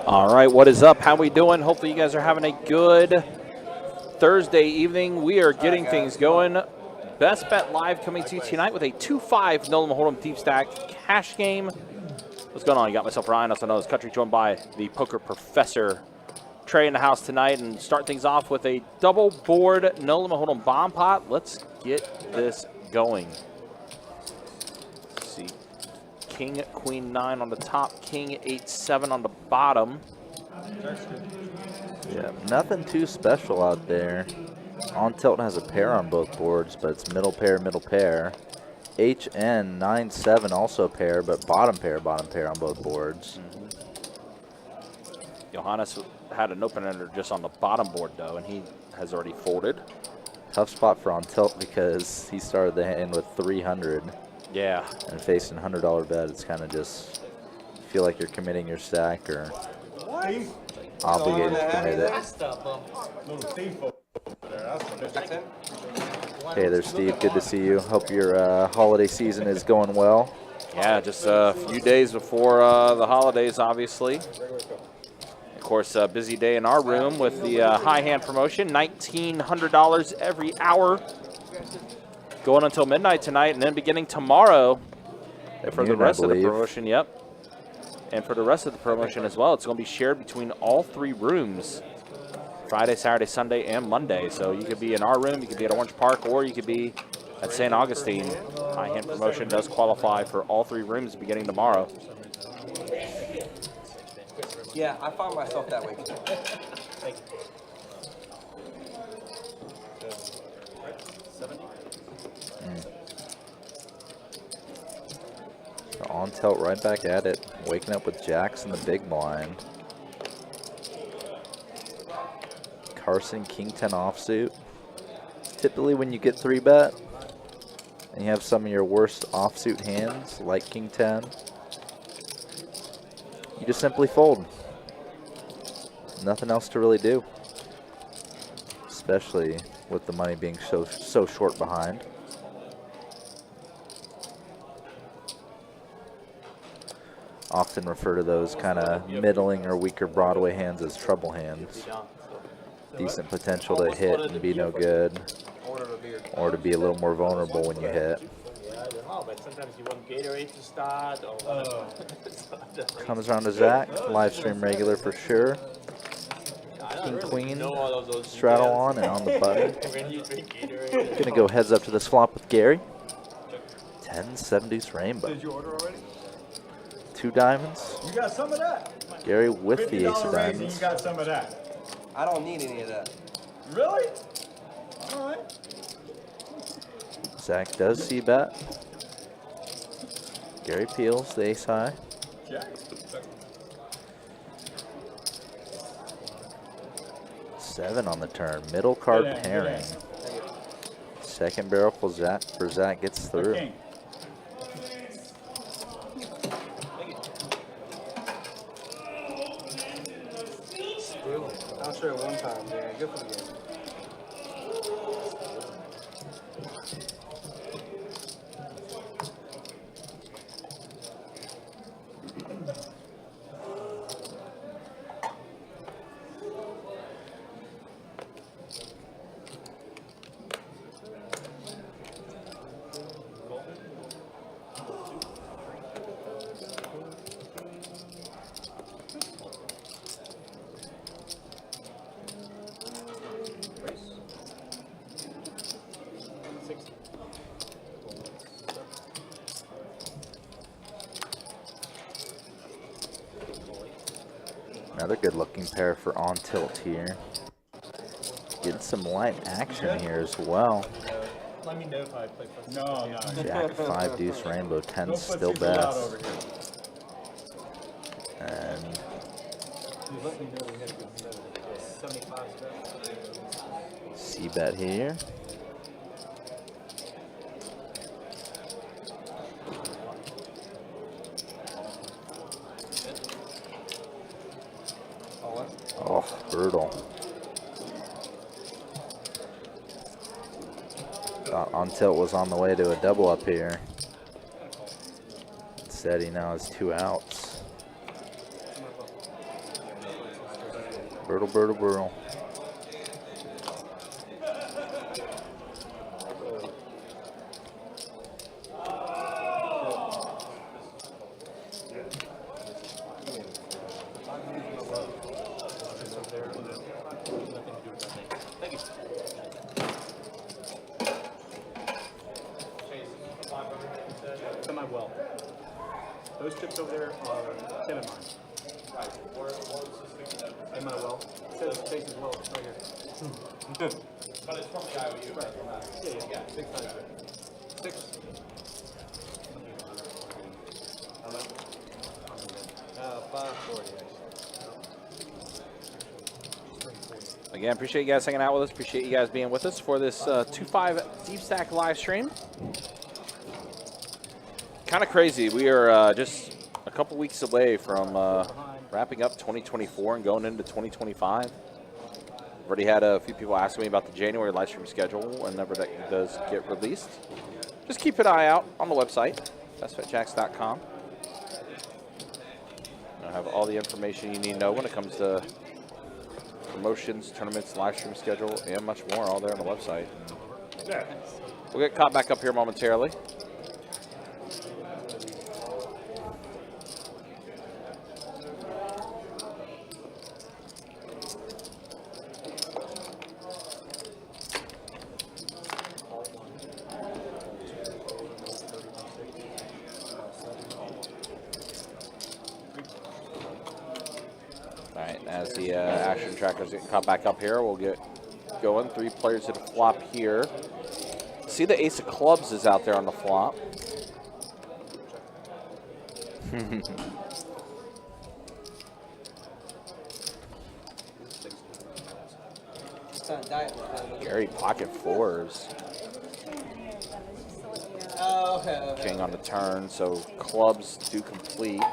All right, what is up? How we doing? Hopefully you guys are having a good Thursday evening. We are getting things going. Best Bet Live coming to you tonight with a 2-5 Nolan Hold'em Deep Stack cash game. What's going on? You got myself, Ryan, also known as Country, joined by the Poker Professor Trey in the house tonight, and start things off with a double board Nolan Hold'em bomb pot. Let's get this going. Let's see. King, Queen 9 on the top, King 8-7 on the bottom. Yeah, nothing too special out there. On tilt has a pair on both boards, but it's middle pair, HN 9-7 also a pair, but bottom pair on both boards. Johannes had an open ender just on the bottom board though, and he has already folded. Tough spot for on tilt because he started the hand with 300. Yeah. And facing $100 bet, it's kind of just feel like you're committing your stack or obligated to commit it. Hey there, Steve. Good to see you. Hope your holiday season is going well. Yeah, just a few days before the holidays, obviously. Of course, a busy day in our room with the high hand promotion, $1,900 every hour. Going until midnight tonight, and then beginning tomorrow for the rest of the promotion. Yep. And for the rest of the promotion as well, it's going to be shared between all three rooms. Friday, Saturday, Sunday, and Monday. So you could be in our room, you could be at Orange Park, or you could be at St. Augustine. High hand promotion does qualify for all three rooms beginning tomorrow. Yeah, I found myself that way too. On tilt right back at it, waking up with jacks in the big blind. Carson, King 10 offsuit. Typically when you get 3-bet and you have some of your worst offsuit hands like King 10, you just simply fold. Nothing else to really do, especially with the money being so short behind. Often refer to those kind of middling or weaker Broadway hands as trouble hands. Decent potential to hit and be no good, or to be a little more vulnerable when you hit. Comes around to Zach, live stream regular for sure. King Queen, straddle on and on the button. Gonna go heads up to this flop with Gary. 10-7 deuce rainbow. 2 diamonds. You got some of that. Gary with the ace of diamonds. You got some of that. I don't need any of that. Really? All right. Zach does see bet. Gary peels the ace high. Jack. 7 on the turn. Middle card pairing. Second barrel for Zach gets through. Okay. I'll show it one time, man. Good for you. Another good looking pair for on tilt here. Getting some light action here as well. Let me know if I play first. No. Jack 5 deuce rainbow, 10 still best. And C bet here. Oh, brutal. On tilt was on the way to a double up here. Instead, he now has 2 outs. Birdle, birdle, birdle. Semi-well. Those chips over there are salmon mine. Semi-well. It says Chase as well right here. But it's from the IOU. Right. Yeah. 6 times. 6. 540. Again, appreciate you guys hanging out with us. Appreciate you guys being with us for this 2-5 Deep Stack live stream. Kind of crazy. We are just a couple weeks away from wrapping up 2024 and going into 2025. Already had a few people asking me about the January live stream schedule whenever that does get released. Just keep an eye out on the website, bestbetjacks.com. I'll have all the information you need to know when it comes to promotions, tournaments, live stream schedule, and much more, all there on the website. We'll get caught back up here momentarily. As the action trackers get caught back up here, we'll get going. 3 players at a flop here. See the ace of clubs is out there on the flop. Gary pocket 4s. Oh, okay. King on the turn, so clubs do complete.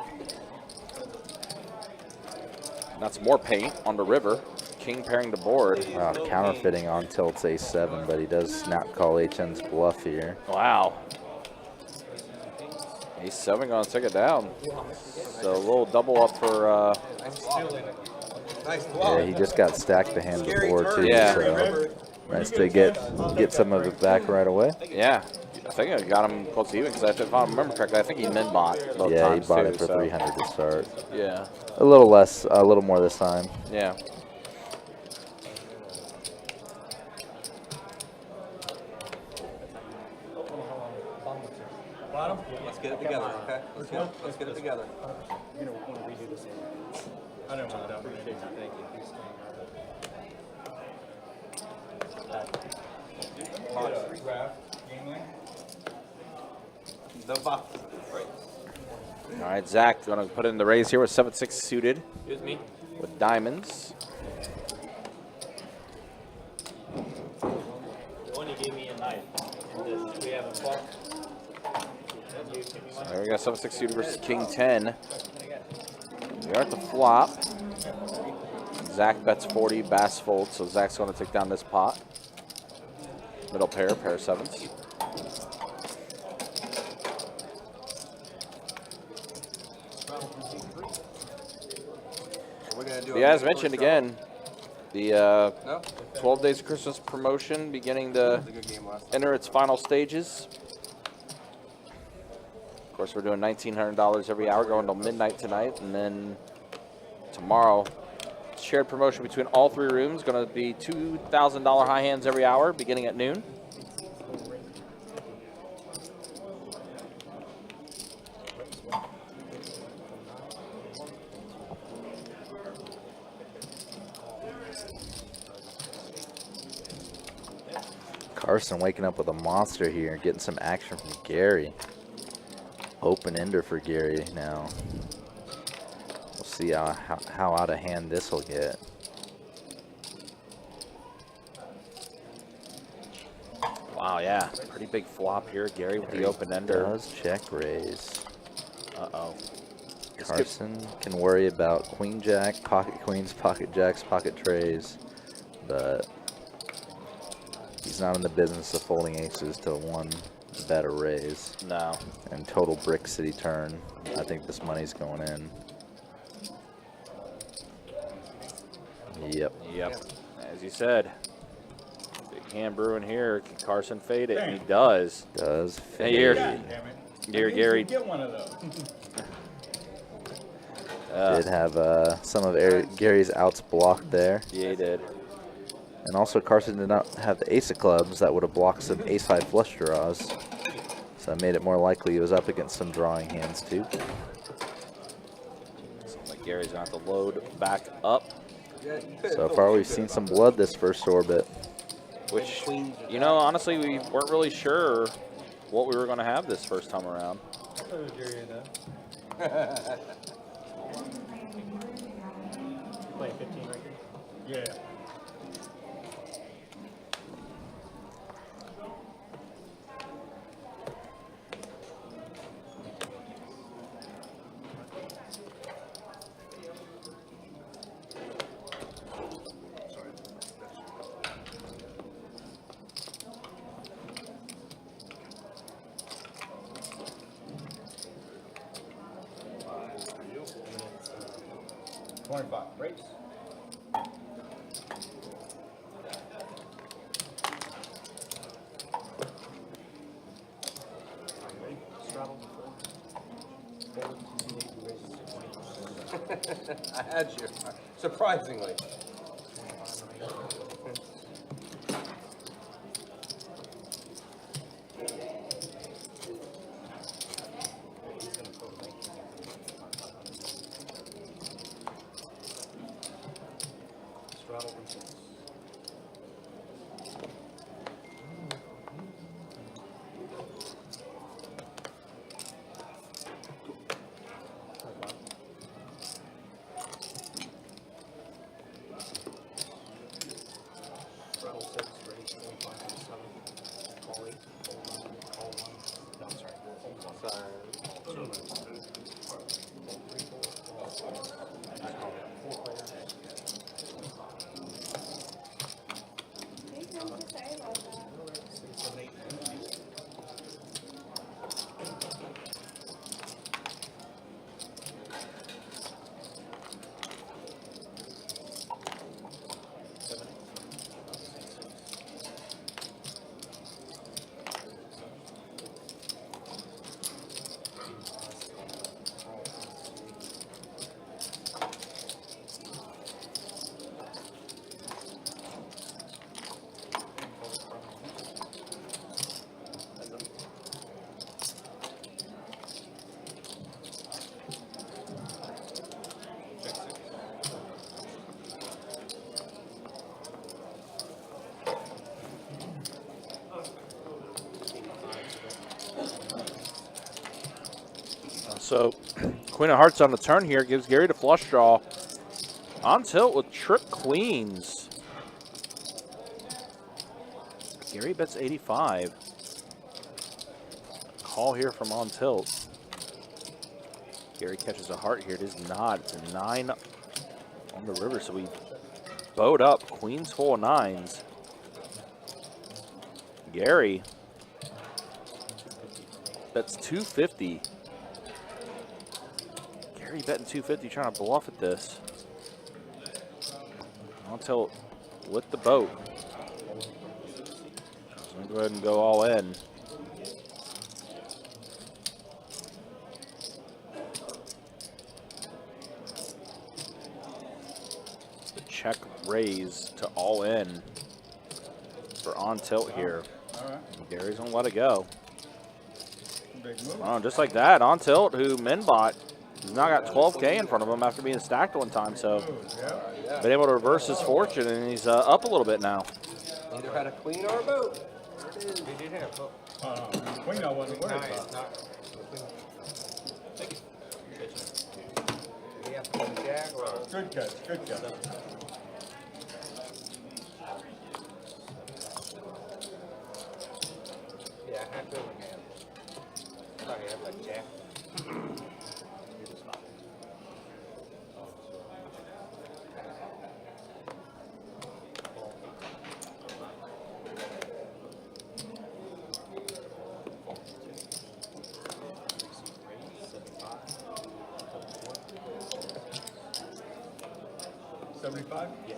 That's more paint on the river. King pairing the board. Wow, counterfeiting on tilts A7, but he does snap call HN's bluff here. Wow. A7 gonna take it down. So a little double up for. Yeah, he just got stacked the hand before too. Yeah. So nice to get some of it back right away. Yeah. I think I got him close to even because if I remember correctly, I think he min bought both Yeah, he times bought too, it for so. 300 to start. Yeah. A little less, a little more this time. Yeah. Bottom? Let's get it together, okay? Let's get it together. You're going to want to redo this one. I don't want to. Appreciate you. Thank you. The box. All right, Zach gonna put in the raise here with 7-6 suited. Excuse me. With diamonds. The one you gave me a knife. We have a fork. There we go, 7-6 suited versus King 10. We are at the flop. Zach bets 40, Bass folds, so Zach's going to take down this pot. Middle pair of sevens. Yeah, as mentioned again, the 12 Days of Christmas promotion beginning to enter its final stages. Of course, we're doing $1,900 every hour going till midnight tonight, and then tomorrow, shared promotion between all 3 rooms, going to be $2,000 high hands every hour beginning at noon. Carson waking up with a monster here, getting some action from Gary. Open ender for Gary now. We'll see how out of hand this will get. Wow, yeah, pretty big flop here. Gary with the open ender. Does check raise. Uh-oh. Carson can worry about queen jack, pocket queens, pocket jacks, pocket trays, but he's not in the business of folding aces to one better raise. No. And total brick city turn. I think this money's going in. Yep. Yep. As you said, big hand brewing here. Can Carson fade it? And he Damn. does. Does Hey, fade. here. God damn it. Here, I knew Gary. you'd get one of those. Did have some of Gary's outs blocked there. Yeah, he did. And also Carson did not have the ace of clubs. That would have blocked some ace-5 flush draws. So that made it more likely he was up against some drawing hands too. Sounds like Gary's going to have to load back up, Yeah, you could've So told far me we've good seen about some it. blood this first orbit. which, Queens you know, honestly, we weren't really sure what we were going to have this first time around. Playing 15 right here. Yeah. And then it's 25. race. Ready? Straddle. Forward. Raises to 25. I had you, surprisingly. He's gonna throw the 19. Straddle resets. Straddle 6, ready, 25 to 7. Call 8, call 1, no, sorry, hold 1. Sorry. Call 3, call 4 players. Six, seven, eight. Seven, So, Queen of Hearts on the turn here gives Gary the flush draw. On tilt with trip queens. Gary bets 85. Call here from on tilt. Gary catches a heart here. It is not. It's a 9 on the river, so we bowed up. Queens full of 9s. Gary bets 250. Gary betting 250, trying to bluff at this. On tilt with the boat. So I'm gonna go ahead and go all in. The check raise to all in for on tilt here. All right. Gary's gonna let it go. Big move. Oh, just like that, on tilt, who Minbot, he's now got 12K in front of him after being stacked one time, so Yeah. been able to reverse his fortune, and he's up a little bit now. Either had a queen or a boat. They did have both. Queen I wasn't worried Nine, about. not. Thank you. We have to go jack or Good catch. Good catch. yeah, I have to have. I thought you had like jack. 75? Yes.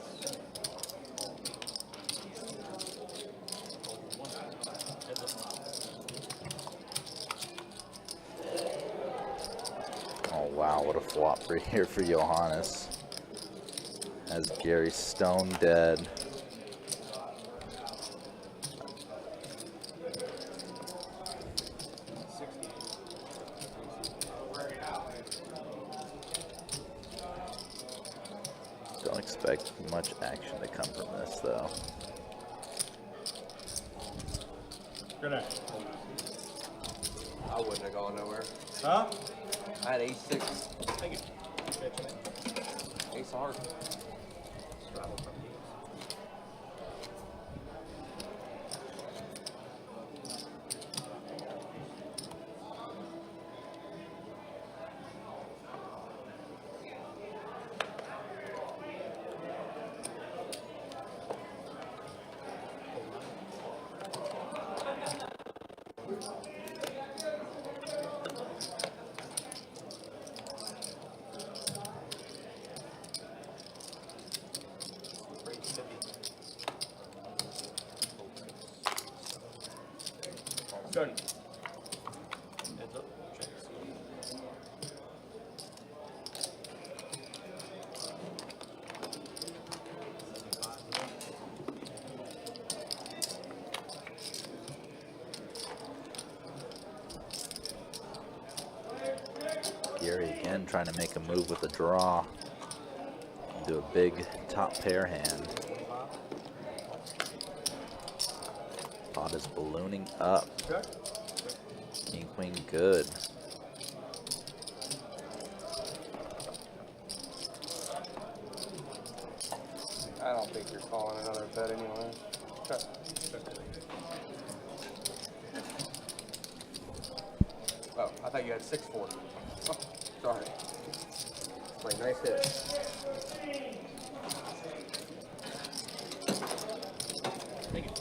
Oh wow, what a flop for here for Johannes. As Gary stone dead. Don't expect much action to come from this though. Good night. I wouldn't have gone nowhere. Huh? I had ace 6. Thank you. Ace of hearts. Good. Heads up. Check. Gary again trying to make a move with a draw. Do a big top pair hand. Pot is ballooning up. Check. King, queen, good. I don't think you're calling another bet anyway. Check. Oh, I thought you had 6-4. Oh, sorry. Wait, nice hit. Thank you.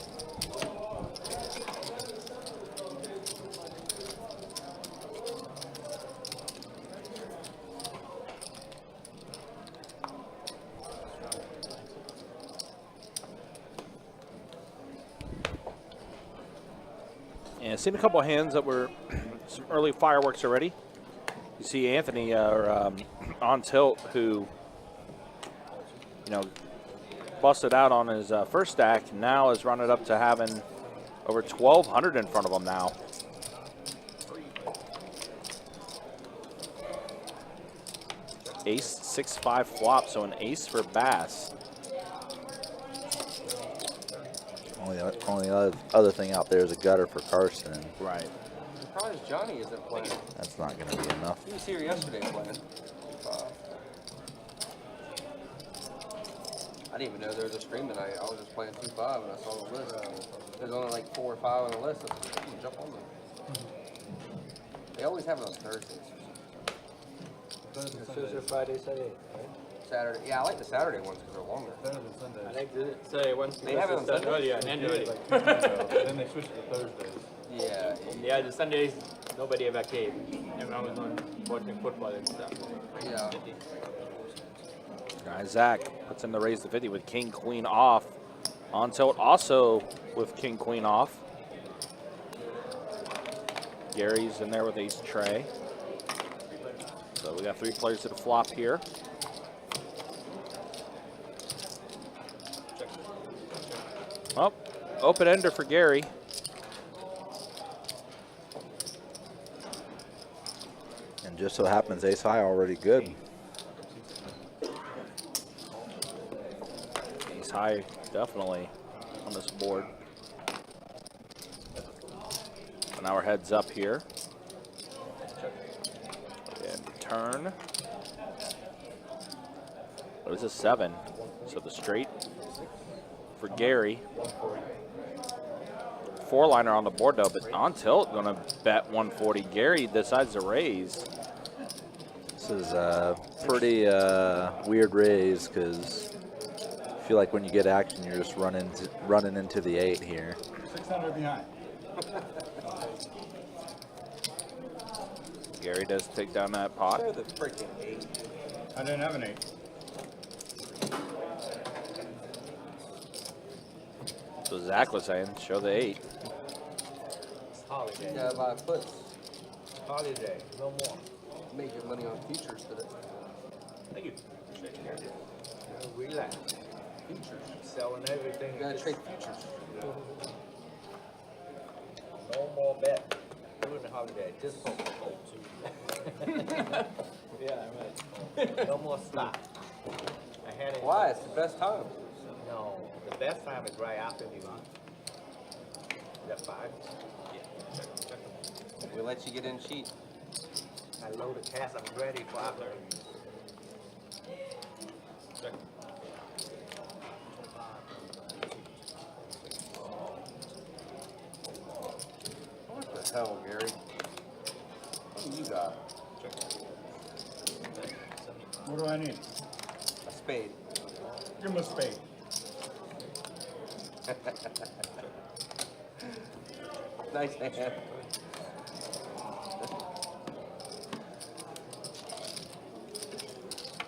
And seen a couple of hands that were some early fireworks already. You see Anthony on tilt, who, you know, busted out on his first stack. Now is running up to having over 1,200 in front of him now. Ace 6-5 flop, so an ace for Bass. Only other thing out there is a gutter for Karsten. Right. I'm surprised Johnny isn't playing. That's not going to be enough. He was here yesterday playing. I didn't even know there was a stream tonight. I was just playing 2-5 and I saw the list. There's only like 4 or 5 on the list. I was like, "Hmm, jump on them." They always have it on Thursdays. Thursday, Friday, Saturday, right? Saturday. Yeah, I like the Saturday ones because they're longer. Better than Sundays. I like to say once They have it on because it's Sundays? earlier and end early. Like 2 years ago, then they switched to Thursdays. Yeah. Yeah, the Sundays nobody ever came. Everyone was on watching football and stuff. Yeah. Zach puts in the raise to 50 with king, queen off. On tilt also with king, queen off. Gary's in there with ace tray. So we got 3 players to the flop here. Oh, open ender for Gary. And just so happens ace high already good. Ace high definitely on this board. So now our heads up here. And turn. It was a 7. So the straight for Gary. 4-liner on the board though, but on tilt gonna bet 140. Gary decides to raise. This is a pretty weird raise because I feel like when you get action, you're just running into the 8 here. 600 behind. Gary does take down that pot. They're the freaking 8. I didn't have an 8. So Zach was saying, show the 8. Holiday. Yeah, buy puts. Holiday. No more. Make your money on futures today. Thank you. Relax. Futures. Selling everything. You gotta trade futures. No more bet. During the holiday. Just hope. Yeah, right. No more stock. I had it. Why? It's the best time. No, the best time is right after the lunch. Is that 5? Yeah. We let you get in cheap. I load the cash. I'm ready for after. What the hell, Gary? What do you got? What do I need? A spade. Give him a spade. Nice hand.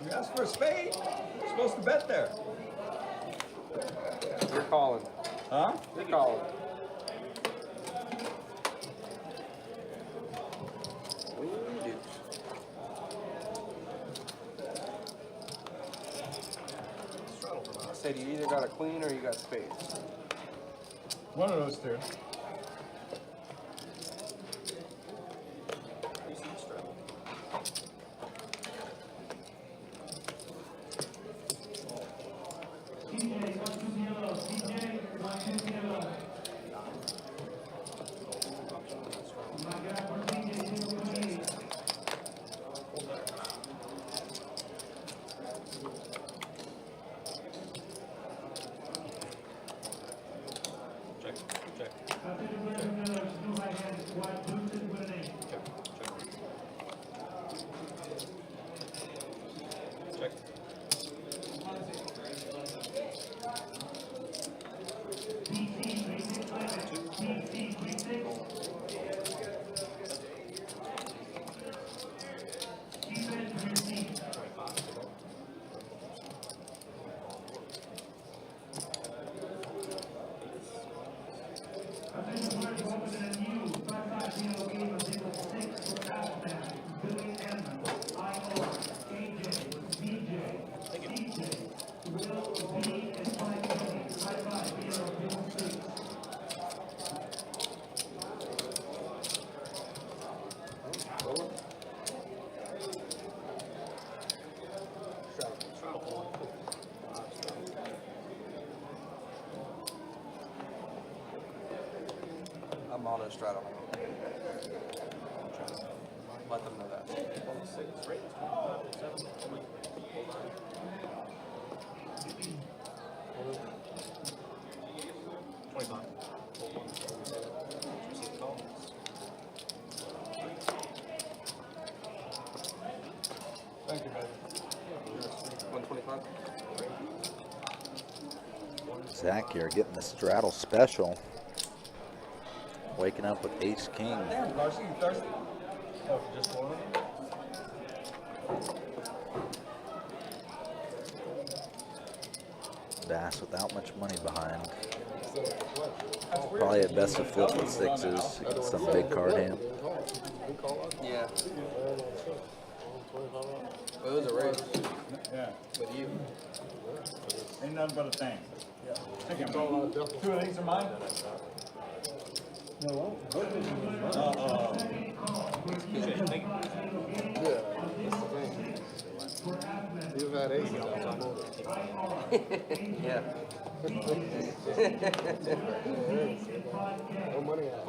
You asked for a spade? You're supposed to bet there. You're calling. Huh? You're calling. What do you do? I said you either got a queen or you got spades. One of those two. I'm auto straddle. Let them know that. Thank you, baby. 125. Zach, you're getting the straddle special. Waking up with ace king. Damn, Darcy, you thirsty? Oh, just one? Bass without much money behind. Probably at best a flip with 6s against some big card hand. Yeah. Well, it was a race Yeah. with you. Ain't nothing but a thing. Take it. 2 of these are mine? Uh-oh. You've had aces. Yeah. No money out.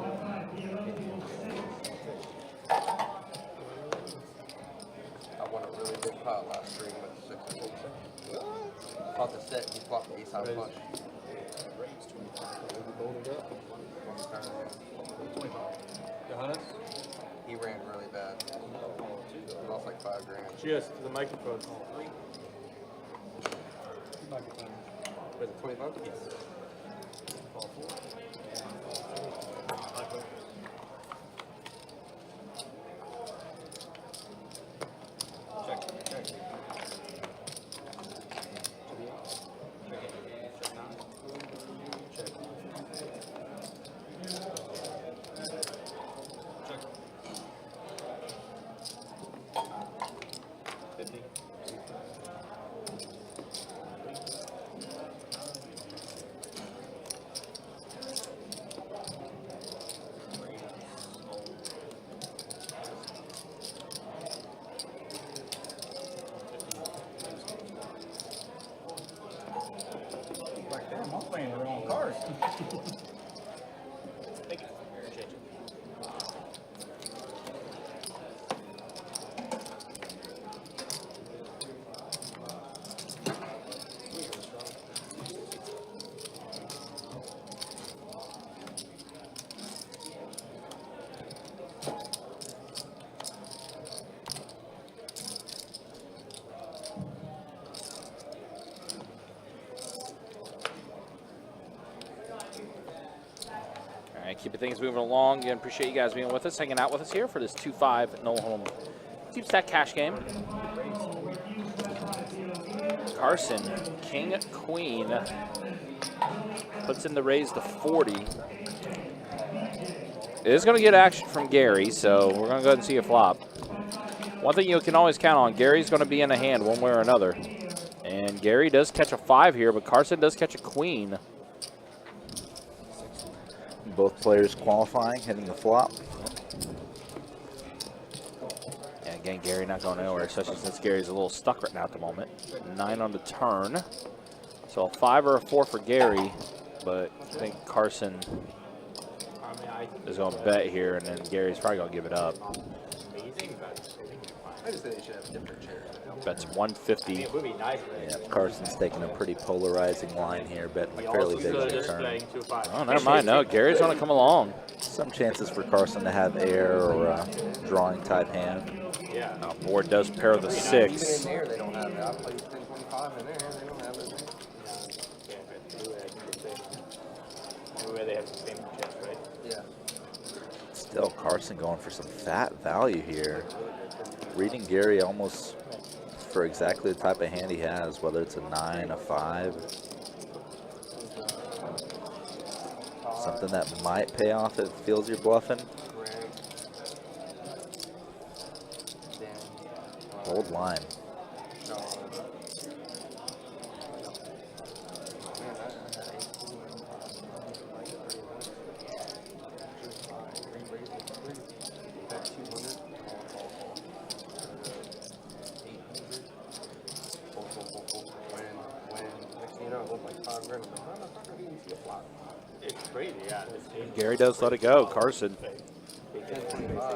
I won a really big pot last stream with 6 of 6. Caught the set, he flopped the ace high punch. He ran really bad. He lost like 5 grand. Cheers to the microphone. Was it 25? Yes. things moving along. Again, appreciate you guys being with us, hanging out with us here for this 2-5 no home deep stack cash game. Carson, king, queen, puts in the raise to 40. It is going to get action from Gary, so we're going to go ahead and see a flop. One thing you can always count on, Gary's going to be in the hand one way or another. And Gary does catch a 5 here, but Carson does catch a queen. Both players qualifying, hitting the flop. And again, Gary not going anywhere, especially since Gary's a little stuck right now at the moment. 9 on the turn. So a 5 or a 4 for Gary, but I think Carson is going to bet here, and then Gary's probably going to give it up. I just think they should have different chairs. Bets 150. Yeah, Carson's taking a pretty polarizing line here, betting fairly big on the turn. Oh, never mind. No, Gary's going to come along. Some chances for Carson to have air or a drawing type hand. Now, board does pair the 6. Even in there, they don't have it. I played 10-25 in there, they don't have it. They have the same chance, right? Yeah. Still, Carson going for some fat value here. Reading Gary almost for exactly the type of hand he has, whether it's a 9, a 5. Something that might pay off if it feels you're bluffing. Old line. It's crazy, yeah. Gary does let it go. Carson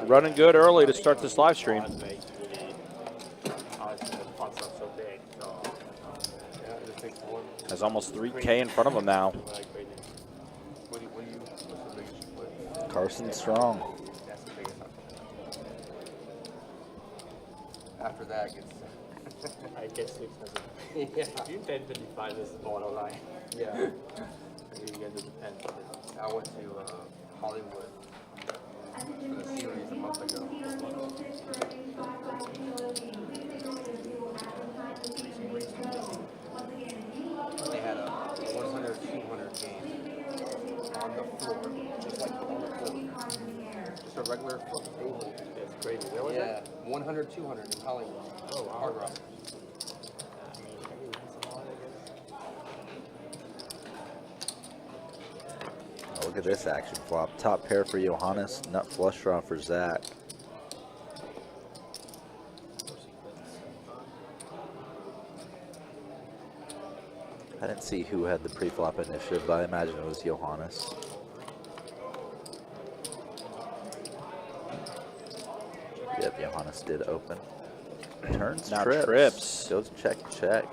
running good early to start this live stream. Has almost 3K in front of him now. Carson strong. After that, gets. I guess 600. Yeah. You 10-25 is borderline. Yeah. You get the 10. I went to Hollywood for the series a month ago. They had a 100-200 game on the floor, just like on the floor. Just a regular floor table. That's crazy. Where was Yeah, that? 100-200 in Hollywood. Oh, wow. Hard Rock. Oh, look at this action flop. Top pair for Johannes, nut flush draw for Zach. I didn't see who had the pre-flop initiative, but I imagine it was Johannes. Yep, Johannes did open. Turns Now trips. trips. Goes check, check.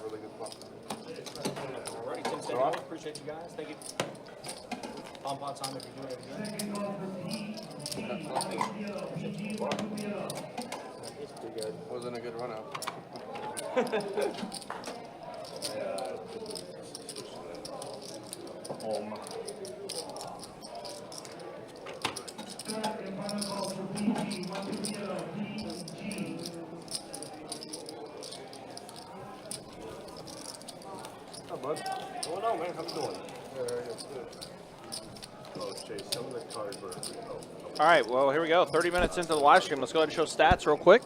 Really good flop. Alright, Tim said no. Appreciate you guys. Thank you. Pom pom time if you do it again. It's pretty good. Wasn't a good run out. Home. Oh, bud. What's going on, man? How you doing? Oh, Chase, some of the cards were. All right, well, here we go. 30 minutes into the live stream. Let's go ahead and show stats real quick.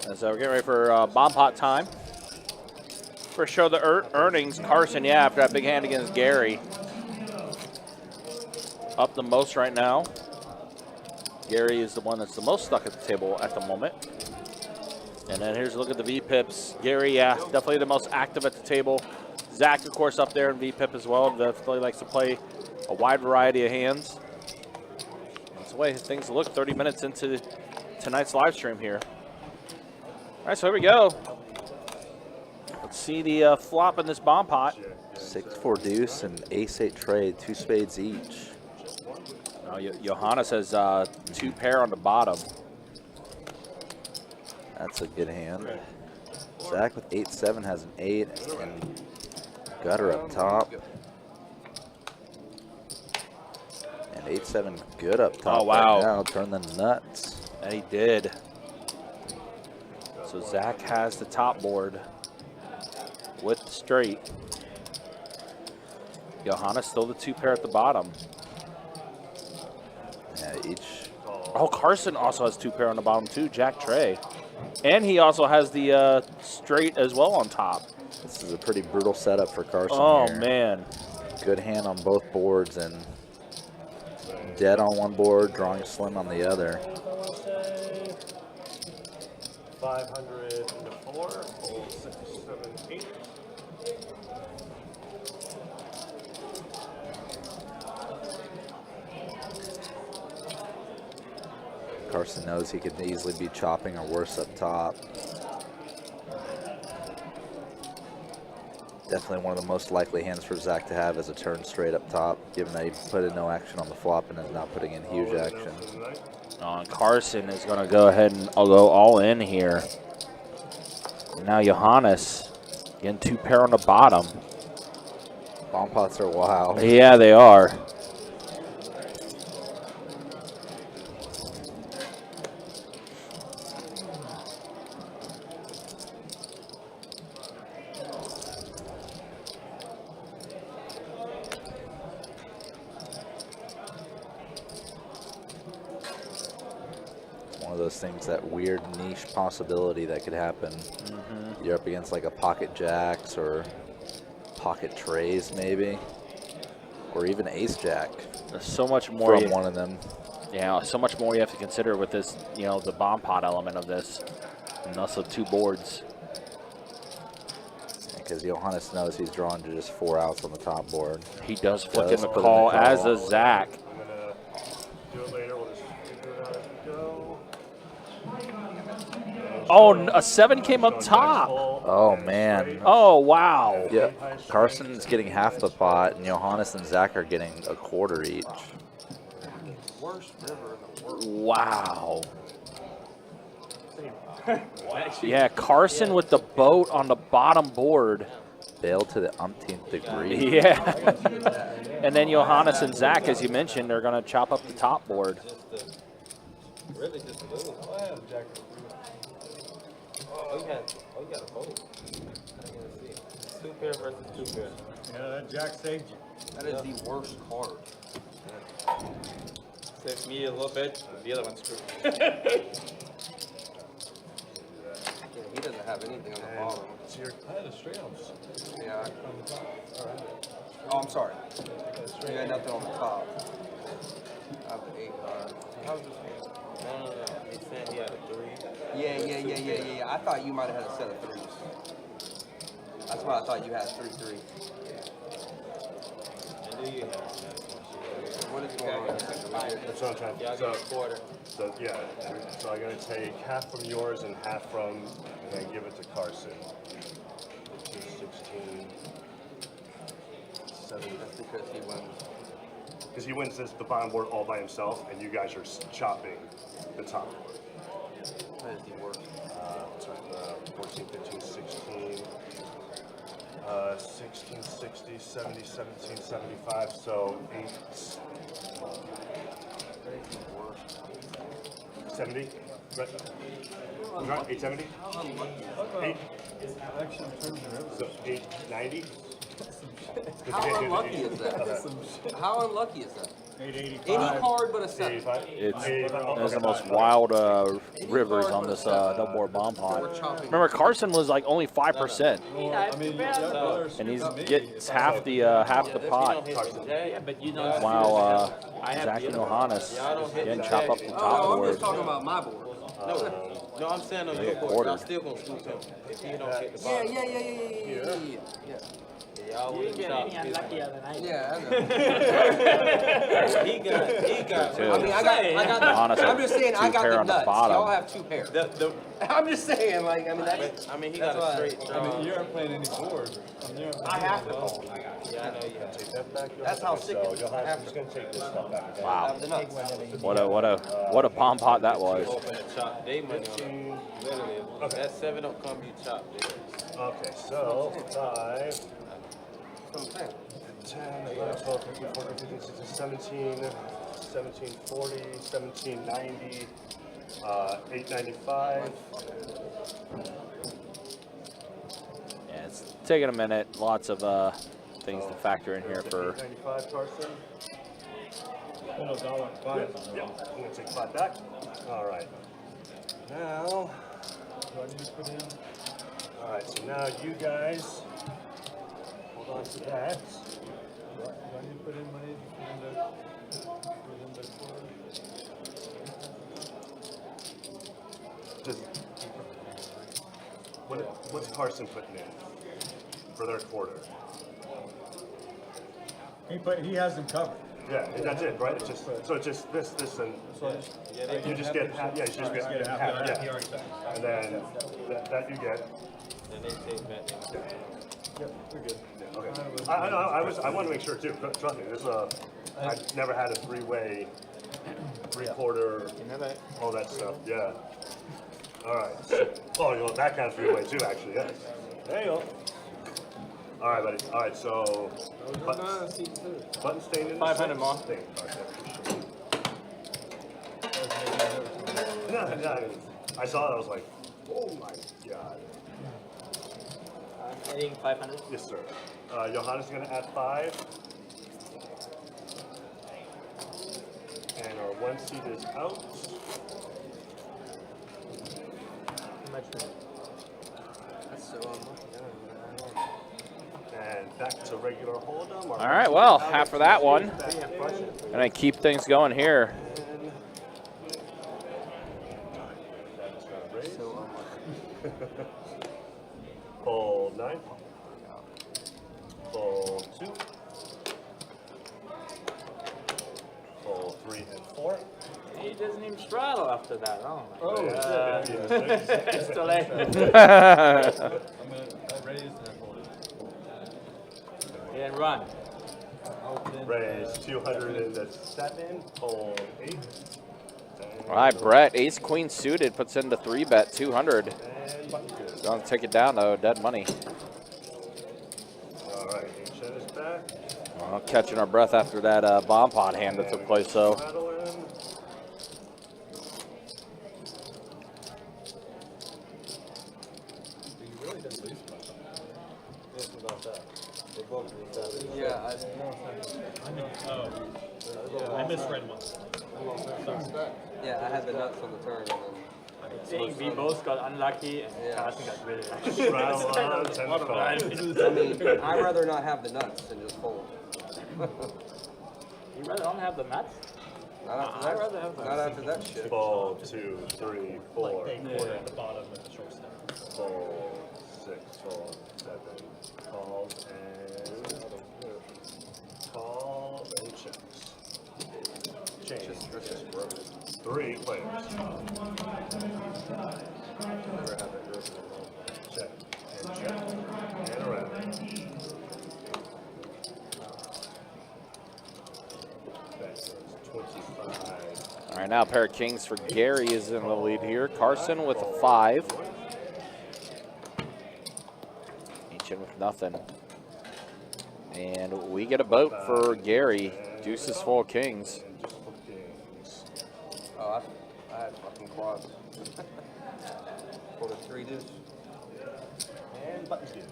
As we're getting ready for bomb pot time. First, show the earnings. Carson, yeah, after that big hand against Gary. Up the most right now. Gary is the one that's the most stuck at the table at the moment. And then here's a look at the V-pips. Gary, yeah, definitely the most active at the table. Zach, of course, up there in VPIP as well. Definitely likes to play a wide variety of hands. That's the way things look 30 minutes into tonight's live stream here. All right, so here we go. Let's see the flop in this bomb pot. 6-4 deuce and ace-8 trade, 2 spades each. Now, Johannes has 2 pair on the bottom. That's a good hand. Zach with 8-7 has an 8 and gutter up top. And 8-7 good up top. Oh, wow. Right now, turn the nuts. And he did. So Zach has the top board with the straight. Johannes still the 2 pair at the bottom. Yeah, each. Oh, Carson also has 2 pair on the bottom too, Jack Trey. And he also has the straight as well on top. This is a pretty brutal setup for Carson Oh, here. man. Good hand on both boards and dead on one board, drawing slim on the other. 500 into 4, 6, 7, 8. Carson knows he could easily be chopping or worse up top. Definitely one of the most likely hands for Zach to have is a turn straight up top, given that he put in no action on the flop and is not putting in huge action. And Carson is going to go ahead and go all in here. And now Johannes getting 2 pair on the bottom. Bomb pots are wild. Yeah, they are. One of those things, that weird niche possibility that could happen. You're up against like a pocket jacks or pocket trays maybe, or even ace jack There's so much more. from one of them. Yeah, so much more you have to consider with this, you know, the bomb pot element of this. And also 2 boards. Because Johannes knows he's drawn to just 4 outs on the top board. He does flip Does in the put in the call, call. as does Zach. I'm going to do it later. We'll just figure it out as we go. Oh, a 7 came up top. Oh man. Oh, wow. Yeah, Carson's getting half the pot, and Johannes and Zach are getting a quarter each. Worst river in the world. Wow. Yeah, Carson with the boat on the bottom board. Bail to the umpteenth degree. Yeah. And then Johannes and Zach, as you mentioned, are going to chop up the top board. Really just a little. Oh, you got a fold. 2 pair versus 2 pair. Yeah, that jack saved you. That is the worst card. Saves me a little bit, the other one's screwed. Yeah, he doesn't have anything on the bottom. So you're kind of straight on. Yeah. On the top. All right. Oh, I'm sorry. You got nothing on the top. I have the 8 card. How's this one? No. He said he had a 3. Yeah. I thought you might have had a set of 3s. That's why I thought you had 3-3. I knew you had that. What is going on here? That's what I'm trying to Y'all got a quarter. So yeah, so I'm gonna take half from yours and half from, and then give it to Carson. 16, 7. That's because he wins. Because he wins the bottom board all by himself, and you guys are chopping the top board. That is the worst. 14, 15, 16, 16, 60, 70, 17, 75. So 8. That is the worst. 70? Right? 870? 8. So 890? How unlucky is that? How unlucky is that? 885. Any card but a 7. 85? It's one the most wild rivers on this double board bomb pot. Remember, Carson was like only 5%, and he gets half the pot. Yeah, but you know. While Zach and Johannes again chop up the top Oh, I'm board. just talking about my board. No, I'm saying on They your get board. quartered. Y'all still gonna scoop him if you don't get the Yeah, bottom. yeah. Y'all You would didn't have get any chopped unlucky other night. Yeah, I know. He got. Too. I mean, I got. Honestly, I'm just saying, I two got pair the on the nuts. bottom. Y'all have 2 pair. I'm just saying, like, I mean, that's. I mean, he That's got why- a straight draw. I mean, you aren't playing any boards. I have to call. Yeah, I know you have. Take that back. That's how sick it is. You'll I have I'm just to. gonna take this stuff back. Okay? I Wow. have the nuts. What a palm pot that was. Open and chop day money on it. Literally. Okay. That 7 don't come, you chop day. Okay, so 5, That's what I'm saying. 10, 11, 12, 13, 14, 15, 16, 17, 1740, 1790, 895. Yeah, it's taking a minute. Lots of things to factor in here for. 895, Carson. $5. Yep, I'm gonna take 5 back. All right. Now, Do I need to put in? all right, so now you guys hold on to that. Do I need to put in money put in the quarter? Just, what's Carson putting in for their quarter? He has them covered. Yeah, that's it, right? It's just, so it's just this, and you just get half. Yeah, you just get half. Yeah, and then that you get. Then they take back. Yep, we're good. Yeah, okay. I know. I want to make sure too. Trust me. This I've never had a 3-way, 3/4, all that stuff. Yeah. All right. Oh, you want that kind of 3-way too, actually. Yeah. There you go. All right, buddy. All right, so button stain in 500 more. Stain. Yeah, I saw it. I was like, oh my god. Adding 500. Yes, sir. Johannes is going to add 5. And our 1 seat is out. That's so unlucky. And back to regular hold'em. All right, well, half of that one. Gonna keep things going here. So unlucky. Fold 9. Fold 2. Fold 3 and 4. He doesn't even straddle after that. Oh my Oh, God. shit. It's too late. I raised and I folded. And run. Raise 207. Fold 8. All right, Brett, ace queen suited puts in the 3-bet 200. And button good. Gonna take it down though, dead money. All right, Shed is back. Well, catching our breath after that bomb pot hand that took place though. Rattle in. Yeah, I misread one. yeah, I had the nuts on the turn, and I think we both got unlucky and Yeah. Carson got really lucky. Rattle on, 10 to call. then, I mean, I'd rather not have the nuts than just fold. You rather don't have the nuts? Not after I'd that. rather have the Not after that shit. Fold 2, 3, 4. At the bottom of the short stack. Fold 6, fold 7. Calls and checks. Change. That's just broken. 3 players. Never had that broken. Check. And check. And around. That's 25. All right, now a pair of kings for Gary is in the lead here. Carson with a 5. Each in with nothing. And we get a boat for Gary. Deuces full of kings. And just for kings. Oh, I had fucking quads. Folded 3 deuce. And buttons good.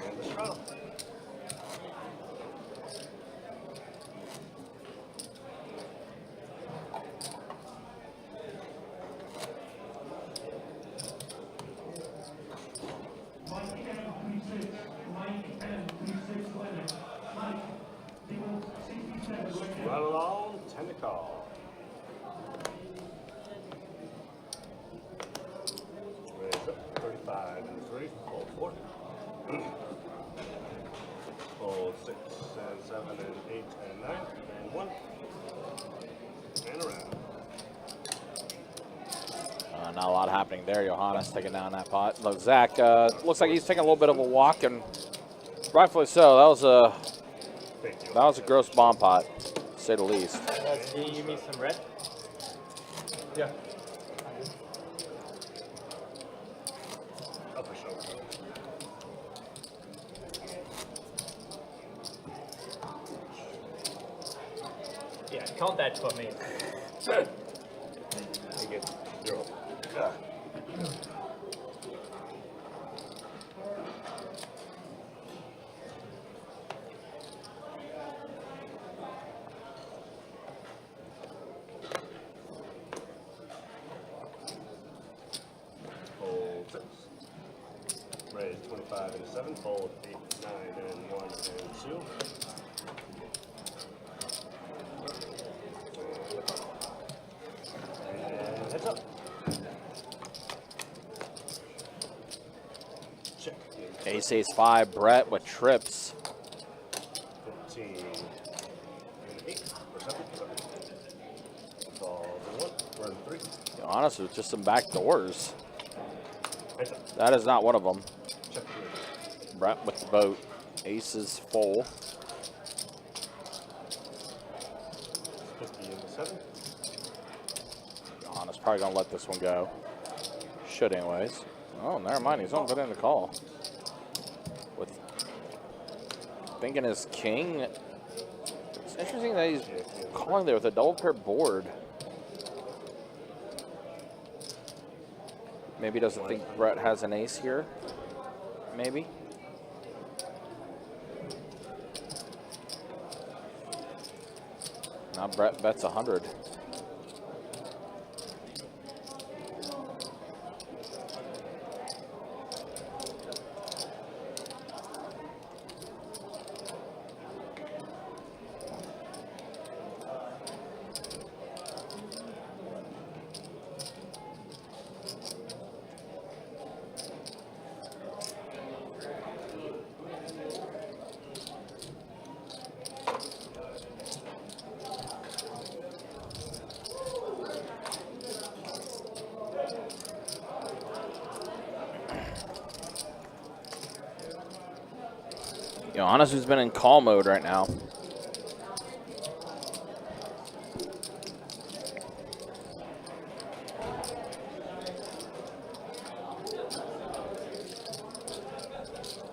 And the straddle. Right along, 10 to call. 6 and 7 and 8 and 9 and 1 and around. Not a lot happening there. Johannes taking down that pot. Look, Zach looks like he's taking a little bit of a walk, and rightfully so. That was a gross bomb pot, to say the least. You need some red? Yeah. Up a show. Yeah, count that for me. Take it. 0. Fold 6. Raise 25 and 7. Fold 8, 9 and 1 and 2. And heads up. Check. Ace, ace, 5, Brett with trips. 15 and 8 or 7. Balls and 1. We're in 3. Johannes with just some back doors. Heads up. That is not one of them. Check 3. Brett with the boat. Ace is full. 50 and 7. Johannes probably going to let this one go. Should anyways. Oh, never mind. He's going to put in the call. With thinking his king. It's interesting that he's calling there with a double pair board. Maybe he doesn't think Brett has an ace here. Maybe. Now Brett bets 100. Johannes, who's been in call mode right now.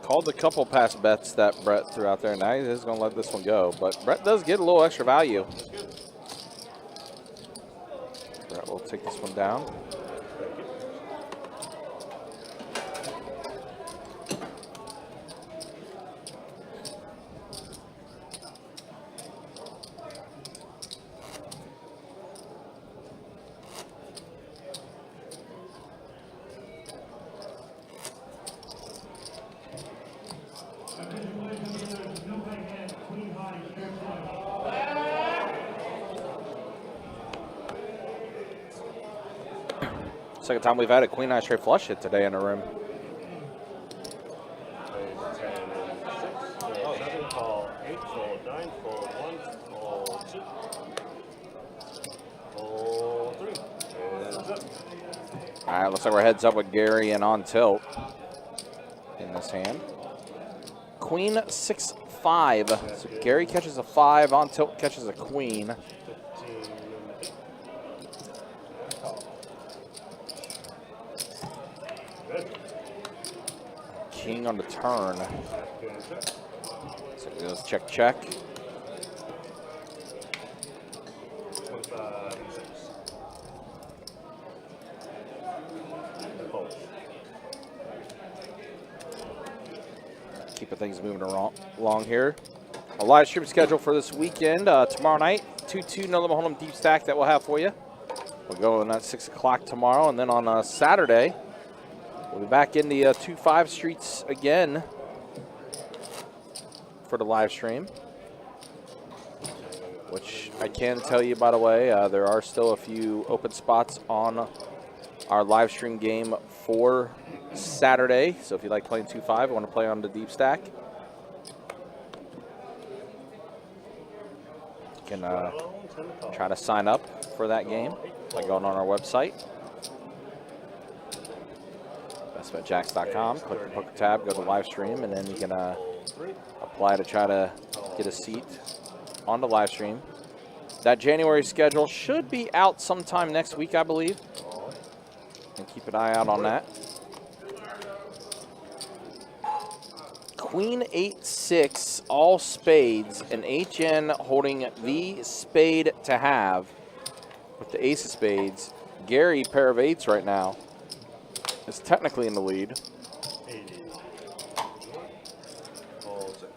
Called a couple past bets that Brett threw out there. Now he's just going to let this one go. But Brett does get a little extra value. Brett will take this one down. Second time we've had a queen eye straight flush hit today in the room. Raise 10 and 6. Fold 7. Call 8. Fold 9. Fold 1. Fold 2. Fold 3. Heads up. All right, looks like we're heads up with Gary and on tilt in this hand. Queen 6-5. So Gary catches a 5, on tilt catches a queen. 15 and 8. Good. King on the turn. Check and check. So it goes check, check. 25 and 6. Fold. Keeping things moving along here. A live stream schedule for this weekend. Tomorrow night, 2-2 No Limit Hold'em Deep Stack that we'll have for you. We'll go on at 6 o'clock tomorrow. And then on Saturday, we'll be back in the 2-5 streets again for the live stream. Which I can tell you, by the way, there are still a few open spots on our live stream game for Saturday. So if you like playing 2-5, want to play on the deep stack, can try to sign up for that game by going on our website, bestbetjacks.com. Click the poker tab, go to live stream, and then you can apply to try to get a seat on the live stream. That January schedule should be out sometime next week, I believe. And keep an eye out on that. Queen 8-6, all spades, and HN holding the spade to have with the ace of spades. Gary, pair of eights right now, is technically in the lead. 80. Fold 6.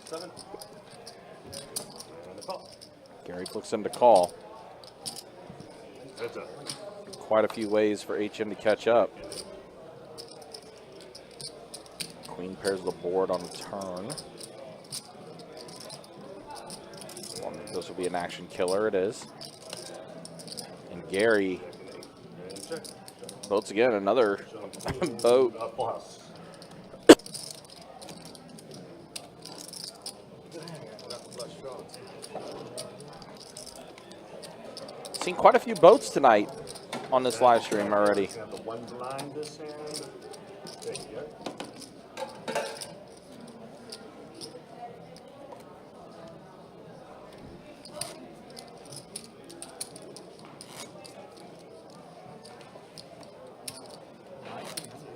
7. And a call. Gary looks in to call. Heads up. Quite a few ways for HN to catch up. Queen pairs the board on the turn. This will be an action killer, it is. And Gary boats again, another boat. Full house. Seen quite a few boats tonight on this live stream already. Have the one blind this hand. There you go.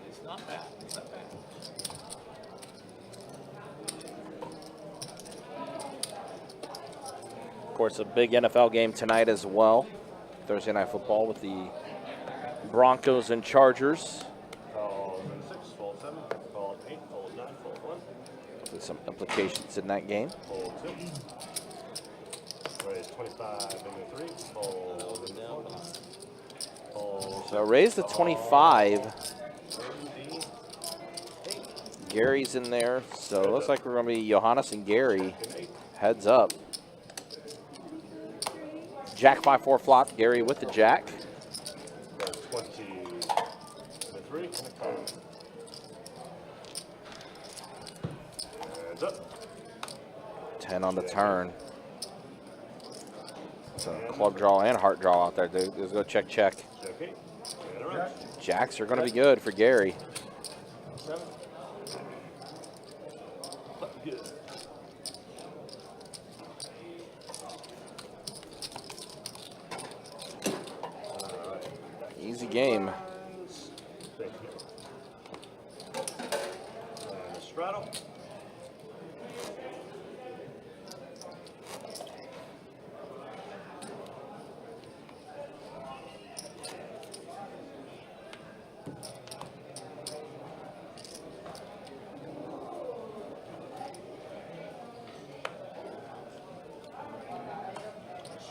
It's not bad. It's not bad. Of course, a big NFL game tonight as well. Thursday Night Football with the Broncos and Chargers. Call 6, fold 7, call 8, fold 9, fold 1, There's some implications in that game. fold 2. Raise 25 into 3, fold into 4. Fold So raise the 25. Gary's in there, so it looks like we're going to be Johannes and Gary heads up. Jack 5-4 flop, Gary with the jack. 20 into 3, and a call. Heads up. 10 on the turn. So club draw and heart draw out there, dude. Let's go check, check. Okay. And a rush. Jacks are going to be good for Gary. 7. Good. Easy game. Thank you. And a straddle.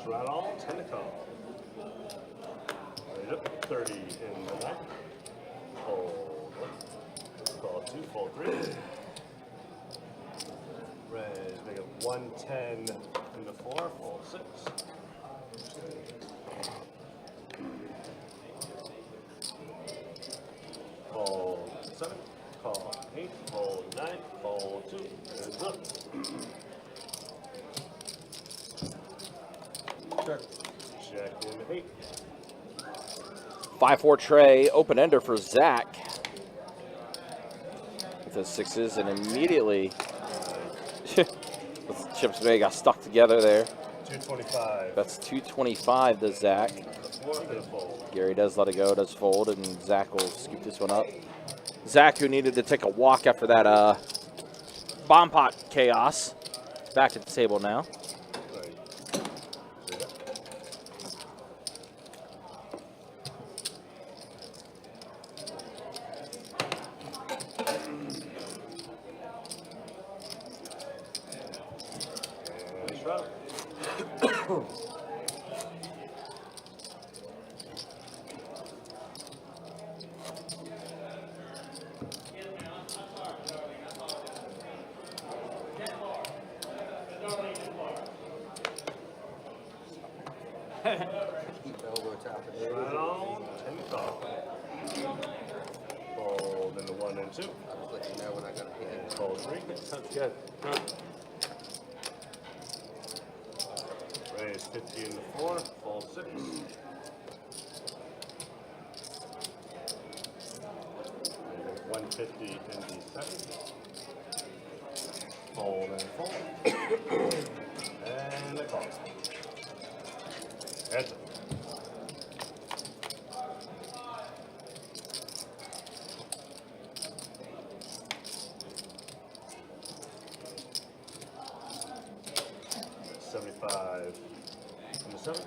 Straddle, 10 to call. Right up, 30 in the back. Fold 1. Call 2, fold 3. Raise, make it 110 in the 4, fold 6. Fold 7, call 8, fold 9, fold 2, heads up. Check in 8. 5-4 tray, open ender for Zach. With his sixes, and immediately the chips maybe got stuck together there. 225. That's 225 to Zach. Gary does let it go, does fold, and Zach will scoop this one up. Zach, who needed to take a walk after that bomb pot chaos, back at the table now. Keep the elbow tapping. Straddle, 10 call. Fold into 1 and 2. I just let you know when I got a hand. Fold 3. That's good. Huh. 50 in the 4, fold 6. And then 150 in the 7. Fold and fold. And a call. Heads up. $75 in the 7.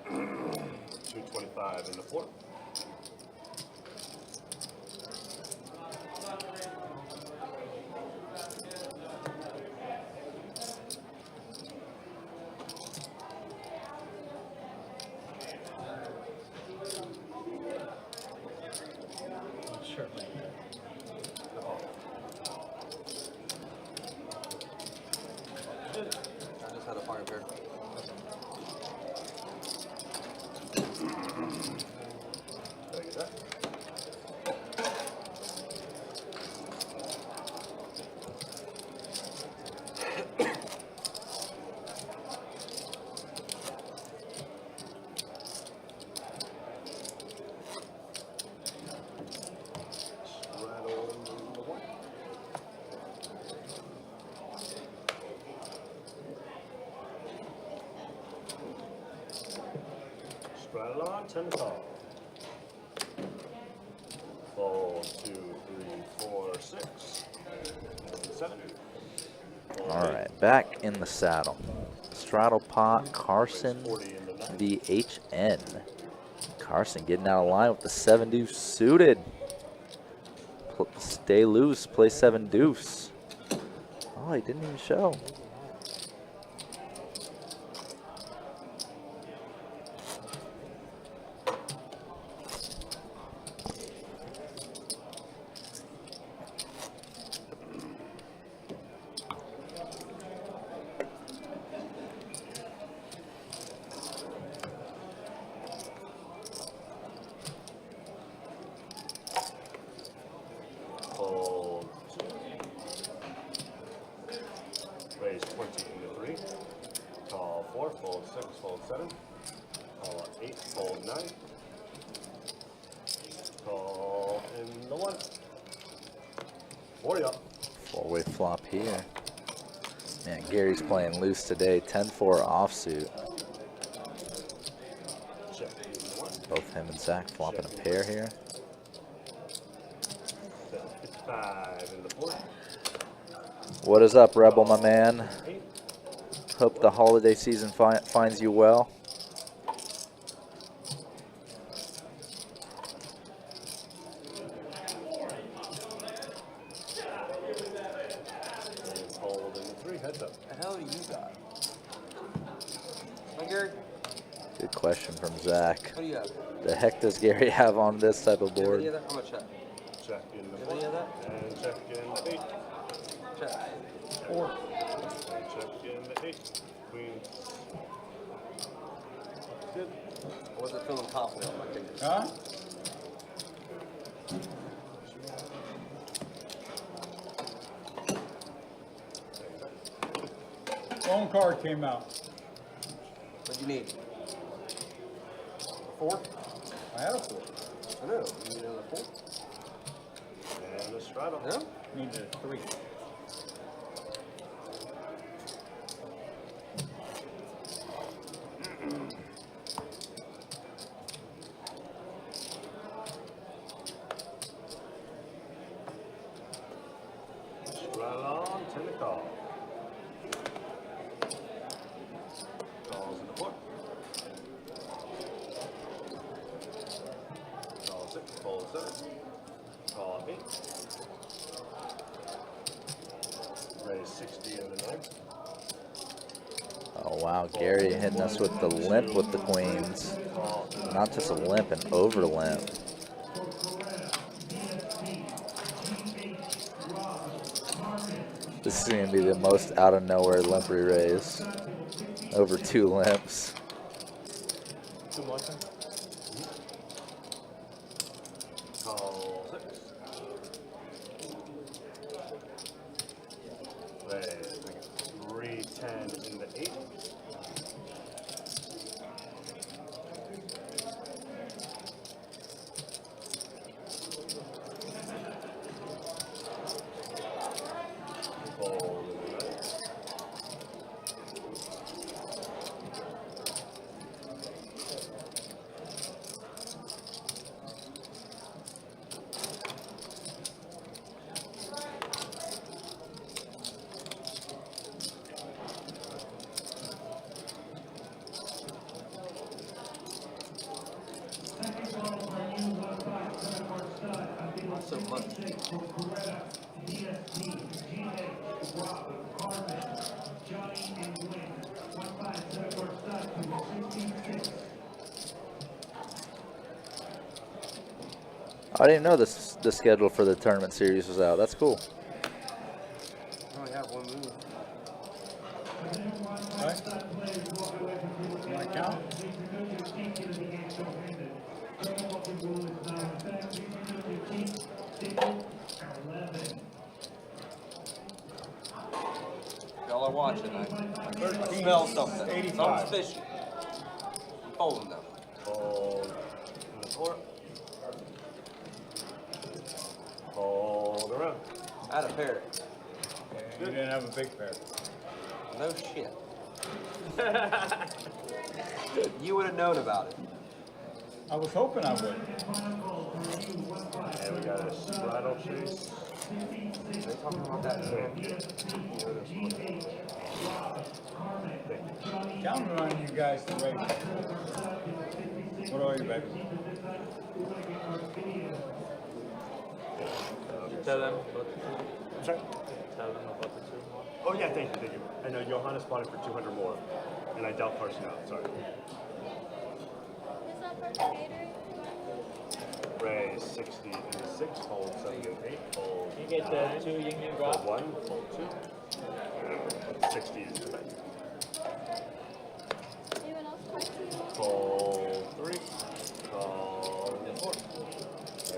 $225 in the 4. Sure. I just had a fire pair. There you go. Straddle the 1. Straddle on, 10 call. Fold 2, 3, 4, 6, and 7. Fold All 8, right, back in the saddle. Straddle pot, Carson 40 in the 9. v. HN. Carson getting out of line with the 7 deuce suited. Stay loose, play 7 deuce. Oh, he didn't even show. Fold 2. Raise 20 in the 3. Call 4, fold 6, fold 7. Call 8, fold 9. Call in the 1. 40 up. 4-way flop here. Man, Gary's playing loose today. 10-4 offsuit. Check in the 1. Both him and Zach flopping a pair here. 55 in the 4. What is up, Rebel, my man? 8. Hope the holiday season finds you well. And fold in the 3. Heads up. The hell do you got? Hi, Gary. Good question from Zach. What do you have? The heck does Gary have on this type of Do you have any of board? that? I'm gonna check. Check in the Do you 4. have any of that? And check in the 8. Check. And check in the 8. Queen. Good. I wasn't feeling confident on my fingers. Huh? Phone card came out. What do you need? 4? I had a 4. I know. You need another 4? And a straddle. No? Needed a 3. Straddle on, 10 to call. Calls in the 4. Call 6, fold 7. Call 8. Raise 60 in the 9. Oh, wow. Gary hitting us with the limp with the queens. Call Not just a limp, an over limp. This is going to be the most out of nowhere limp raise. Over 2 limps. 2 more times. Call 6. Raise 310 in the I didn't know the schedule for the tournament series was out. That's cool. I only have one move. Want to count? Y'all are watching. I smell something. 85. Something's fishy. I'm folding them. Hold. In the court. Hold around. I had a pair. You didn't have a big pair. No shit. You would have known about it. I was hoping I would. And we got a straddle chase. They talking about that in Counting on you guys to raise. What are you, baby? Tell them about the two. I'm sorry? Tell them about the two more. Oh yeah, thank you. I know Johannes bought it for 200 more, and I dealt Carson out. Sorry. Is that part of catering? Raise 60 into 6, hold 7 and 8, hold You get the 2 Ying Yang hold drop. 1, hold 2, and 60 is the bet. Anyone else question? Hold 3, call 4,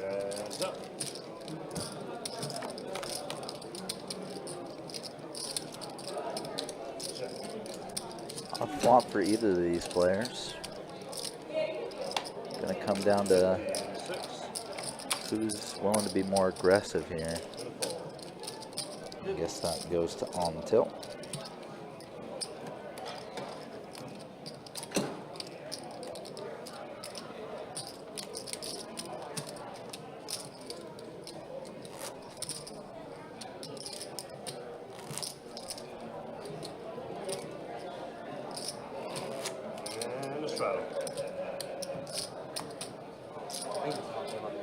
and up. I'll flop for either of these players. Gonna come down to 6, who's willing to be more aggressive here. I guess that goes to on the tilt. and a straddle. I think it's talking about the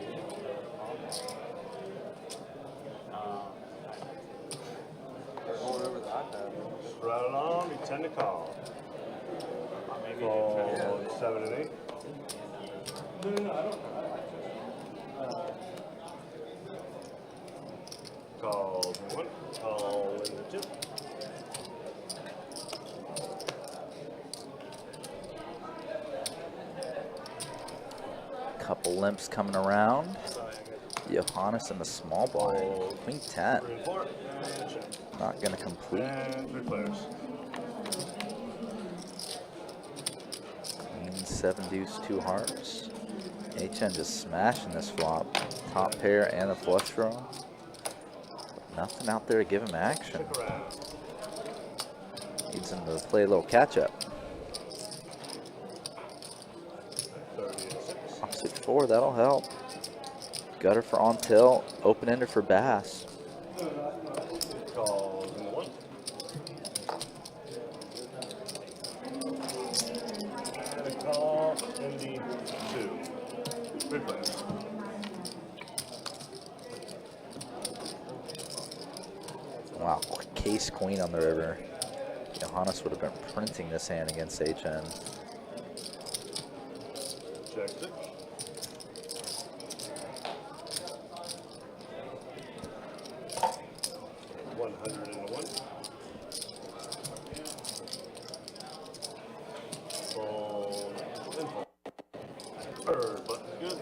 going over that. Straddle on, we tend to call. Maybe Hold 7 and 8. Call 1, call in the 2. Couple limps coming around. Johannes in the small blind. Queen 10. 3 and 4, and check. Not gonna complete. And 3 players. Queen 7 deuce 2 hearts. HN just smashing this flop. Top pair and a flush draw. Nothing out there to give him action. Stick around. Needs him to play a little catch up. 30 and 6. Opposite 4, that'll help. Gutter for on tilt. Open ender for bass. Calls in the 1. And a call in the 2. 3 players. Wow, case queen on the river. Johannes would have been printing this hand against HN. Checked it. $101. Fold and fold. Third button's good.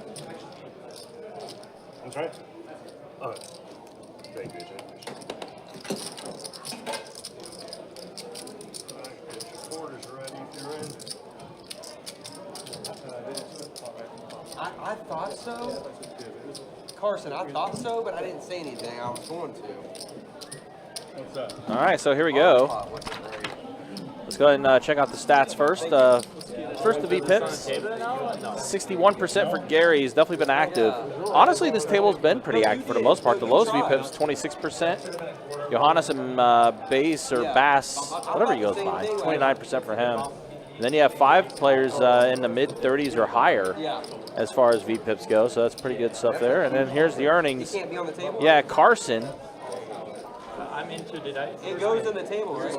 That's right. All right. Thank you, Jay. All right, get your quarters ready if you're in. I thought so. Carson, I thought so, but I didn't say anything. I was going to. What's that? All right, so here we go. What's great? Let's go ahead and check out the stats first. First, the V-Pips. 61% for Gary. He's definitely been active. Honestly, this table's been pretty active for the most part. The lowest V-Pips, 26%. Johannes and Bass or Bass, whatever he goes by, 29% for him. And then you have 5 players in the mid-30s or higher as far as VPIPs go, so that's pretty good stuff there. And then here's the earnings. You can't be on the table? Yeah, Carson I'm into, did I? It goes in the table, right?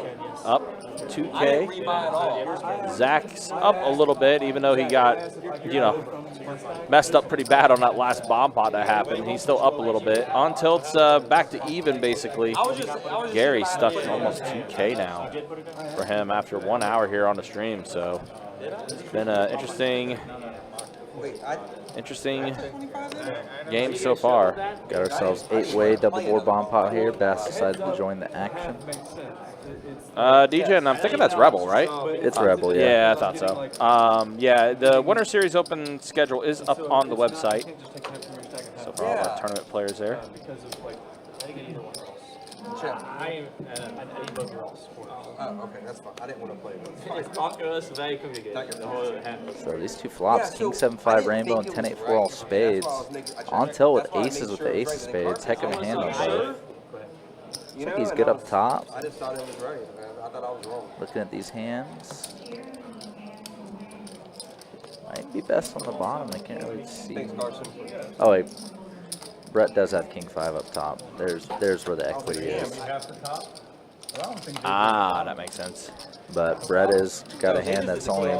up I didn't 2K. rebuy it all. Zach's up a little bit, even though he got, you know, messed up pretty bad on that last bomb pot that happened. He's still up a little bit. Until it's back to even, basically. Gary's stuck at almost 2K now for him after 1 hour here on the stream. So it's been an interesting game so far. Got ourselves 8-way double board bomb pot here. Bass decided to join the action. DJ, and I'm thinking that's Rebel, right? It's Rebel, yeah. Yeah, I thought so. Yeah, the Winter Series Open schedule is up on the website. So for all our tournament players there. I need both your alls. Oh, okay, that's fine. I didn't want to play with It was very complicated. The whole hand. So these two flops, King 7-5 Rainbow and 10-8 for all spades. On tilt with aces with the ace of spades. Heck of a hand on both. Looks like he's good up top. I just thought it was right, man. I thought I was wrong. Looking at these hands. Might be best on the bottom. I can't really see. Thanks, Carson. Oh wait, Brett does have King 5 up top. There's where the equity is. Ah, that makes sense. But Brett has got a hand that's only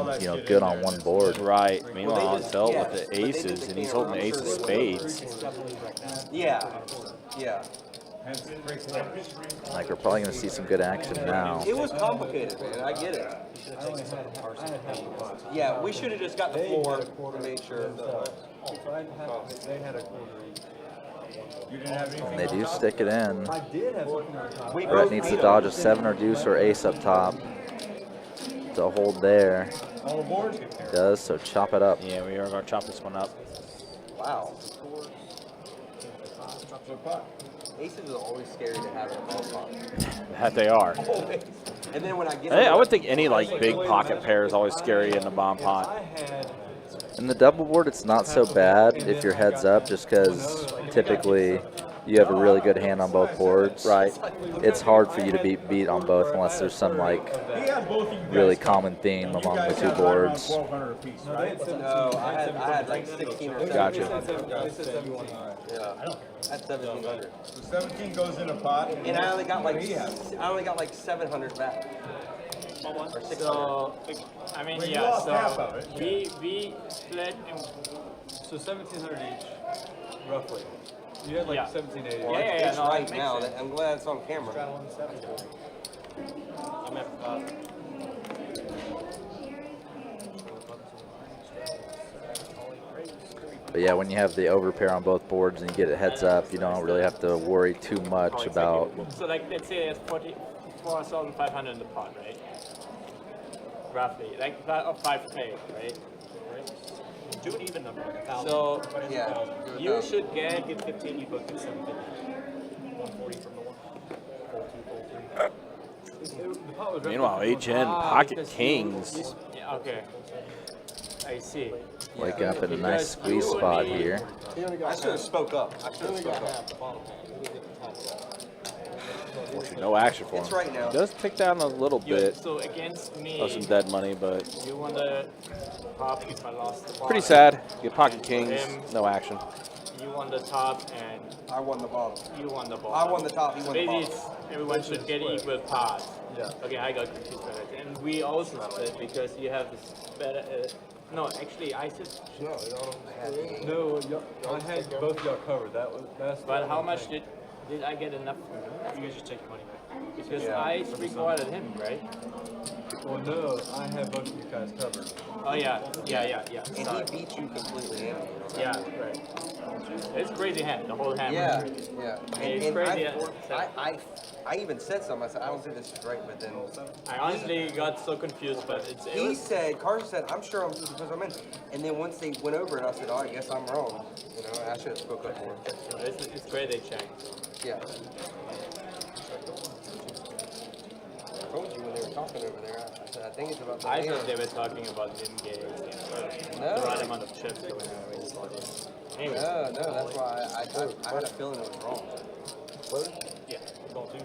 good on one board. Right. Meanwhile, on tilt with the aces, and he's holding the ace of spades. Yeah. Yeah. Like we're probably gonna see some good action now. It was complicated, man. I get it. Yeah, we should have just got the 4 to make sure. And they do stick it in. Brett needs to dodge a 7 or deuce or ace up top to hold there. Does, so chop it up. Yeah, we are going to chop this one up. Wow. Aces are always scary to have in a ball pot. That they are. Always. And then when I get I would think any like big pocket pair is always scary in the bomb pot. In the double board, it's not so bad if you're heads up, just because typically you have a really good hand on both boards. Right. It's hard for you to beat on both unless there's some like really common theme among the two boards. No, I had like 16 or 17. Gotcha. Yeah. That's 1,700. So 17 goes in a pot. And I only got like 700 back. Or 600. So, I mean, Well, you yeah, lost half of so it. we split in, So 1,700 each, roughly. You had like Yeah. 1,780. Yeah, yeah, It's no, right that now. makes sense. I'm glad it's on camera. I'm at, But yeah, when you have the overpair on both boards and you get it heads up, you don't really have to worry too much about. so like, let's say there's 44,500 in the pot, right? Roughly, like 5K, right? Do an even number, like 1,000. So, yeah. You should get 15, you both get 750. 140 from the one. 42, Meanwhile, HN pocket kings. Yeah, okay. I see. Waking up in a nice squeeze spot here. I should have spoke up. No action for him. It's right now. He does tick down a little bit So against me, of some dead money, but you want the top if I lost the pot. pretty sad. Get pocket kings, no action. You won the top and I won the bottom. you won the bottom. I won the top, he won the Maybe bottom. everyone should get equal parts. Yeah. Okay, I got confused by that. And we also split because you have this better. No, actually, I said. No, I had both y'all covered. That's. But how much did I get enough? You guys should take your money back. Because I recorded him, right? Well, no, I had both of you guys covered. Oh yeah. And Sorry. he beat you completely empty. Yeah, right. It's crazy hand, the whole hand. Yeah. It's And crazy. I even said something. I said, I don't think this is right, but then I honestly got so confused, but he said, Carson said, I'm sure I'm supposed to in. And then once they went over it, I said, oh, I guess I'm wrong. You know, I should have spoke up more. it's great they checked. Yeah. I told you when they were talking over there. I said, I think it's about the I hand. thought they were talking about him getting No. the right amount of chips going on. Anyway. No, that's why I had a feeling it was wrong. Yeah, ball two.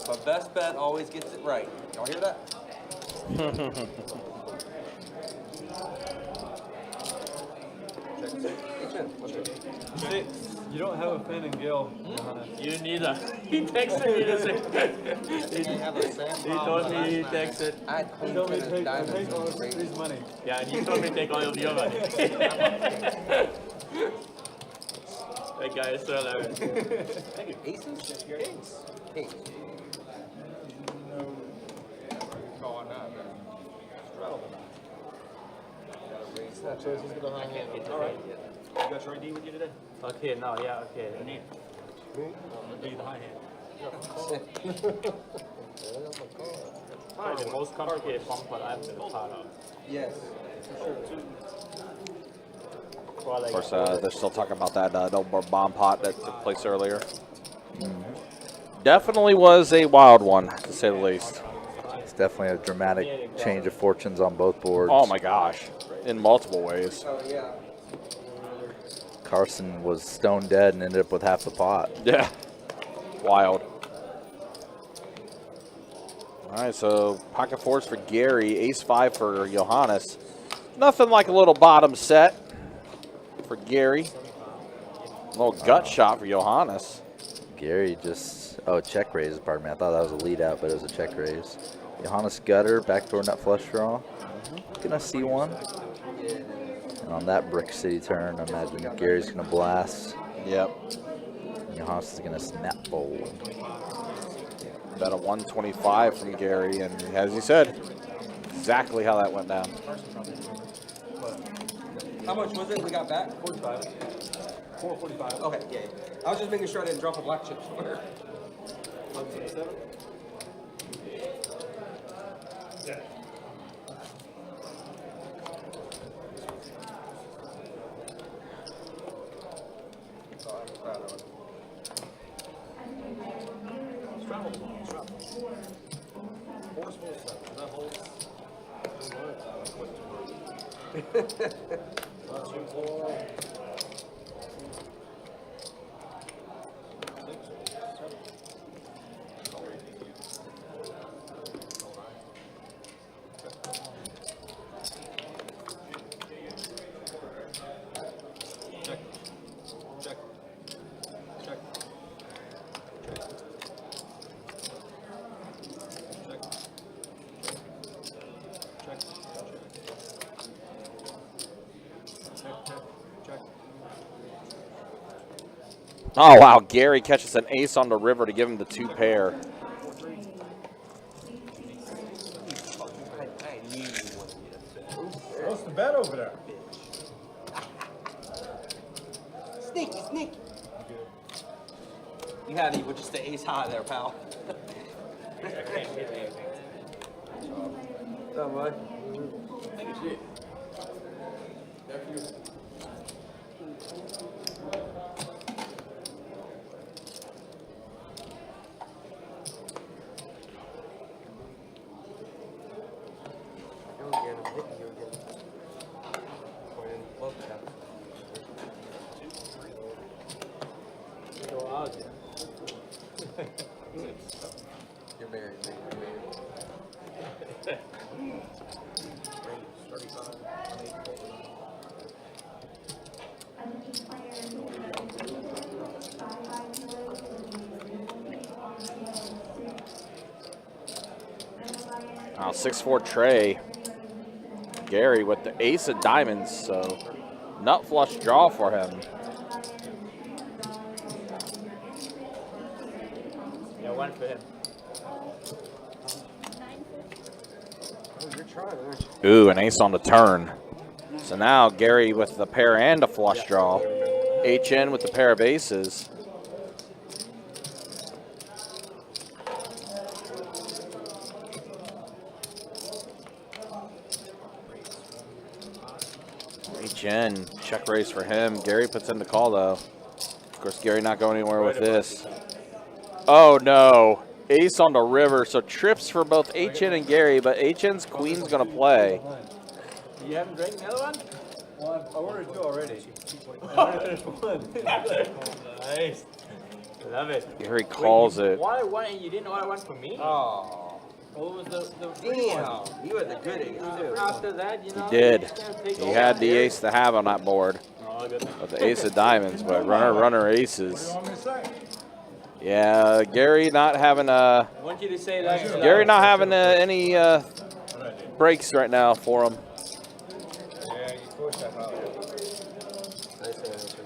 But best bet always gets it right. Y'all hear that? You don't have a Finn and Gil. You neither. He texted me to say. He told me he texted. I had queen ten of diamonds. and raised. His money. Yeah, and he told me to take all of your money. That guy is so hilarious. Aces? Kings. Kings. Alright. You got your ID with you today? Okay, no, yeah, okay. Be the high hand. Probably the most complicated bump that I've been a part of. Yes. For like, Of course, they're still talking about that double bomb pot that took place earlier. Definitely was a wild one, to say the least. It's definitely a dramatic change of fortunes on both boards. Oh my gosh, in multiple ways. Oh, yeah. Carson was stone dead and ended up with half the pot. Yeah, wild. All right, so pocket fours for Gary, ace five for Johannes. Nothing like a little bottom set for Gary. A little gut shot for Johannes. Gary just, oh, check raise, pardon me. I thought that was a lead out, but it was a check raise. Johannes gutter, backdoor nut flush draw. Gonna see one. And on that Brick City turn, I imagine Gary's gonna blast. Yep. And Johannes is gonna snap fold. Bet a 125 from Gary, and as you said, exactly how that went down. How much was it we got back? 45. 445. Okay, yeah. I was just making sure I didn't drop a black chip somewhere. 177. Yeah. Forceful stuff. That holds. Check. Check. Check. Oh, wow. Gary catches an ace on the river to give him the two pair. What's the bet over there? Sneaky, sneaky. You had it with just the ace high there, pal. Oh, my. You're married, man. You're married. Wow, 6-4 Trey. Gary with the ace of diamonds, so nut flush draw for him. yeah, one for him. Oh, you're trying, aren't you? Ooh, an ace on the turn. So now Gary with the pair and a flush draw. HN with the pair of aces. HN, check raise for him. Gary puts in the call though. Of course, Gary not going anywhere with this. Oh no, ace on the river. So trips for both HN and Gary, but HN's queen's gonna play. You haven't drank the other one? Well, I ordered two already. I ordered one. Nice. Love it. Gary calls Wait, it. Why you didn't order one for me? Oh. What was the Damn, you had the good ace too. after that, you know? He did. you just can't take He all had that. the ace to have on that board, Oh, good. but the ace of diamonds. But runner aces. You want me to say? Yeah, Gary not having I want you to say that. Gary not having any What I did. breaks right now for him. Yeah, you forced that out. Nice answer.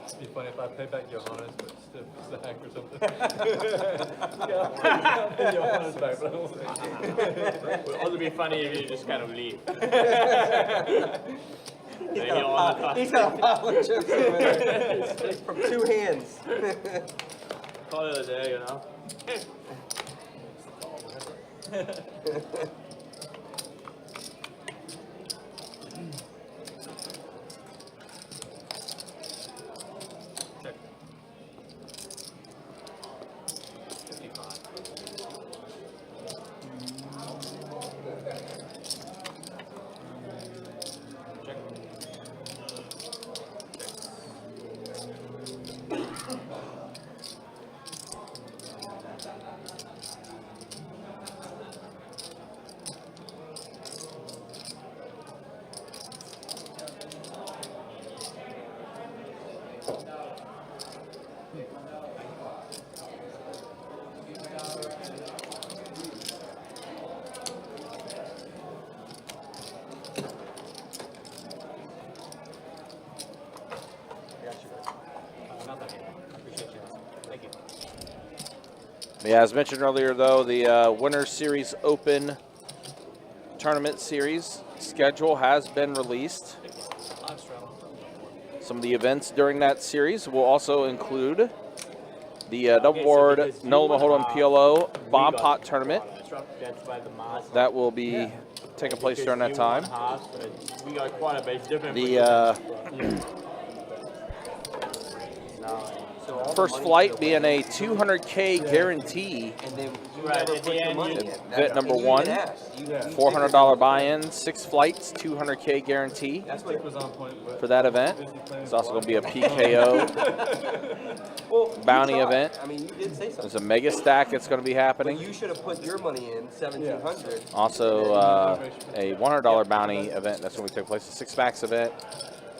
It'd be funny if I pay back Johannes, but still Zach or something. Yeah, Johannes back, but I won't. It would also be funny if you just kind of leave. He's got a pile of chips over there. From 2 hands. Call it a day, you know? Yeah, as mentioned earlier, though, the Winter Series Open Tournament Series schedule has been released. Some of the events during that series will also include the double board Nola Hold'em PLO Bomb Pot Tournament that will be taking place during that time. We got quite a bit different. The first flight being a 200K guarantee. And then you Right, never at put the your end, money you- in. Event number And you 1, didn't ask. You $400 buy-in, 6 flights, 200K guarantee That's what was on point. But for that event. It's also going to be a PKO Well, you bounty tried. event. I mean, you did say There's something. a mega stack that's going to be But happening. you should have put your money in, 1,700. Also, a $100 bounty event that's going to take place, a 6-packs event.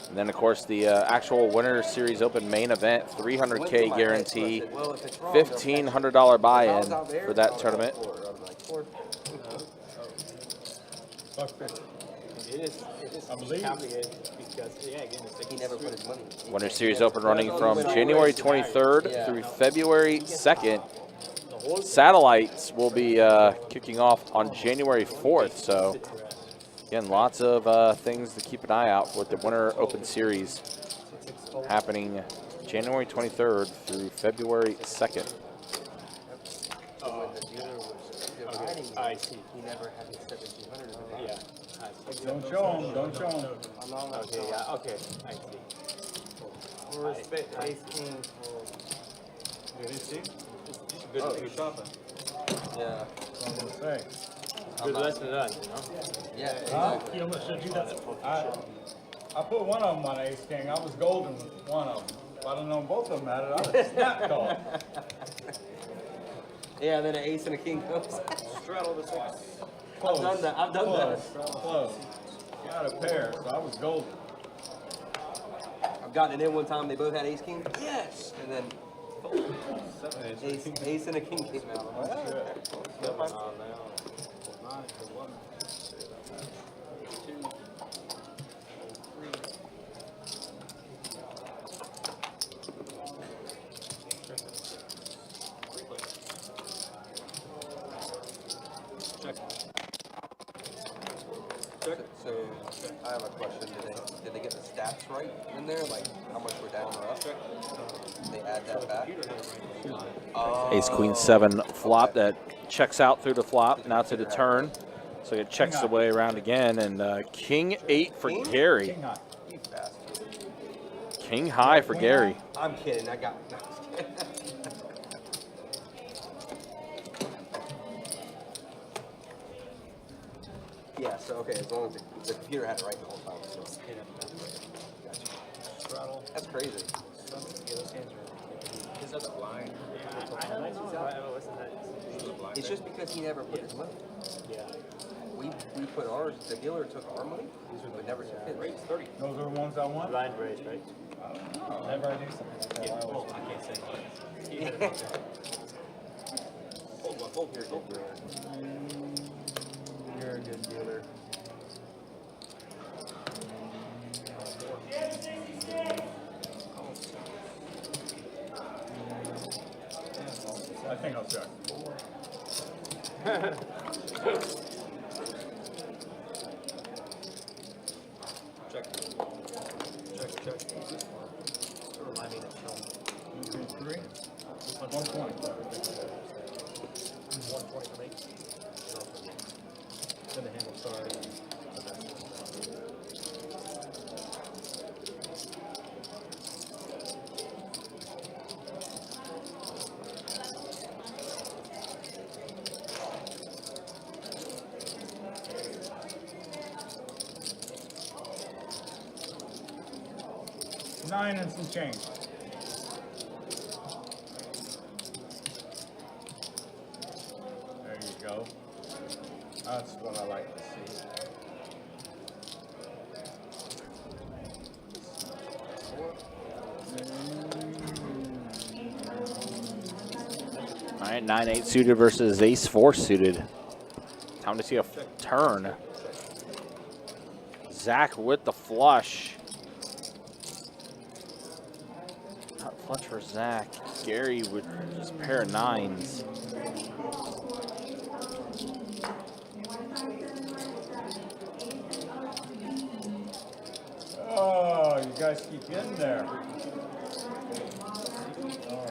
And then, of course, the actual Winter Series Open main event, 300K guarantee, $1,500 buy-in for that tournament. It is I believe. complicated because, yeah, again, it's He never put his money in. Winter Series Open running from January 23rd through February 2nd. Satellites will be kicking off on January 4th. So, again, lots of things to keep an eye out with the Winter Open Series happening January 23rd through February 2nd. I see. He never had his 1,700 in the bank. Yeah. Don't show him, don't show him. Okay, yeah, okay, I see. Respect ace king. Did he see? Good, Oh, good, Shopping. Yeah. That's what I'm gonna say. good lesson learned, you know? Yeah, exactly. I put one of them on ace king. I was golden with one of them. If I'd have known both of them had it, I'd have snapped off. Yeah, then an ace and a king comes. Straddle the 6. I've done that. I've done that. Close. Got a pair, so I was golden. I've gotten it in one time. They both had ace king. Yes. And then 7 ace and a king came out. I'm like, So I have a question. Did they get the stats right in there? Like how much we're down or up? Did they add that back? Ace Queen 7 flop that checks out through the flop, now to the turn. So it checks the way around again, and King 8 for Gary. King high. You bastard. King high for Gary. I'm kidding. I got. Yeah. So okay, as long as the computer had it right the whole time. So. Gotcha. That's crazy. those hands are. His other blind. I don't know. I wasn't that. It's just because he never put his money. Yeah. We put ours, the dealer took our money, but never took his. Rates 30. Those are the ones I want? Blind raise, right? Whenever I do something like that, I always. I can't say much. Hold here, hold here. You're a good dealer. I think I'll check. Check. Remind me to film. 3, 120. 120 for me. Then the handle started. Nine and some change. There you go. That's what I like to see. All right, 9-8 suited versus ace-4 suited. Time to see a turn. Zach with the flush. Not flush for Zach. Gary with just a pair of nines. Oh, you guys keep getting there.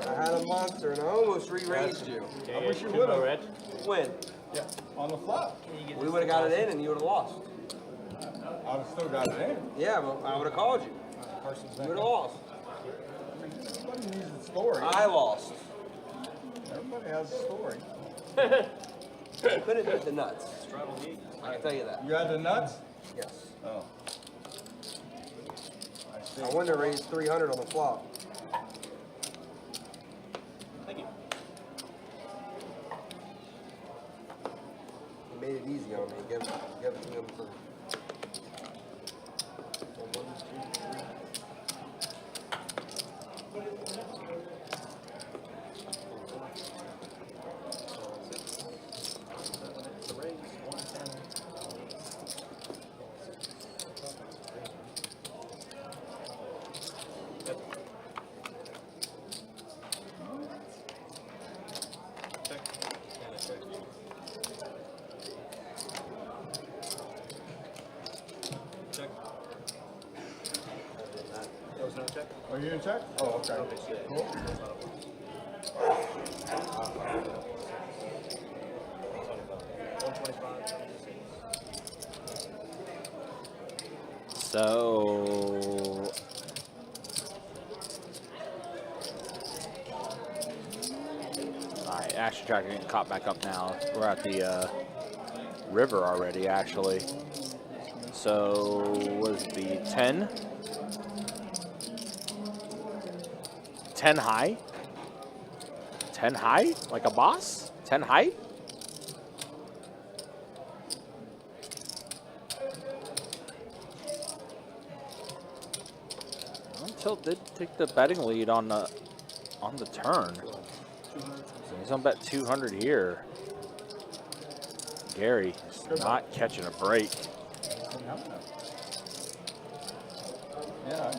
I had a monster and I almost re-raised you. I wish you Two would more have. red. When? Yeah, on the flop. We would have got it in and you would have lost. I'd have still got it in. Yeah, but I would have called you. You would have lost. Everybody needs a story. I lost. Everybody has a story. You couldn't hit the nuts. I can tell you that. You had the nuts? Yes. Oh. I wouldn't have raised 300 on the flop. Thank you. He made it easy on me. Give it to him for. Oh, you didn't check? Oh, okay. Cool. So all right, action tracker getting caught back up now. We're at the river already, actually. So was the 10? 10 high? 10 high? Like a boss? 10 high? Tilt did take the betting lead on the turn. So he's on bet 200 here. Gary is not catching a break. Yeah.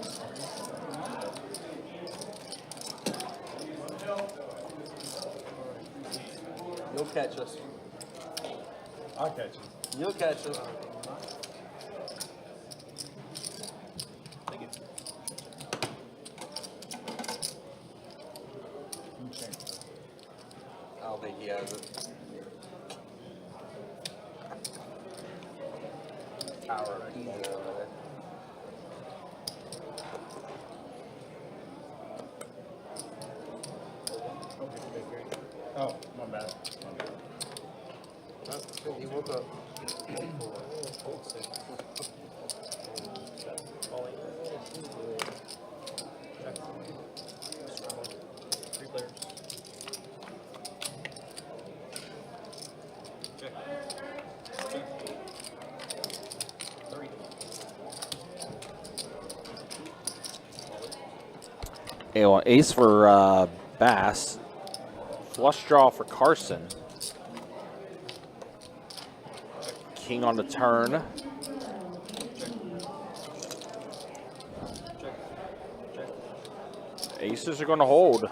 You'll catch us. I'll catch you. You'll catch us. Thank you. I don't think he has it. Tower of Pisa over there. Oh, my bad. He woke up. Well, ace for Bass. Flush draw for Carson. King on the turn. Aces are going to hold.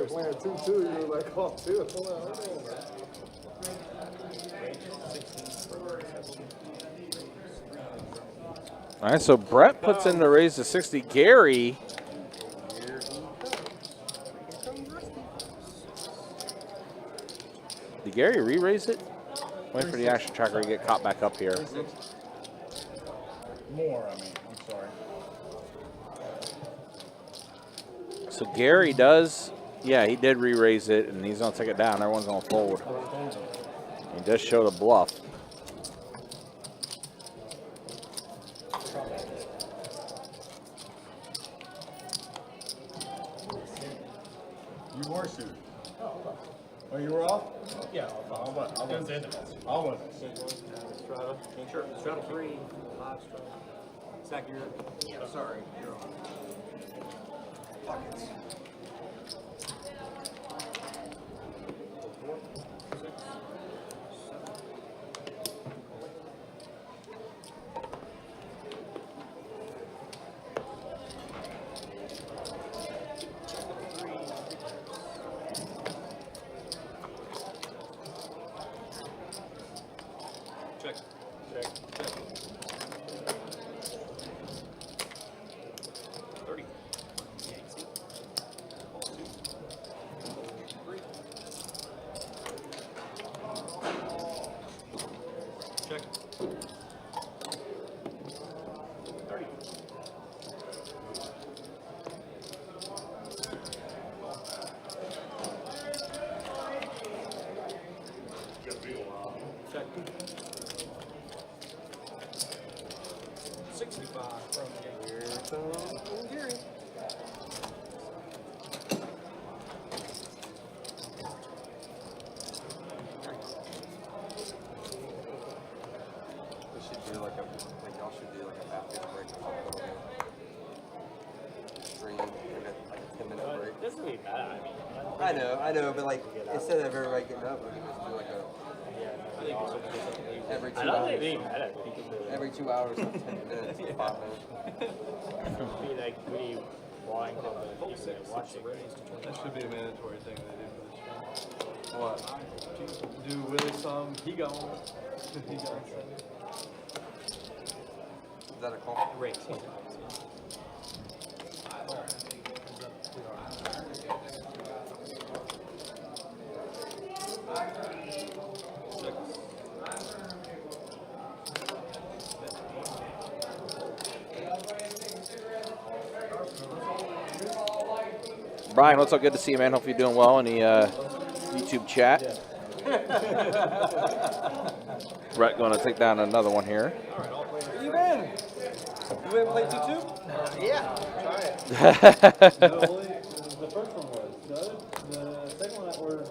Playing 2-2, you were like, oh, 2. All right, so Brett puts in the raise to 60. Gary. Did Gary re-raise it? Wait for the action tracker to get caught back up here. More, I mean, I'm sorry. So Gary does, yeah, he did re-raise it, and he's going to take it down. Everyone's going to fold. He does show the bluff. You were shooting. Oh, you were off? Yeah, I wasn't. I wasn't. Strata. Sure. Strata 3, 5 strata. Zach, you're. Yeah, sorry. You're on. Pockets. 4, 6, 7. Check. Check. Check. 30. Ball 2. 3. Check. 30. Check. 65 from Gary. We should do like y'all should do like a bathroom break or something. Stream, like a 10-minute break. It doesn't really matter. I know, but like instead of everybody getting up, we can just do like a every 2 I don't think it hours. really matters. Because Every 2 hours, like 10 minutes, 5 minutes. be like really boring to the people that are watching. That should be a mandatory thing they do for this show. What? Do Willie some, he gone. He gone. Is that a call? Race. Brian, what's up? Good to see you, man. Hope you're doing well in the YouTube chat. Brett going to take down another one here. Where you been? You haven't played 2-2? Yeah. Try it. The first one was. The second one that were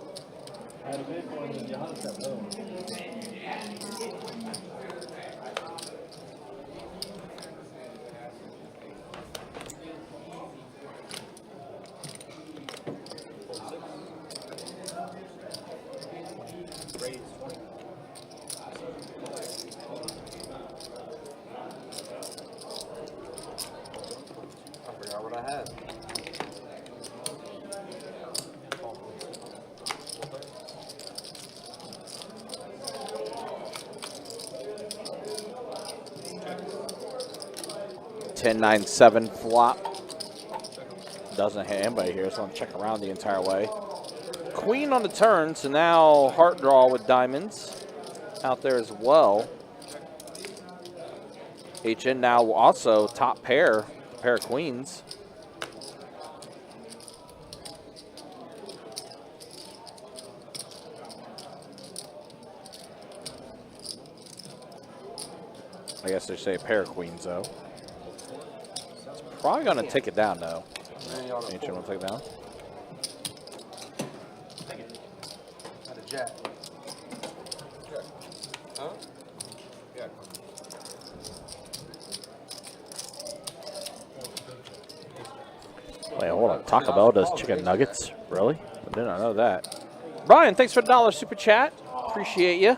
had a big one and Johannes got another one. I forgot what I had. Ten, 9, 7 flop. doesn't hit anybody here, so I'm check around the entire way. Queen on the turn, so now heart draw with diamonds out there as well. HN now also top pair of queens. I guess they say a pair of queens though. It's probably gonna take it down though. HN will take it down. Not a jack. Huh? Yeah. Wait, hold on. Taco Bell does chicken nuggets? Really? I did not know that. Brian, thanks for the $1 super chat. Appreciate you.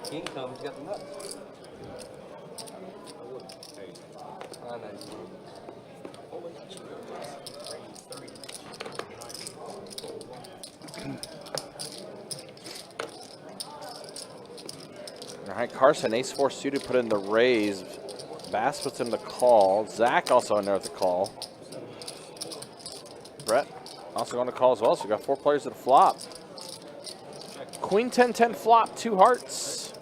King comes, got the nuts. I know. All right, Carson, ace-4 suited, put in the raise. Bass puts in the call. Zach also in there with the call. Brett also going to call as well, so we got 4 players at the flop. Queen 10-10 flop, 2 hearts.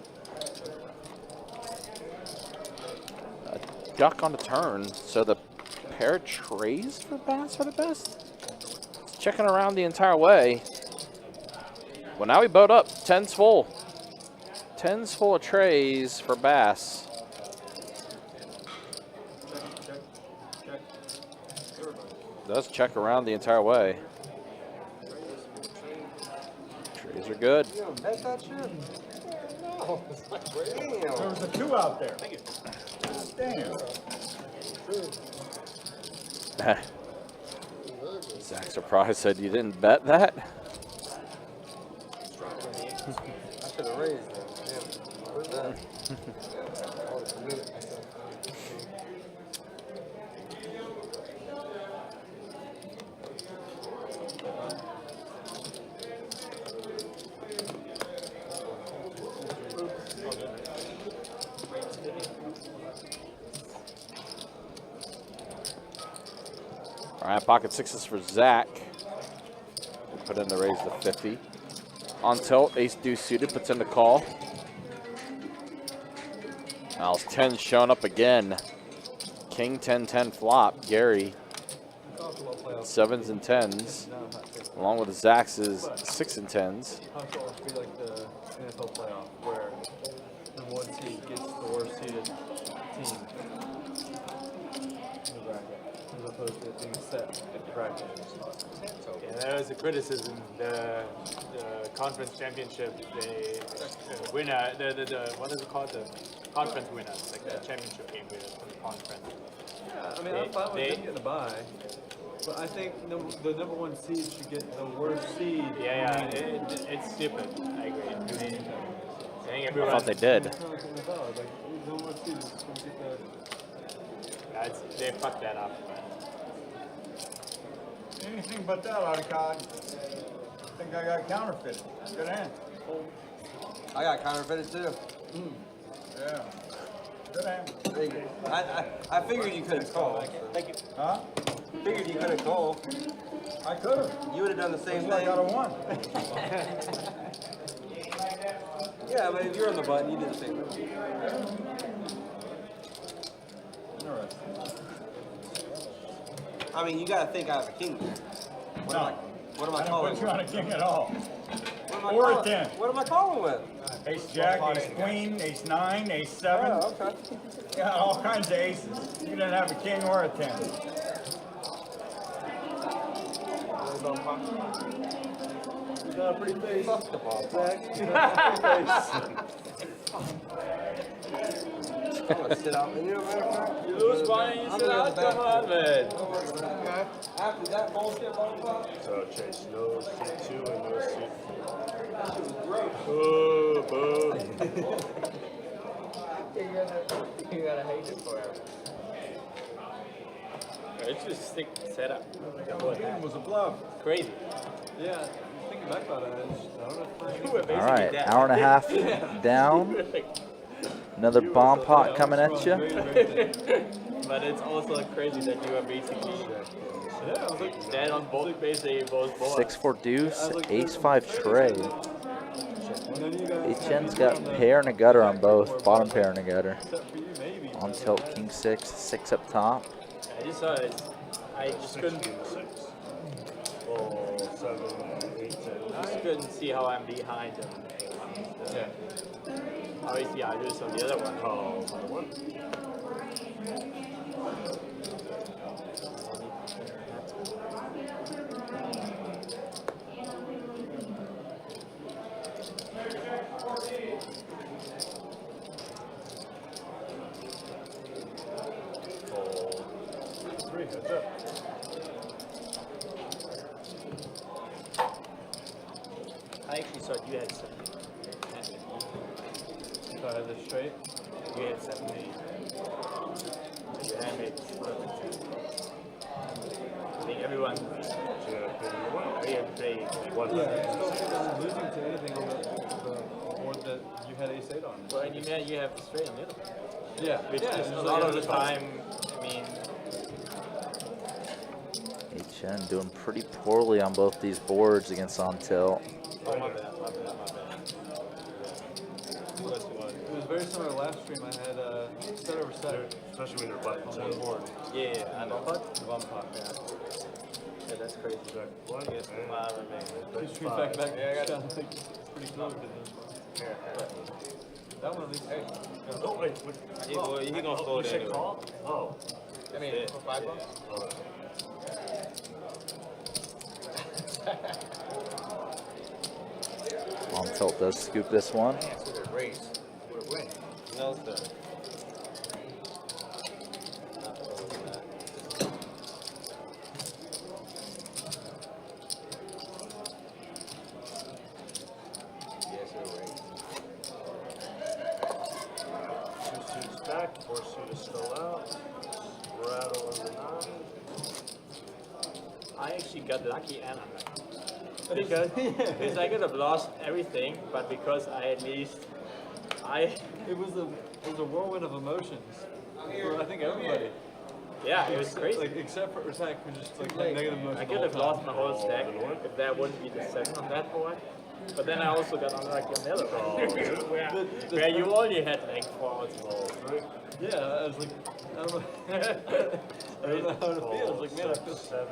A duck on the turn, so the pair trays for Bass for the best. Checking around the entire way. Well, now we boat up. 10's full. 10's full of trays for Bass. Does check around the entire way. Trays are good. That's that shit? No. Damn. There was a 2 out there. Damn. Zach surprised said you didn't bet that. I should have raised them. Damn. Where's that? All right, pocket 6s for Zach. Put in the raise to 50. On tilt, ace deuce suited, puts in the call. Now 10's showing up again. King 10-10 flop, Gary. 7s and 10s, along with Zach's 6 and 10s. How cool would be like the NFL playoff where the 1 seed gets the worst seeded team in the bracket, as opposed to it being set at the bracket. Yeah, that was a criticism. The conference championship, the winner, the what is it called? The conference winners, like the championship game winners from the conference. Yeah, I mean, I'm fine with them getting a bye, but I think the number 1 seed should get the worst seed. Yeah, it's stupid. I agree. I mean, I think I everyone. thought they did. It's kind of like in the NFL, like, the number 1 seed is going to get They fucked that up. Anything but that, Otacod. I think I got counterfeited. Good hand. I got counterfeited too. Yeah. Good hand. I figured you could have called. Thank you. Huh? Figured you could have called. I could have. You would have done the same I thing. got a 1. Yeah, but if you're on the button, you did the same thing. Interesting. I mean, you got to think I have a king. What am I I calling? didn't put you on a king at all. What am I Or a calling? 10. What am I calling with? Ace Jack, Ace Queen, Ace 9, Ace 7. Oh, okay. Yeah, all kinds of aces. You didn't have a king or a 10. You got a pretty face. Fuck the ball. Zach. You got a pretty face. I'm gonna sit out. You know, matter of fact, You lose one and you sit out. Come on, man. after that bullshit, So Chase, no seat 2 and no seat 4. Oh, boo. you gotta hate it forever. It's just stick setup. King was a bluff. Crazy. Yeah, thinking back about it, I don't know if I All right, hour and a half down. Another bomb pot coming at you. But it's also crazy that you are basically Yeah, I was like, dead on both basically both boards. 6-4 deuce, ace-5 tray. none of you guys HN's got pair and a gutter on both. Bottom pair and a gutter. except for you, maybe. On tilt, king 6, 6 up top. I just saw it. I just couldn't, 6. Oh, 7, 8, 10. just couldn't see how I'm behind him. Yeah. Obviously, I lose on the other one. Oh, 1. Fold 3, heads up. I actually thought you had 7. If I had this straight. You had 7, 8. Your hand made I think everyone here played. Yeah, still think I'm losing to anything on the board that you had ace 8 on. Well, and you have the straight on the other one. Yeah, Which yeah, is it's a like lot of the every time, I mean, HN doing pretty poorly on both these boards against on tilt. oh my bad, my bad, my bad. It was very similar to last stream. I had set over set Especially when you're button on one board. Yeah, I know. The bump pot, yeah. Yeah, that's crazy. One, I guess and my man. Two streams back to back. Yeah, I got it. It's pretty cool. That one at least. Hey. Oh, wait, wait. He gonna fold You said anyway. call? Oh. I mean, for 5 bucks? Oh. On tilt does scoop this one. Raise. Win. No, sir. Yes, sir, raise. 2 suits back, 4 suits still out. Rattle on the 9. I actually got lucky and because I could have lost everything, but because I at least It was a whirlwind of emotions for I think everybody. yeah, it was crazy. Like except for attack, who just like had negative emotions. I could have lost my whole stack if that wouldn't be the 7 on that board. But then I also got unlucky on the other one, where you only had like 4 outs. Yeah, I was like, I don't know. I don't know how to feel. I was like, man, I feel. 7,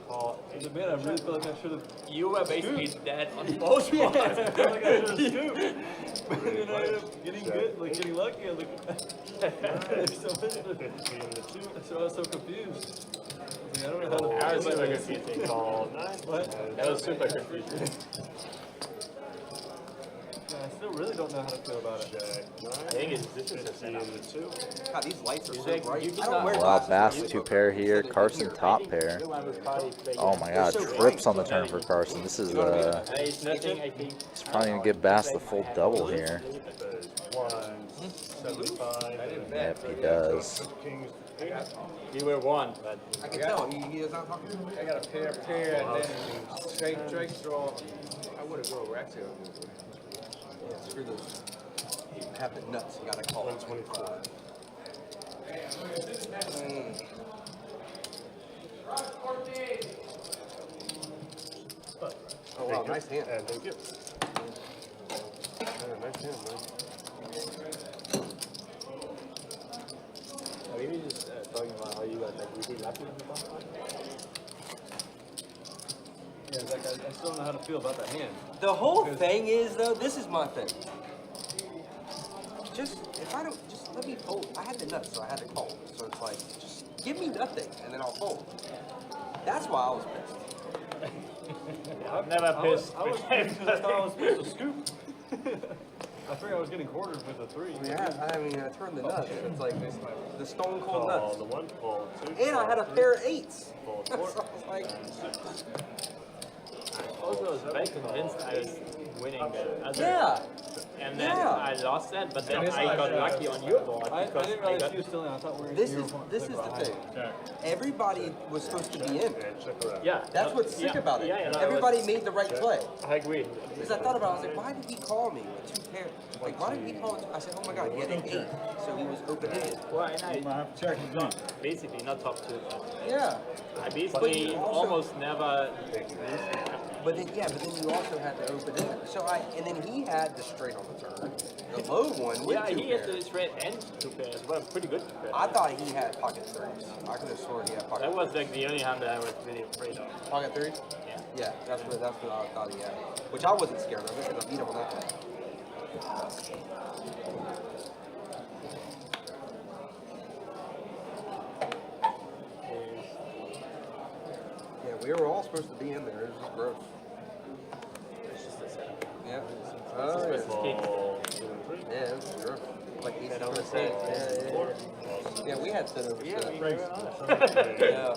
call I was like, man, I really feel like I should have. You were basically dead on both Yeah, ones. I feel like I should have scooped. But then I ended up getting good, like getting lucky. I was like, so I was so confused. I don't know how to I was feel super about it. confusing. call 9. What? That was super confusing. Yeah, I still really don't know how to feel about it. Jack 9. I think it's this is a 50 in setup. the 2. God, these lights are so like- bright. you I can, don't wear Wow, glasses. Bass 2 pair here. Carson top pair. Oh my god, trips on the turn for Carson. This is It's nothing, I think. he's probably gonna give Bass the full double here. 1, 75. Yep, he does. Kings. You were 1, but I can tell. He is not talking. I got a pair, and then straight draw. I would have go rack tail. Yeah, screw those. You have the nuts. You gotta call it. 125. Oh wow, nice hand. And thank you. Yeah, nice hand, man. are we just talking about how you got like really lucky in the bottom? Yeah, like I still don't know how to feel about that hand. The whole thing is though, this is my thing. Just if I don't, just let me fold. I had the nuts, so I had to call. So it's like, just give me nothing, and then I'll fold. That's why I was pissed. I've never pissed. I was pissed because I thought I was supposed to scoop. I figured I was getting quartered with a 3. I mean, I turned the nuts. It's like the stone cold Call nuts. the 1, call 2. And I had a pair of 8s. Call So I 4. was like, Also, I was very convinced I was winning the other. yeah. and then Yeah. I lost that, but then I got lucky on your board I because didn't I realize got he was still in. I thought we were This you is were this is the behind. thing. Everybody was supposed to be in. yeah. That's what's sick yeah, about it. Yeah, yeah, Everybody made the right play. I agree. Because I thought about it, I was like, why did he call me with 2 pairs? Like, why did he call it? I said, oh my god, he had an 8, so he was open-ended. Well, and You might I have to check his name. basically not top 2. Yeah. I basically you also- almost never. But then you also had the open-ended. So and then he had the straight on the turn. The low one with Yeah, 2 he had pairs. the straight and 2 pairs. Well, pretty good 2 pairs. I thought he had pocket 3s. I could have sworn he had pocket That was like the only hand that I was really afraid of. Pocket 3? Yeah. Yeah, that's what I thought he had. Which I wasn't scared of it, because I beat him on that one. Yeah, we were all supposed to be in there. It was just gross. It's just a setup. Yeah. This Oh, was yeah. king. Yeah, it was gross. Like ace That of was spades. it. Yeah, we had sit over Yeah, stuff. we were on it. Yeah.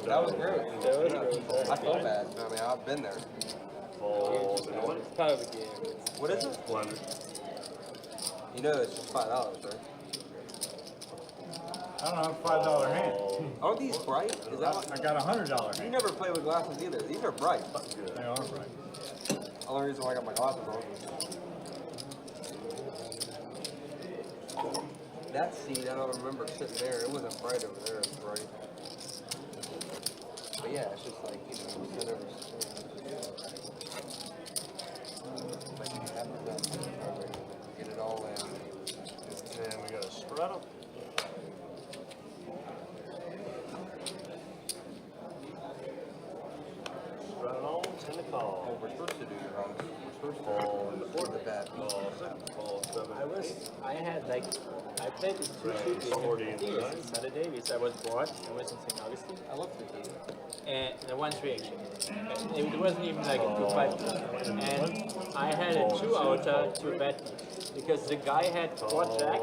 That was gross. That was gross. I felt bad. I mean, I've been there. It's part of the game. What is it? You know, it's just $5, right? I don't know, $5 hand. Aren't these bright? Is that I got $100 You hand. never play with glasses either. These are bright. They are right. Only reason why I got my glasses on. That seat, I don't remember sitting there. It wasn't bright over there. It was bright. But yeah, it's just like, sit over. Get it all in. And we got a straddle. Straddle, 10 to call. What we're supposed to do, your Honor. We're supposed to the bad I had like, I played this 2-2 game. I think it was Saturday because I was bored. I was in St. Augustine. I love the game. And the 1-3 actually. It wasn't even like a 2-5. And I had a 2-outer to bet because the guy had 4 jacks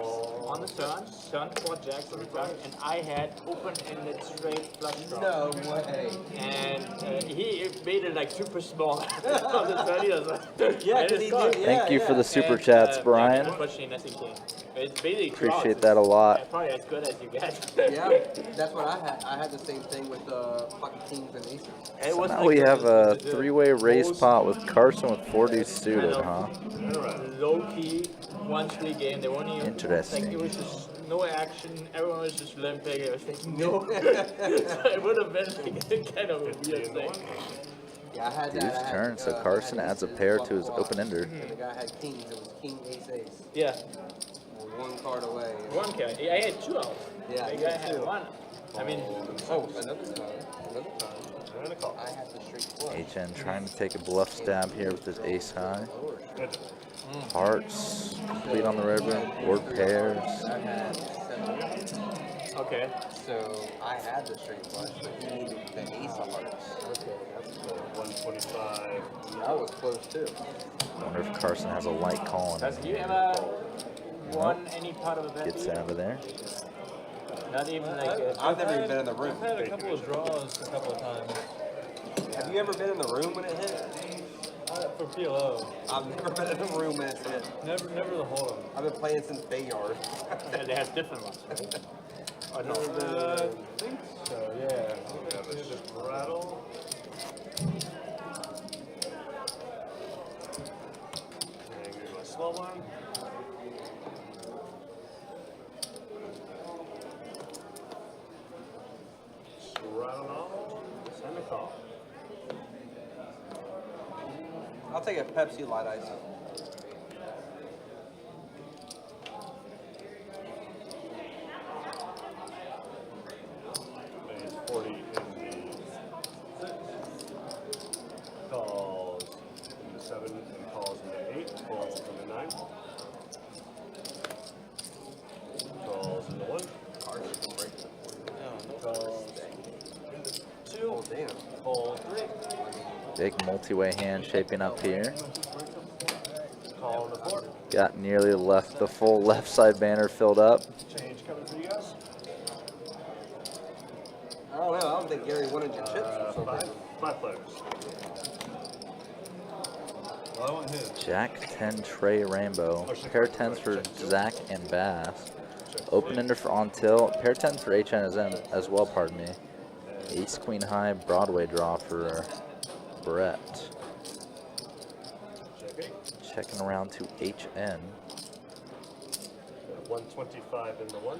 on the turn, turned 4 jacks on the turn, and I had open-ended straight flush draw. No way. And he made it like super small on the turn. He was like, Yeah, and 'cause it's he gone. did. Thank you for the super And, chats, yeah, Brian. unfortunately, nothing came. It's basically Appreciate that a lot. Probably as good as you get. Yeah, that's what I had. I had the same thing with pocket kings and aces. It was Now like we the- have a the 3-way race most pot with Carson with 4 suited, huh? low-key 1-3 game. They weren't even Interesting. like it was just no action. Everyone was just limping. I was thinking no. It would have been like kind of a weird thing. Yeah, I had Dude's that. I had, turn, so I Carson had adds a aces, pair flop, to his flop, open-ender. And the guy had kings. It was king, ace, ace. Yeah, We're 1 card away. one guy. I had 2 out. Yeah, The you guy had had 2. 1. I mean, Oh, another time. And a call. I had the straight flush. HN trying to take a bluff stab here with his ace high. Lower straight. Hearts, complete on the river, board pairs. I had 7. okay. So I had the straight flush, but he needed the ace of hearts. Okay, that's cool. 125. I was close too. Wonder if Carson has a light call Has and you ever won any part of a bet? gets out of there. Not even like a, I've never even been in the room. I've had a couple of draws a couple of times. Have you ever been in the room when it hit? For PLO. I've never been in the room when it's hit. Never the Hold'em. I've been playing since Bayard. yeah, they have different ones. Right? Oh, no. I think so, yeah. We have a straddle. And give him a slow one. Straddle, send a call. I'll take a Pepsi Light Ice. Pays 40 in the 6. Calls in the 7 and calls in the 8. Calls in the 9. Calls in the 1. Cards can break it. Calls. 2. Oh, damn. Call 3. Big multi-way hand shaping up here. Call in the 4. Got nearly left the full left side banner filled up. Change coming for you guys. I don't know. I don't think Gary wanted your chips or something. 5 players. Well, I want his. Jack 10 Trey Rainbow. Pair 10s for Zach and Bass. Open ender for on tilt. Pair 10s for HN as well, pardon me. Ace Queen High Broadway draw for Brett. Checking around to HN. 125 in the one.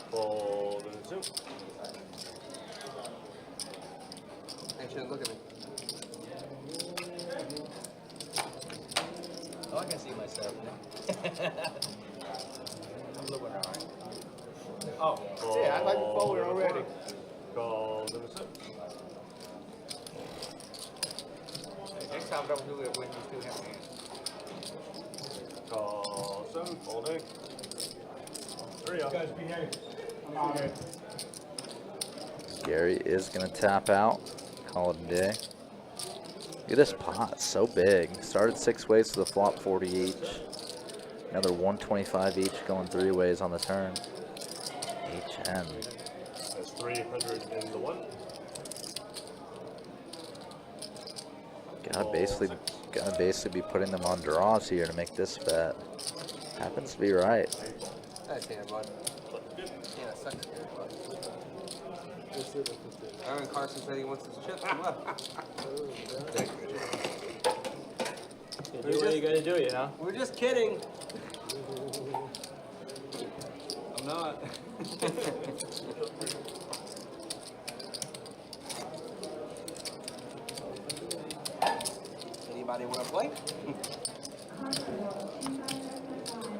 Fold and two. Hey, shit, look at me. Oh, I can see myself now. I'm looking all right. Oh, yeah, I like the folder already. Fold and two. Next time, don't do it when you still have hands. Call 7, folding. 3 up. Guys, behave. I'm out here. Gary is going to tap out. Call it a day. Look at this pot, so big. Started 6 ways to the flop, 40 each. Another 125 each going 3 ways on the turn. HN. That's 300 in the one. Gotta basically be putting them on draws here to make this bet. Happens to be right. Nice hand, bud. Yeah, that sucks here, bud. Aaron Carson said he wants his chips. Come on. You do what you gotta do, you know? We're just kidding. I'm not. Anybody want to play?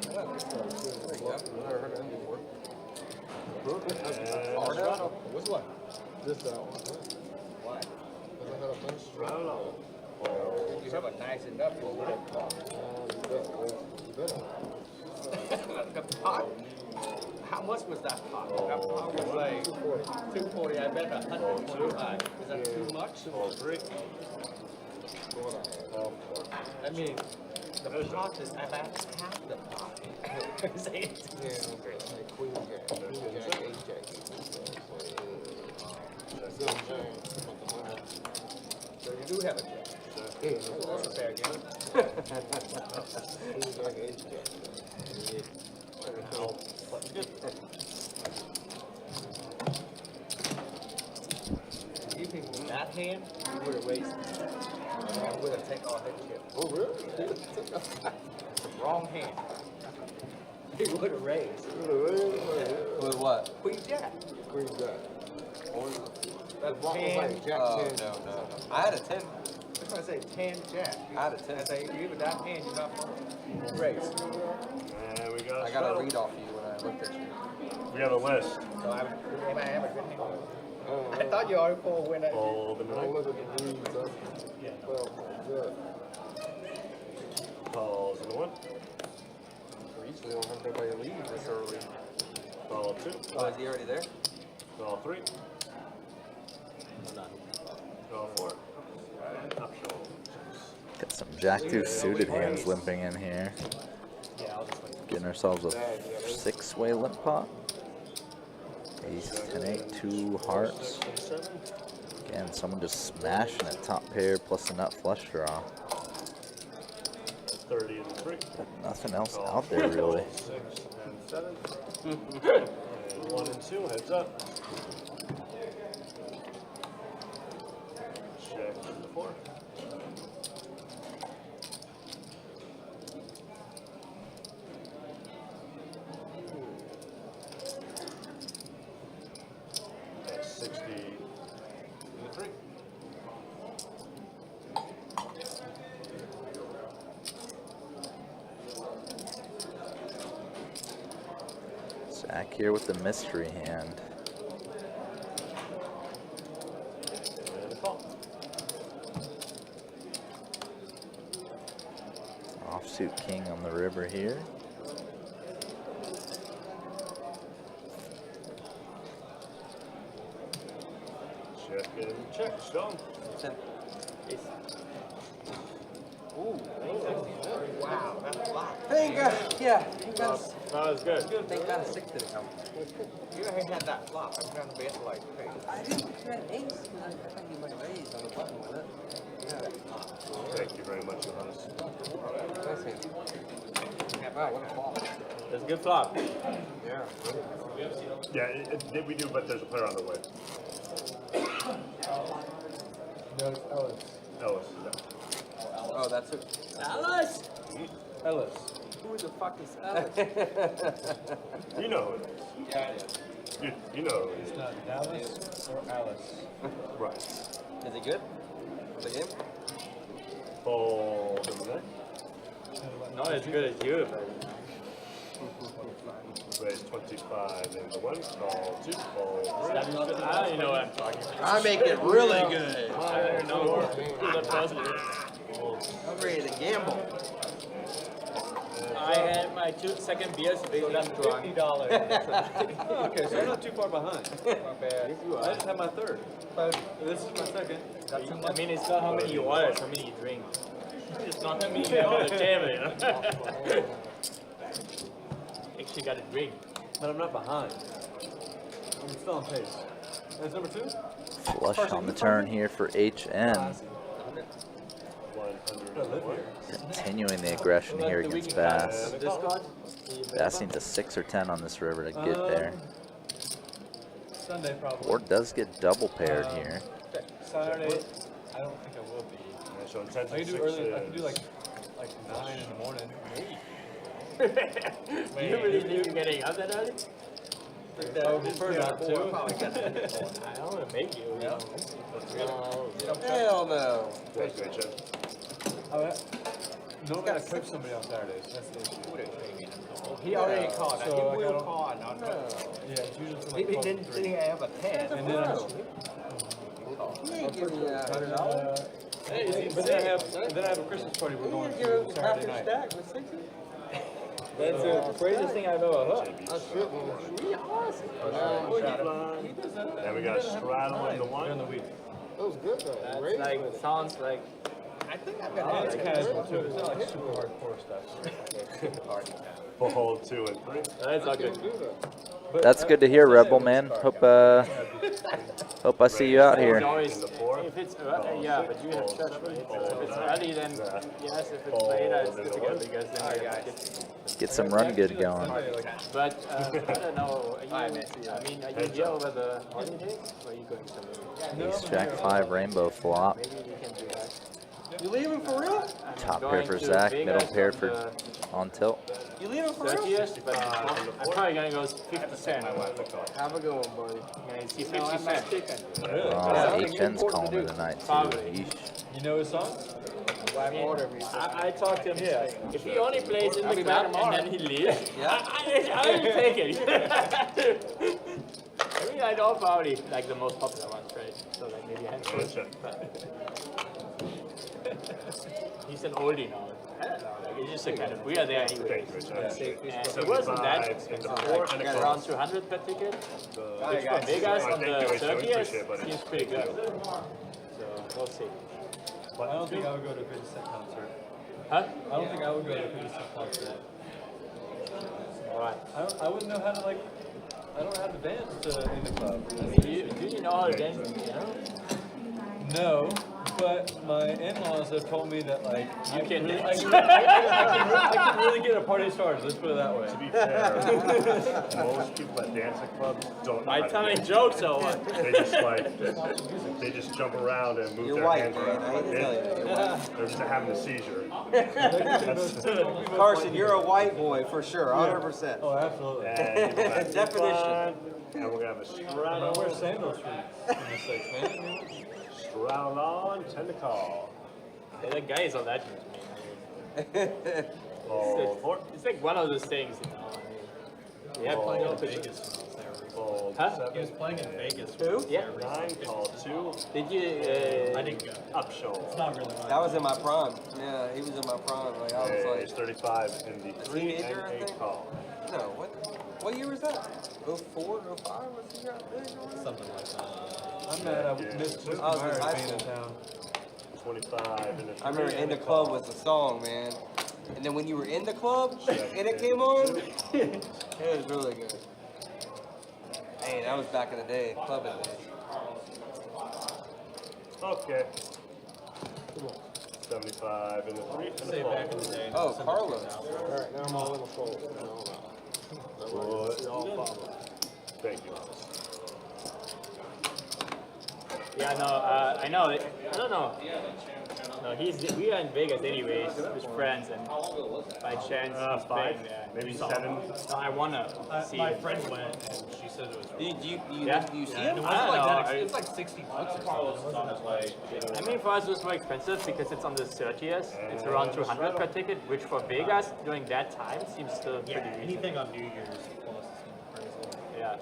There you go. Never heard of him before. Florida? Which one? This one. Why? You have a nice enough for the pot. How much was that pot? That pot was like 240. I bet 125. Is that too much? 3. I mean, the pot is about half the pot. Say it. So you do have a jack. That's a fair game. Even that hand, you would have raised it. I would have taken all that chip. Oh, really? Wrong hand. He would have raised. With what? Queen jack. Queen Jack. That What was 10. like Jack Oh, 10? no. I had a 10. That's why I say 10 jack. I had a 10. I say, even that hand, you're not playing. Raise. And we got I got a read off you when I looked at you. We have a list. So I have a good hand. I thought you already pulled when I. Fold and Don't 9. look at the reads. Well, good. Calls in the one. We usually don't have anybody leave this early. Call 2. Oh, is he already there? Call 3. Call 4. And up show. Got some Jack 2 suited hands limping in here. Yeah, I'll just wait. Getting ourselves a 6-way limp pot. Ace 10-8, 2 hearts. 7. Again, someone just smashing it. Top pair plus a nut flush draw. 30 and 3. Nothing else out there really. 6 and 7. And 1 and 2. Heads up. Check the 4. That's 60 and the 3. Zach here with the mystery hand. And a call. Offsuit king on the river here. Check and check. Stone. 10. Ooh, ain't got, yeah, ain't got, That was good. ain't got a stick to the help. You ain't had that flop. I'm trying to bet like crazy. I didn't put that ace. I think you might raise on the button with it. Yeah. Thank you very much, Johannes. Nice hand. Wow, what a flop. That's a good flop. Yeah. Yeah, we do, but there's a player on the way. No, it's Ellis. Ellis. Oh, that's it. Alice! Ellis. Who the fuck is Alex? You know who it is. Yeah. You know who it It's not Dallas or Alice. is. Right. Is he good? The game? Fold over there. Not as good as you, but Raise 25 in the one. Call 2. Fold. I don't even know what I'm talking about. I make it really good. I don't know who the first is. I'm ready to gamble. I had my second beer, so that's drunk. $50. Okay, so I'm not too far behind. Not bad. I just had my third. This is my second. I mean, it's not how many you order, it's how many you drink. It's not how many you have on the table, you know? Actually got a drink. But I'm not behind. I'm still on pace. That's number 2? Flush on the turn here for HN. 101. Continuing the aggression here against Bass. This card? Bass needs a 6 or 10 on this river to get there. Sunday probably. Or does get double paired here. Saturday, I don't think I will be. So intense I can do early. I can do like 9 in the morning. You really think you're getting up that early? I would prefer not to. I don't want to make you. You know? Hell no. Thank you, HM. Normally I coach somebody on Saturdays. That's the issue. He already called. So he I will gotta- call. Not Yeah, it's usually from He like 12 didn't to he 3. have a 10? And then I'm, He ain't giving you $100. but then I have a Christmas party we're going Give him to half Saturday your night. stack with 60. That's the craziest thing I've ever heard. And we got a straddle in the During one. the week. That's like, sounds like, I think I've Yeah, got it's it. casual too. It's not like super hardcore stuff. Fold 2 and 3. that's not good. But That's good to hear, Rebel man. Hope hope I see you out It's here. always, In the 4. if it's, yeah, but you have church, right? So if it's early, then yes, if it's later, it's difficult because then you have to get. Get some run good going. But I don't know. I mean, are you here over the holidays, or are you going somewhere? Ace Jack 5 rainbow flop. Maybe we can do that. You leaving for real? I'm Top pair going for to Zach, Vegas middle pair on for the on tilt. You leaving for real? 30th, but I'm probably gonna go 50 cent. Have a good one, buddy. Gonna see 50 cent. Oh, HN's calling it tonight too. Probably. Yeesh. You know his song? I talked to him. If he only plays in the club and then he leaves, I will take it. I mean, I know probably like the most popular ones, right? So like maybe a handful. He's an oldie now. I don't know. Like, it's just a kind of we are there anyway. Thank you, HM. And it wasn't that 75 in the expensive. 4 Like, and a around cross. 200 per ticket. Which for guys. Vegas on Thank the you, HM. We 30th appreciate it, buddy. seems pretty good. So we'll see. I don't think I would go to a 50 Cent concert. Huh? I don't think I would go to a 50 Cent concert. Alright. I wouldn't know how to like. I don't know how to dance in the club. Do you know how to dance in the piano? No, but my in-laws have told me that like You can really, dance. I can really get a party started. Let's put it that way. To be fair, most people that dance at clubs don't know By how to telling dance. jokes or what? They just jump around and move You're their white, hands man. around. I hate to tell you. You're white. They're just having a seizure. Carson, you're a white boy for sure, 100%. Oh, absolutely. And you go back to Definition. And we're gonna have a I straddle. wear sandals for goodness sakes, man. Straddle on, 10 to call. Hey, that guy is on that news, man. Fold 4. It's like one of those things, you know. I mean, yeah, playing in Vegas. Fold Huh? 7. He was playing in Vegas. Who? Yeah. 9, call 2. Did you? I didn't go. Up show. It's not really mine. That was in my prime. Yeah, he was in my prime. Like, I was Age like, 35 in the 3 teenager, I and 8 think? call. no, what year was that? 04, 05? Was he got big or whatever? Something like that. I'm mad I missed Whiskey I was in Myers high being in school. town. 25 in the 3 I remember In the Club was the song, man. And then when you were in the club and it came on, it was really good. Hey, that was back in the day, clubbing days. Okay. 75 in the 3 and the 4. Back in the day. Oh, Carlos. Alright, now I'm all a little full. Thank you. Yeah, no, I know. I don't know. No, we are in Vegas anyways with friends, and by chance he's 5, playing there. maybe So- 7. No, I wanna see. My it. friend went and she said it was Yeah. Do you see Yeah, him? it I wasn't don't like know, that. I- It's like $60 or something. I mean, for us it was more expensive because it's on the 30th. It's around 200 per ticket, which for Vegas during that time seems still pretty Yeah, reasonable. anything on New Year's plus seems crazy. Yeah.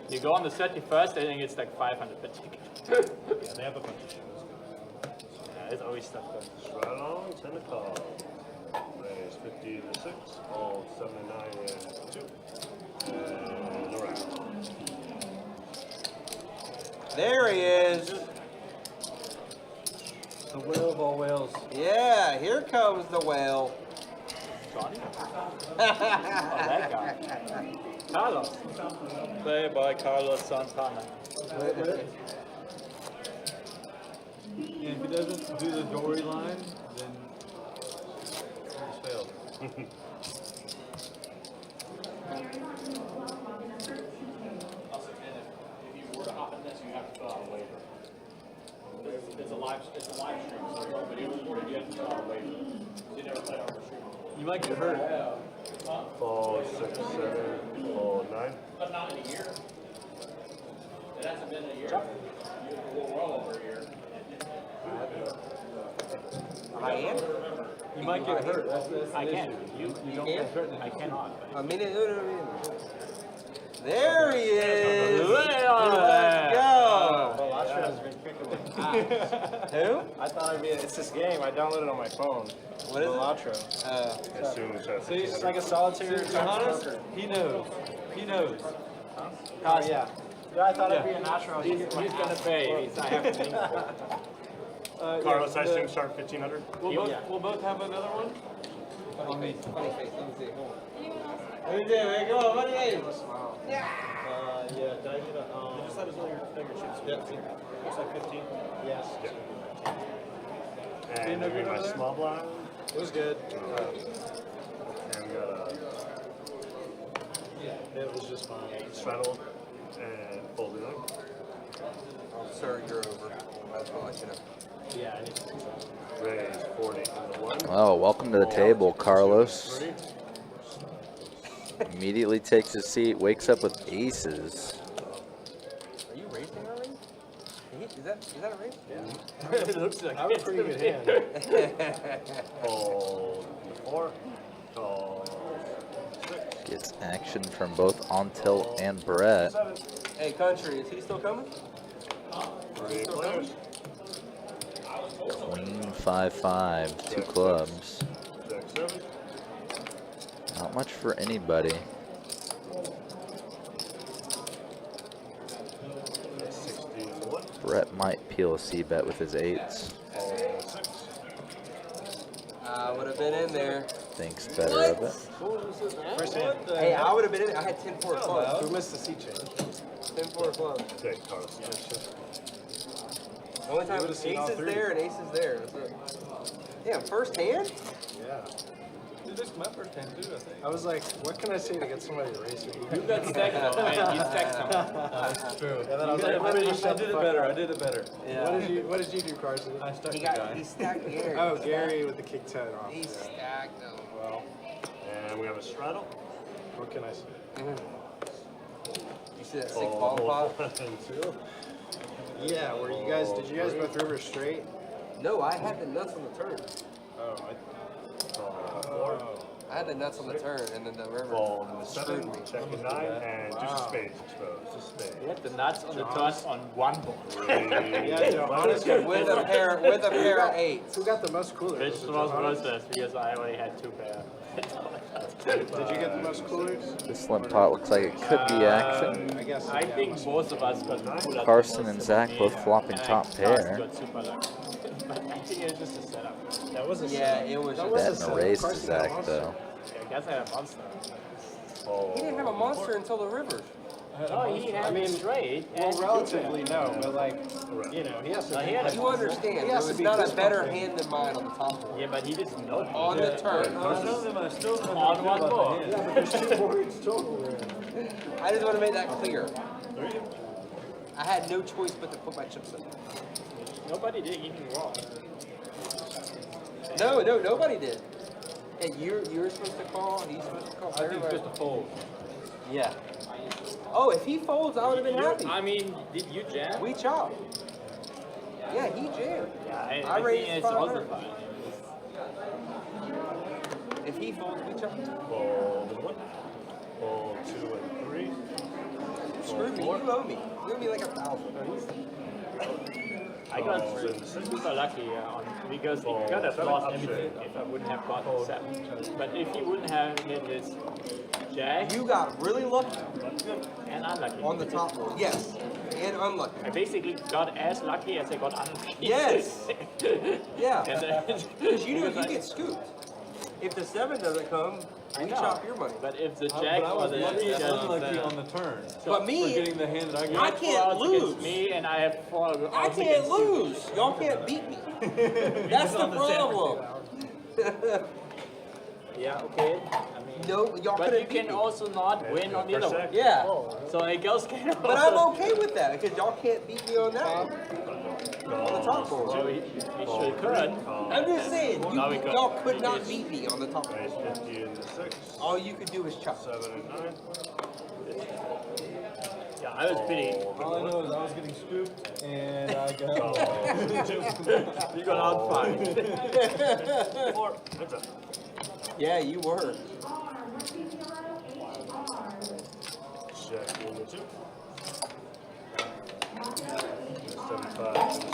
You go on the 31st, I think it's like 500 per ticket. Yeah, they have a bunch of shows. Yeah, there's always stuff going. Right on, 10 to call. Raise 50 to 6, all 79 and 2. And around. There he is. The whale of all whales. Yeah, here comes the whale. Johnny? Oh, that guy. Carlos. Played by Carlos Santana. And if he doesn't do the Dory line, then he's failed. If you were to hop in this, you have to fill out a waiver. It's a live stream, so you're video recorded, you have to fill out a waiver. You never play on the stream. You might get hurt. Fall 6, 7, fall 9. But not in a year. It hasn't been a year. We're well over a year. I am. You might get hurt. That's I the can. issue. You You don't can? get hurt. I cannot. A minute. There he is. Let's go. Who? I thought it's this game. I downloaded it on my phone. What is it? Balatro. As soon as that's See, It's like a solitaire To be type honest, poker. he knows. He knows. Oh, yeah. Yeah, I thought it'd be Yeah. a natural. He's gonna pay. I have to think. Carlos, I assume start 1500? We'll both have another one? Funny face. Let me see. Hold on. Let me go. What are you? Yeah, Dive it up. You just let us know your fingertips. Yeah. Looks like 15. Yes. And give me my small blind. It was good. And we got a It was just fine. straddle and folded in. Oh, sir, you're over. That's all I should have. Yeah, I need to. Raise 40 to the 1. Oh, welcome to the table, Carlos. Immediately takes his seat, wakes up with aces. Are you racing already? Is that a race? Yeah. It looks like I have a pretty good hand. Fold the 4. Call 6. Gets action from both On Tilt and Brett. 7. Hey, Country, is he still coming? 3 players. Queen 5-5, 2 clubs. 6, 7. Not much for anybody. 16 to 1. Brett might peel a C-bet with his 8s. Call 6. I would have been in there. Thinks better of it. First hand. Hey, I would have been in. I had 10-4 clubs. We missed the seat change. 10-4 clubs. Okay, Carlos. The only time would've seen all ace is three. there and ace is there. That's it. Yeah, first hand? Yeah. Dude, this is my first time too, I think. I was like, what can I say to get somebody to race me? You got stacked though, man. You stacked some. That's true. And then I was like, let me just I shut did the it fuck better. up. I did it better. What did you do, Carson? I stuck He the guy. got he stacked Gary. Oh, Gary with the kick 10 off. He Yeah. stacked them. Well, And we have a straddle. what can I say? You see that sick Fold ball pot? 1 and 2. Yeah, were you guys? Did you guys both river straight? No, I had the nuts on the turn. Oh, Call 4. I had the nuts on the turn, and then the river Fold in the screwed 7. me. Checking 9. And just a spades exposed. Just a spade. You had the nuts on the turn on one ball. yeah, Johannes got With a pair of eights. Who got the most coolers? Which Was it was Johannes? worse because I only had 2 pair. Did you get the most coolers? This limp pot looks like it could be action. I guess. I yeah, think most- both of us got cooler. Carson and Zach both flopping top pair. Got super lucky. But I think it's just a setup. That was a Yeah, it was. Betting a race to Zach, though. I guess I had a monster. He didn't have a monster until the rivers. No, he had straight. Well, relatively, no, but like, you know, he has to. He had a You understand? He It has to was be not a this better much. hand than mine on the top board. Yeah, but he didn't know. On the turn. I still don't know On how one to feel ball. about the Yeah, hand. but there's 2 boards total. I just want to make that clear. I had no choice but to put my chips in. Nobody did anything wrong. No, nobody did. And you're supposed to call. He's supposed to call. I think everybody. just a fold. Yeah. Oh, if he folds, I would have been happy. I mean, did you jam? We chop. Yeah, he jammed. Yeah, I I raised think it's also 500. fine. If he folds, we chop. Fold and 1. Fold 2 and 3. Screw me. You owe me. You owe me like 1,000. I got super lucky on because he could have lost everything if I wouldn't have gotten 7. But if he wouldn't have hit his jack You got really lucky and unlucky. on the top board. Yes. And unlucky. I basically got as lucky as I got unlucky. Yes. Yeah. And then, Because you get scooped. If the 7 doesn't come, I we know. chop your money. But if the But jack I or was the lucky and just, unlucky on the turn. But me, For getting the hand that I I got. can't lose. me and I have 4 I can't lose. Y'all can't beat me. That's the problem. Yeah, okay. I mean, No, y'all but you couldn't beat can me. also not win on the other one. Yeah. So it goes can also. But I'm okay with that because y'all can't beat me on that one. On the top board. Well, we sure could. I'm just saying, No, we couldn't. y'all could not beat me on the top board. Raise 50 and 6. All you could do is chop. 7 and 9. Yeah, I was pretty. All I know is I was getting scooped and I got. You got out fine. 4. That's it. Yeah, you were. Check number 2. 75 and 6.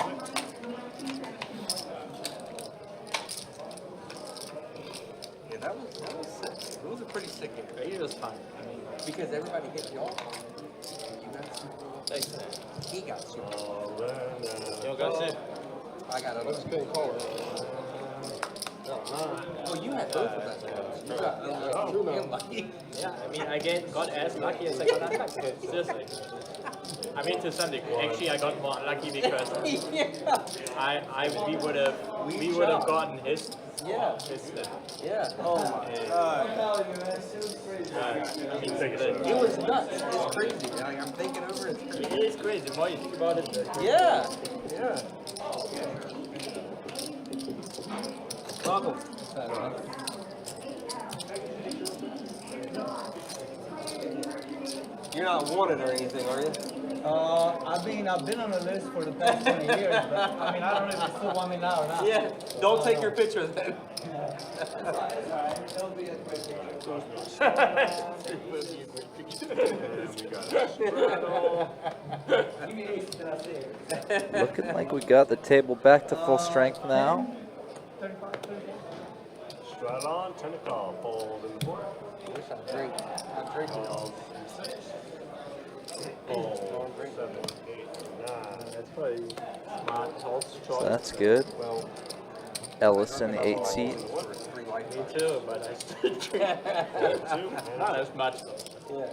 Yeah, that was sick. It was a pretty sick game. It was fun. I mean, Because everybody hit y'all. You got super low. thanks. He got super low. All in, Yo, guys, I got Let's another. go call. Oh, you had both of that. You got unlucky and lucky. yeah, I mean, I got as lucky as I got unlucky. Seriously. I mean, to some degree. Actually, I got more unlucky because we would have gotten his. Yeah. His Yeah. Oh my god. I mean, It was nuts. It's crazy. Like, I'm thinking over it. It's crazy. it is crazy. The more you think about it, the Yeah. Yeah. Welcome. You're not wanted or anything, are you? I mean, I've been on the list for the past 20 years, but I mean, I don't know if you still want me now or not. Yeah. Don't take your picture then. Looking like we got the table back to full strength now. Stride on, 10 to call. Fold and 4. Wish I drink. I'm drinking. Fold and 6. Fold 7, 8, 9. That's probably smart horse choice. So that's good. Well, Ellis in the 8 seat. three life. Me too, but I still drink. Not as much. Yeah.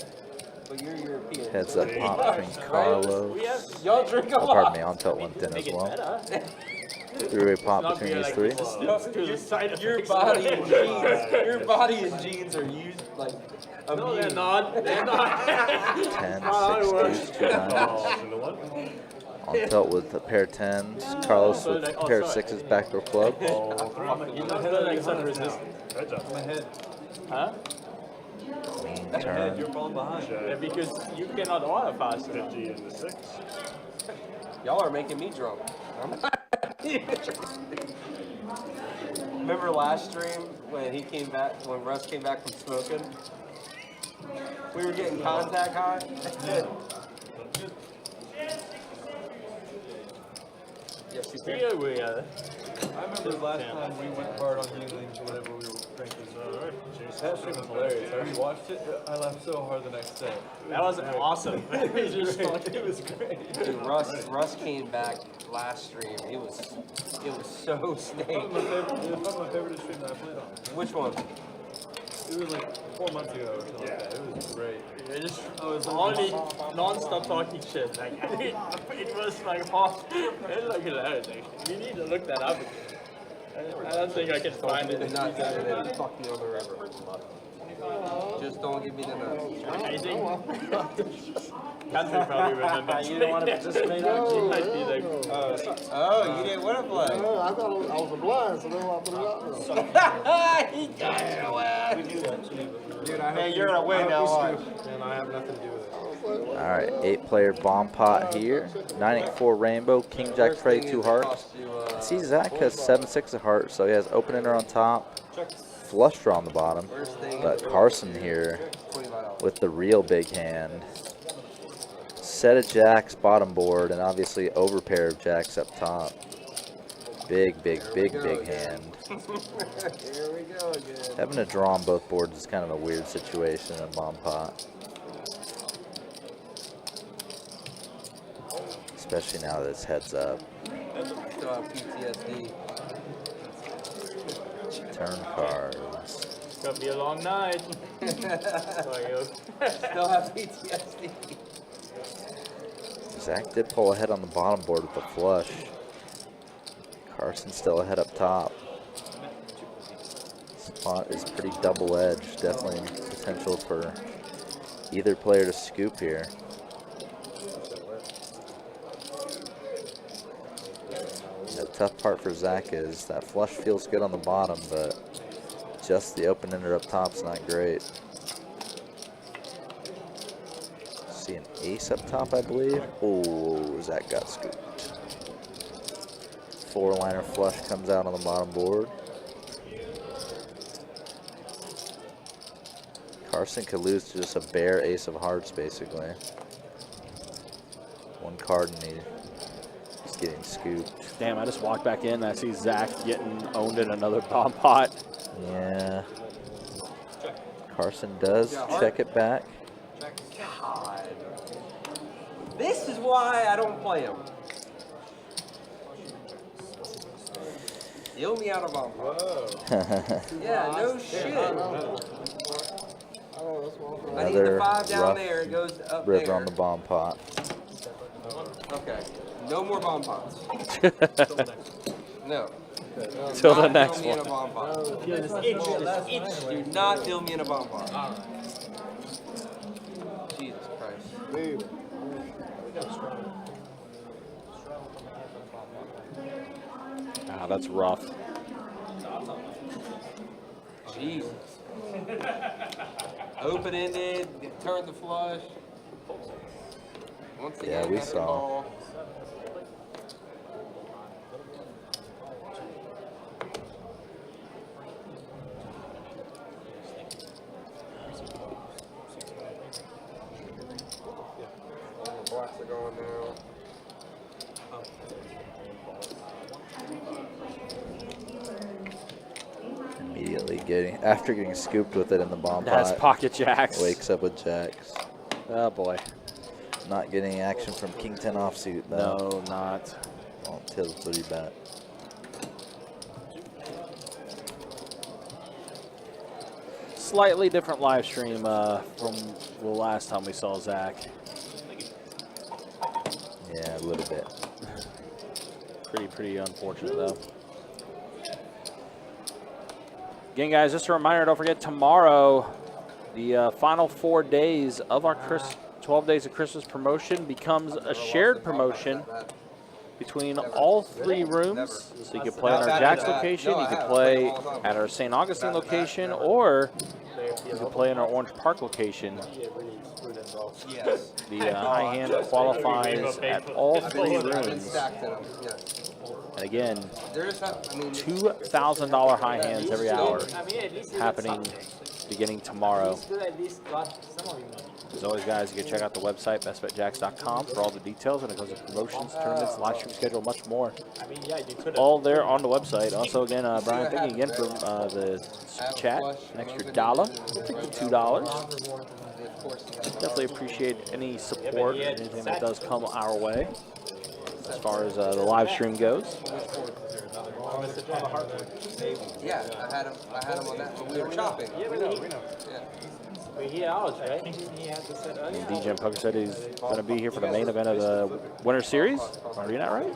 But you're European. Heads so- up pop between Carlos. We have Y'all drink a Oh, lot. pardon me, on tilt went thin as make it well. better. Three-way pop Not between beer these like three. this. Your, Side your effects. body and jeans, your body and jeans are used like a No, they're mute. not. They're not. 10, Oh, 6 deuce, 2 9. Calls into 1. On tilt with a pair of 10s. Carlos with a pair of 6s backdoor club. Fold 3. You don't feel like such resistance. Heads up. My head. Huh? Clean You're turn. falling behind. Yeah, Check because you cannot order fast enough. 50 and 6. Y'all are making me drunk. I'm not. Remember last stream when he came back, when Russ came back from smoking? We were getting contact high. Yes, you did. Here we are. I remember last time we went hard on Yinglings, whatever we were. That stream was hilarious. I rewatched it. I laughed so hard the next day. That was awesome. It was just it was great. Dude, Russ came back last stream. It was so It snake. was my favorite stream that I played on. Which one? It was like 4 months ago or something like that. It was great. I was only non-stop talking shit. Like it was like hot. It was like hilarious. Actually. You need to look that up again. I don't think I can find it. Not that fuck me on the river. Just don't give me the nuts. Amazing. Country probably remembers. You don't want to participate? Might be like, Oh, you didn't want to play. I thought I was a blind, so then I put it out there. He got it away. Dude, I Hey, you're gonna win now, watch. And I have nothing to do with it. All right, 8-player bomb pot here. 984 rainbow, king jack trey, 2 hearts. I see Zach has 7-6 of hearts, so he has open ender on top, flush draw on the bottom. But Carson here with the real big hand. Set of jacks bottom board, and obviously over pair of jacks up top. Big hand. Here we go again. Having a draw on both boards is kind of a weird situation in a bomb pot. Especially now that it's heads up. Still have PTSD. Turn cards. it's gonna be a long night. Still have PTSD. Zach did pull ahead on the bottom board with the flush. Carson still ahead up top. Spot is pretty double-edged. Definitely potential for either player to scoop here. The tough part for Zach is that flush feels good on the bottom, but just the open ender up top's not great. See an ace up top, I believe. Oh, Zach got scooped. 4-liner flush comes out on the bottom board. Carson could lose to just a bare ace of hearts, basically. One card and he's getting scooped. Damn, I just walked back in and I see Zach getting owned in another bomb pot. Yeah. Carson does check it back. God. This is why I don't play him. Deal me out of bomb. Yeah, no shit. I need the 5 down rough there. It goes up river there. on the bomb pot. Okay. No more bomb pots. No. Till the Not next deal me in a one. bomb pot. Do not deal me in a bomb pot. Jesus Christ. Ah, that's rough. Jesus. Open-ended, turn the flush. Once again, Yeah, we got the saw. call. All the blocks are going now. Immediately after getting scooped with it in the bomb That's pot, pocket jacks. wakes up with jacks. Oh boy. Not getting action from King 10 offsuit though. No, not. Well, Tails 30 bet. Slightly different live stream from the last time we saw Zach. Yeah, a little bit. Pretty unfortunate though. Again, guys, just a reminder, don't forget tomorrow, the final 4 days of our 12 Days of Christmas promotion becomes a shared promotion between all 3 rooms. So you can play on our Jack's location, you can play at our St. Augustine location, or you can play in our Orange Park location. Yes. The high hand qualifies at all 3 I've been rooms. stacked in them. Yes. And again, There's, I mean, $2,000 high hands every hour happening beginning tomorrow. Still at least got some of you money. As always, guys, you can check out the website, bestbetjacks.com, for all the details when it comes to promotions, tournaments, live stream schedule, much more. I mean, yeah, you could. All there on the website. Also, again, Brian, thank you again for the super chat. An extra $1. We'll take the $2. Definitely appreciate any support and anything that does come our way as far as the live stream goes. Yeah, I had him on that when we were chopping. Yeah, we know. Yeah. But he out, right? He had to set And DJ Poker said he's going to be here for the main event of the Winter Series. Are you not right?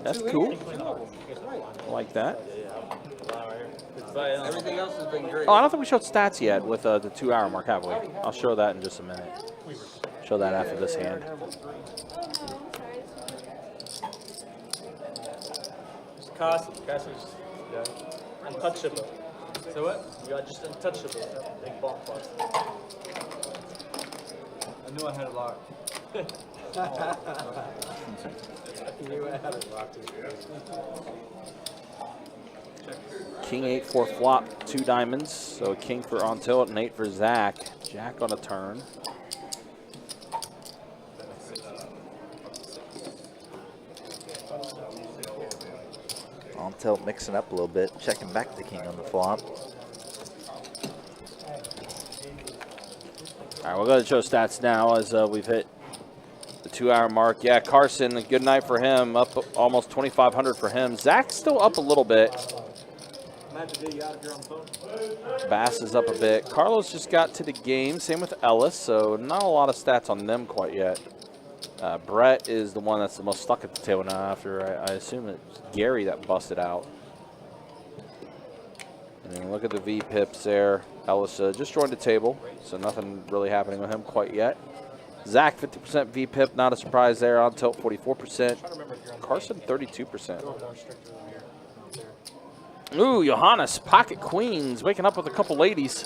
That's cool. I like that. Everything else has been great. Oh, I don't think we showed stats yet with the 2 hour mark, have we? I'll show that in just a minute. Show that after this hand. Castle's untouchable. So what? You are just untouchable. Like bomb plus. I knew I had it locked. You knew I had it locked. King 8-4 flop, 2 diamonds. So a king for on tilt and 8 for Zach. Jack on a turn. On tilt, mixing up a little bit, checking back the king on the flop. All right, we'll go to show stats now as we've hit the 2 hour mark. Yeah, Carson, a good night for him, up almost 2,500 for him. Zach's still up a little bit. Bass is up a bit. Carlos just got to the game, same with Ellis, so not a lot of stats on them quite yet. Brett is the one that's the most stuck at the table now after I assume it's Gary that busted out. And then look at the V pips there. Ellis just joined the table, so nothing really happening with him quite yet. Zach 50% V pip, not a surprise there. On tilt 44%. Carson 32%. Ooh, Johannes, pocket queens, waking up with a couple ladies.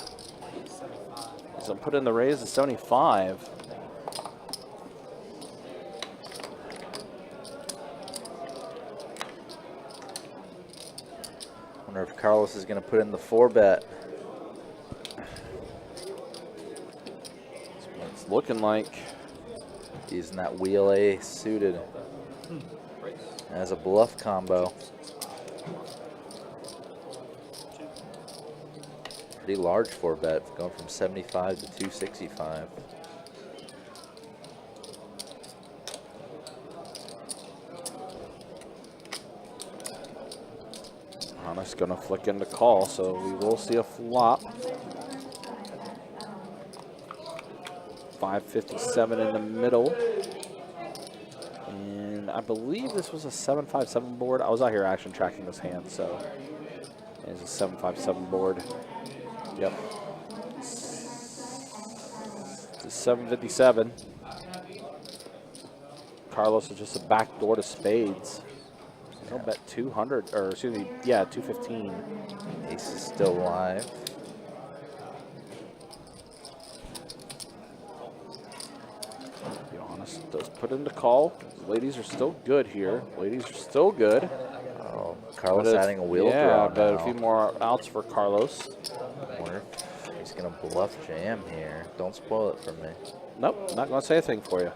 So I'm putting the raise to 75. Wonder if Carlos is going to put in the 4-bet. It's looking like Using that wheel A suited as a bluff combo. Pretty large 4-bet, going from 75 to 265. Johannes gonna flick into call, so we will see a flop. 557 in the middle. And I believe this was a 757 board. I was out here action tracking this hand, so it's a 757 board. Yep. It's a 757. Carlos is just a backdoor to spades. He'll bet 200, or excuse me, yeah, 215. Ace is still live. Johannes does put in the call. Ladies are still good here. Ladies are still good. Oh, Carlos But adding a wheel yeah, draw but a now. few more outs for Carlos. Wonder if he's gonna bluff jam here. Don't spoil it for me. Nope, not gonna say a thing for you.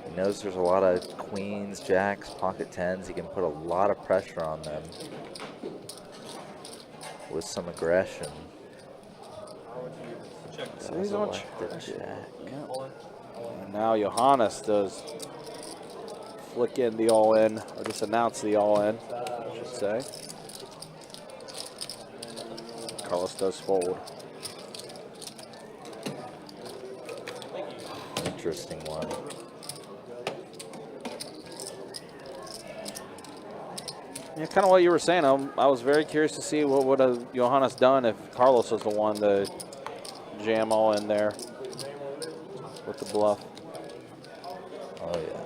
He knows there's a lot of queens, jacks, pocket tens. He can put a lot of pressure on them with some aggression. So he's on Selected jack. And now Johannes does flick in the all-in, or just announce the all-in, I should say. Carlos does fold. Interesting one. Yeah, kind of what you were saying. I was very curious to see what would have Johannes done if Carlos was the one to jam all in there with the bluff. Oh yeah.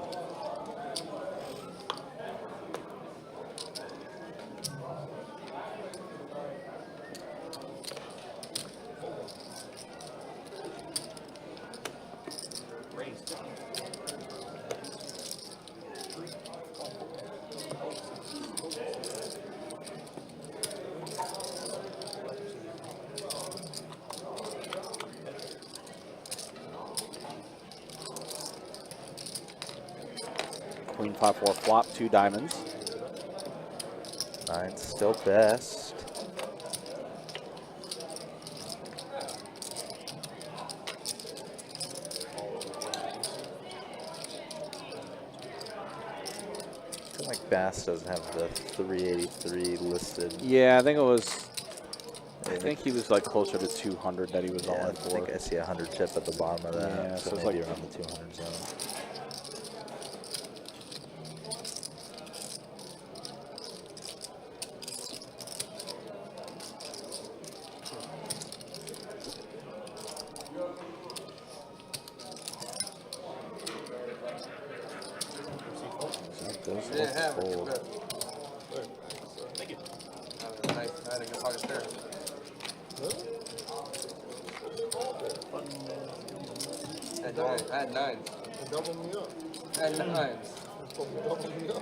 5-4 flop, 2 diamonds. 9 still best. I feel like Bass doesn't have the 383 listed. Yeah, I think it was. I think he was like closer to 200 that he was Yeah, all I in for. think I see a 100 chip at the bottom of that. Yeah, so so it's maybe like- around the 200 zone. You didn't have it. You're good. Thank you. Nice. I had a good pocket there. I had 9s. Double me up. I had 9s. Double me up.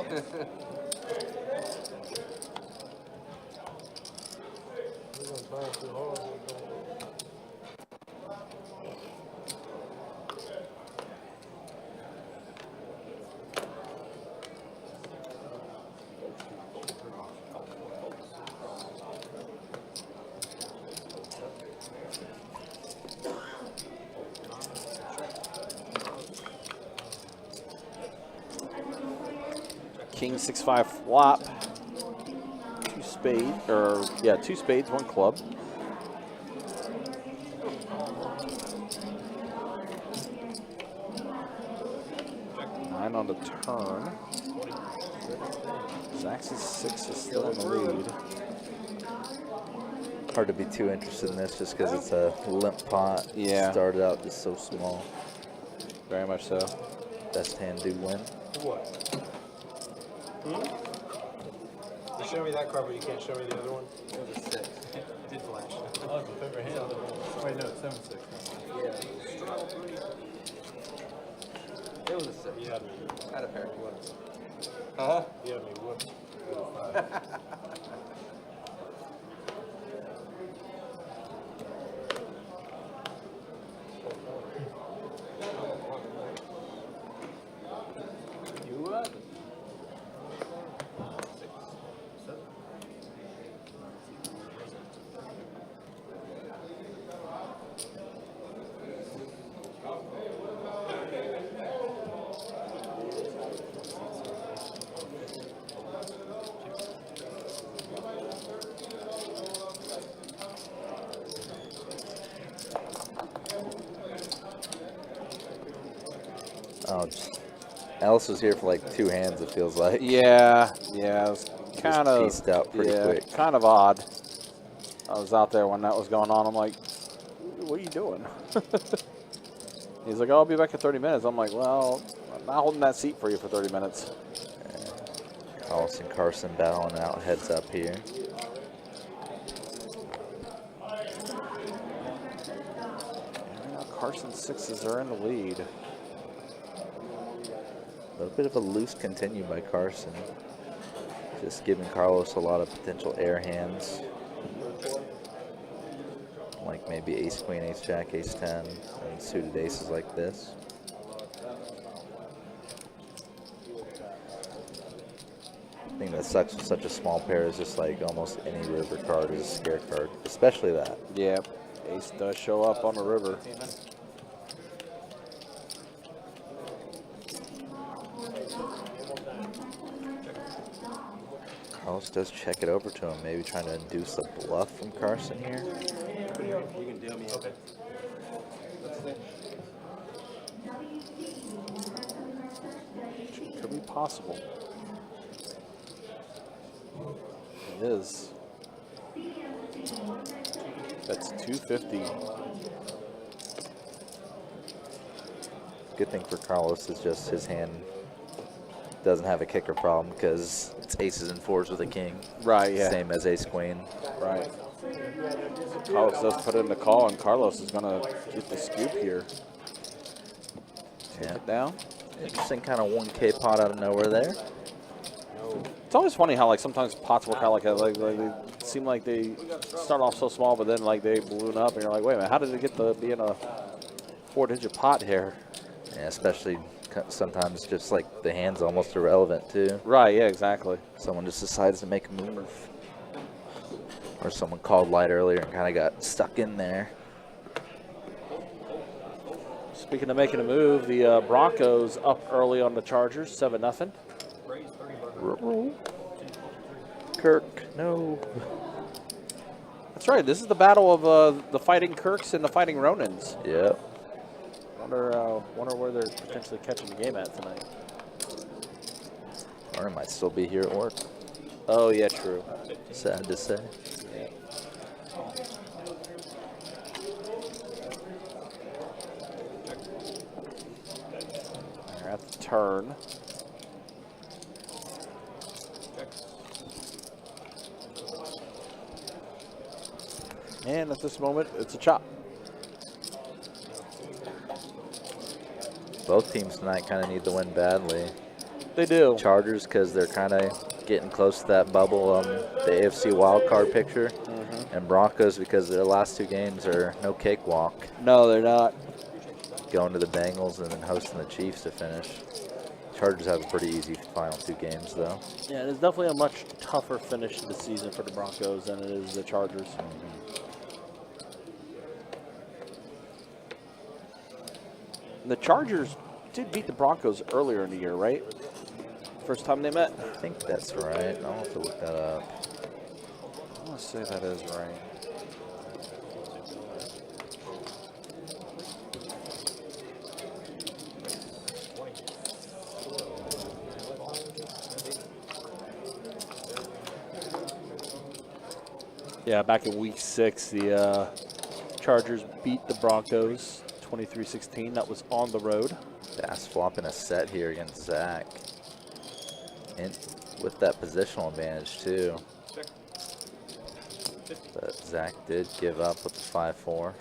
We're gonna try too hard. King 6-5 flop. 2 spades, or yeah, 2 spades, 1 club. Nine on the turn. Zax's 6 is still in the lead. Hard to be too interested in this just because it's a limp pot. Yeah. Started out just so small. Very much so. Best hand do win. What? You show me that card, but you can't show me the other one? It was a 6. Did flash. Oh, it's a favorite hand. Wait, no, 7-6. Yeah. It was a 6. You had me. I had a pair. Uh-huh. You had me whooped. You what? Oh, Alice was here for like 2 hands, it feels like. Yeah, yeah, it's kind of pieced out pretty quick. kind of odd. I was out there when that was going on. I'm like, what are you doing? He's like, oh, I'll be back in 30 minutes. I'm like, well, I'm not holding that seat for you for 30 minutes. Carlos and Carson battling out heads up here. And now Carson's 6s are in the lead. A little bit of a loose continue by Carson. Just giving Carlos a lot of potential air hands. Like maybe ace queen, ace jack, ace 10, and suited aces like this. The thing that sucks with such a small pair is just like almost any river card is a scare card, especially that. Yeah, ace does show up on the river. Carlos does check it over to him, maybe trying to induce a bluff from Carson here. You can deal me. Okay. Could be possible. It is. That's 250. Good thing for Carlos is just his hand doesn't have a kicker problem because it's aces and 4s with a king. Right, yeah. Same as ace queen. Right. Carlos does put in the call, and Carlos is going to get the scoop here. Take it down. Interesting kind of 1K pot out of nowhere there. It's always funny how like sometimes pots work out like that. Like they seem like they start off so small, but then like they balloon up, and you're like, wait a minute, how did it get to be in a 4-digit pot here? Yeah, especially sometimes just like the hand's almost irrelevant too. Right, yeah, exactly. Someone just decides to make a move. Or someone called light earlier and kind of got stuck in there. Speaking of making a move, the Broncos up early on the Chargers, 7-0. Kirk, no. That's right. This is the battle of the Fighting Kirks and the Fighting Ronins. Yep. Wonder where they're potentially catching the game at tonight. Or it might still be here at work. Oh, yeah, true. Sad to say. Yeah. They're at the turn. And at this moment, it's a chop. Both teams tonight kind of need the win badly. They do. Chargers because they're kind of getting close to that bubble, the AFC wildcard picture. And Broncos because their last 2 games are no cakewalk. No, they're not. Going to the Bengals and then hosting the Chiefs to finish. Chargers have a pretty easy final 2 games, though. Yeah, it's definitely a much tougher finish to the season for the Broncos than it is the Chargers. The Chargers did beat the Broncos earlier in the year, right? First time they met? I think that's right. I'll have to look that up. I want to say that is right. Yeah, back in week 6, the Chargers beat the Broncos 23-16. That was on the road. Bass flopping a set here against Zach. And with that positional advantage, too. But Zach did give up with the 5-4.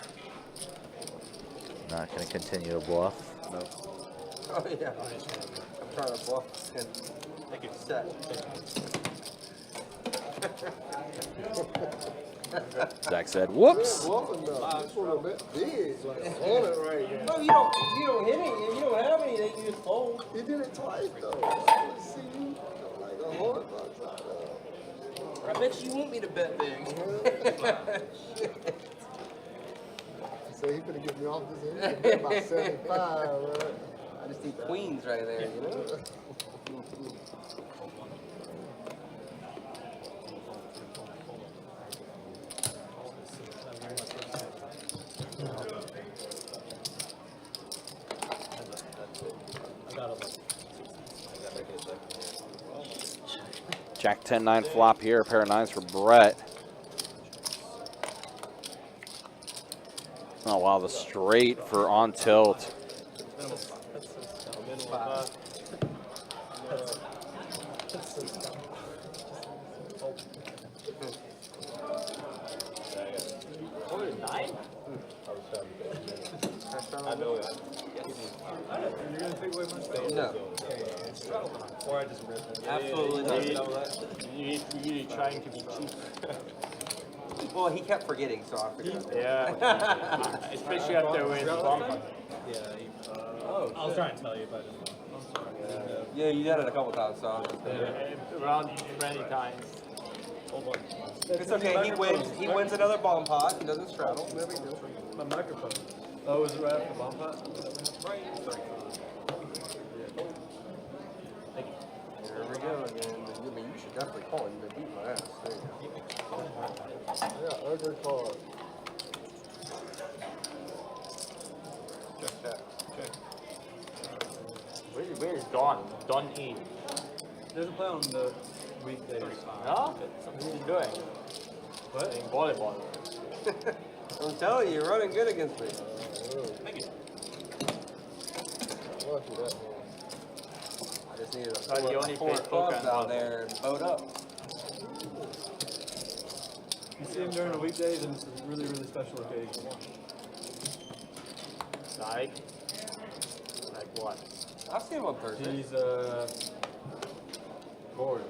Not going to continue to bluff. No. Oh, yeah. I'm trying to bluff and make it set. Zach said, whoops. Bluffing though. This one a bit big. Like on it right here. No, you don't hit it. You don't have anything. You just fold. He did it twice though. Let's see. Like a $100 out there. I bet you want me to bet big. So he finna get me off this end. He about 75, right? I just need queens right there, you know? Jack 10-9 flop here, a pair of 9s for Brett. Oh, wow, the straight for on tilt. No. Or I just ripped it. Absolutely not. You trying to be cheap. Well, he kept forgetting, so I forgot. Yeah. Especially after when bomb. Yeah. I was trying to tell you, but I didn't know. Yeah, you did it a couple times, so I was just Around 20 times. Hold on. It's okay, he wins. He wins another bomb pot. He doesn't straddle. My microphone. Oh, was it right after the bomb pot? Right. Here we go again. I mean, you should definitely call him. You've been beating my ass. There you go. Yeah, ugly card. Check that. Check. Where's Don? Don E. Doesn't play on the weekdays. No? What's he doing? What? Playing volleyball. I'm telling you, you're running good against me. Thank you. Lucky that one. I just needed a But you only four play clubs poker. out there and boat up. You see him during the weekdays, and it's a really, really special occasion. Like what? I'll see him on Thursday. He's bored.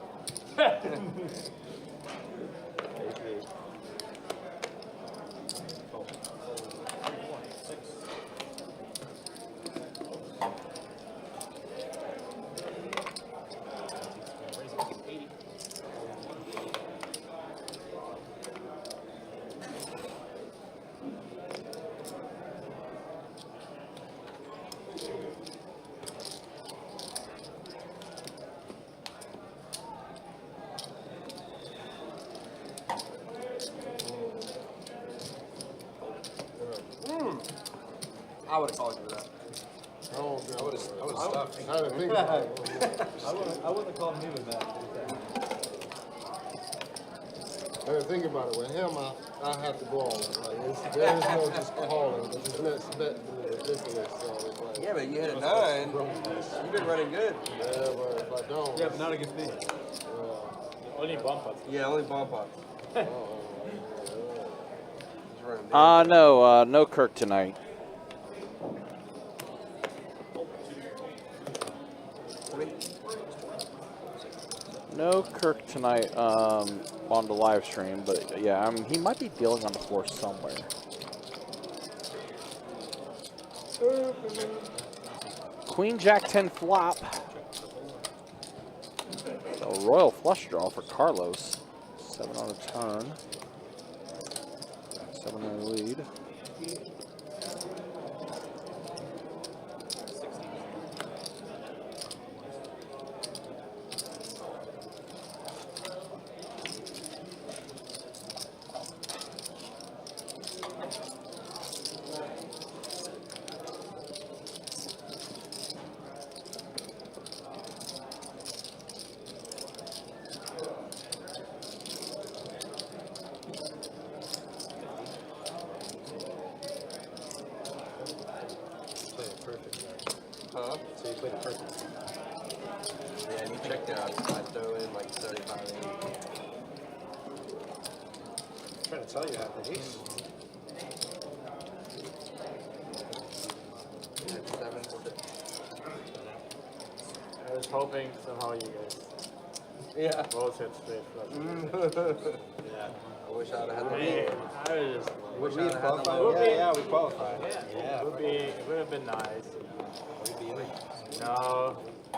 I would have called you for that. Oh, I would have stuffed. I didn't think about it. I wouldn't have called me with that. I didn't think about it. With him, I have to go on. Like, there is no just calling. It's just next bet ridiculous. So it's like, Yeah, but you hit a 9. You've been running good. yeah, but if I don't, Yeah, but not against me. Only bump ups. Yeah, only bomb pots. He's running damn No Kirk tonight. No Kirk tonight on the live stream, but yeah, he might be dealing on the floor somewhere. Queen Jack 10 flop. A royal flush draw for Carlos. 7 on a turn. 7 in the lead. Huh? So you played it perfect. Yeah, you checked out. I throw in like 35 in. I'm trying to tell you how the ace. Hit 7, 6. I was hoping somehow you guys Yeah. both hit straight flush. Yeah. I wish I'd have had the I was just. Wish We I'd have had the qualified? low. Yeah, we qualified. Yeah, it would have been nice. We'd be in it. No.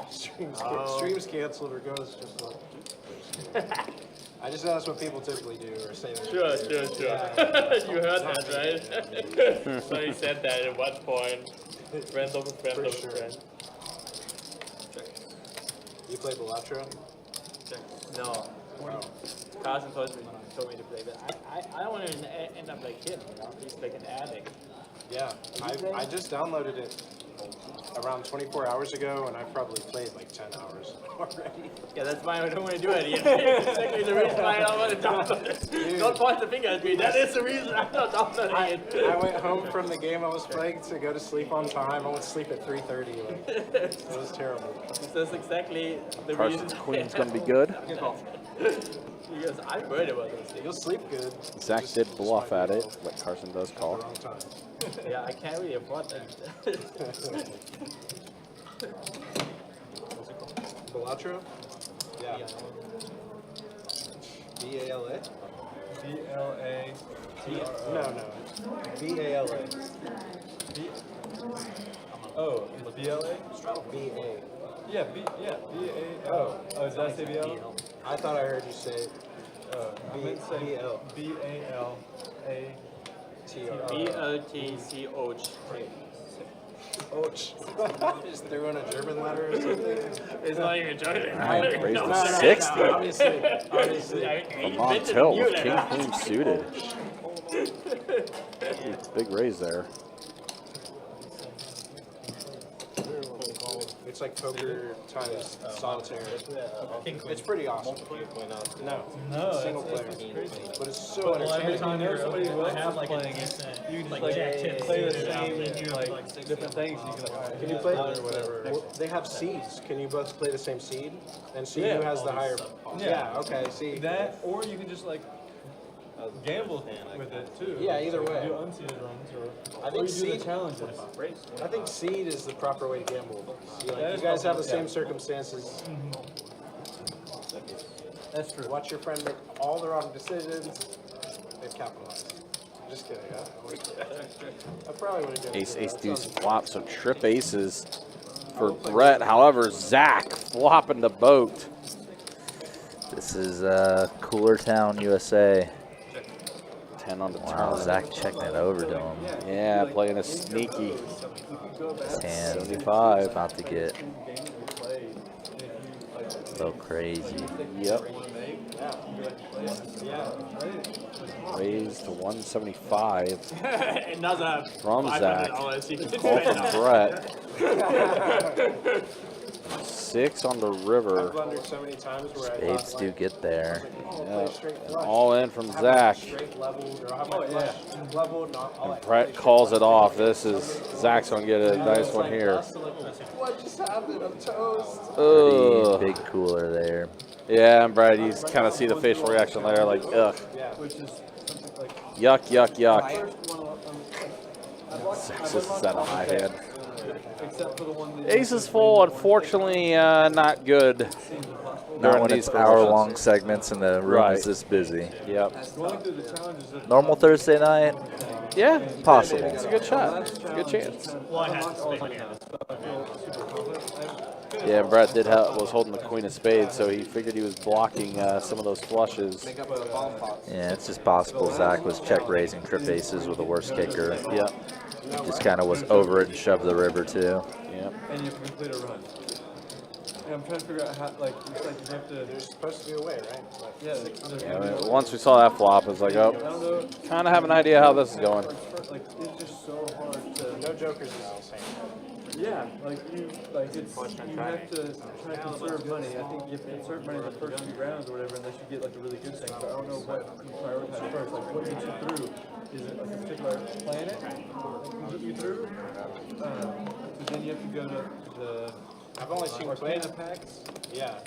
Streams canceled or goes just like. I just know that's what people typically do or say. Sure. Yeah. You heard that, right? So he said that at one point. Friend of a friend For of a sure. friend. You play Balatro? No. Carson told me to play, but I don't want to end up like him, you know? He's like an addict. Yeah. I just downloaded it around 24 hours ago, and I've probably played like 10 hours already. Yeah, that's why I don't want to do it. It's exactly the reason why I don't want to download it. Don't point the finger at me. That is the reason I'm not downloading it. I went home from the game I was playing to go to sleep on time. I went to sleep at 3:30. Like, it was terrible. That's exactly the Carson's reason. queen's gonna be good. Because I'm worried about those things. You'll sleep good. Zach Just- did just bluff might at be it, off but Carson does at the call. wrong time. Yeah, I can't really afford that. Balatro? Yeah. B-A-L-A? B-L-A-T-R-O. No. B-A-L-A. Oh, it's B-L-A? B-A. Yeah, B-A-L. Oh, is that say B-L? I thought I heard you say I meant to say B-L. B-A-L-A. T-R-O. B-L-T-C-O-H. Ouch. Just threw in a German letter or something? It's not even joking. Raised No, to no, 60. Obviously. He From invented tilt you with there. king queen suited. Big raise there. It's like poker times solitaire. It's pretty awesome. No, single player. But it's so Well, every entertaining. time there's somebody who else is playing it, you just like play the same like different things. You can like Can you play or whatever. Well, they have seeds. Can you both play the same seed and see Yeah. who has the higher? Yeah. Okay. See. That, or you can just like gamble with it too. Yeah, either way. Do unseeded runs or I think or you do seed- the challenges. I think seed is the proper way to gamble. That You is guys have the probably- same yeah. circumstances. That's true. Watch your friend make all the wrong decisions. They've capitalized. Just kidding. I probably would have given Ace, it to ace, that. deuce, Sounds- flop. So trip aces for Brett. However, Zach flopping the boat. This is Cooler Town, USA. 10 on the Wow, turn. Zach checking it over to him. Yeah, playing a sneaky. His hand 75. about to get so crazy. Yep. raised to 175 Another from Zach. $500 you can Call spend from on. Brett. 6 on the river. I've blundered so many times where I Spades thought, do like, get there. Yep. All in from Zach. straight leveled, or I'll have my flush leveled, and I'll like Brett calls it off. This is Zach's gonna get a nice one here. What just happened? I'm toast. Ugh. Pretty big cooler there. Yeah, and Brett, you kind of see the facial reaction there, like ugh, Which is something like yuck, yuck, yuck. first one. Zach's just at a high hand. Except for the one that Ace is full, unfortunately, not good. Not during when these it's hour-long promotions. segments and the room Right. is this busy. Yep. going through the challenges of Normal Thursday night, Yeah, possible. it's a good shot. It's a good chance. One has to make it. Yeah, and Brett was holding the queen of spades, so he figured he was blocking some of those flushes. Make up the bomb pots. Yeah, it's just possible Zach was check raising trip aces with a worse kicker. Yep. Just kind of was over it and shoved the river too. Yep. and you have to complete a run. And I'm trying to figure out how, like, it's like you have to. there's supposed to be a way, right? Like, Yeah, there's Yeah, I mean, once we saw that flop, it's like, I oh, don't know. kind of have an idea how this is going. Like, it's just so hard to. no jokers is the same. Yeah, like it's you have to try to conserve money. I think you have to conserve money in the first few rounds or whatever, unless you get like a really good thing. But I don't know what you prioritize first. Like what gets you through? Is it like a particular planet that can get you through? So then you have to go to the I've only seen Arcana planet. packs. Yeah.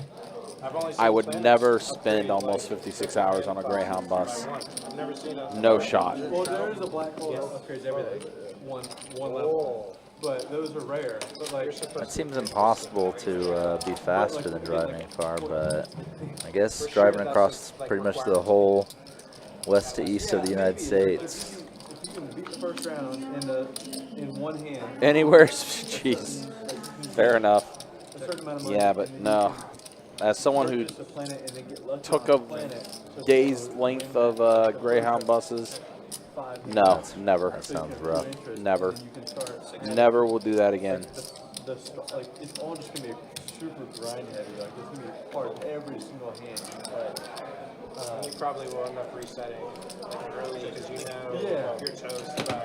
I've only seen I would planets never upgrade, spend like, almost 56 hours on a Greyhound bus. I've never seen a No shot. Well, there is a black hole that upgrades everything one level, but those are rare. But like, It seems impossible to be faster than driving far, but I guess driving across pretty much the whole west to east of the United States. if you can beat the first round in one hand, Anywhere, jeez. Fair enough. a certain amount of money. Yeah, but no. As someone who Purchase a planet and then get lucky took on a the planet, so day's length of Greyhound buses, 5 no, never. That sounds rough. Never. You can start. Never will do that again. Like it's all just gonna be super grind heavy. Like it's gonna be part of every single hand you play. You probably will end up resetting like early because you know Yeah. you're toast by.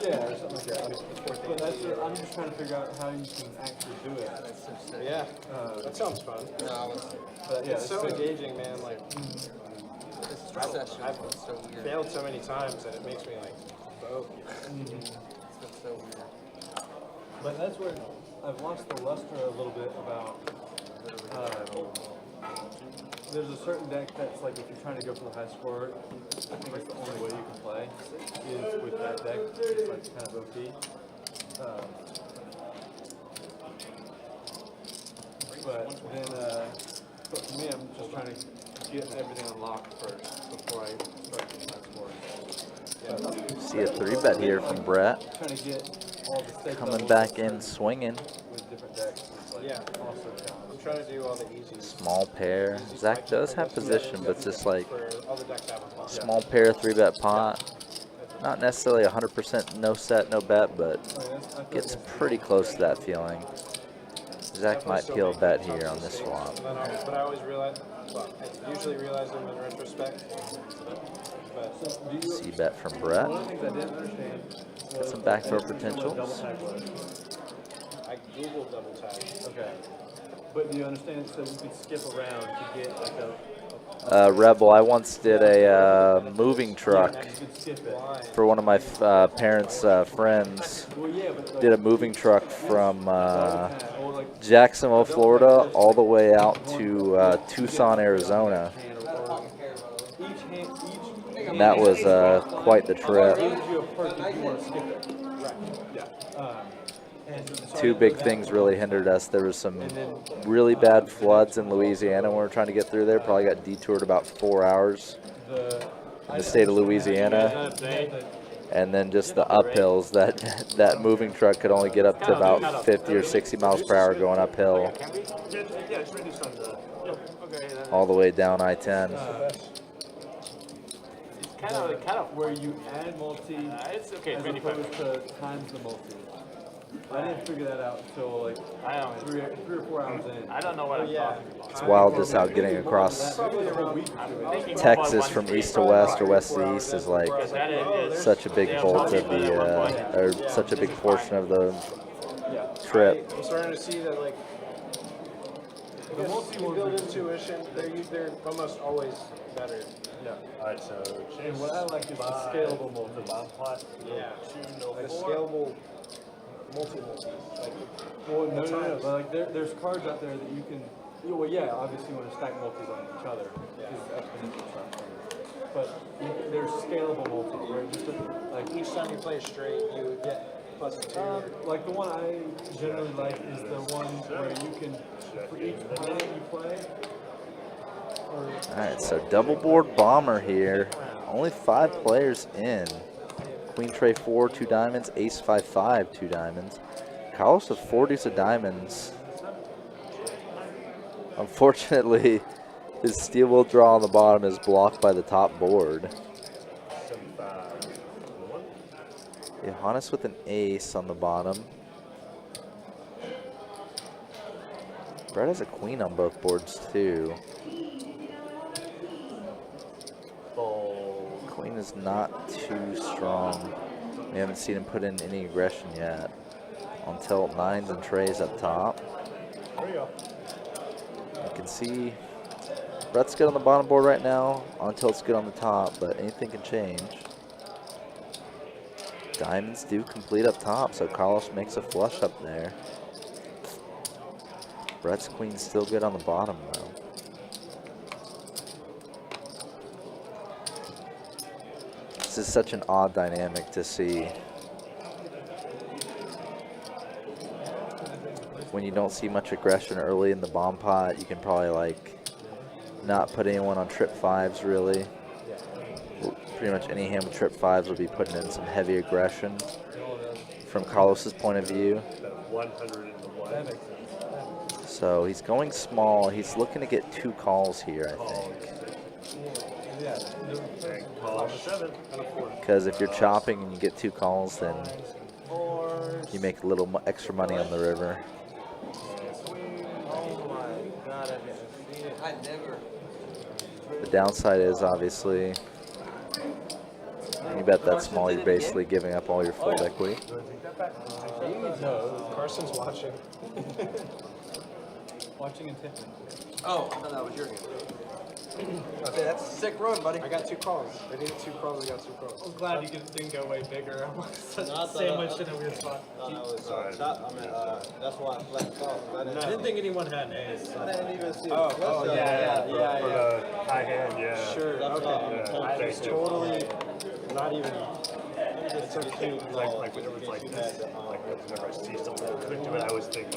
Yeah, or something like that. But that's I'm just trying to figure out how you can actually do it. Yeah, that sounds fun. But yeah, It's so engaging, man. Like Stress session I've is so weird. failed so many times that it makes me like focus. It's been so weird. But that's where I've lost the luster a little bit about. There's a certain deck that's like if you're trying to go for the high score, I think it's the only way you can play is with that deck. It's like kind of OP. But then, but for me, I'm just trying to get everything unlocked first before I start getting high scores. See a 3-bet here from Brett. Trying to get all the stake Coming levels back in swinging. with different decks. Is like Yeah. also I'm challenging. trying to do all the easy Small pair. Zach does have position, but it's just like for all the decks I have. small pair 3-bet pot. Not necessarily 100% no set, no bet, but gets pretty close to that feeling. Zach might peel a bet here on this swap. But I always realize, well, I usually realize them in retrospect. But See bet from Brett. One of the things I didn't understand Got some backdoor double potentials. tag was. I Googled double tag. Okay. But do you understand? So you could skip around to get like a. Rebel, I once did a moving truck You could skip it. for one of my parents' friends. Well, yeah, but like, Did a moving truck from or like Jacksonville, Florida, all the way out to Tucson, Arizona. hand or each hand, each. And that was quite the trip. Gives you a perk if you want to skip it. Right. Yeah. And so Two big things really hindered us. There was some really bad floods in Louisiana when we were trying to get through there. Probably got detoured about 4 hours in the state of Louisiana. And then just the uphills, that moving truck could only get up to about 50 or 60 miles per hour going uphill, Yeah, it's ready to all the way down I-10. kind of where you add multi It's okay, as 25. opposed to times the multi. I didn't figure that out until like I don't. 3 or 4 hours in. I don't know what I'm talking about. It's wild just how getting across Texas from east to west or west to east is like such a big bolt of the, or such a big portion of the trip. I'm starting to see that, like, if you build intuition, they're almost always better. Yeah. Alright, so change. And what I like is the scalable multi. Bomb pot. Yeah. Like Like scalable multi-multis. Like, Well, no. But like there's cards out there that you can. Well, yeah, obviously you want to stack multis on each other because exponential stuff. But there's scalable multis, right? Just like each time you play straight, you would get +2. like the one I generally like is the one where you can for each planet you play. All right, so double board bomber here. Only 5 players in. Queen tray 4, 2 diamonds. Ace 5-5, 2 diamonds. Carlos with 4 deuce of diamonds. Unfortunately, his steel wheel draw on the bottom is blocked by the top board. Johannes with an ace on the bottom. Brett has a queen on both boards too. Queen is not too strong. We haven't seen him put in any aggression yet. On tilt, 9s and trays up top. There you go. You can see Brett's good on the bottom board right now. On tilt's good on the top, but anything can change. Diamonds do complete up top, so Carlos makes a flush up there. Brett's queen's still good on the bottom though. This is such an odd dynamic to see. When you don't see much aggression early in the bomb pot, you can probably like not put anyone on trip 5s really. Pretty much any hand with trip 5s will be putting in some heavy aggression from Carlos's point of view. 101. So he's going small. He's looking to get 2 calls here, I think. And call 7. Because if you're chopping and you get 2 calls, then you make a little extra money on the river. I never. The downside is obviously, you bet that small, you're basically giving up all your full equity. No, Carson's watching. watching and tipping. Oh, I thought that was your game. Okay, that's a sick run, buddy. I got 2 calls. I needed 2 calls. I got 2 calls. I'm glad you didn't go way bigger. I'm sandwiched in a weird spot. That's why I flat called. I didn't think anyone had an ace. I didn't even see Oh, yeah. For the high hand, yeah. Sure. Okay. Yeah, I was thank you. totally not even. It's okay. Like whenever it's like this, like whenever I see something that could do it, I always think I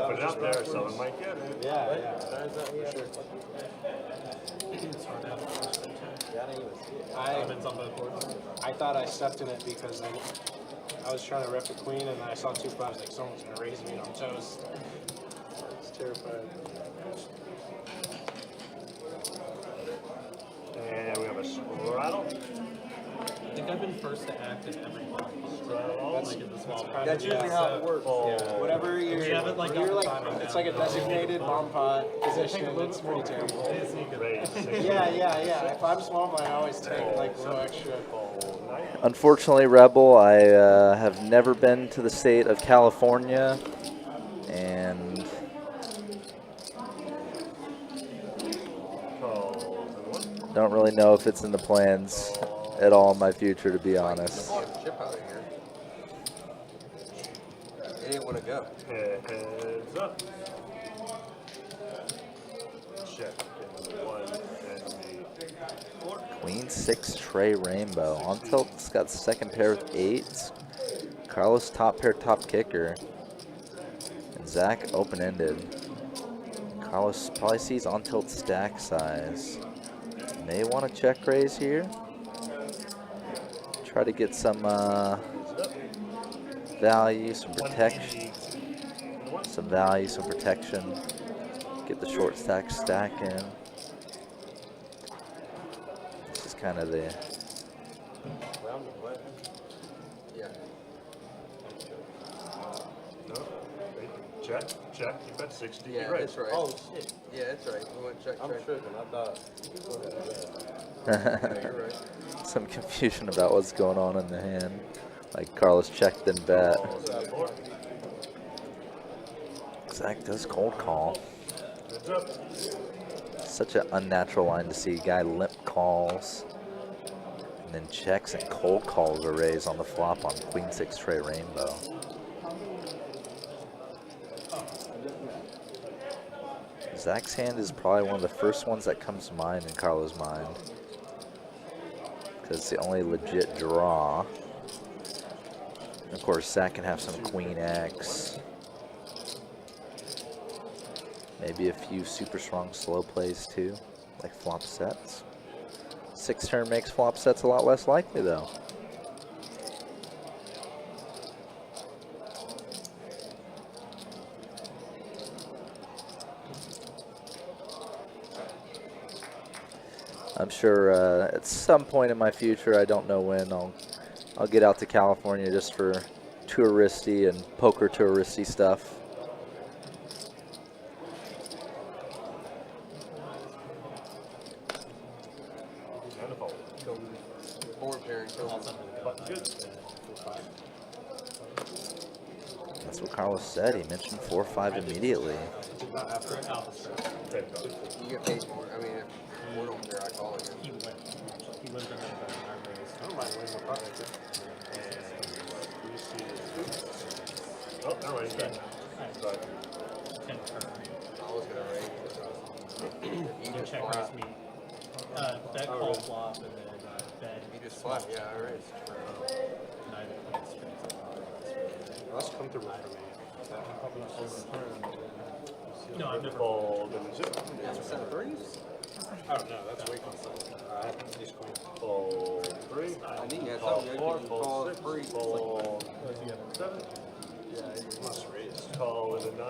put it out there, someone might get it. Yeah. for sure. I thought I stepped in it because I was trying to rep the queen and I saw 2 5s, like someone's gonna raise me on toast. I was terrified. And we have a straddle. I think I've been first to act in every one. That's, Like in the small that's usually how it works. Whatever you're, haven't, like, you're got the timing it's down. like a designated bomb pot position. It's pretty terrible. Yeah. If I'm small, I always take like no extra. Unfortunately, Rebel, I have never been to the state of California, and don't really know if it's in the plans at all in my future, to be honest. Chip out of here. They didn't want to go. Heads up. Check. And 1 and Queen 6 tray rainbow. On tilt's got second pair with 8s. Carlos top pair top kicker. And Zach open-ended. Carlos probably sees on tilt stack size. May want to check raise here. Try to get some value, some protection. Some value, some protection. Get the short stack in. This is kind of the Yeah. check, check. You bet 60. Yeah, You're right. that's right. Oh, shit. Yeah, that's right. We went check, I'm check. tripping. I thought. Yeah, you're right. Some confusion about what's going on in the hand. Like Carlos checked then bet. Calls in the floor. Zach does cold call. Heads up. Such an unnatural line to see. Guy limp calls. And then checks and cold calls a raise on the flop on Queen 6 tray rainbow. Zach's hand is probably one of the first ones that comes to mind in Carlo's mind. Because it's the only legit draw. And of course, Zach can have some Queen X. Maybe a few super strong slow plays too, like flop sets. 6 turn makes flop sets a lot less likely though. I'm sure at some point in my future, I don't know when, I'll get out to California just for touristy and poker touristy stuff. Forward pairing, That's what Carlos said. He mentioned 4-5 immediately. You get paid for it. I mean, if we don't care, I call it. I don't mind winning the pot right there. Oh, never mind. He's back. Sorry. I was gonna raise. You just flat. That call flop and then bed. You just flat. Yeah, I raised. That's comfortable for me. No, I've never. Fold and zip. That's a set of threes. Oh no, that's way comfortable. I have these queen. Fold 3. I think that's Call something 4. you can call Fold it 6. free. Fold 7. Yeah, you must raise. Call with a 9. I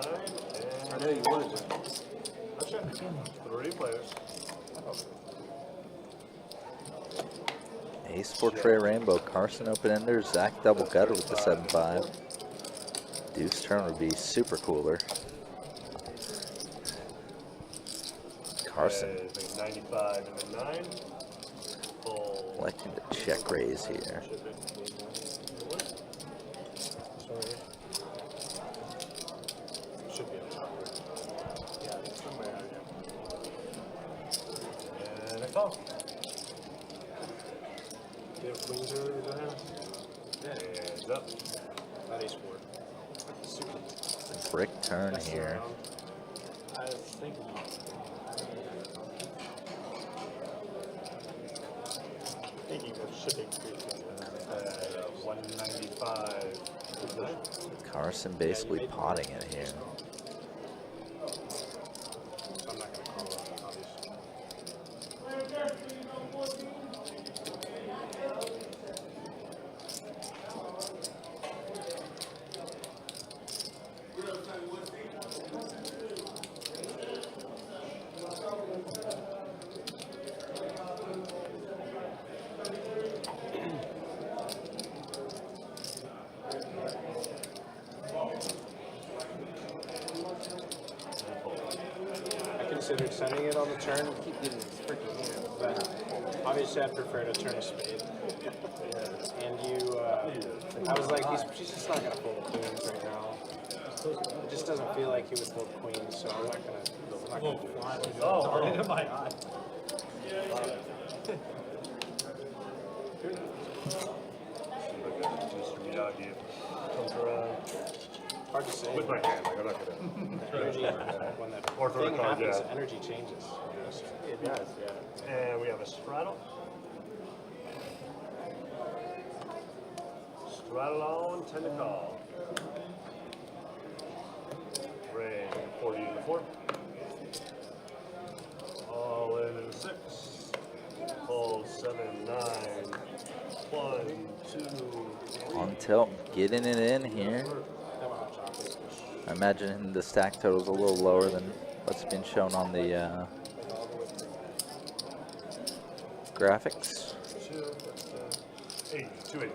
And know you wanted to. a check. 3 players. Ace 4 tray rainbow. Carson open ender. Zach double gutter with the 7-5. Deuce turn would be super cooler. Carson And a 95 and a 9. Fold. electing to check raise here. Should be on top. Yeah, somewhere out here. And a call. Do you have queens or anything? Hands up. That ace 4. Super. Brick turn here. I was thinking. Thinking of shipping queens. 195. Carson basically potting it here. So I'm not going to call it, obviously. I considered sending it on the turn, Keep getting this freaking hand. but obviously I'd prefer to turn a spade. And I was like, she's just not going to fold the queens right now. It just doesn't feel like he would fold queens, so I'm not going to do it. Oh, Into my eye. Mr. Miyagi comes around Hard to say. with my hand. Like, I'm not gonna. Energy, when that Or throw a thing card, happens, yeah. energy changes. It does, yeah. And we have a straddle. Straddle on, 10 to call. Ray, 40 to 4. All in at a 6. Fold 7, 9. 1, 2. On tilt, getting it in here. I imagine the stack total is a little lower than what's been shown on the graphics. 280.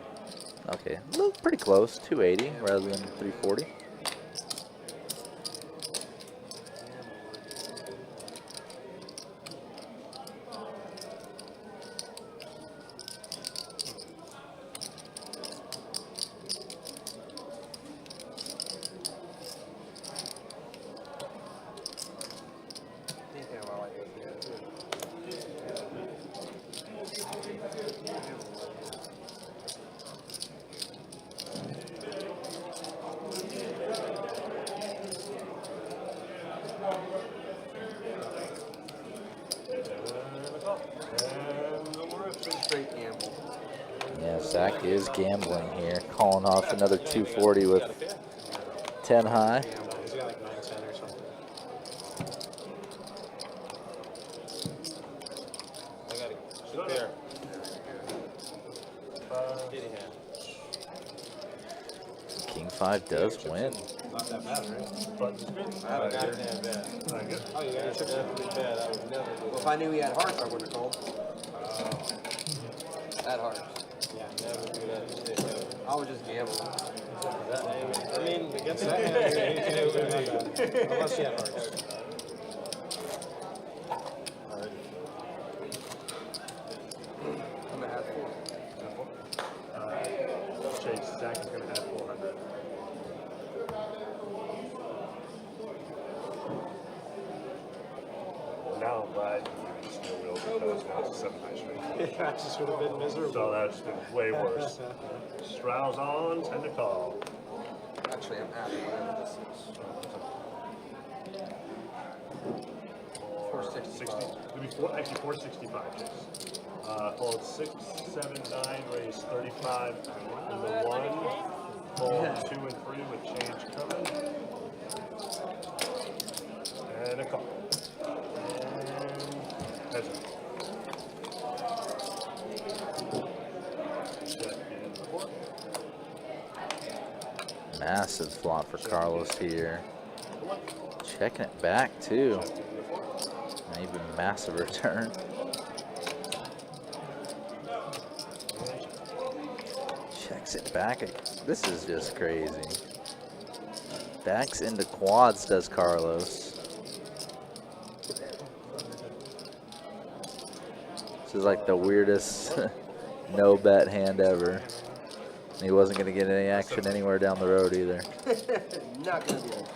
Okay, pretty close, 280 rather than 340. Yeah, Zach is gambling here, calling off another 240 with 10 high. He's got like 910 or something. I got it. Shoot there. Kitty hand. King 5 does win. Not that bad, right? I I got it in bad. Oh, you got your chips in pretty bad. I would never do Well, that. if I knew he had hearts, I wouldn't have called. Had hearts. Yeah, never do that mistake ever. I was just gambling. I mean, against that hand, you can do it. Unless you have hearts. I'm gonna have 4. Chase, Zach is going to add 400. Now I'm glad you used no wheel because now it's a 7 high straight. Yeah, I just would have been miserable. So that's been way worse. Strauss on, 10 to call. Actually, I'm happy whatever this is. 465. It'll be actually 465, Chase. Fold 6, 7, 9, raise 35 in the 1. Fold 2 and 3 with change coming. And a call. And heads up. Massive flop for Carlos here. Checking it back too. An even massive return. Checks it back. This is just crazy. Backs into quads does Carlos. This is like the weirdest no bet hand ever. And he wasn't going to get any action anywhere down the road either. Not gonna be it.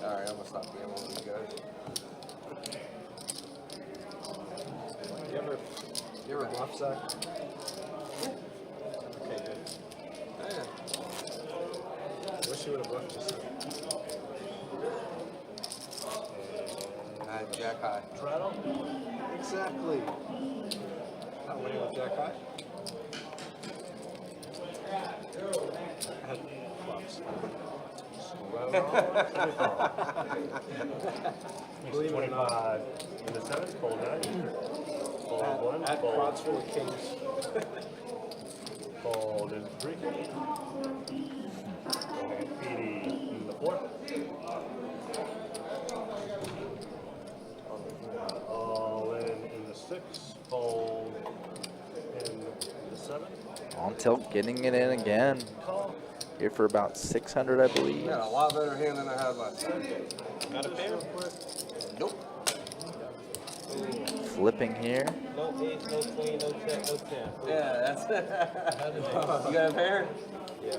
Alright, I'm gonna stop gambling with you guys. You ever bluff, Zach? Okay, good. Yeah. Wish you would have bluffed just I had Jack high. Exactly. Not winning with Jack high. I had flops. Believe 25 in the 7, fold 9. Fold 1, At fold quads full of kings. fold in 3. And 80 in the 4. All in the 6, fold in the 7. On tilt, getting it in again. Call. Here for about 600, I believe. Got a lot better hand than I had last time. Got a pair? Nope. Flipping here. No ace, no queen, no check, no 10. Yeah, that's You got a pair? Yeah.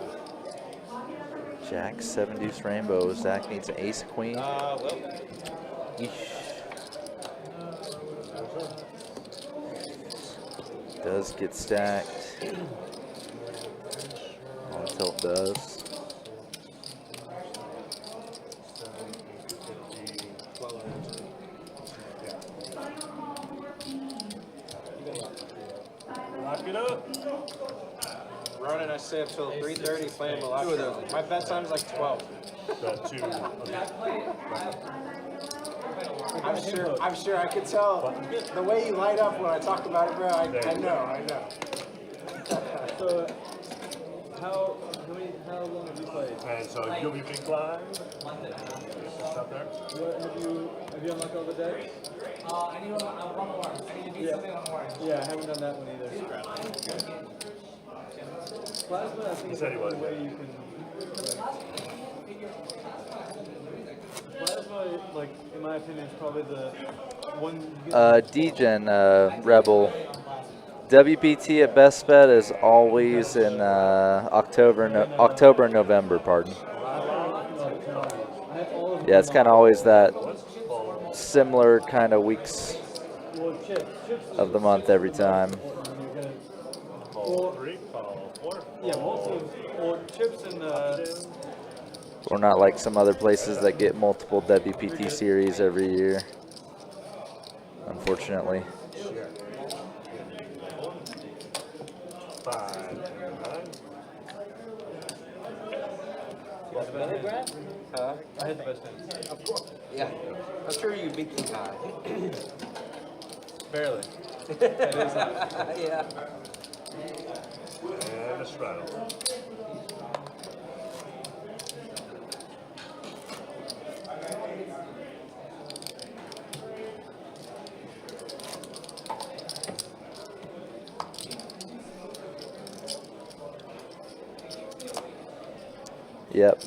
Jack, 7 deuce rainbow. Zach needs an ace queen. Well. Eesh. Does get stacked. On tilt does. Lock it up. Ronan, I stay up till 3:30 playing Malachi. My bedtime's like 12. The 2. Okay. I'm sure I could tell the way you light up when I talk about it, bro. I know. So, how long have you played? And so you'll be big blind. Stop there. Have you unlocked all the decks? I need one more. I need to do something on more. Yeah, I haven't done that one either. Plasma, I think, is said he the only was. way you can. Plasma, like, in my opinion, is probably the one. D-Gen Rebel. WPT at best bet is always in October, November, pardon. Yeah, it's kind of always that similar kind of weeks of the month every time. Call 3, call 4. Yeah, most of or chips and We're not like some other places that get multiple WPT series every year, unfortunately. 5. Huh? I had the best hands. Of course. Yeah. I'm sure you beat King High. Barely. That is high. Yeah. And a straddle. Yep.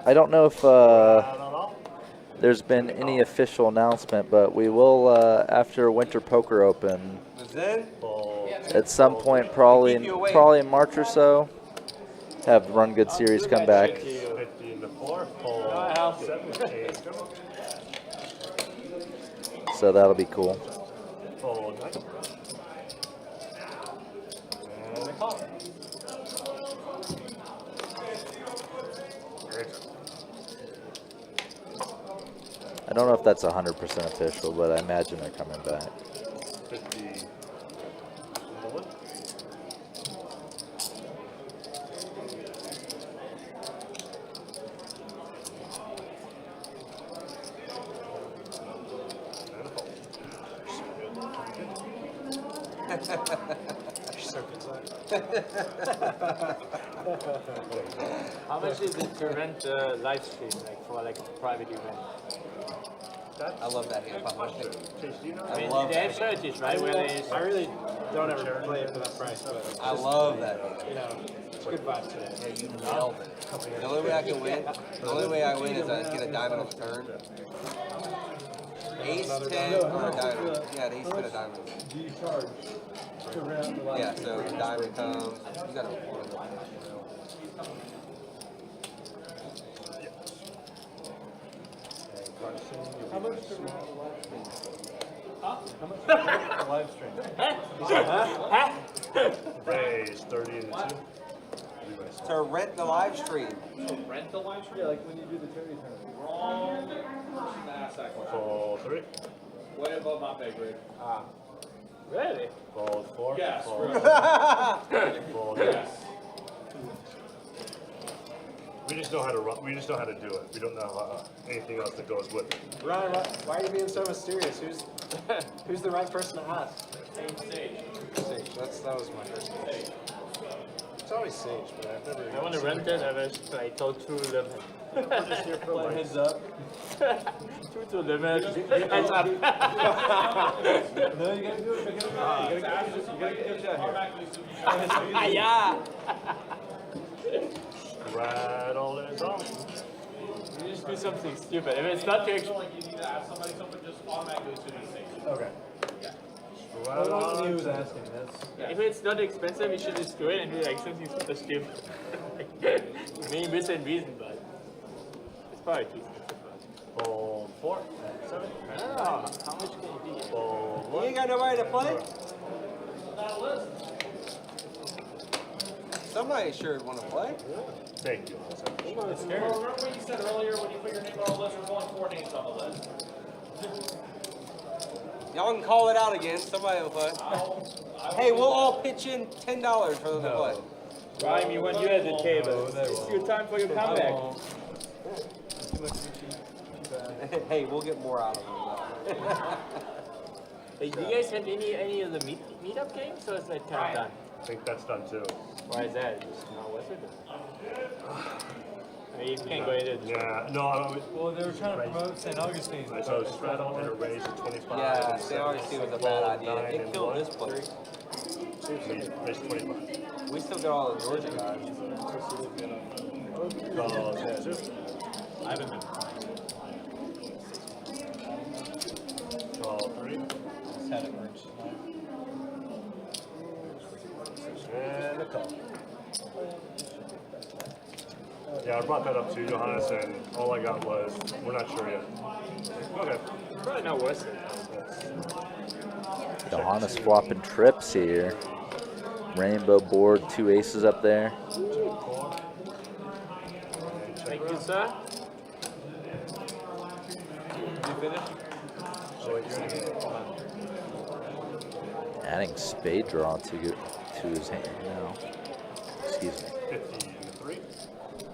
I don't know if there's been any official announcement, but we will, after Winter Poker Open, Then, at some point, probably in March or so, have the Run Good series come back. 15 to 4. Fold 17. So that'll be cool. Fold 9. And a call. I don't know if that's 100% official, but I imagine they're coming back. 50. How much is it to rent a live stream, like for like a private event? I love that hand. I mean, love they that. have charities, right? Where they, I really don't ever play it for that price, but I love that hand. you know, it's good vibes today. Yeah, you nailed it. The only way I can win, the only way I win is I get a diamond on the turn. Ace 10 or a diamond. Yeah, the ace 10 a diamond. Do you charge to rent out the live Yeah, stream? so the diamond comes. You gotta. How much to rent the live stream? How much to rent the live stream? Raise 30 and 2. To rent the live stream. Rent the live stream? Yeah, like when you do the charity tournament. Wrong person to ask that question. Fold 3. Way above my pay grade. really? Fold 4. Yes, Fold, really. fold Yes. We just know how to run. We just know how to do it. We don't know anything else that goes with it. Ryan, why are you being so mysterious? Who's the right person to ask? Sage. Sage. That was my first question. It's always Sage, but I've never. I want to rent it. I was like told to limit. Play heads up. To limit. Heads up. No, you gotta do it. You gotta get your shot here. Yeah. Rattle is on. You just do something stupid. If it's not too expensive. Like you need to ask somebody something just automatically as soon as you say it. Okay. Rattle What on. he was asking, that's... If it's not expensive, you should just do it and do like something super stupid. Maybe miss and reason, but it's probably too expensive. Fold 4. 7. I don't know. How much can it be? Fold You 1. ain't got nobody to play? Somebody sure would want to play. Thank you. Well, remember what you said earlier when you put your name on the list? There's only 4 names on the list. Y'all can call it out again. Somebody will play. Hey, we'll all pitch in $10 for them to play. Ryan, you want you at the table. It's your time for your comeback. Hey, we'll get more out of them. Hey, do you guys have any of the meetup games, or is that kind of done? I think that's done too. Why is that? Just not worth it? I mean, you can't go into it. Yeah, no, I don't. Well, they were trying to promote St. Augustine. So straddle and a raise of 25. Yeah, and St. Augustine was a bad idea. It killed this place. Raise 25. We still got all the Georgia guys. Call 2. I haven't been. Call 3. And a call. Yeah, I brought that up to Johannes, and all I got was, we're not sure yet. Okay. Probably not worth it. Johannes flopping trips here. Rainbow board, 2 aces up there. Thank you, sir. You finished? So wait, you're gonna get Adding spade draw to his hand now. Excuse me. 53.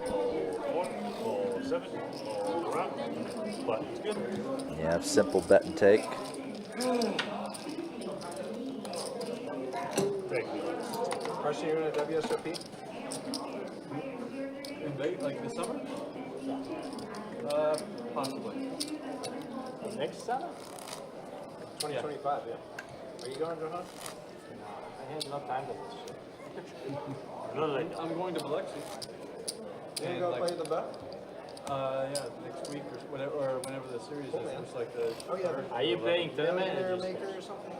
Roll 4, roll 7, roll around. Button's good. Yeah, simple bet and take. Thank you. Carson, you're in a WSOP? In Vegas, like this summer? Possibly. Next summer? 2025, yeah. Are you going, Johan? No, I had no time for this shit. I'm going to Biloxi. You gonna go play the bet? Yeah, next week or whatever, or whenever the series is. It's like the. Oh, yeah. Are you playing tournament? Millionaire Maker or something?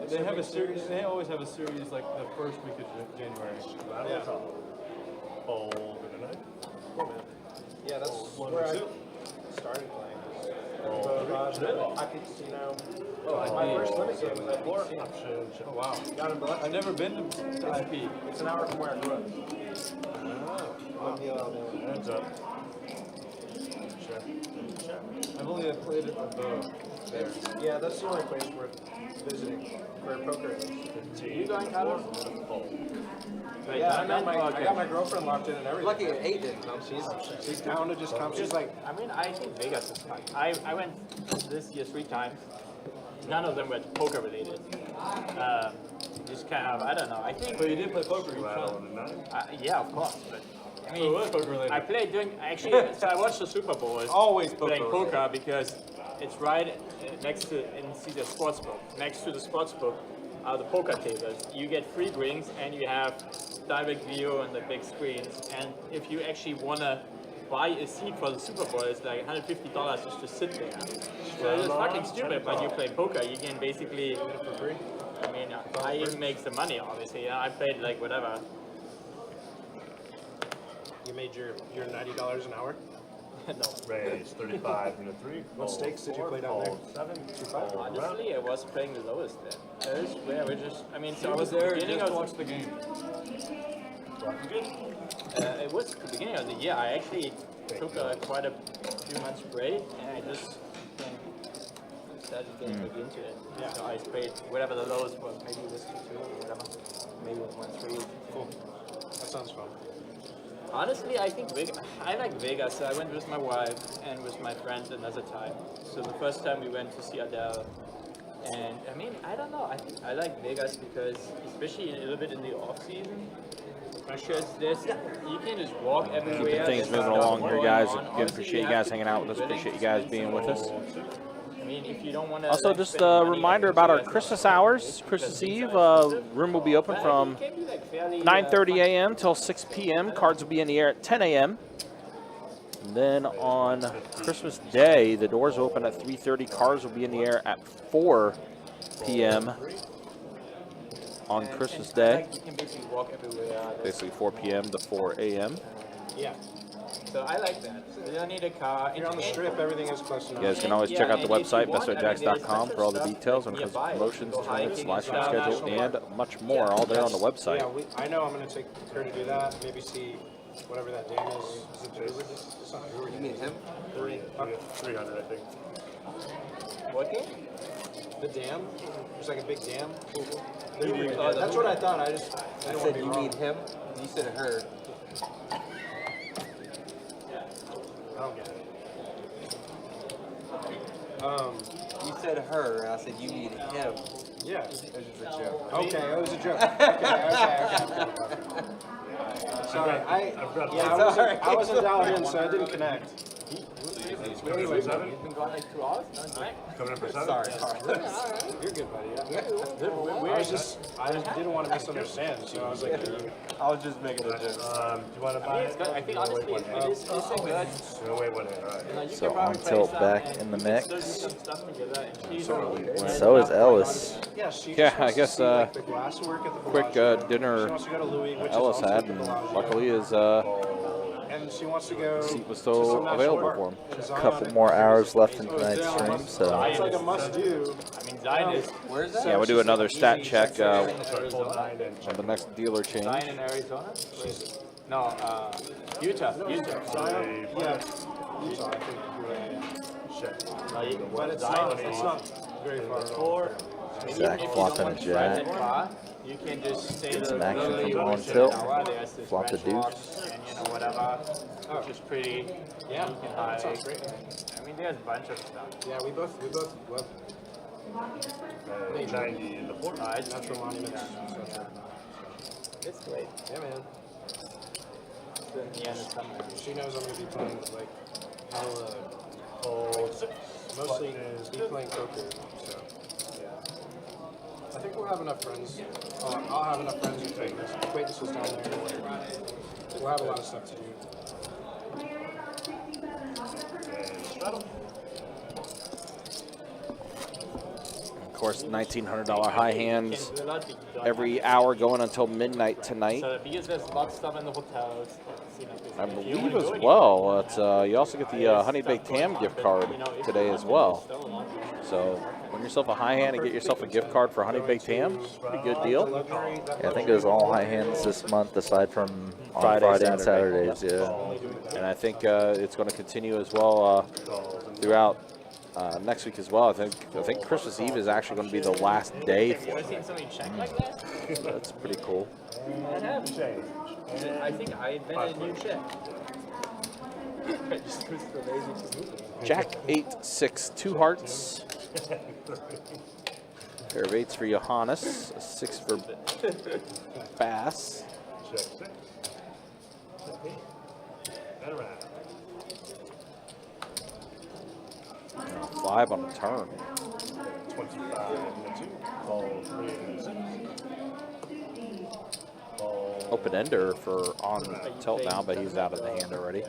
They have a series. They always have a series like the first week of January. Yeah. Fold in the night. Cool, man. Yeah, that's One, where I two. started playing. Roll Hockey Casino. Oh, My first limit game was at four. Casino. Option. Oh wow! Got in Biloxi. I've never been to IP. It's an hour from where I grew up. Heads up. Check. Check. I've only played it there. Yeah, that's the only place worth visiting where poker is. Are you going, Carlos? Like, Yeah, I tournament? got my girlfriend locked in and everything. Lucky at 8 didn't come. She's down to just come. She's like, I mean, I think Vegas is fun. I went this year 3 times. None of them were poker related. Just kind of, I don't know. I think. But you did play poker. You Rattle tried. in the night. Yeah, of course. But I So it was mean, poker related. I played during actually. So I watched the Super Bowl. Always playing poker poker because it's right next to in the sports book. Next to the sports book are the poker tables. You get free drinks and you have direct view on the big screens. And if you actually wanna buy a seat for the Super Bowl, it's like $150 just to sit there. So it's fucking stupid. But you play poker, you can basically get it for free. I mean, I even make the money obviously. I played like whatever. you made your $90 an hour? No. Raise 35 into 3. What stakes did you play down there? Fold 7. 2-5? Honestly, I was playing the lowest there. That is where we just, I mean, so I I was was there beginning just to of watch the game. it was the beginning of the year. I actually took quite a few months break, and I just started getting back into it. Yeah. So I played whatever the lowest was, maybe it was 2 or whatever, maybe it was 1-3. Cool. That sounds fun. Honestly, I think I like Vegas. So I went with my wife and with my friends another time. So the first time we went to see Adele. And I mean, I don't know. I think I like Vegas because, especially a little bit in the off season, because you can just walk everywhere. Keeping things moving along here, guys. Again, appreciate you guys hanging out with us. Appreciate you guys being with us. I mean, if you don't want to. Also, just a reminder about our Christmas hours, Christmas Eve. Room will be open from 9:30 a.m. till 6 p.m. Cards will be in the air at 10 a.m. And then on Christmas Day, the doors open at 3:30. Cards will be in the air at 4 p.m. on Christmas Day. You can basically walk everywhere. Basically 4 p.m. to 4 a.m. Yeah. So I like that. So you don't need a car. You're on the strip, everything is close You enough. guys can always check out the and if you website, want, bestbetjacks.com, for all the there's details on stuff Christmas nearby. promotions, Go tournaments, hiking live stream and stuff. schedule, and much more, all there on the website. Yeah, I know I'm going to take her to do that. Maybe see whatever that dam is. Is it Druid? It's not Druid. You mean him? 300, I think. What game? The dam? There's like a big dam. Oh, That's what I thought. I I didn't want said to be you wrong. mean him? You said her. I don't get it. You said her, and I said you mean him. Yeah. It was just a joke. Okay, it was a joke. Okay. Sorry, I wasn't dialed in, so I didn't connect. Coming in for 7. You've been gone like 2 hours? No, back. Coming in for 7. Sorry. You're good, buddy. I just didn't want to misunderstand, so I was like, I was just making a joke. Do you want to buy it? I think honestly, it's a good. No, wait, one hand. All right. You know, you So can probably on play tilt some back and in the you can still mix. do some stuff together, and she's So is Ellis. yeah, she Yeah, just I wants guess, to see, like, the glass work at the Quick Bellagio. dinner She wants to go to Louis, which is Ellis also had, at the and Bellagio. luckily his And she wants to go. seat was to still some national available park for him. in A Zion. couple more hours left in tonight's stream, so It's like a must-do. I mean, Zion is Where's that? Yeah, we'll do another stat check Sorry, full 9 and on the next dealer change. Zion in Arizona. No, Utah. Zion? Yeah. Utah, I think. You're right. check. No, But it's Zion not, is it's not very far. 4, Zach flopping a jack. You can just say Get the some action literally from on what tilt. there's this Flop the bench deuce. box and you know whatever, which is pretty. Yeah, You can that hide. sounds great. I mean, there's a bunch of stuff. Yeah, we both love 90 in the fourth. natural monuments. It's great. Yeah, man. Then the end is somewhere. She knows I'm gonna be playing like Oh, six. mostly Button is be playing poker. So yeah, I think we'll have enough friends. I'll have enough friends and acquaintances down there. We'll have a lot of stuff to do. And straddle. Of course, $1,900 high hands Can do a lot be done. every hour going until midnight tonight. So because there's lots of stuff in the hotels. You know, I if you believe wanna as go well. It's, you also get the Honey Baked Ham gift card you know, if today you as want, well. there's still a lot. So win yourself a high hand and get yourself a gift card for Honey Baked Ham. Pretty good deal. Yeah, I think it was all high hands this month, aside from on Friday, Friday and Saturday. Saturdays. Yeah. And I think it's going to continue as well throughout next week as well. I think Christmas Eve is actually going to be the last day for Have you it. seen somebody check like that? That's pretty cool. I have. I think I invented a new check. Just because the lazy to move it. Jack 8, 6, 2 hearts. Pair of 8s for Johannes, a 6 for Bass. Check 6. And around. 5 on the turn. 25 and 2. Call 3 and 6. Call Open ender for on tilt now, but he's out of the hand already.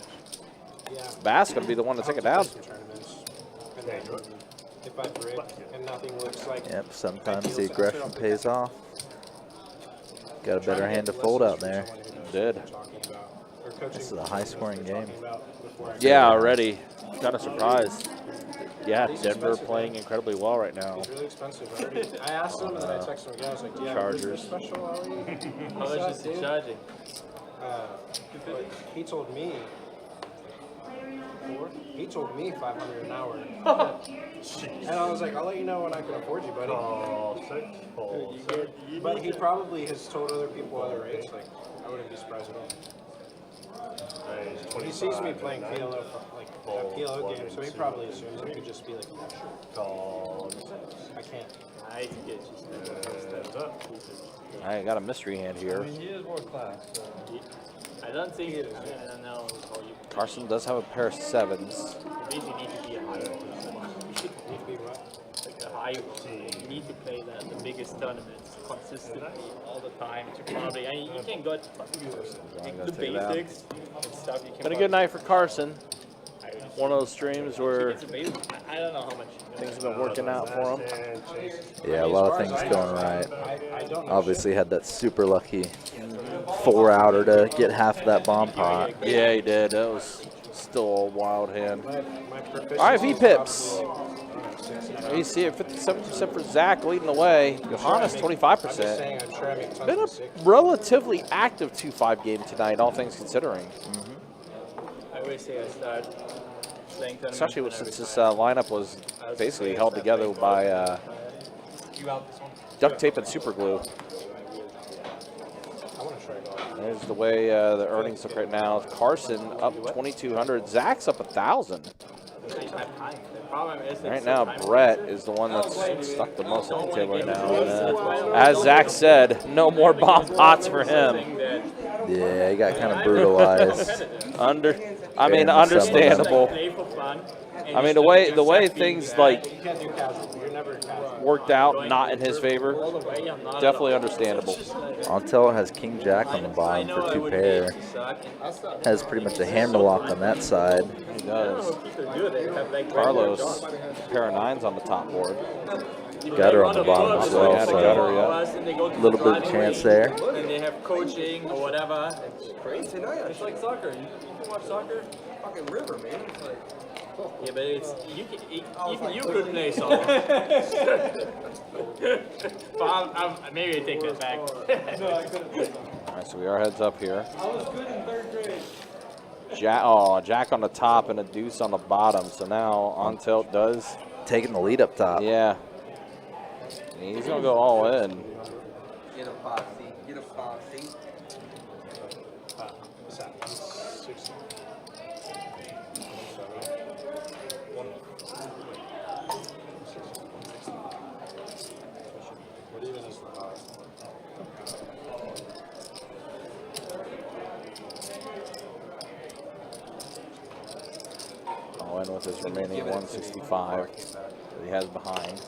Yeah. Bass going to be the one to take it down. Some tournaments. And then if I grid and nothing looks like Yep, sometimes the aggression pays off. Got a better hand to fold out there. Did. This is a high-scoring game. Yeah, already. Kind of surprised. Yeah, Denver playing incredibly well right now. It's really expensive. I asked him and then I texted him again. I was like, yeah, Chargers. special, Ali? How much is it charging? He told me. He told me 500 an hour. And I was like, I'll let you know when I can afford you, buddy. Call 6. Call 7. But he probably has told other people other rates. Like, I wouldn't be surprised at all. He sees me playing PLO, like a PLO game, so he probably assumes it could just be like, yeah, sure. Call 6. I can't. I get you. And up. I got a mystery hand here. He is world class. So. I don't think it is. I don't know how you. Carson does have a pair of 7s. You basically need to be a high. Need to be what? Like a high. You need to play the biggest tournaments consistently all the time to probably. I mean, you can go the basics and stuff. You can. Been a good night for Carson. I would One of those streams where it's a basic. I don't know how much. things have been working out for him. And chase. Yeah, a lot of things going right. I don't know. Obviously had that super lucky 4-outer to get half of that bomb pot. Yeah, he did. That was still a wild hand. My proficiency All right, is V-pips. probably, You see it 57% for Zach leading the way. Johannes 25%. I'm just saying, I'm sure I make tons Been of a six. relatively active 2-5 game tonight, all things considering. I always say I start playing tournaments. Especially and since every this time lineup was I basically play, held I start together playing by you out this one. duct tape and super glue. I want to try golf. There's the way the earnings look right now. Carson up 2,200. Zach's up 1,000. The problem is Right it's now, time- Brett is the one that's stuck the most at the table right now. And, as Zach said, no more bomb pots for him. Yeah, he got kind of brutalized. I mean, Yeah, understandable. Play for fun. I mean, the way things like You can't do casual. You're never casual. worked out, not in his favor. Definitely understandable. Until it has King Jack on the bottom for 2 pair. Has pretty much a hammerlock on that side. He does. Carlos, pair of 9s on the top board. Gutter on the bottom as well, Yeah, the so gutter, yeah. a little bit of chance there. And they have coaching or whatever. It's like soccer. You can watch soccer. Fucking river, man. It's like. Yeah, but it's even you could play soccer. But maybe I take that back. No, I couldn't play soccer. All right, so we are heads up here. I was good in 3rd grade. Jack on the top and a deuce on the bottom. So now on tilt does. Taking the lead up top. Yeah. He's going to go all in. Get a 5 seat. Get a 5 seat. What's that? 60. What even is the high? All in with his remaining 165 that he has behind.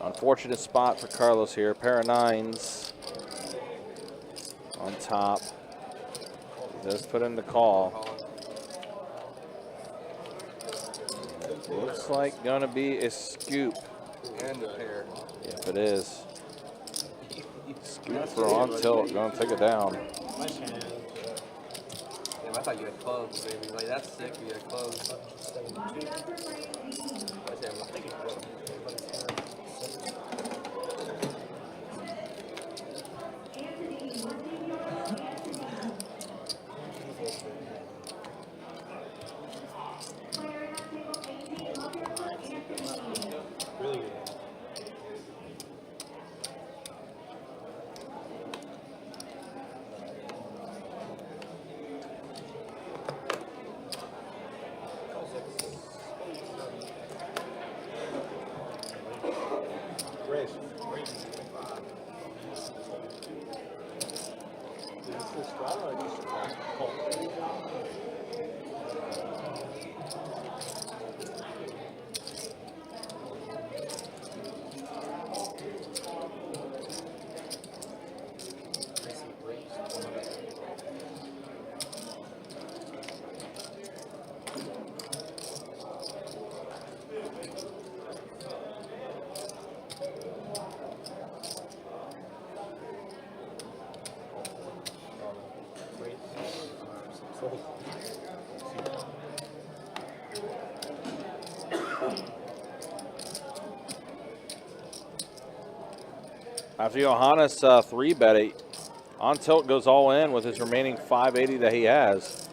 Unfortunate spot for Carlos here. Pair of 9s on top. Does put in the call. Looks like gonna be a scoop. And a pair. If it is. Scoop for on tilt. Gonna take it down. Nice hand. Damn, I thought you had clubs, baby. Like, that's sick. You had clubs. Really good. Race. After Johannes 3-bet it, on tilt goes all in with his remaining 580 that he has.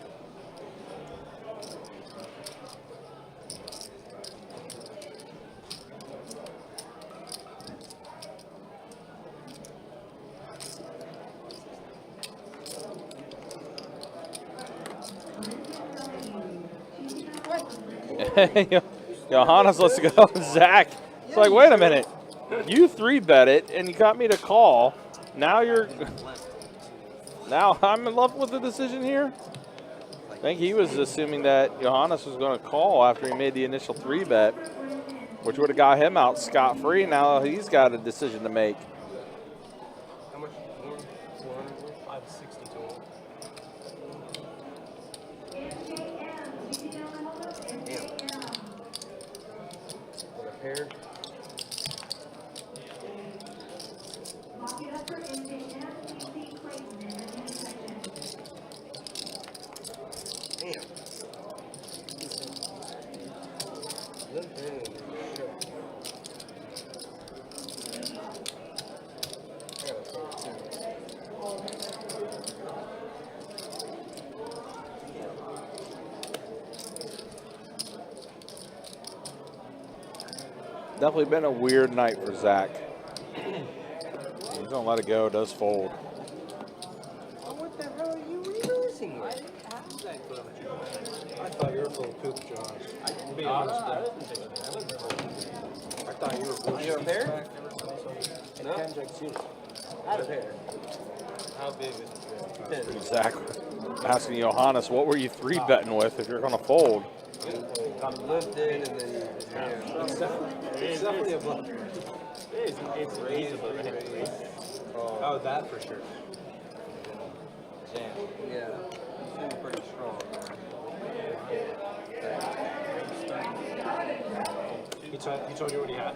Johannes, let's go. Zach, it's like, wait a minute. You 3-bet it, and you got me to call. Now now I'm in love with the decision here. I think he was assuming that Johannes was going to call after he made the initial 3-bet, which would have got him out scot-free. Now he's got a decision to make. How much more? 400? 560 total. Damn. With a pair? Damn. Limp in. Definitely been a weird night for Zach. He's gonna let it go, does fold. What the hell are you reusing with? I thought you were full of poop, Josh. To be honest, I thought you were full of You have a pair? No. Out of pair. How big is it? Zach asking Johannes, what were you 3-betting with if you're gonna fold? I'm lifted and then It's definitely a bluff. It's reasonable, right? Oh, that for sure. yeah, seems pretty strong. He told you what he had?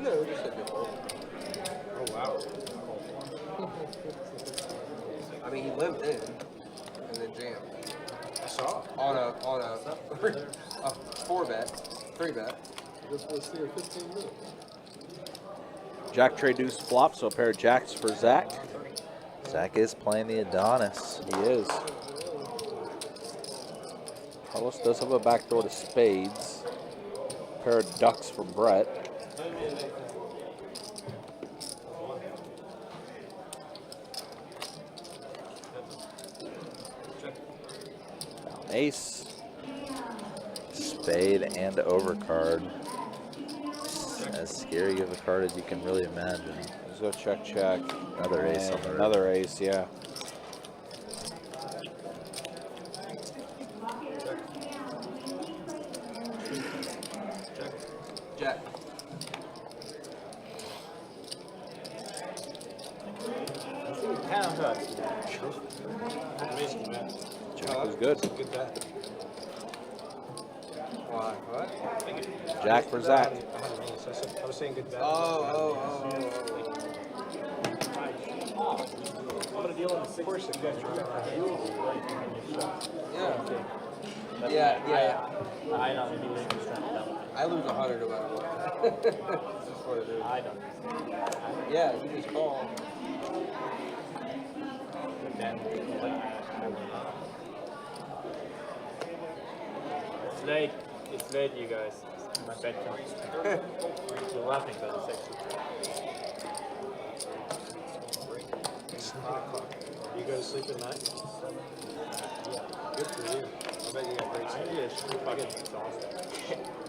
No, just said default. Oh, wow. I mean, he limped in and then jammed I saw. on a 4-bet, 3-bet. This was here 15 minutes. Jack trade deuce flop, so a pair of jacks for Zach. Zach is playing the Adonis. He is. Carlos does have a backdoor to spades. Pair of ducks for Brett. Down ace. Spade and overcard. As scary of a card as you can really imagine. Let's go check, check. Another ace on the river. Another ace, yeah. Jack. Jack was good. Good bet. Why? What? Jack for Zach. I was saying good bet. Oh. Of course, it gets Yeah. I don't really understand that. I lose 100 no matter what. That's just what it is. I don't. Yeah, you just call. But then, it's late, you guys. It's my bedtime. You're laughing, but it's actually. It's 9 o'clock. You go to sleep at night? Good for you. I bet you got great sleep.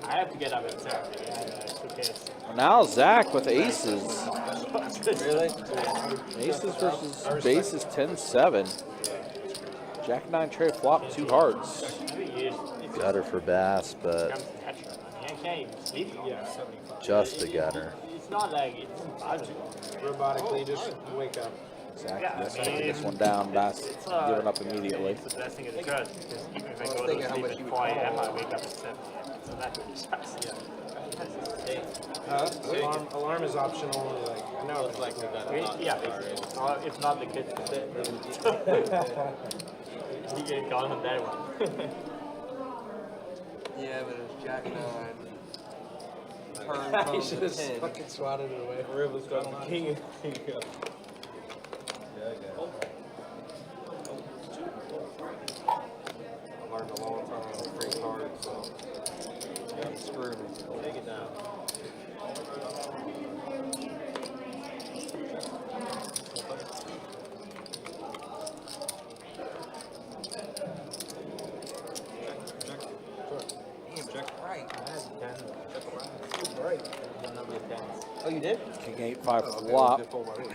I have to get up at 7. Who cares? Now Zach with aces. Really? Aces versus bases 10-7. Jack 9 tray flop, 2 hearts. Gutter for Bass, but I can't even sleep. Yeah, just a gutter. It's not like it's impossible. Robotically, just wake up. Zach Yeah, just I mean, taking this one down. Bass giving up immediately. It's the best thing in the curse because even if I go thinking to how sleep much at you 4 would a.m., call. I wake up at 7 a.m. So that really sucks. Alarm is optional. Like I know it's like Yeah, if not the kids can sit. You get gone on that one. Yeah, but it's Jack 9. Turn he comes should to have 10. fucking swatted it away. River's got the king. I learned a long time on free cards, so screw me. Take it down. Oh, you did? King 8-5 Oh, okay, flop. good pull by me.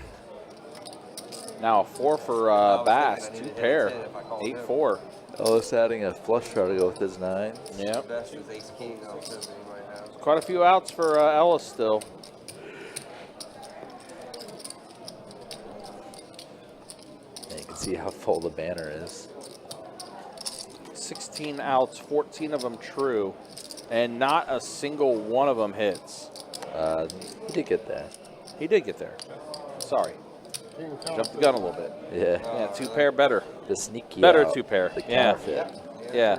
Now a 4 for was Bass, thinking I 2 needed pair. 10 if I called him. 8-4. Ellis adding a flush draw to go with his 9. Yep. Best is ace king. I was thinking he might have. Quite a few outs for Ellis still. And you can see how full the banner is. 16 outs, 14 of them true, and not a single one of them hits. He did get there. He did get there. Sorry. Jumped the gun a little bit. Yeah. Yeah, 2 pair better. The sneaky Better out, 2 pair. The Yeah. counterfeit. Yeah.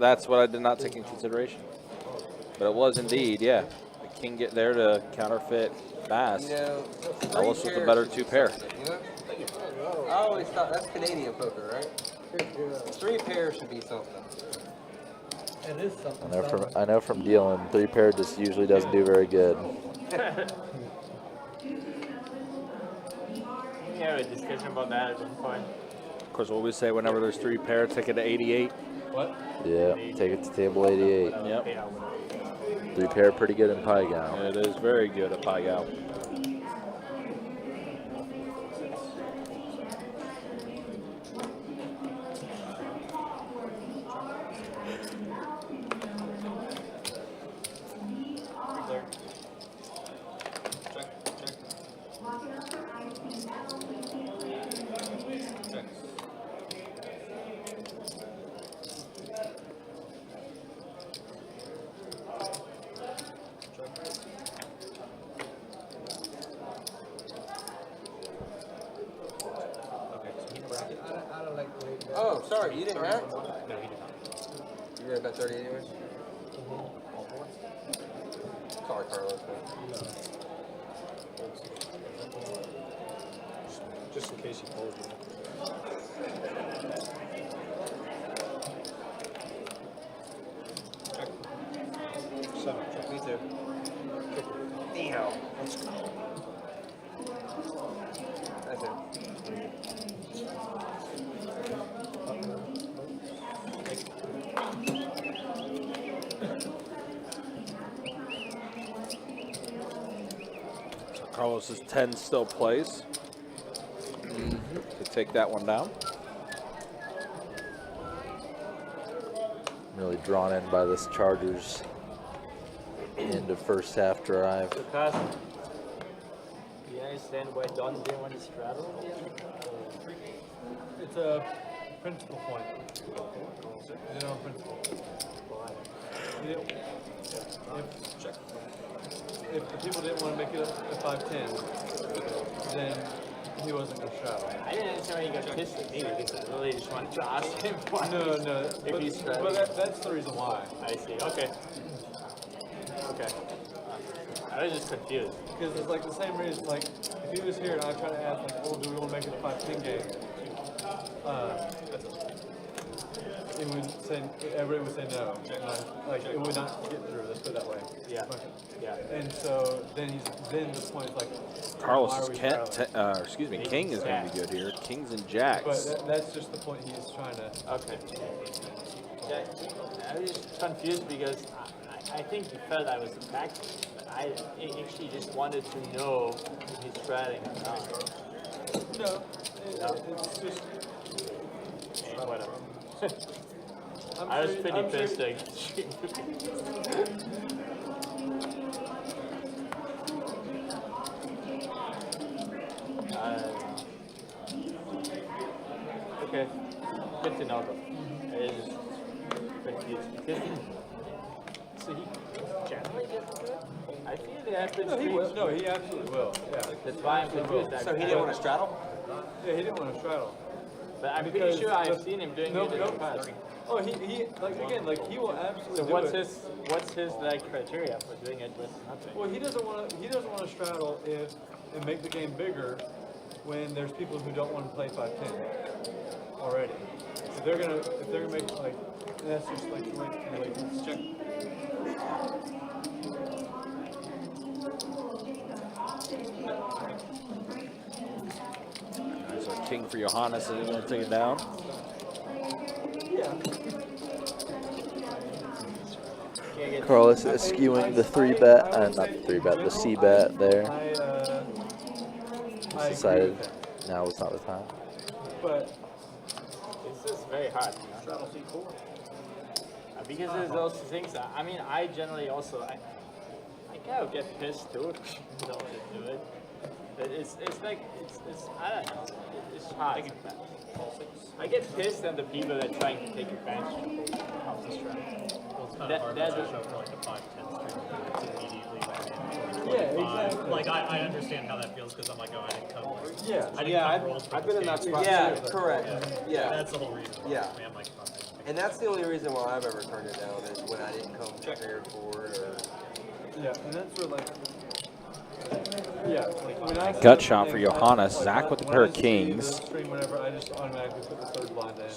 That's what I did not take into consideration. But it was indeed, yeah. The king get there to counterfeit Bass. You know, Ellis with the better 2 pair. You know? I always thought that's Canadian poker, right? 3 pairs should be something. It is something. I know from dealing, 3 pair just usually doesn't do very good. We had a discussion about that at one point. Of course, what we say whenever there's 3 pair, take it to 88. What? Yeah, take it to table 88. Yep. 3 pair pretty good in Pai Gow. It is very good at Pai Gow. Oh, sorry, you didn't have? No, he did not. You were about 30 anyways? Sorry, Carlos. Man. Just in case he told you. That's it. Carlos's 10 still plays. To take that one down. Really drawn in by this Chargers end of first half drive. Lucas, do you understand why Don didn't want to straddle? It's a principle point. You know, principle. He didn't- If the people didn't want to make it a 5-10, then he wasn't going to straddle. I didn't understand why he got pissed at me because I really just wanted to ask him why. No, If he's straddling. but that's the reason why. I see. Okay. Okay. I was just confused. Because it's like the same reason, like, if he was here and I try to ask, like, oh, do we want to make it a 5-10 game? It would say, everybody would say no. Like, it would not get through, let's put it that way. Yeah. Yeah. And so then the point is like, why Carlos are is we straddling? King is going to be good here. Kings and Jacks. But that's just the point he's trying to. Okay. Yeah, I was just confused because I think he felt I was a back. But I actually just wanted to know if he's straddling or not. No, it's just. Whatever. I was pretty pissed. Okay, good to know though. I just confused. So he generally gets good? I feel they have been No, he absolutely will. Yeah. That's why I'm confused. So he didn't want to straddle? Yeah, he didn't want to straddle. But I'm pretty Because sure I've seen him doing it in the past. Oh, he like again, like he will absolutely. So do what's his like criteria for doing it with nothing? Well, he doesn't want to straddle and make the game bigger when there's people who don't want to play 5-10 already. If they're gonna make like that's just like the way it's check. So King for Johannes is going to take it down. Yeah. Carlos is skewing the 3-bet, not the 3-bet, the C-bet there. I Decided now was not the time. But This is very hard, you know? Because there's those things. I mean, I generally also I kind of get pissed too. You know, to do it. But it's like it's I don't know. It's hard. I get pissed at the people that are trying to take advantage of the strike. That's for like a 5-10 stream. It's immediately like in yeah, exactly. Like I understand how that feels because I'm like, oh, I didn't come. Yeah. I didn't come rolls for I've this been in that game. spot. Yeah, too. correct. Yeah. That's the whole reason. Yeah. I'm like, fuck it. And that's the only reason why I've ever turned it down is when I didn't come prepared for it or. Yeah, and that's where like. Yeah, like when I Gut see shot for things, Johannes. like, Zach with the when pair I of see kings. the stream, whenever, I just automatically put the third blind in. And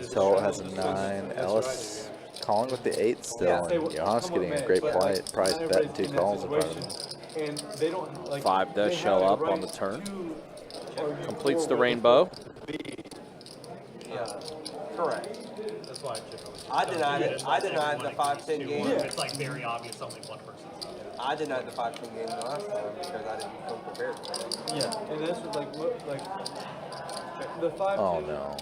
just Montel try has to a just- 9. that's Ellis calling with the 8 still, Yeah, say and what- Johannes come what getting a may, great but, like, prize not bet and everybody's 2 in that calls in front of him. situation, and they don't like. 5 does they show have up the on the right turn. to argue Completes for the what rainbow. Yeah. Correct. That's why I generally. I denied the 5-10 game. It's like very obvious only one person's done it. I denied the 5-10 game the last time because I didn't come prepared for it. Yeah, and this was like what like the 5-10 Oh, no.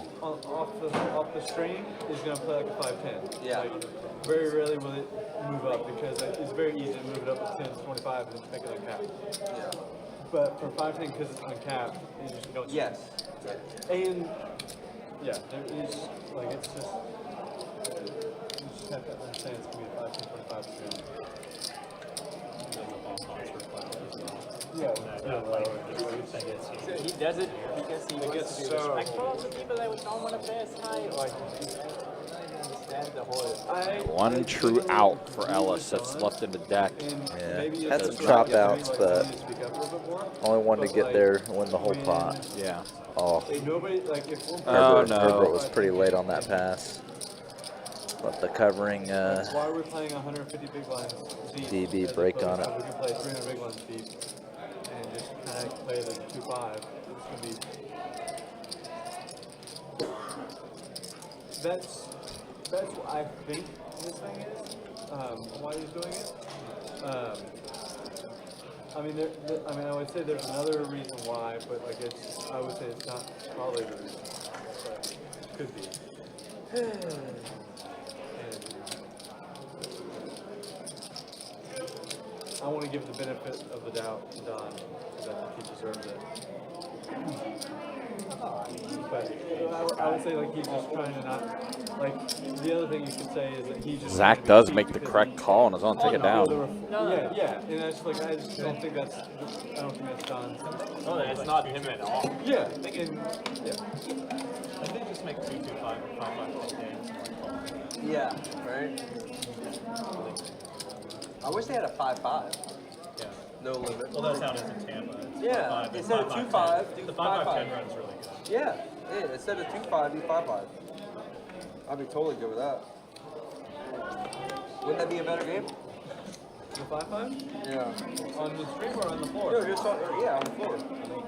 off the stream is gonna play like a 5-10. Yeah. Like, very rarely will it move up because it's very easy to move it up to 10-25 and make it uncapped. Yeah. But for 5-10 because it's uncapped, you just don't. Yes. And yeah, there is like it's just you just have to understand it's gonna be a 5-10-25 stream. Yeah. So he does it because he wants to be respectful of the people that don't want to play as high, or I don't understand the whole. One true out for Ellis. That's left in the deck. Yeah, had some chop outs, but only one to get there and win the whole pot. Yeah. Oh, Nobody like if Oh, no. Herbert was pretty late on that pass. Let the covering why are we playing 150 big blinds deep? DB as break opposed on to it. We can play 300 big blinds deep. just kind of play the 2-5. It's gonna be. That's what I think this thing is. Why he's doing it. I mean, I would say there's another reason why, but like I would say it's not probably the reason, but it could be. I want to give the benefit of the doubt to Don, because I think he deserves it. But I would say like he's just trying to not, like, the other thing you could say is that he just Zach does make the correct call on his own. Take it down. Yeah, and that's like I just don't think that's Don's. No, it's not him at all. Yeah, I think just make 2-2-5 or 5-5 games. Yeah, right? I wish they had a 5-5. Yeah. No limit. Well, that's how it is in Tampa. It's Yeah, 5-5, instead of 5-5, 2-5, the do 5-5 5-5. 10 runs really good. Yeah, instead of 2-5, do 5-5. I'd be totally good with that. Wouldn't that be a better game? The 5-5? Yeah. On the stream or on the floor? No, just on the floor. I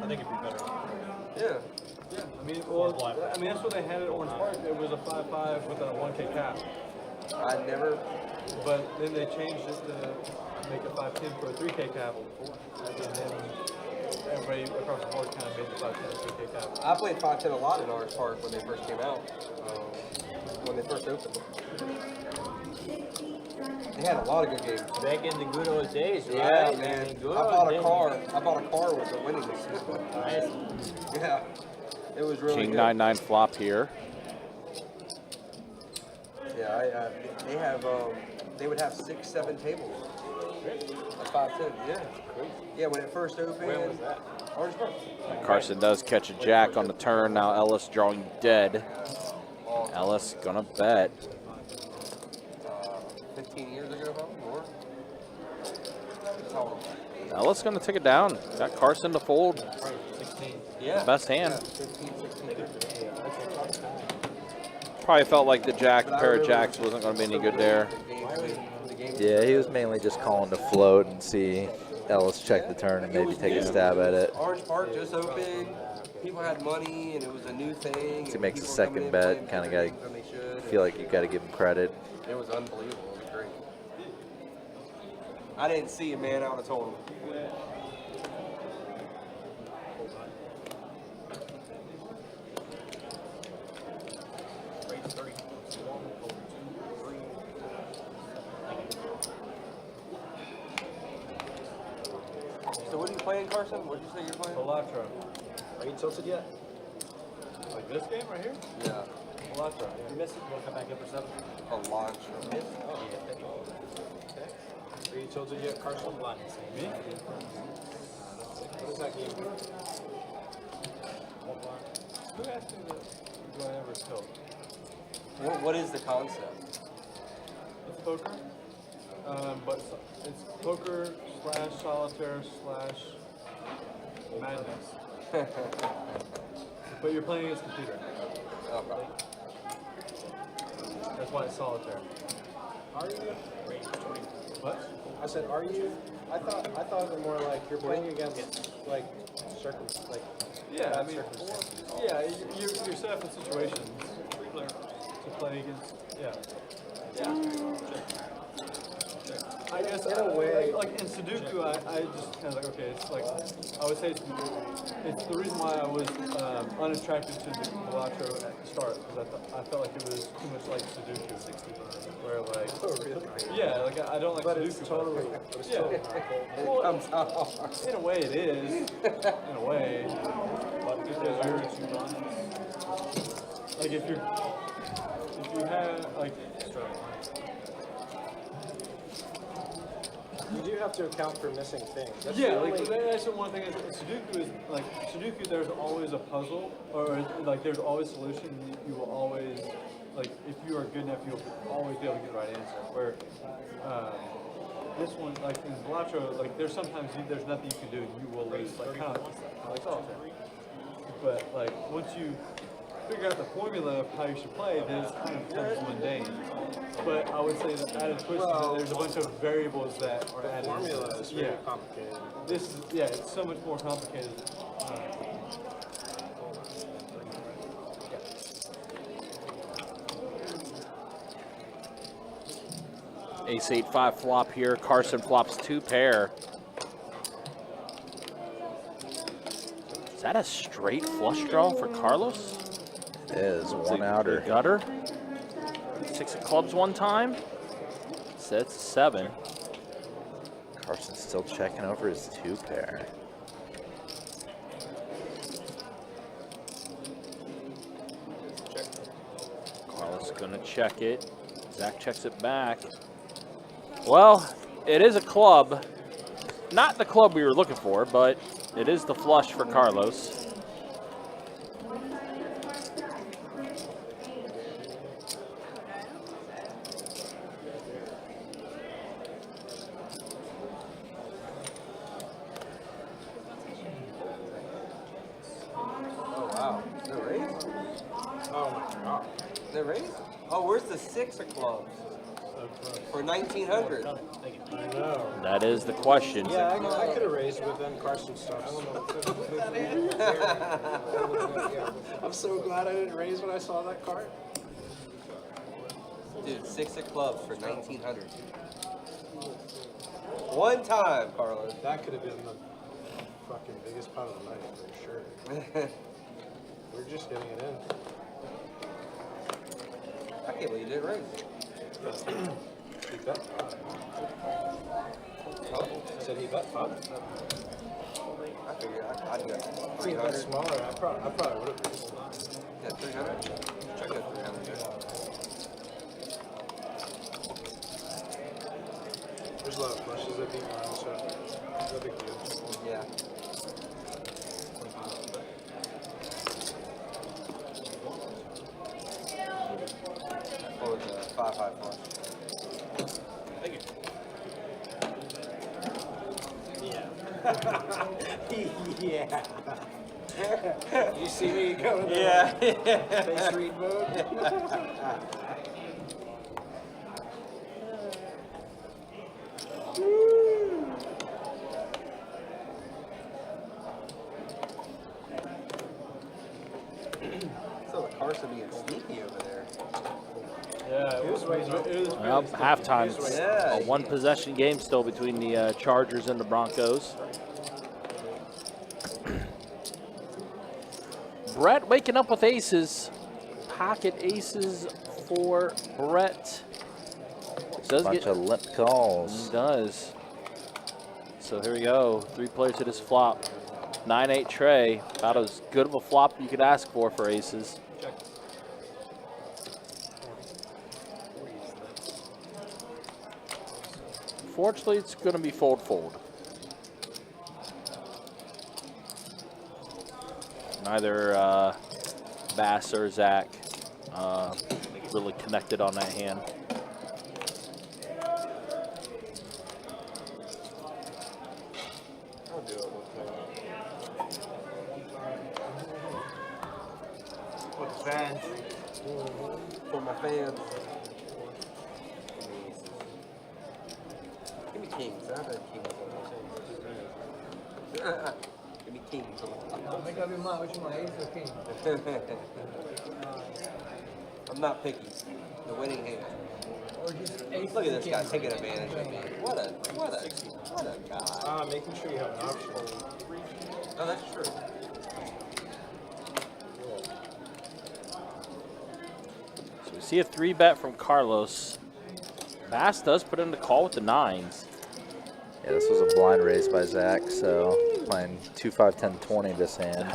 think it'd be better. Yeah. Yeah, I mean, that's what they had at Orange Park. It was a 5-5 with a 1K cap. I never. But then they changed it to make it 5-10 for a 3K cap. And then everybody across the board kind of made the 5-10 3K cap. I played 5-10 a lot in Orange Park when they first came out. When they first opened. They had a lot of good games. Back in the good old days, right? Yeah, man. Good I bought old a car. I bought a car with the winnings. Nice. Yeah. It was really King good. 9-9 flop here. Yeah, they have. They would have 6-7 tables. At 5-10. Yeah. Yeah, when it first opened. When was that? Orange Park. Carson does catch a jack on the turn. Now Ellis drawing dead. Ellis gonna bet. 15 years ago, probably more. That's how old am I? Ellis gonna take it down. Got Carson to fold. 16. Yeah. The best hand. Yeah, 15, 16 years ago. Probably felt like the jack, pair of jacks wasn't gonna be any good there. Yeah, he was mainly just calling to float and see Ellis check the turn and maybe take a stab at it. Orange Park just opened. People had money, and it was a new thing. He and makes a people were coming second in bet. playing Kind of better got games than they should, feel like you got to give him credit. It was unbelievable. It was great. I didn't see it, man. I would have told him. So what are you playing, Carson? What did you say you're playing? Electro. Are you tilted yet? Like this game right here? Yeah. Electro. You missed it. You want to come back in for 7? Elantra. Oh, yeah. Okay. Are you tilted yet, Carson? Me? What is that game? Who asked me that? Do I ever tilt? What is the concept? It's poker. But it's poker / solitaire / madness. But you're playing against a computer. Okay. That's why it's solitaire. Are you? What? I said, are you? I thought it was more like you're playing against like Yeah, I mean, yeah, you're set up in situations to play against. Yeah. I guess in a way, like in Sudoku, I just kind of like, okay, it's like, I would say it's the reason why I was unattracted to the Electro at the start, because I felt like it was too much like Sudoku. Where like, oh really? yeah, like I don't like But Sudoku. it's totally, Yeah. It comes out. In a way it is. In a way. But because you're like if you have like you do have to account for missing things. That's yeah, the like only- that's the one thing is Sudoku is like Sudoku. There's always a puzzle, or like there's always a solution. You will always like if you are good enough, you'll always be able to get the right answer. Where this one, like in Electro, like there's sometimes there's nothing you can do, and you will lose. Like kind of like solitaire. But like once you figure out the formula of how you should play, then it kind of becomes mundane. But I would say that added twist is that there's a bunch of variables that are added. Formula is really complicated. This is, yeah, it's so much more complicated. Ace 8-5 flop here. Carson flops 2 pair. Is that a straight flush draw for Carlos? It is It's one a outer. gutter. 6 of clubs one time. Sets 7. Carson's still checking over his 2 pair. Carlos gonna check it. Zach checks it back. Well, it is a club. Not the club we were looking for, but it is the flush for Carlos. Oh wow, they're raised. Oh my god. They're raised. Oh, where's the 6 of clubs for 1900? I know. That is the question. Yeah, I could have raised with them Carson stuff. I'm so glad I didn't raise when I saw that card. Dude, 6 of clubs for 1900. One time, Carlos. That could have been the fucking biggest pot of the night for sure. We're just getting it in. I can't believe you didn't raise. He bet 5. Oh, said he bet 5. I figured I'd go If he bet 300. smaller, I probably would have raised. Yeah, 300. Check that 300. There's a lot of flushes that beat mine, so no big deal. Yeah. What was the 5-high flush? Thank you. Yeah. You see me going face read mode? So the Carson being sneaky over there. Yeah, it was Well, halftime. It's Yeah. a 1-possession game still between the Chargers and the Broncos. Brett waking up with aces. Pocket aces for Brett. Does Bunch get of limp calls. He does. So here we go. 3 players hit his flop. 9-8 tray. About as good of a flop you could ask for aces. Fortunately, it's going to be fold-fold. Neither Bass or Zach really connected on that hand. I'll do it with the fans. For my fans. Give me kings. I've had kings. Give me kings. Make up your mind which one, ace or king. I'm not picky. The winning hand. Or just ace. Look at this guy taking advantage of me. What a guy. Making sure you have an option. Oh, that's true. So we see a 3-bet from Carlos. Bass does put in the call with the 9s. Yeah, this was a blind raise by Zach, so playing 2, 5, 10, 20 this hand.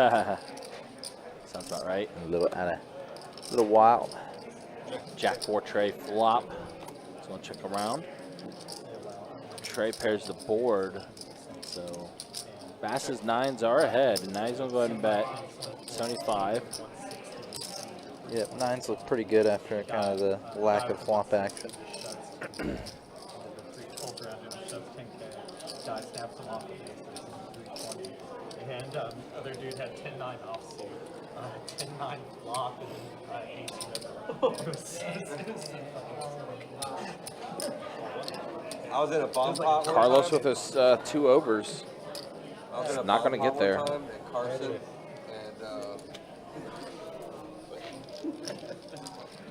Sounds about right. A little wild. Jack 4 tray flop. Just gonna check around. Trey pairs the board. So Bass's 9s are ahead, and now he's gonna go ahead and bet 75. Yep, 9s look pretty good after kind of the lack of flop action. Guy snaps him off the bases, 320. And other dude had 10-9 offsuit. 10-9 flop and then 18. I was in a bomb pot. one Carlos time. with his 2 overs. I was in a Not bomb gonna get pot there. one time at Carson, and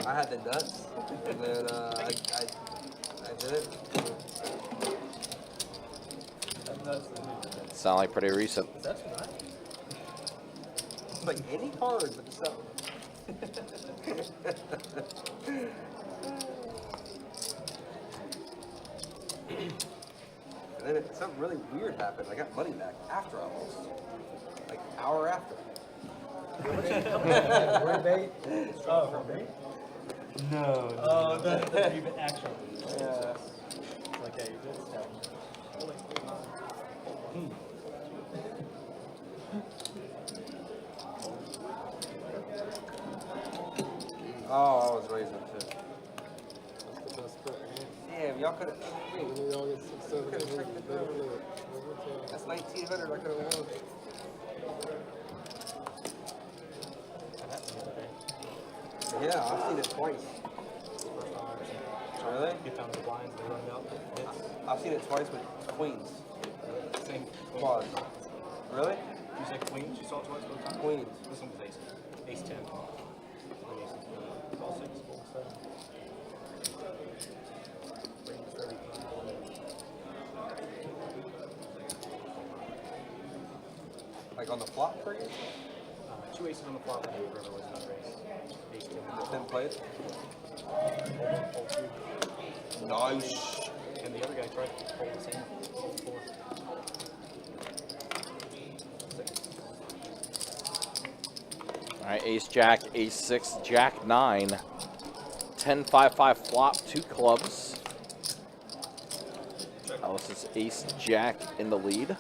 I had the nuts, and then I did it. Sound like pretty recent. It's like any card, but just something. And then something really weird happened. I got money back after I lost, like an hour after. Rebate? Oh, rebate? No. Oh, that's even actual. Yeah. Like, yeah, you did stuff. Oh, I was raising too. Damn, y'all could have. Y'all get 6, 7, 8, That's 1,900. I could have won. Yeah, I've seen it twice. Really? Get down the blinds and run out. I've seen it twice with queens. Same quad. Really? You said queens? You saw it twice both times? Queens. This one was ace. Ace 10. All 6, 4, 7. Like on the flop for you? 2 aces on the flop and the river was another ace. Ace 10. Just didn't play it? Hold 2. Nice. And the other guy tried to hold the same. Hold 4. All right, ace jack, ace 6, jack 9. 10 5 5 flop, 2 clubs. Alice is ace jack in the lead.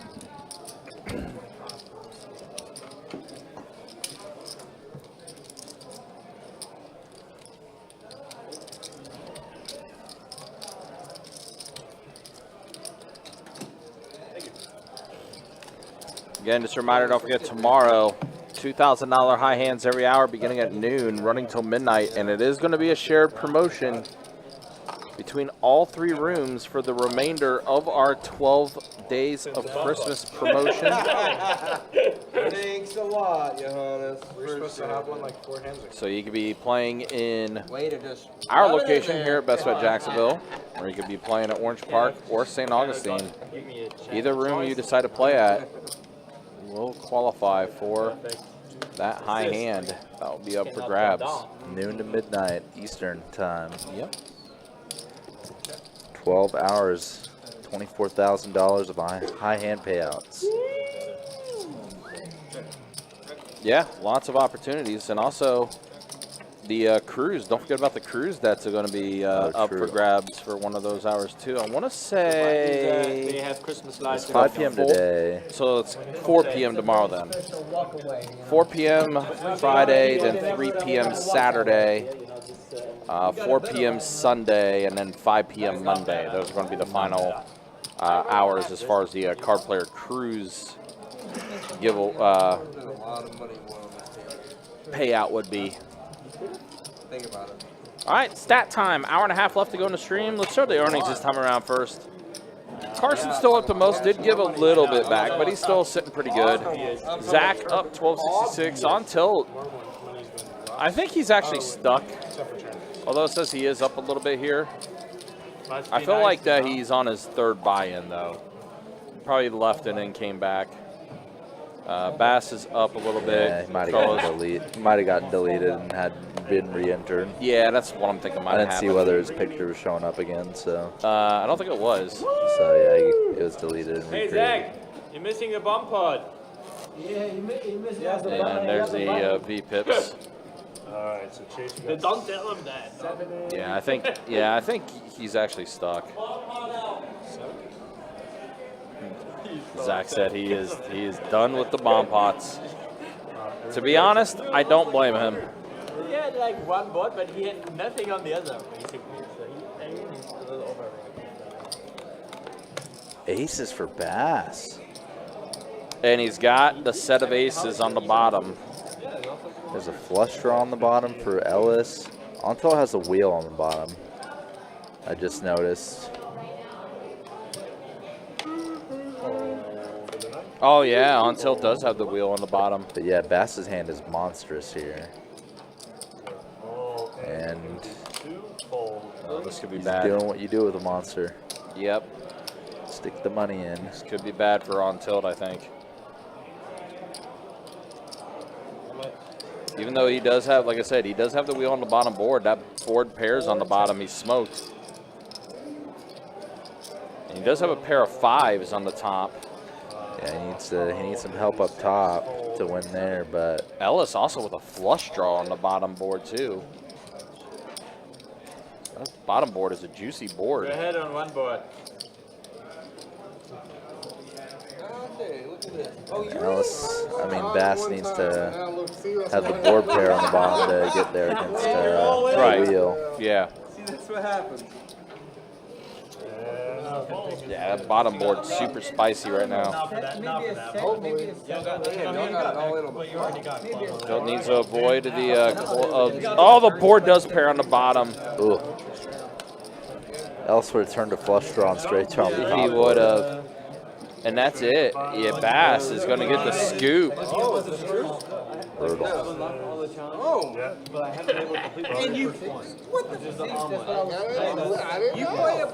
Again, just a reminder, don't forget tomorrow, $2,000 high hands every hour beginning at noon, running till midnight, and it is going to be a shared promotion between all 3 rooms for the remainder of our 12 days of Christmas promotion. Thanks a lot, Johannes. We're supposed to have one like 4 hands. So you could be playing in Way to just our rub it in location there. here at Best Bet Jacksonville, or you could be playing at Orange Park or St. Augustine. Give me a check. Either room you decide to play at will qualify for that high hand. That will be up for grabs. Noon to midnight Eastern time. Yep. 12 hours, $24,000 of high hand payouts. Yeah, lots of opportunities, and also the cruise. Don't forget about the cruise that's going to be up for true. grabs for one of those hours too. I want to They say have Christmas lights. It's 5 p.m. today. so. It's 4 p.m. tomorrow then. Special walk away. You know? 4 p.m. Friday, then 3 p.m. Saturday, 4 p.m. Sunday, and then 5 p.m. Monday. Those are going to be the final hours as far as the card player cruise There's a lot of money won on this game. payout would be. Think about it. All right, stat time. Hour and a half left to go in the stream. Let's show the earnings this time around first. Carson's still up the most, did give a little bit back, but he's still sitting pretty good. Zach up 1266 on tilt. I think he's actually stuck, although it says he is up a little bit here. I feel like that he's on his 3rd buy-in, though. Probably left and then came back. Bass is up a little bit. Yeah, he might have gotten deleted and had been re-entered. Yeah, that's what I'm thinking might I have didn't see happened. whether his picture was showing up again, so I don't think it was. so yeah, it was deleted and Hey, recreated. Zach, you're missing a bomb pod. Yeah, you missed And there's the V-pips. Alright, so Chase, we got Don't tell him that. Yeah, I think he's actually stuck. Zach said he is done with the bomb pots. To be honest, I don't blame him. He had like one board, but he had nothing on the other, basically. So he's a little over. Aces for Bass. And he's got the set of aces on the bottom. There's a flush draw on the bottom for Ellis. Ontel has a wheel on the bottom. I just noticed. Oh yeah, on tilt does have the wheel on the bottom. But yeah, Bass's hand is monstrous here. And Oh, this could be he's bad. doing what you do with a monster. Yep. Stick the money in. This could be bad for on tilt, I think. Even though he does have, like I said, he does have the wheel on the bottom board. That board pairs on the bottom, he's smoked. And he does have a pair of 5s on the top. Yeah, he needs some help up top to win there, but Ellis also with a flush draw on the bottom board too. That bottom board is a juicy board. Go ahead on one board. Ellis, I mean, Bass needs to have the board pair on the bottom to get there against the wheel. Yeah. See, that's what happens. Yeah, that bottom board's super spicy right now. Not for that. Not for that. Still needs to avoid the. Oh, the board does pair on the bottom. Ooh. Ellis would have turned a flush draw and straight draw on the top. He would have. And that's it. Yeah, Bass is going to get the scoop. Brutal. Oh, But I haven't been able to complete the and you, first one. what the? Which is the omelet. You play a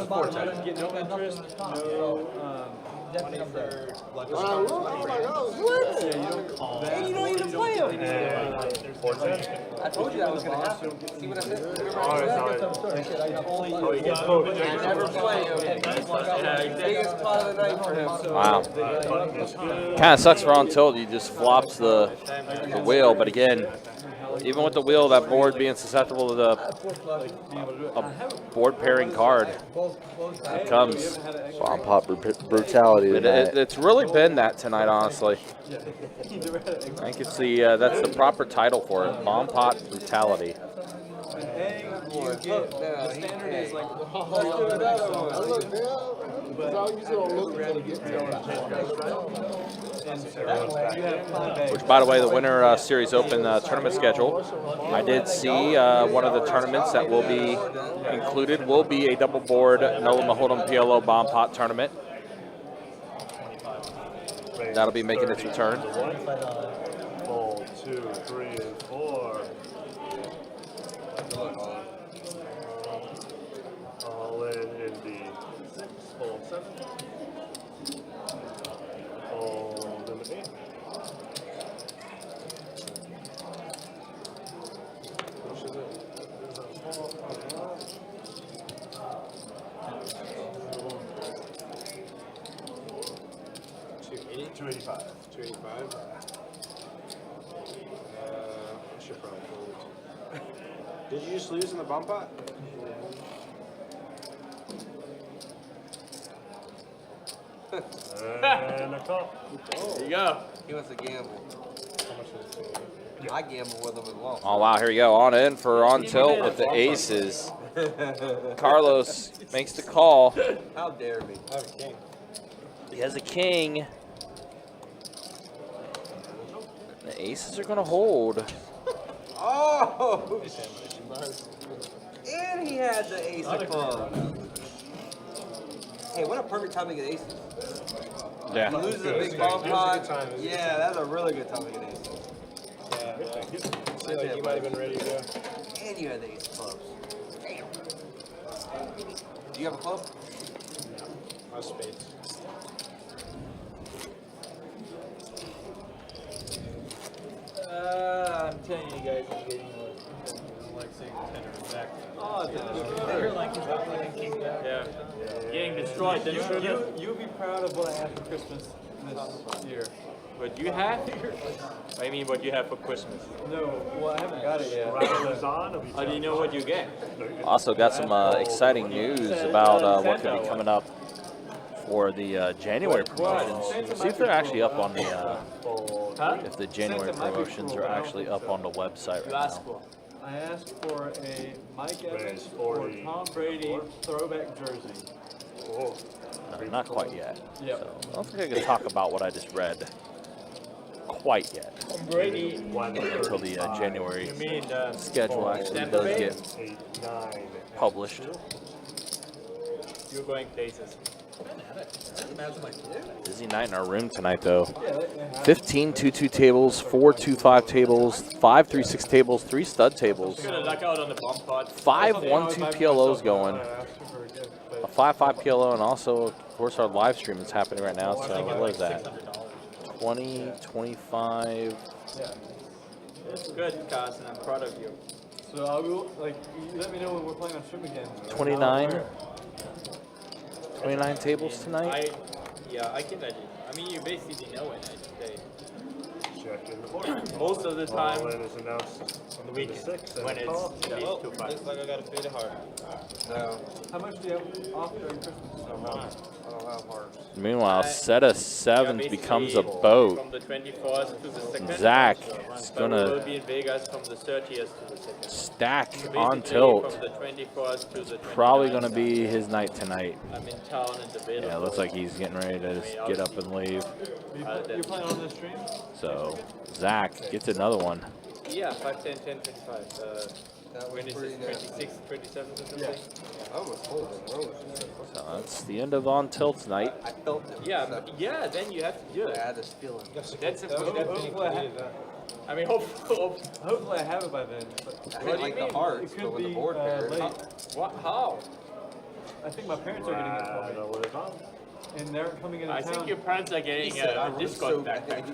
ball I get no interest, no money for like And you don't even play them. I told you that was going to happen. See what I said? I never play him. Biggest pot of the night for him. Wow. Kind of sucks for on tilt. He just flops the wheel. But again, even with the wheel, that board being susceptible to a board pairing card, it comes. Bomb pop brutality tonight. It's really been that tonight, honestly. I think it's the that's the proper title for it. Bomb pot brutality. you get, the standard is like, Let's do another one. I look down, because I usually don't look until it gets Which, by the way, the Winter Series Open tournament schedule, I did see one of the tournaments that will be included will be a double board Nolan Maholdom PLO bomb pot tournament. That'll be making its return. Ball 2, 3, and 4. All in the 6, ball 7. Ball number 8. Which is it? Is that 4? 285. 285. I should probably hold it. Did you just lose in the bump pot? And a cup. There you go. He wants to gamble. I gamble with him as well. Oh, wow, here we go. On in for on tilt with the aces. Carlos makes the call. How dare me? I have a king. He has a king. The aces are going to hold. Oh! And he had the ace of clubs. Hey, what a perfect time to get aces. Yeah. He loses a big bomb pot. Yeah, that's a really good time to get aces. Yeah, I feel like you might have been ready to go. And you had the ace of clubs. Damn. Do you have a club? No. I have spades. I'm telling you guys, I'm getting one. I don't like seeing the tender back. Yeah. Getting destroyed. You'll be proud of what I have for Christmas this year. What you have? I mean, what you have for Christmas? No, well, I haven't got it yet. How do you know what you get? Also got some exciting news about what could be coming up for the January promotions. See if they're actually up on the if the January promotions are actually up on the website right now. I asked for a Mike Evans or Tom Brady throwback jersey. No, not quite yet. Yep. So I don't think I can talk about what I just read quite yet. Brady. Until the January You mean schedule actually Tampa does Bay? get 8, 9, published. You're going places. Busy night in our room tonight, though. 15 2-2 tables, 4 2-5 tables, 5 3-6 tables, 3 stud tables, Gonna luck out on the bomb pot. 5 1-2 PLOs going, a 5-5 PLO, and also, of course, our live stream is happening right now. So what is that? 20, 25. It's good, Carson. I'm proud of you. So I will, like, you let me know when we're playing on stream again. 29. 29 tables tonight. I can let you. I mean, you basically know when I play. Check in the board. Most of the time, All in is announced on the to weekend, 6 and when the it's call. at least 2 5. Looks like I gotta feed it hard. No, How much do you have off during Christmas? I don't have hearts. Meanwhile, set of sevens becomes a boat. From the 24th to the 2nd. Zach is But we will gonna be in Vegas from the 30th to the 2nd. stack Basically, on tilt. From the 24th to the 29th. Probably gonna be his night tonight. I'm in town and available. Yeah, it looks like he's getting ready to just get up and leave. You playing on the stream? So Zach gets another one. Yeah, 5, 10, 10, 25. When is pretty it? nasty. 26, 27 or something? I almost told him. So that's the end of on tilt tonight. I felt it. Yeah, then you have to do I it. had this feeling. That's a good thing. Hopefully I have I mean, hopefully I have it by then. But I hit like the hearts, it but could when the be board pairs. late. what? How? I think my parents are getting it Right for over the top. me. And they're coming into I town. think your parents are getting a Discord backpack.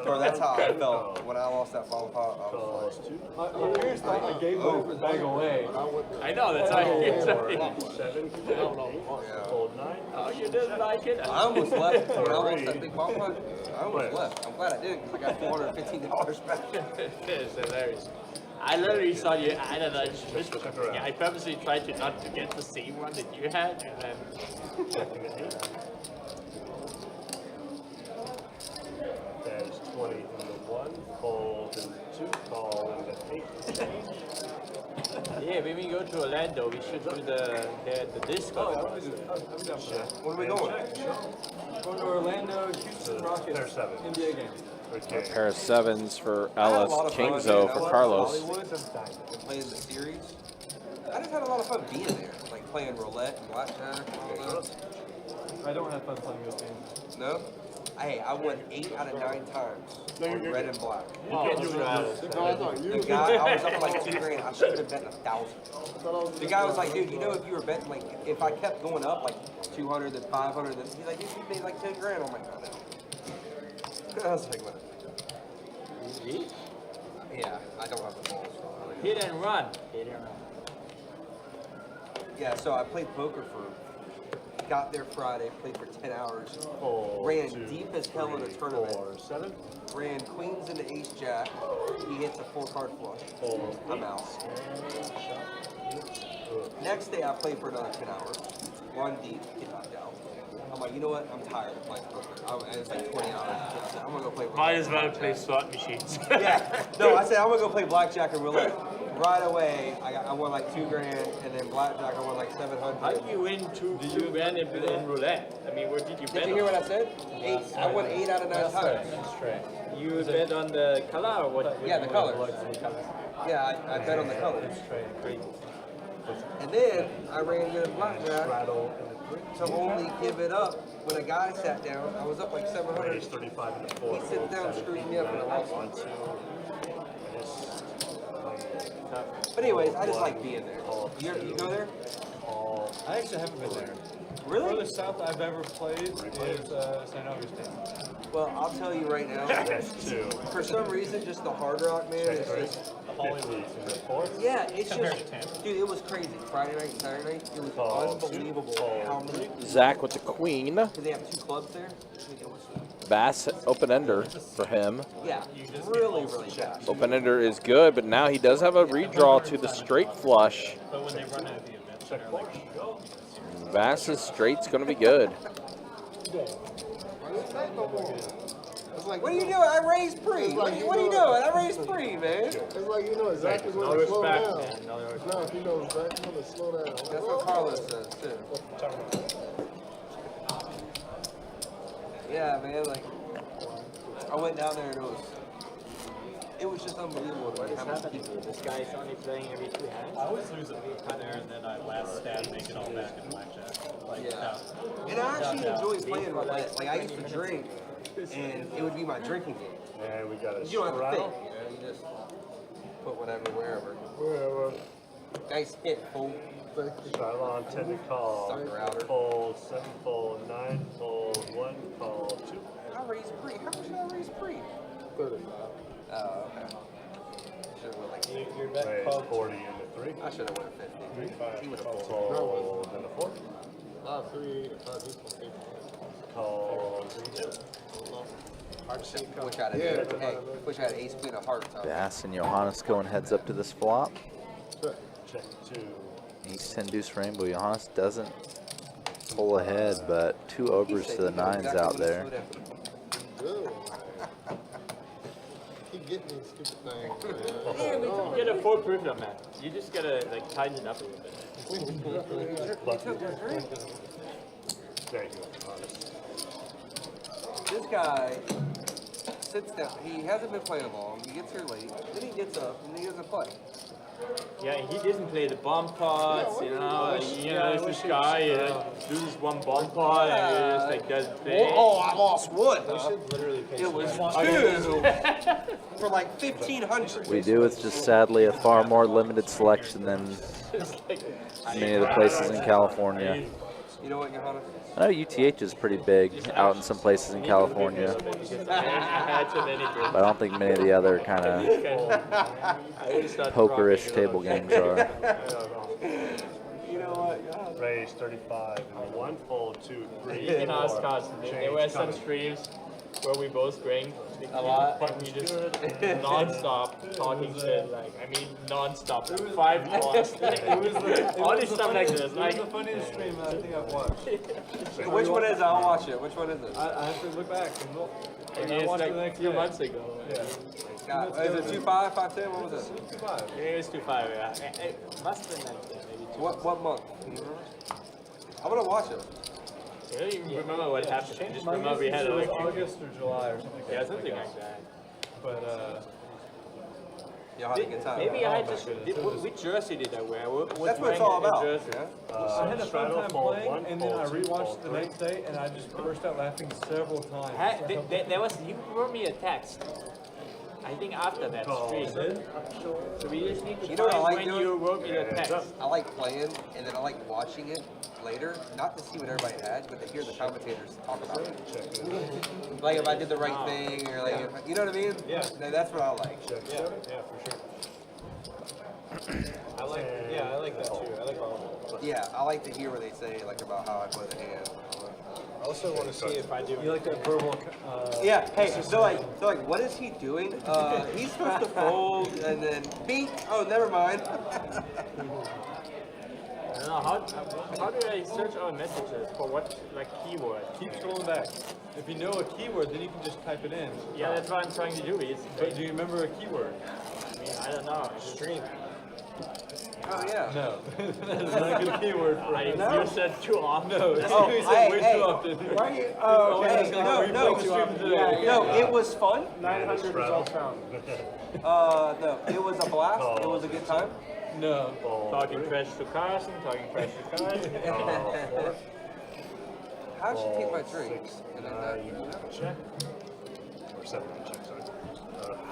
Or that's how I felt when I lost that phone pot. I was Calls 2. My parents thought I gave my bag away. I know, that's how you 7, 8, fold 9. Oh, you didn't like it? I almost left when I lost that big phone pot. I almost left. I'm glad I didn't because I got $415 back. It's hilarious. I literally saw you added a thing. I purposely tried to not to get the same one that you had, and then Checking at 8. There's 20 into 1. Fold into 2. Call into 8. yeah, when we go to Orlando, we should do the Discord. Where are we going? Going to Orlando, Houston Rockets, There's 7. NBA game. A pair of sevens for I had a lot Ellis, of fun, Kingzo man. I for went to Carlos. Hollywood and playing the series. I just had a lot of fun being there, like playing roulette and blackjack and all that. I don't have fun playing those games. No? Hey, I won 8 out of 9 times on red and black. The guy, I was up like $2,000. I should have been betting 1,000. The guy was like, dude, you know, if you were betting, like, if I kept going up, like 200, then 500, then he's like, dude, you made like 10 grand. I'm like, no, no. I was like, what? Yeah, I don't have the balls. Hit and run. Hit and run. Yeah, so I played poker got there Friday, played for 10 hours, ran deep as hell in a tournament, 4, 7. ran queens into ace jack, he hits a 4-card flush, I'm out. Next day I played for another 10 hours, run deep, get knocked out. I'm like, you know what, I'm tired of playing poker. And it's like 20 hours. I said, I'm gonna go play Might as well play slot machines. Yeah, no, I said, I'm gonna go play blackjack and roulette. Right away, I won like $2,000, and then blackjack, I won like 700. How did you win two grand in roulette? I mean, what did you bet Did you hear what I said? I won 8 out of 9 times. You bet on the color or what? Yeah, the colors. Yeah, I bet on the colors. And then I ran good blackjack to only give it up when a guy sat down. I was up like 700. 35 into 4. He sits down, screws me up, and I lost. But anyways, I just like being there. You go there? I actually haven't been there. Really? The furthest south I've ever played is St. Augustine. Well, I'll tell you right now. For some reason, just the Hard Rock, man, it's just... Yeah, it's just... Dude, it was crazy. Friday night and Saturday night, it was unbelievable how many... Zach with the queen. Because they have 2 clubs there. Bass open ender for him. Yeah, really, really bad. Open ender is good, but now he does have a redraw to the straight flush. But when they run out of the events, they're like, Bass's straight's going to be good. What are you doing? I raised pre. What are you doing? I raised pre, man. It's like you know exactly when to slow down. No, you know exactly when to slow down. That's what Carlos says, too. Yeah, man, like... I went down there and it was just unbelievable to me how many people. This guy's only playing every 2 hands. I always lose a ton there, and then I last stab make it all back in blackjack. Like, Yeah. And I actually enjoy playing roulette. Like I used to drink, and it would be my drinking game. And we got a You don't have to think. straddle. You know, you just put whatever wherever. Wherever. Nice hit, fool. Straddle on 10 to call. Sucker outer. Fold, 7 fold, 9 fold, 1 call, 2. I raised pre. How much did I raise pre? 35. Oh, okay. Should have went like Your bet Raise called 40 into 3. I should have went 50. He would have folded. Fold into 4. 5-3, 5-2. Call 3 2. Wish I had, hey, wish I had ace queen of hearts. Huh? Bass and Johannes going heads up to this flop. Check 2. Ace 10 deuce rainbow. Johannes doesn't pull ahead, but 2 overs to the 9s out there. Good. Keep getting these stupid things, man. You get a full proof on that. You just gotta like tighten it up a little bit. Thank you. Honest. This guy sits down. He hasn't been playing long. He gets here late. Then he gets up and he doesn't play. Yeah, he doesn't play the bomb pots, you know. This guy do this one bomb pot and he just like doesn't play. Oh, I lost one. Huh? literally pay It was $2 2 for like 1,500. We do. It's just sadly a far more limited selection than many of the places in California. You know what, Johannes? I know UTH is pretty big out in some places in California, but I don't think many of the other kind of pokerish table games are. You know what? Raise 35 into 1 fold, 2 3. You can ask us. There were some streams where we both drank a lot, but we just non-stop talking shit. Like, I mean, non-stop. 5 hours. Only stuff like this. Like, It was the funniest stream I think I've watched. Which one is it? I'll watch it. Which one is it? I have to look back and look. I mean, I it's watched like it the next 2 day. months ago. Yeah. Is it 2.5, 5.10? What was it? 2.5. Yeah, it was 2.5. Yeah. It must have been like maybe 2. What month? I'm gonna watch it. I don't even remember what happened. I just My remember we guess had is like August or July or something like that. yeah, something like that. But Y'all had a good time. Maybe I my just goodness, did, which jersey did I wear? That's what it's all about. Jersey? Yeah? I had a fun straddle, time fold, playing, 1 and then I fold, 2 rewatched fold, the 3. next day, and I just burst out laughing several times. There was you wrote me a text. I think after that stream. So we just need to You know what I find like when doing? you wrote me the Yeah. text. I like playing, and then I like watching it later, not to see what everybody had, but to hear the commentators talk about it. Like if I did the right thing, or like, if, you know what I mean? Yeah. That's what I like. Yeah, for sure. I like that too. I like all of it. Yeah, I like to hear what they say, like about how I play the hand. I also want to see if I do. You like that verbal? Yeah. Hey, so like, what is he doing? He's supposed to fold and then beat. Oh, never mind. I don't know how do I search our messages for what like keyword? Keep scrolling back. If you know a keyword, then you can just type it in. Yeah, that's what I'm trying to do. But do you remember a keyword? I mean, I don't know. Stream. Oh yeah. No. That's not a good keyword for it. You said too often. No, that's Oh, you said way hey. too often. Why are you? Oh, Hey, hey, no, no, you played the stream today. no. It was fun. 900 results found. No, it was a blast. It was a good time. No. Talking trash to Carson, talking trash to Carson. How should I take my drinks? And then Check. Or 7 check, sorry.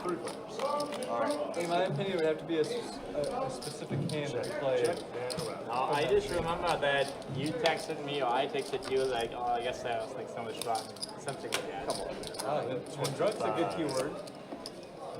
3 players. In my opinion, it would have to be a specific hand to play. Check and around. No, I just remember that you texted me or I texted you like, oh, I guess that was like so much fun, something like that. Come on. And drunk's a good keyword.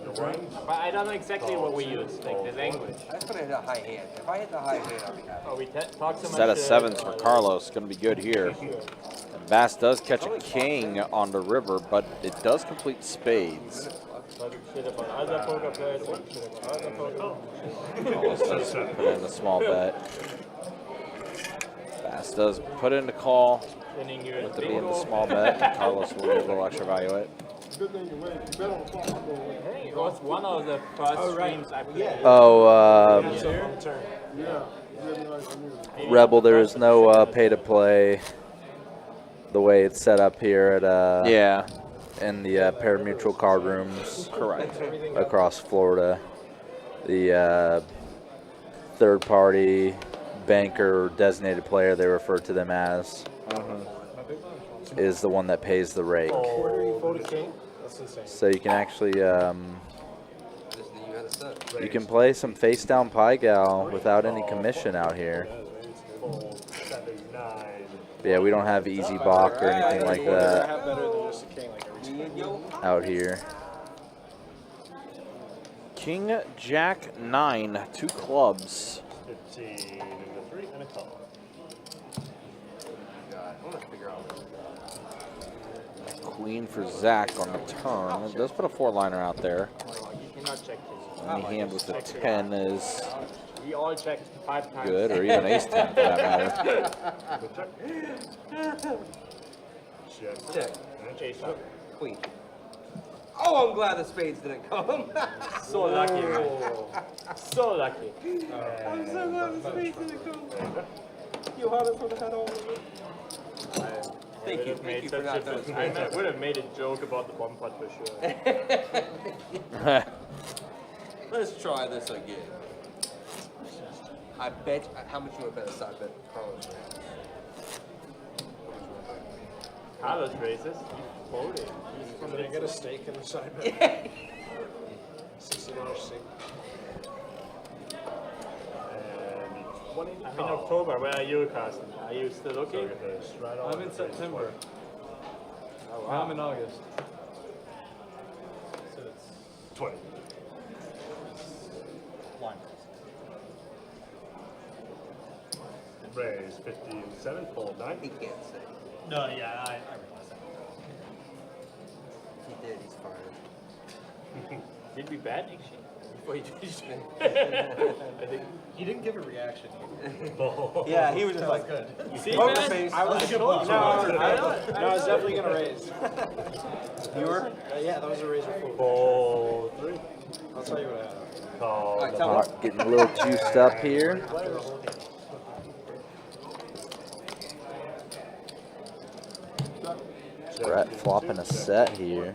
But I don't know exactly what we use, like the language. I just want to hit a high hand. If I hit the high hand, I'll be happy. Oh, we talk so much. Set of 7s for Carlos. Going to be good here. And Bass does catch a king on the river, but it does complete spades. Talking shit about other poker players, talking shit about other poker. Carlos does put in a small bet. Bass does put in the call Winning you with it being the small bet. And Carlos will be able to extra value it. Good thing you wait. You bet on the clock. I'm gonna wait. I think it was one of the first streams I played. Oh, Yeah. Really nice music. Rebel, there is no pay to play the way it's set up here at Yeah. in the pari-mutuel card rooms. Correct. Across Florida. The third-party banker or designated player, they refer to them as, is the one that pays the rake. Quarter, you fold a king? That's insane. So you can actually Just knew you had a set. you can play some face down pie gal without any commission out here. Fold 7, 9. But yeah, we don't have easy balk or anything like I that have better than just a king like every Me and yo. out here. King, Jack, 9, 2 clubs. 15 and a 3 and a call. God, I want to figure out. Queen for Zach on the turn. It does put a 4-liner out there. You cannot check this. And the hand with the 10 is We all checked 5 times. good, or even ace 10 for that matter. Check. Check. Ace up. Queen. Oh, I'm glad the spades didn't come. So lucky, man. So lucky. I'm so glad the spades didn't come. You had it for the head over. Thank you for not doing I would have made a joke about the bomb putt for sure. Let's try this again. I bet. How much you want to bet aside bet Carlos? Carlos raises. He's folding. Did I get a steak in the side bet? $60 steak. And 20 I'm in October. Where are you, Carson? Are you still looking? I'm in September. Oh, I'm in August. So it's 20. line. Raise 50 and 7, fold 9. He can't say. No, yeah, I realize that. He did. He's fired. Did we bet actually? Before you did. He didn't give a reaction. Yeah, he was just like, Good. See, poker man? face. I was No, I was definitely going to raise. You were? Yeah, that was a razor fold. Fold 3. I'll tell you what I had. Call. All right, tell me. Getting a little juiced up here. Brett flopping a set here.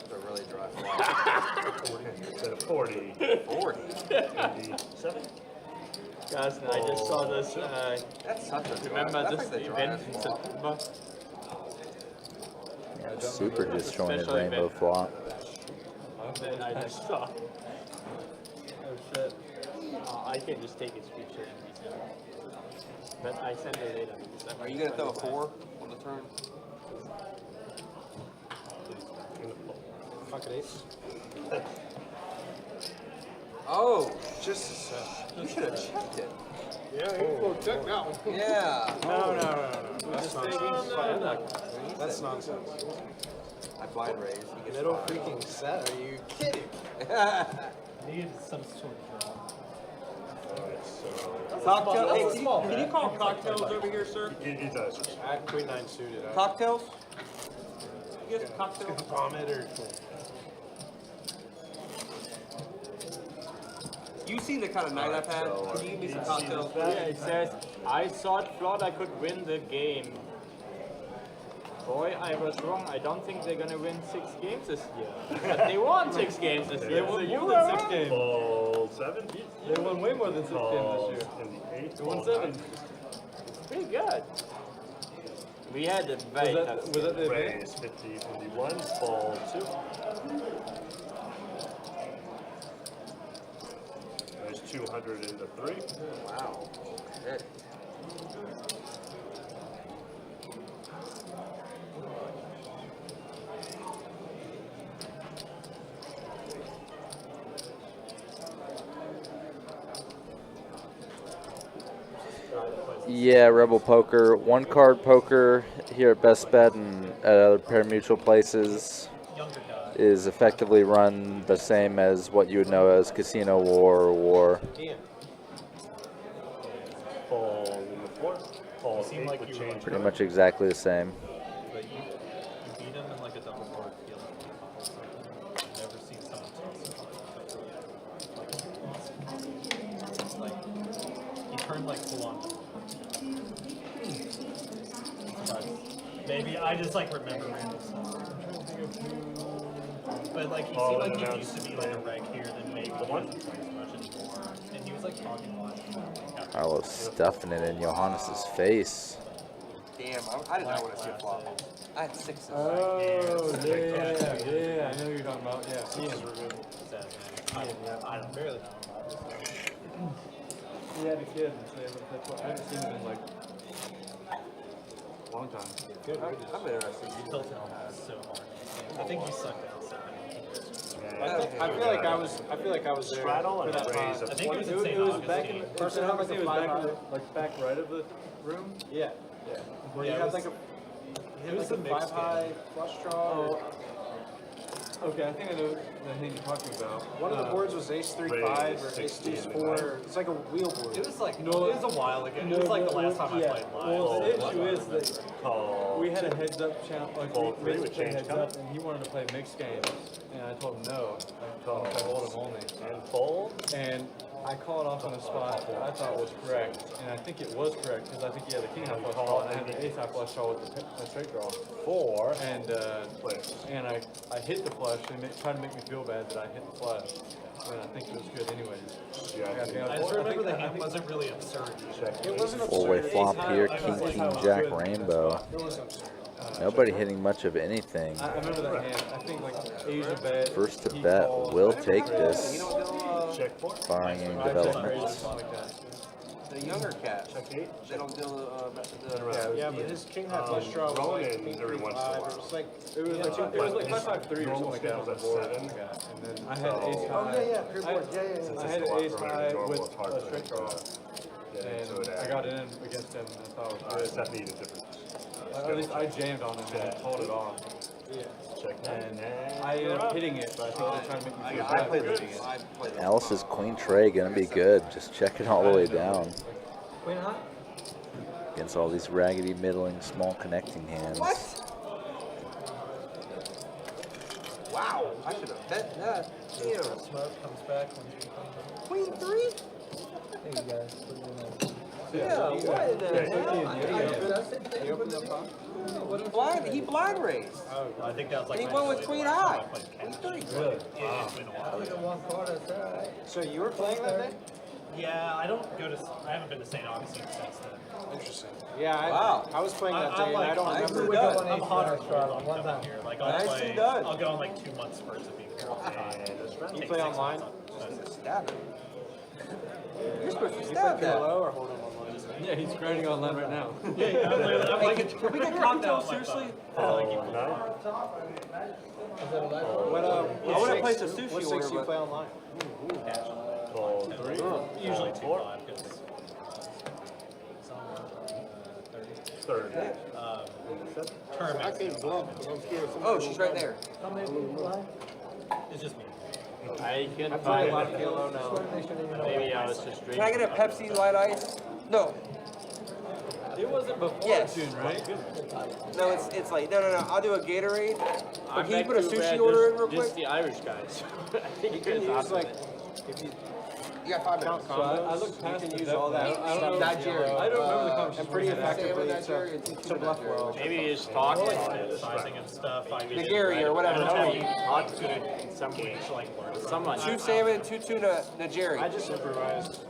It's a really dry flop. Instead of 40. 40. 57. Carson, I just saw this. That's such a dry. Remember That's this like the event driest in flop. September? Yeah, super disjointed Special rainbow event. flop. And then I just saw. Oh shit. I can just take his picture and resend it. But I send it later. Because I'm Are you gonna throw a 4 on the turn? Pocket ace. Oh, just you should have checked it. Yeah, you go check that one. Yeah. No. That's nonsense. That's That's nonsense. I blind raised. He gets Middle fired. freaking set. Are you kidding? Needed some sort of draw. Alright, so. Cocktail. Hey, That's a small can you call cocktails over here, sir? He does. I had queen 9 suited. Cocktails? You guys cocktails? Vomit or You seen the kind of night I've had? Can you give me some cocktails? Yeah, it says, I thought Florida could win the game. Boy, I was wrong. I don't think they're going to win 6 games this year. But they won 6 games this year. So you More were than 6 wrong. games. Fold 7. They won way more than 6 games Calls this year. in the 8. They won fold 7. 9. Pretty good. We had a very tough Was that the event? Raise 50 in the 1. Fold 2. There's 200 in the 3. Wow. Shit. Yeah, Rebel Poker. 1-card poker here at Best Bet and at other pari-mutuel places Younger guy. is effectively run the same as what you would know as Casino War or War. Fold in the 4. Fold seem 8 like would you were change. like- Pretty much exactly the same. But you beat him in like a double board field. I've never seen someone toss so like he turned like full on. But maybe I just like remember random stuff. But like he seemed like he used to be like a reg here, then maybe he doesn't play as much anymore. And he was like talking a lot. Carlos stuffing it in Johannes's face. Damn, I did not want to see a flop. I had 6. Oh, yeah, I know what you're talking about. Yeah, Ian. I don't barely know. He had a kid, and so that's what I haven't seen him in like a long time. Good. I'm interested. He built it so hard. I think he sucked out so I feel like I was there. Straddle and for that raise. pot. I think it was in St. It was Augustine. back in First time I was it was back right of the room. Yeah. Where you Yeah, had it like a It was a like a mixed 5-high game. flush draw. Okay, I think I know the hand you're talking about. One of the boards was ace 3-5 or ace 2-4. It's like a wheel board. It was like, No, it was a while ago. It was like the last time I played live. Well, the issue is that Call. we had a heads up challenge, like Call we 3 made would him play change heads color. up, and he wanted to play mixed games, and I told him no. I told him I told him only. And fold. And I called off on a spot that I thought was correct, and I think it was correct because I think he had a king high flush draw, and I had the ace high flush draw with the straight draw. 4. And I hit the flush and tried to make me feel bad that I hit the flush, and I think it was good anyways. Yeah, I just remember the hand wasn't really absurd. It wasn't Four-way absurd. flop here, king, king, jack, rainbow. It was absurd. Nobody hitting much of anything. I remember that hand. I think like Asia bet. First to he bet called, will take this, You don't know Check 4. barring any I checked raise or developments. something like that. the younger cats. Check 8. They don't deal Yeah, but his king high flush draw was like Ronan king every once in a 3-5. while. It was like It was like 553 or something like that on the board. And then I had ace high. pure board. I had an ace high with a straight draw. So And I got in against him, and I thought it was good. That needed different. At least I jammed on him and called it off. Check And I ended up hitting it, but I think they were trying to make me feel I bad. played the Alice's queen tray gonna be good. Just check it all the way down Queen high? against all these raggedy, middling, small connecting hands. What? Wow, I should have bet that. Damn. Smoke comes back when Queen 3? Hey guys, what do you know? Yeah, what in the You opened up, huh? blind? He blind raised. I think that was like And he went with Queen High. Queen 3. It's been a while. Look at one card, that's alright. So you were playing that day? Yeah, I haven't been to St. Augustine since then. Interesting. Yeah, Wow. I was playing that I'm day, and like- I don't I remember. wake up on I'm hot one time. here. Like I'll Nicely play, done. I'll go on like 2 month spurts of being You play online? Stab him. You're supposed to You play stab that. PLO or hold him online? Yeah, he's grinding online right now. Yeah, I'm like, Can we get cocktails, seriously? What I would've placed a sushi what order, six you but- play online? Call 3. usually 4. 2-5 because it's on 30. Third. Tournament. Oh, she's right there. How many people play? It's just me. I can I play a lot of PLO now. Just wanna make sure that you know. Maybe I was just Can I get a Pepsi light ice? No. It wasn't before Yes. June, right? No, it's like, no. I'll do a Gatorade. But can you put a too sushi bad order in just- real Just quick? the Irish guys. I think You can use like, if you You got 5 minutes. So I looked past can the use depth all that of I don't know. Nigeria. I don't remember the conversation. and pretty we had after. effectively Nigeria, to bluff well. Maybe he's talking. Sizing and stuff. I mean, Nigiri or whatever. Not good in some ways. like learn. Someone. 2 salmon, 2 tuna, Nigiri. I just improvised.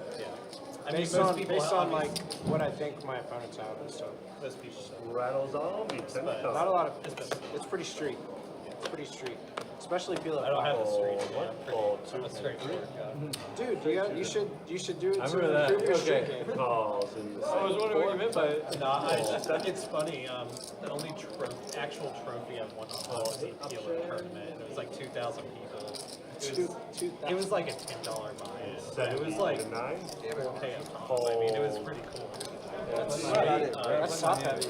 I mean, Based most on, people based on I mean, like what I think my opponents have and stuff. most people. Rattles on. Beats in. Not a lot of. It's pretty street. It's pretty street, especially PLO. I don't have the street. Call I'm a straight forward guy. Dude, you should do it I to remember that. improve your street Okay. game. calls in the I was wondering what you meant by it. No, I think it's funny. The only actual trophy I've won on was the PLO tournament. It was like 2,000 people. It was like a $10 buy-in, but it was like 9. 4K a pop. I mean, it was pretty cool. That's top heavy.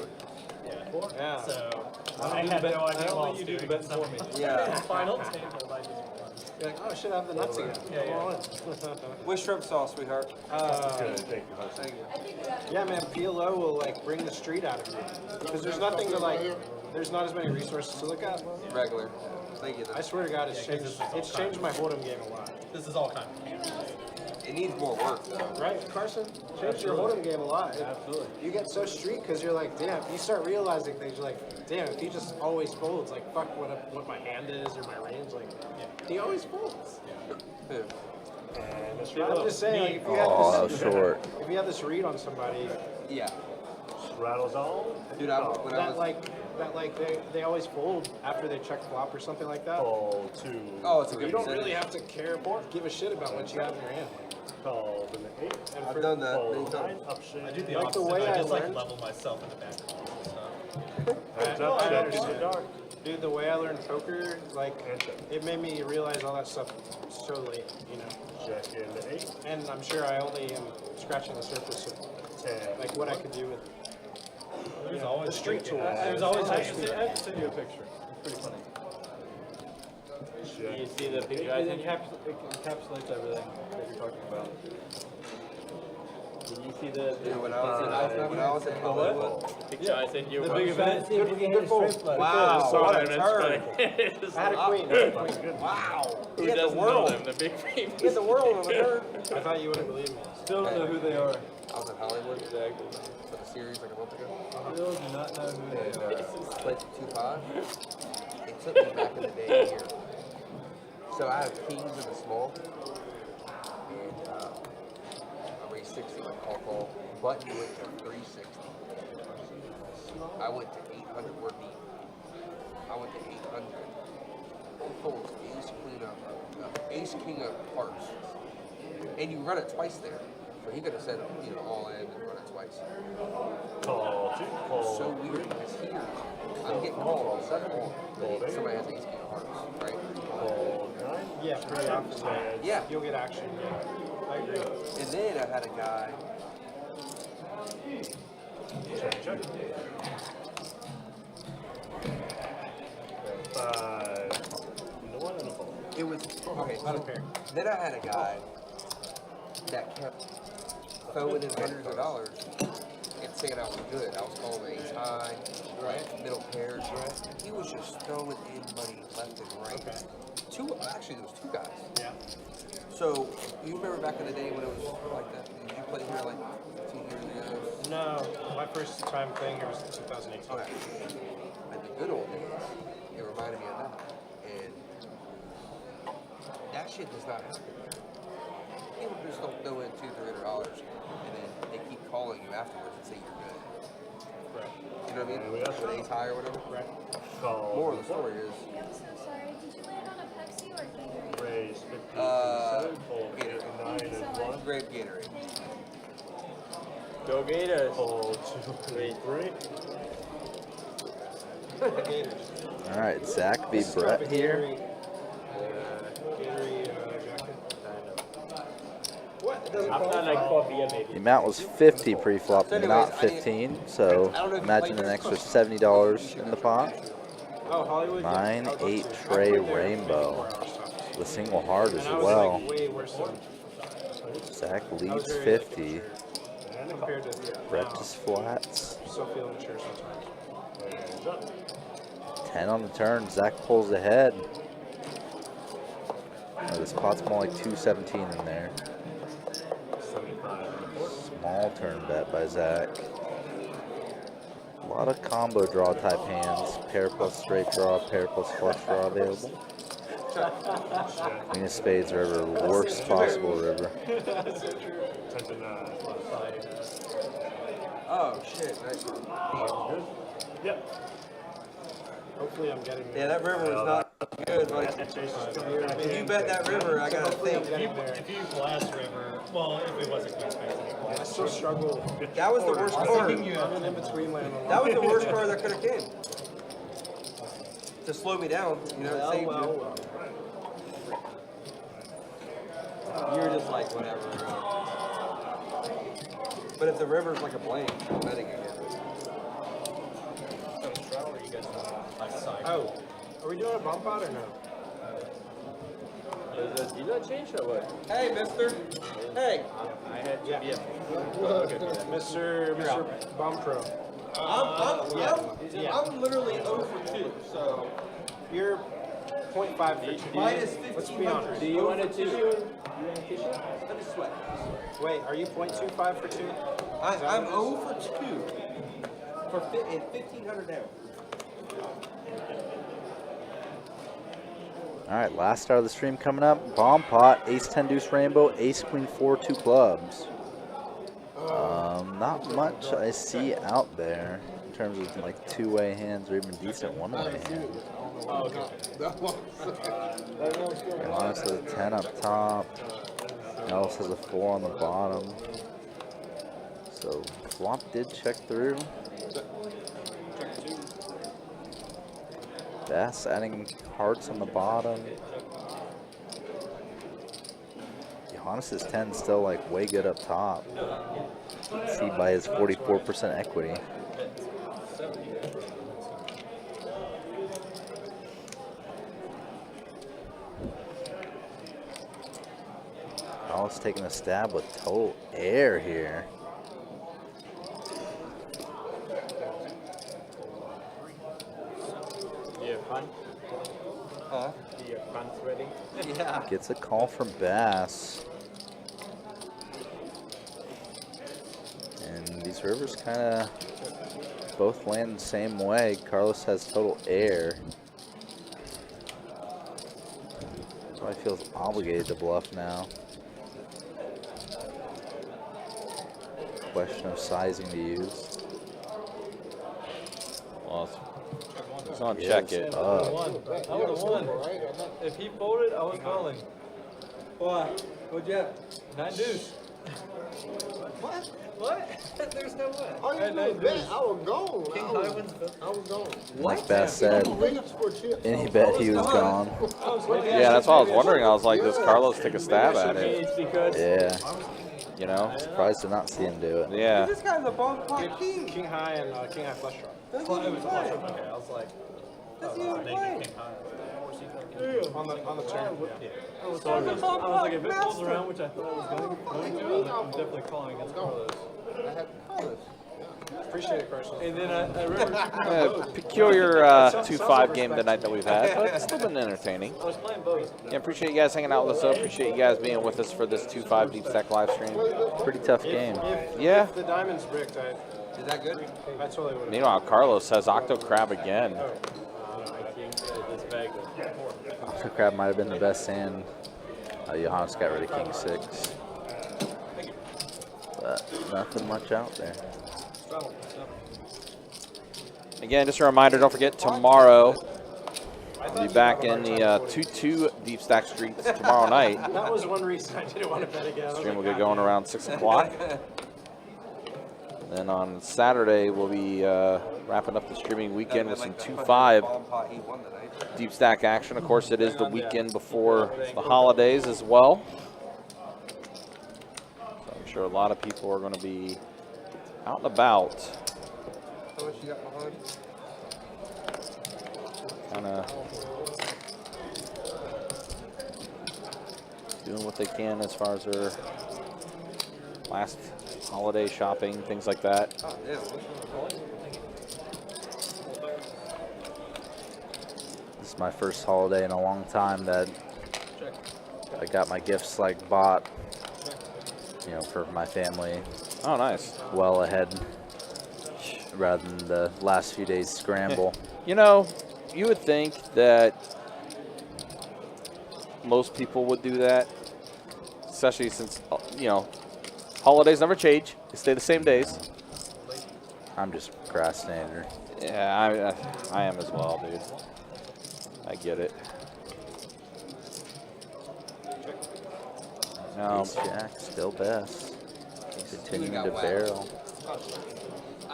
Yeah. So I I don't had do the no bet- I idea don't what I let was you do the doing. bet for me. Yeah. Final table, I just won. You're like, oh shit, I have the nuts again. Yeah. Which shrimp sauce, sweetheart? Good. Thank you, Hudson. Thank you. Yeah, man, PLO will like bring the street out of you because there's nothing to like. There's not as many resources to look at. Regular. Thank you. I swear to God, it's changed. It's changed my hold'em game a lot. This is all kind of campus. It needs more work, though. Right, Carson? Changed your hold'em game a lot. Absolutely. You get so street because you're like, damn, you start realizing things. You're like, damn, if he just always folds, like, fuck what my hand is or my range, like, he always folds. Yeah. And I'm just saying, like, if you Oh, that have was this, short. if you have this read on somebody, Yeah. Rattles on. Dude, when I was they always fold after they check flop or something like that. Call to. Oh, it's a You good don't percentage. really have to give a shit about what you have in your hand. Call to the 8. And I've for- done that Call many 9. times. Up shit. I do the Like the opposite. way I I just like learned- level myself in the back calls and stuff. Up I shit. understand. Dark. Dude, the way I learned poker, like, And check. it made me realize all that stuff so late, you know. Check in the 8. And I'm sure I only am scratching the surface of 10. like what I could do with There's the always street tools. There's always I have to send you a picture. It's pretty funny. Check. You see the It, picture I sent you? encapsulates everything that you're talking about. Did you see the Dude, when I was in Hollywood. picture I sent you? The big event. See if you can hit a straight flush. Wow, what a That's turn. funny. I had a queen. Wow. Who He had the doesn't know world. them? The big famous. He had the world on the turn. I thought you wouldn't believe me. Still don't know who they are. I was in Hollywood for the series like a month ago. Still do not know who they And are. played 2-5. It took me back in the day here. So I have kings in the small. And I raised 60 like call. Button went to 360. I went to 800. We're deep. I went to 800. He folds ace queen of ace king of hearts. And you run it twice there. So he could have said, you know, all in and run it twice. Call 2. Call. So weird because here I'm getting called on 7 1. Somebody has ace king of hearts, right? Call 9. Yeah, pretty often. Yeah. You'll get action. Yeah, I agree. And then I had a guy. Check, check. 5. No one in a ball. It was okay. So then I had a guy that kept throwing in hundreds of dollars and saying I was good. I was calling ace high, right? Middle pairs, right? He was just throwing in money left and right. Okay. Actually, there was 2 guys. Yeah. So you remember back in the day when it was like that? Did you play here like 15 years ago? No, my first time playing here was 2018. Okay. Like the good old days, it reminded me of that. And that shit does not happen here. People just don't throw in $200-300 and then they keep calling you afterwards and say you're good. Right. You know what I mean? Yeah, we got With ace high or whatever. Right. Call. Moral of the story is, I'm so sorry. Did you land on a Pepsi or Gatorade? Raise 50. Fold Gatorade. 9 and 1. grape Gatorade. Go Gators. Call 2 and 3. Gators. All right, Zach v. This is kind of Brett a here. Gatorade jacket. What? It doesn't I've done like qualify. 4 beer maybe. The amount was 50 pre-flop, not 15. So imagine an extra $70 in the pot. Oh, Hollywood. yeah. 9, I would love 8 to. I tray played there rainbow 24 hours stuff. with single hard as And I was well. like way worse than Zach I was leads very, 50. compared to Brett now. just flats. Still feel mature sometimes. Hands up. 10 on the turn. Zach pulls ahead. Oh, this pot's more like 217 in there. 75 and a quarter. Small turn bet by Zach. A lot of combo draw type hands. Pair plus straight draw, pair plus flush draw available. Queen of spades river, worst possible river. 10 to 9. Oh shit! Nice. Good. Yep. Hopefully, I'm getting Yeah, that river was not good. Like, Chase is coming back if you in. bet that river, I gotta think. If you blast river, well, if it wasn't Queen Space anymore. I still struggle. That was the worst card. I'm an in-between land on That was the worst card that could have came. To slow me down, you know, it saved you. well. You're just like, whatever. But if the river's like a blank, I'm betting again. Oh, are we doing a bump out or no? Does the dealer change or what? Hey, mister. Hey. I had to be a Mr. Bomb Pro. I'm literally 0 for 2, so. You're 0.5 for 2. Minus Let's be honest. Do you want a tissue? Let me sweat. Wait, are you 0.25 for 2? I'm 0 for 2 for 1,500 down. All right, last start of the stream coming up. Bomb pot, ace 10 deuce rainbow, ace queen 4 2 clubs. Not much I see out there in terms of like two-way hands or even decent one-way hands. Johannes has a 10 up top. Ellis has a 4 on the bottom. So flop did check through. Bass adding hearts on the bottom. Johannes' 10 still like way good up top. See by his 44% equity. Ellis taking a stab with total air here. You have fun? Huh? You have fun sweating? Yeah. Gets a call from Bass. And these rivers kind of both land the same way. Carlos has total air. So he feels obligated to bluff now. Question of sizing to use. Well, it's on He check is it. up. I would have won. If he folded, I was calling. What? What'd you have? 9 deuce. What? What? There's no way. All you do is bet. I was gone. King I high was, wins. I was gone. Like Bass said, Reach for chips. any bet he was gone. Yeah, that's why I was wondering. I was like, does Carlos take a stab at it? It's because Yeah, You know? surprised to not see him do it. Yeah. This guy's a bomb pot king. King high and king high flush draw. Doesn't even play. Okay, I was like, Doesn't even play. king high. On the turn. Yeah. I was like, if it pulls around, which I thought I was going to, I'm definitely calling against Carlos. I had colors. Appreciate it, Carson. And then I remember Peculiar 2-5 game tonight that we've had, but it's still been entertaining. I was playing both. Yeah, appreciate you guys hanging out with us. Appreciate you guys being with us for this 2-5 Deep Stack live stream. Pretty tough game. Yeah. If the diamond's bricked, Is that good? I totally would have. Meanwhile, Carlos has Octo Crab again. I think this bag Octo Crab might have been the best hand. Johannes got rid of King 6. But nothing much out there. Again, just a reminder, don't forget tomorrow, we'll be back in the 2-2 Deep Stack Streets tomorrow night. That was one reason I didn't want to bet again. Stream will get going around 6 o'clock. Then on Saturday, we'll be wrapping up the streaming weekend with some 2-5 Deep Stack action. Of course, it is the weekend before the holidays as well. So I'm sure a lot of people are going to be out and about. How much you got behind? Kind of doing what they can as far as their last holiday shopping, things like that. Oh, yeah. This is my first holiday in a long time that I got my gifts like bought, you know, for my family. Oh, nice. Well ahead, rather than the last few days scramble. You know, you would think that most people would do that, especially since, you know, holidays never change. They stay the same days. I'm just a procrastinator. Yeah, I am as well, dude. I get it. Now, Ace Jack, still best. Continuing to barrel.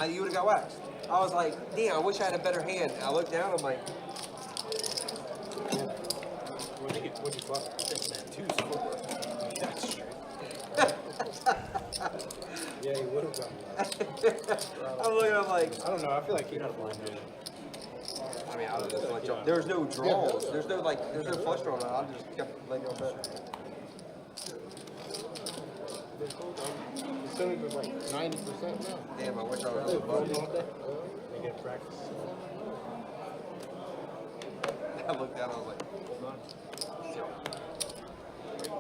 You would have got waxed. I was like, damn, I wish I had a better hand. I looked down, I'm like, What'd you flop? Yeah, you would have gotten that. I'm looking, I'm like, I don't know. I feel like he got a blind hand. I mean, I was just like, there's no draws. There's no flush draw. I just kept letting y'all bet. The percentage was like 90% now. Damn, I wish I was above. They get practice. I looked down, I was like,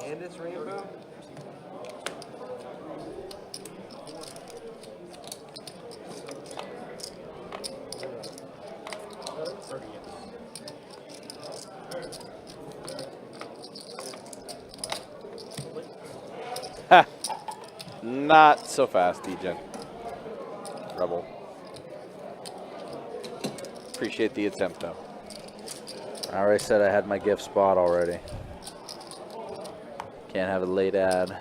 and it's rainbow? Ha! Not so fast, DJ. Rebel. Appreciate the attempt, though. I already said I had my gift spot already. Can't have a late ad.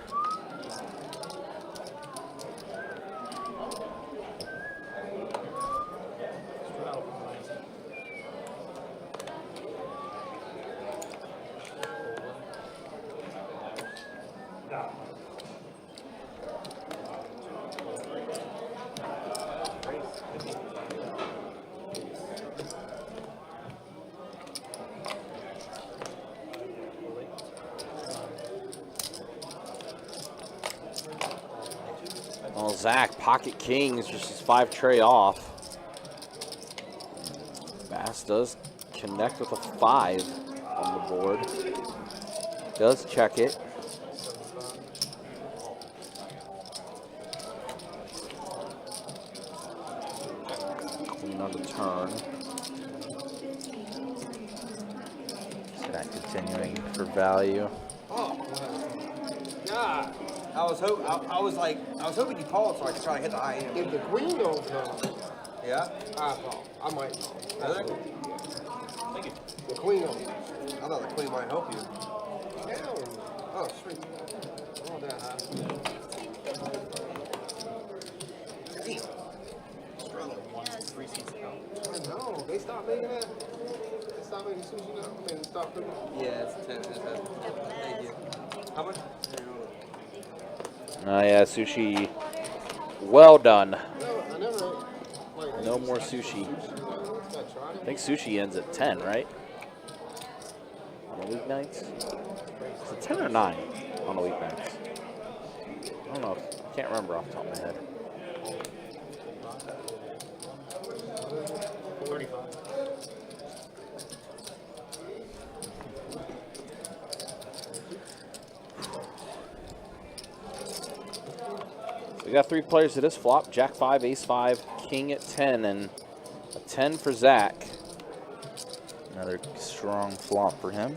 Well, Zach, pocket kings, just his 5 tray off. Bass does connect with a 5 on the board. Does check it. Queen on the turn. Zach continuing for value. Oh, God. I was hoping you called so I could try to hit the high end. If the queen don't come, Yeah? I call. I might call. Really? The queen don't come. I thought the queen might help you. Hell no. Oh, sweet. All that high. Damn. Struggling. I know. They stopped making that. They stopped making sushi now. I mean, they stopped cooking. Yeah, it's 10. Thank you. How much? Yeah, sushi. Well done. No, I never like. No more sushi. I think sushi ends at 10, right? On the weeknights? Is it 10 or 9 on the weeknights? I don't know. I can't remember off the top of my head. 35. We got 3 players to this flop. Jack 5, Ace 5, King at 10, and a 10 for Zach. Another strong flop for him.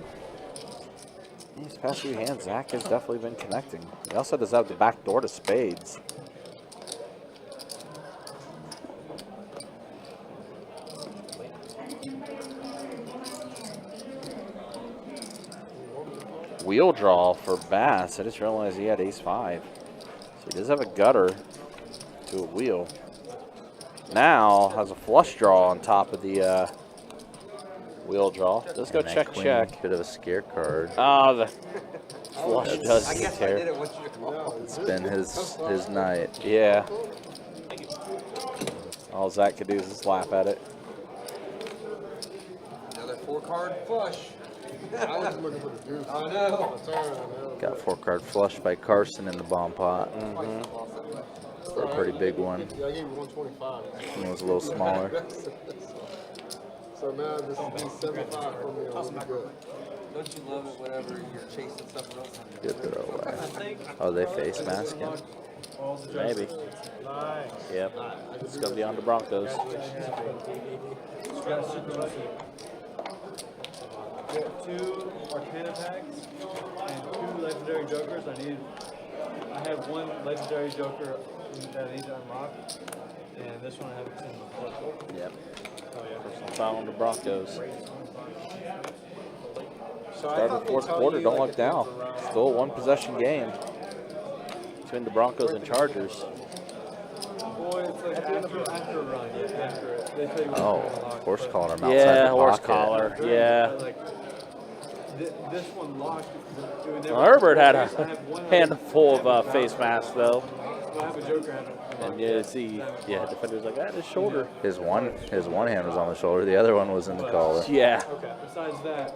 These past few hands, Zach has definitely been connecting. He also does have the back door to spades. Wheel draw for Bass. I just realized he had Ace 5. So he does have a gutter to a wheel. Now has a flush draw on top of the wheel draw. Let's go And that check, queen, check. Bit of a scare card. Oh, the flush That's- does I get guess I did there. it once you called. It's been his night. Yeah. All Zach could do is just laugh at it. Another 4-card flush. I was just looking for the deuce. I know. The turn, man. Got 4-card flush by Carson in the bomb pot. For a pretty big one. Yeah, I gave you 125. One was a little smaller. So now this will be 75 from me. I'll be good. Don't you love it whenever you're chasing something else? Good throw away. Oh, they face mask him? Maybe. Nice. Yep. Let's go beyond the Broncos. Got 2 Arcana packs and 2 legendary jokers. I have 1 legendary joker that I need to unlock, and this one I haven't seen before. Yep. Oh yeah. Personal foul on the Broncos. So Start of the 4th quarter. Don't look down. Still a 1-possession game between the Broncos and Chargers. Boy, it's like after a run, yeah, after it. They tell you when Oh, to unlock, horse but collar him outside Yeah, the horse pocket. collar. during Yeah. the, like, this one locked. It would never- Well, Herbert had I a have one handful of face masks, though. I have a joker. And you see, yeah, defender's like, his shoulder. His one hand was on the shoulder. The other one was in the collar. Yeah. Okay. Besides that,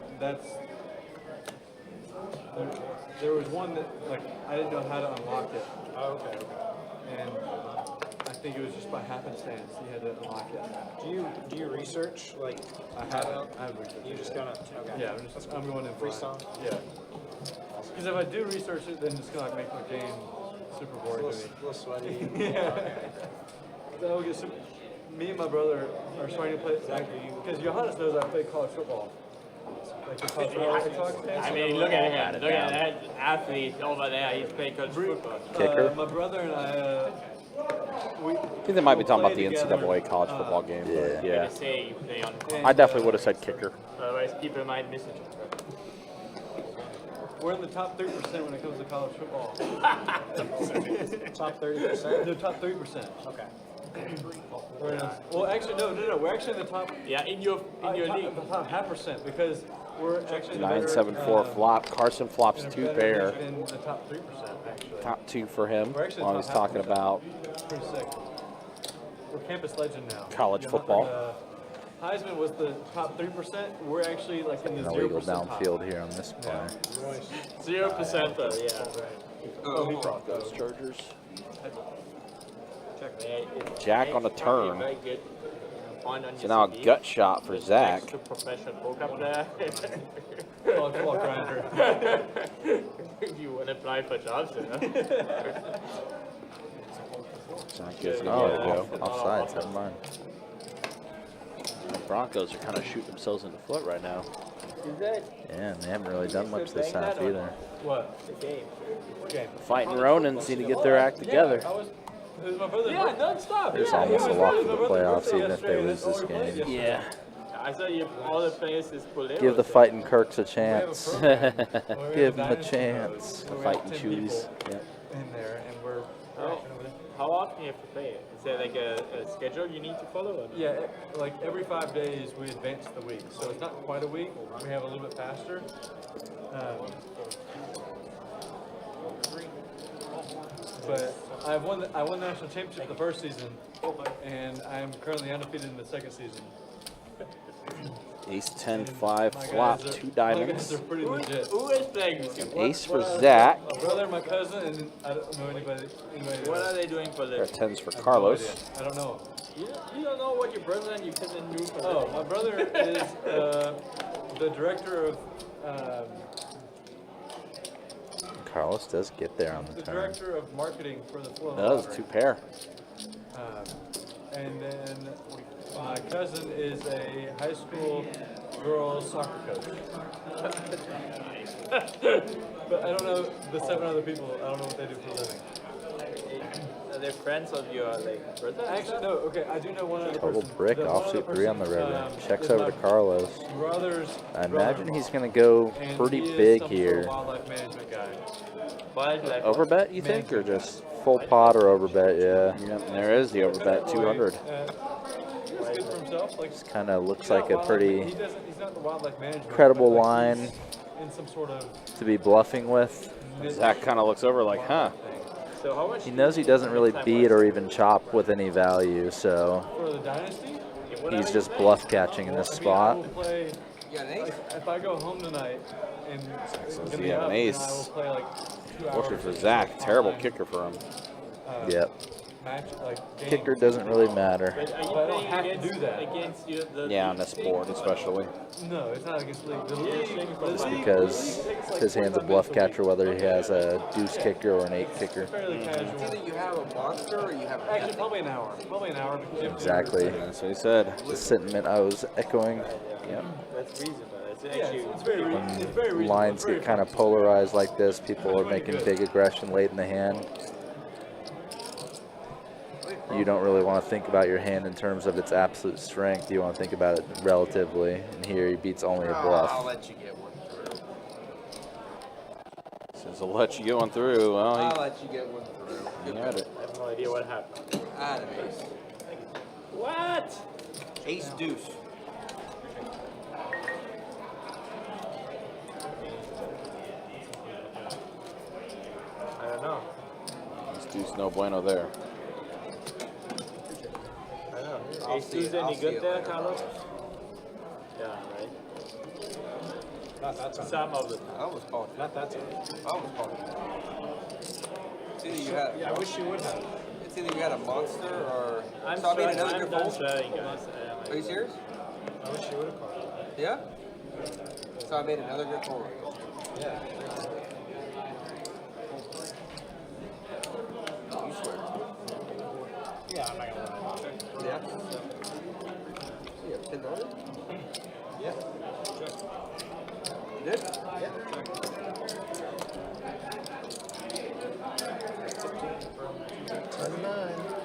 there was one that like I didn't know how to unlock it. Oh, okay. And I think it was just by happenstance he had to unlock it. Do you research like? I have researched. You just gonna okay. Yeah, I'm going in freestyle. Yeah. Because if I do research it, then it's gonna like make my game super boring to me. A little sweaty. Yeah. So I'll get some, me and my brother are starting to play. Because Johannes knows I play college football. Like the college football. I mean, look at him. Look at that athlete over there. He's playing college football. Kicker. My brother and I. I think they might be talking about the NCAA college football game. But Yeah. yeah. Say you play on. I definitely would have said kicker. Otherwise, people might miss it. We're in the top 3% when it comes to college football. Top 30%. The top 3%. Okay. Well, actually, no. We're actually in the top. Yeah, in your league. The top 0.5% because we're actually 974 flop. Carson flops 2 pair. in the top 3%. Actually, Top 2 for him. We're actually While the he's top talking 0.5%. about Pretty sick. We're campus legend now. college football. Heisman was the top 3%. We're actually like in the 0% Illegal top. downfield here on this play. 0%, yeah. Oh, Broncos. Chargers. Check. Jack on a turn. Very good. On So now a your CV. gut shot for Zach. Next to professional poker player. College football grinder. You want to apply for jobs, you know? Zach gives it Oh, a there we go. go. Offsides, never mind. The Broncos are kind of shooting themselves in the foot right now. Is that Yeah, and they haven't really done much this half either. What? the game? Okay. Fighting Ronins need to get their act together. Yeah, it was my brother's Yeah, birthday. non-stop. There's Yeah, almost it a was lock really for the my brother's playoffs, birthday even if they yesterday. lose this game. Yeah. I saw you all the players is Polero. Give the Fighting Kirks a chance. We have a Give them a dynasty chance. mode where we Fighting have 10 Chewies. people Yep. in there, and we're How often you have to play it? Is there like a schedule you need to follow? Or no? yeah, like every 5 days we advance the week, so it's not quite a week. We have a little bit faster. But I won the national championship the first season, and I'm currently undefeated in the second season. Ace 10 5 My flop, guys are- 2 My guys diamonds. are pretty legit. Who is playing this game? An ace for Zach. My brother, my cousin, and I don't know anybody. What are they doing for Got the? 10s for I have no Carlos. idea. I don't know. You don't know what your brother and your cousin do for Oh, my brother is the director of Carlos does get there on the the turn. director of marketing for the Florida That was Lottery. 2 pair. And then my cousin is a high school girls soccer coach. But I don't know the 7 other people. I don't know what they do for a living. Are they friends of your like brother? Actually, no. Okay, I do know one other Total person. brick, The one offsuit other 3 on the person, river. Checks is over my to Carlos. brother's I imagine brother-in-law. he's going to go And pretty he is big some sort here. of wildlife management guy. Wildlife. Overbet, you think, or just? Full pot or overbet, yeah. Yep, and there is the overbet, 200. He's good for himself. Like, Kind of looks he's not like a wildlife- pretty He's not the wildlife management. credible but, like, line he's in some sort of to be bluffing with. Zach kind of looks over like, huh? So how much? He knows he doesn't really beat or even chop with any value, so for the dynasty. he's just bluff catching in this I spot. will play. Yeah, an ace. Like, if I go home tonight and Says give he me have up, an then ace. I will play like 2 hours. Looking for Zach. Terrible online, kicker for him. Yep. Match, like, games. Kicker doesn't really matter. But are you But I don't playing have to against, do that. against you, the Yeah, on this board especially. No, it's not against the league. The Yeah, league, same the for league- Because the league takes, like, his hand's a 45 bluff minutes catcher, whether he has a deuce kicker or an 8 kicker. It's fairly It's casual. either you have a monster or you have a Actually, probably an hour. Probably an hour. Because you have to- Exactly. That's what he said. The sentiment I was echoing. Yep. That's reasonable. It's Yeah, actually it's very reasonable. It's very reasonable. Lines It's very get kind of fun. polarized like this. People are making big aggression late in the hand. You don't really want to think about your hand in terms of its absolute strength. You want to think about it relatively. And here he beats only a I'll bluff. let you get one through. Says I'll let you get one through. Well, I'll let you get one through. he had it. I have no idea what happened. I had an ace. What? Ace deuce. I don't know. This dude's no bueno there. I don't know. I'll Ace see two's it. I'll any see good it there, later. Carlos? Yeah, right. Not that time. Some of the time. I almost called you. Not that time. I almost called you. It's either you have. Yeah, I wish you would have. It's either you had a monster or. I'm So I made another I'm good done fold. shredding, guys. Are you serious? I wish you would have called. Yeah. So I made another good fold. Yeah. You swear. Yeah, I'm not gonna lie. Yeah. Yeah. $10. Yeah. You did? Yeah.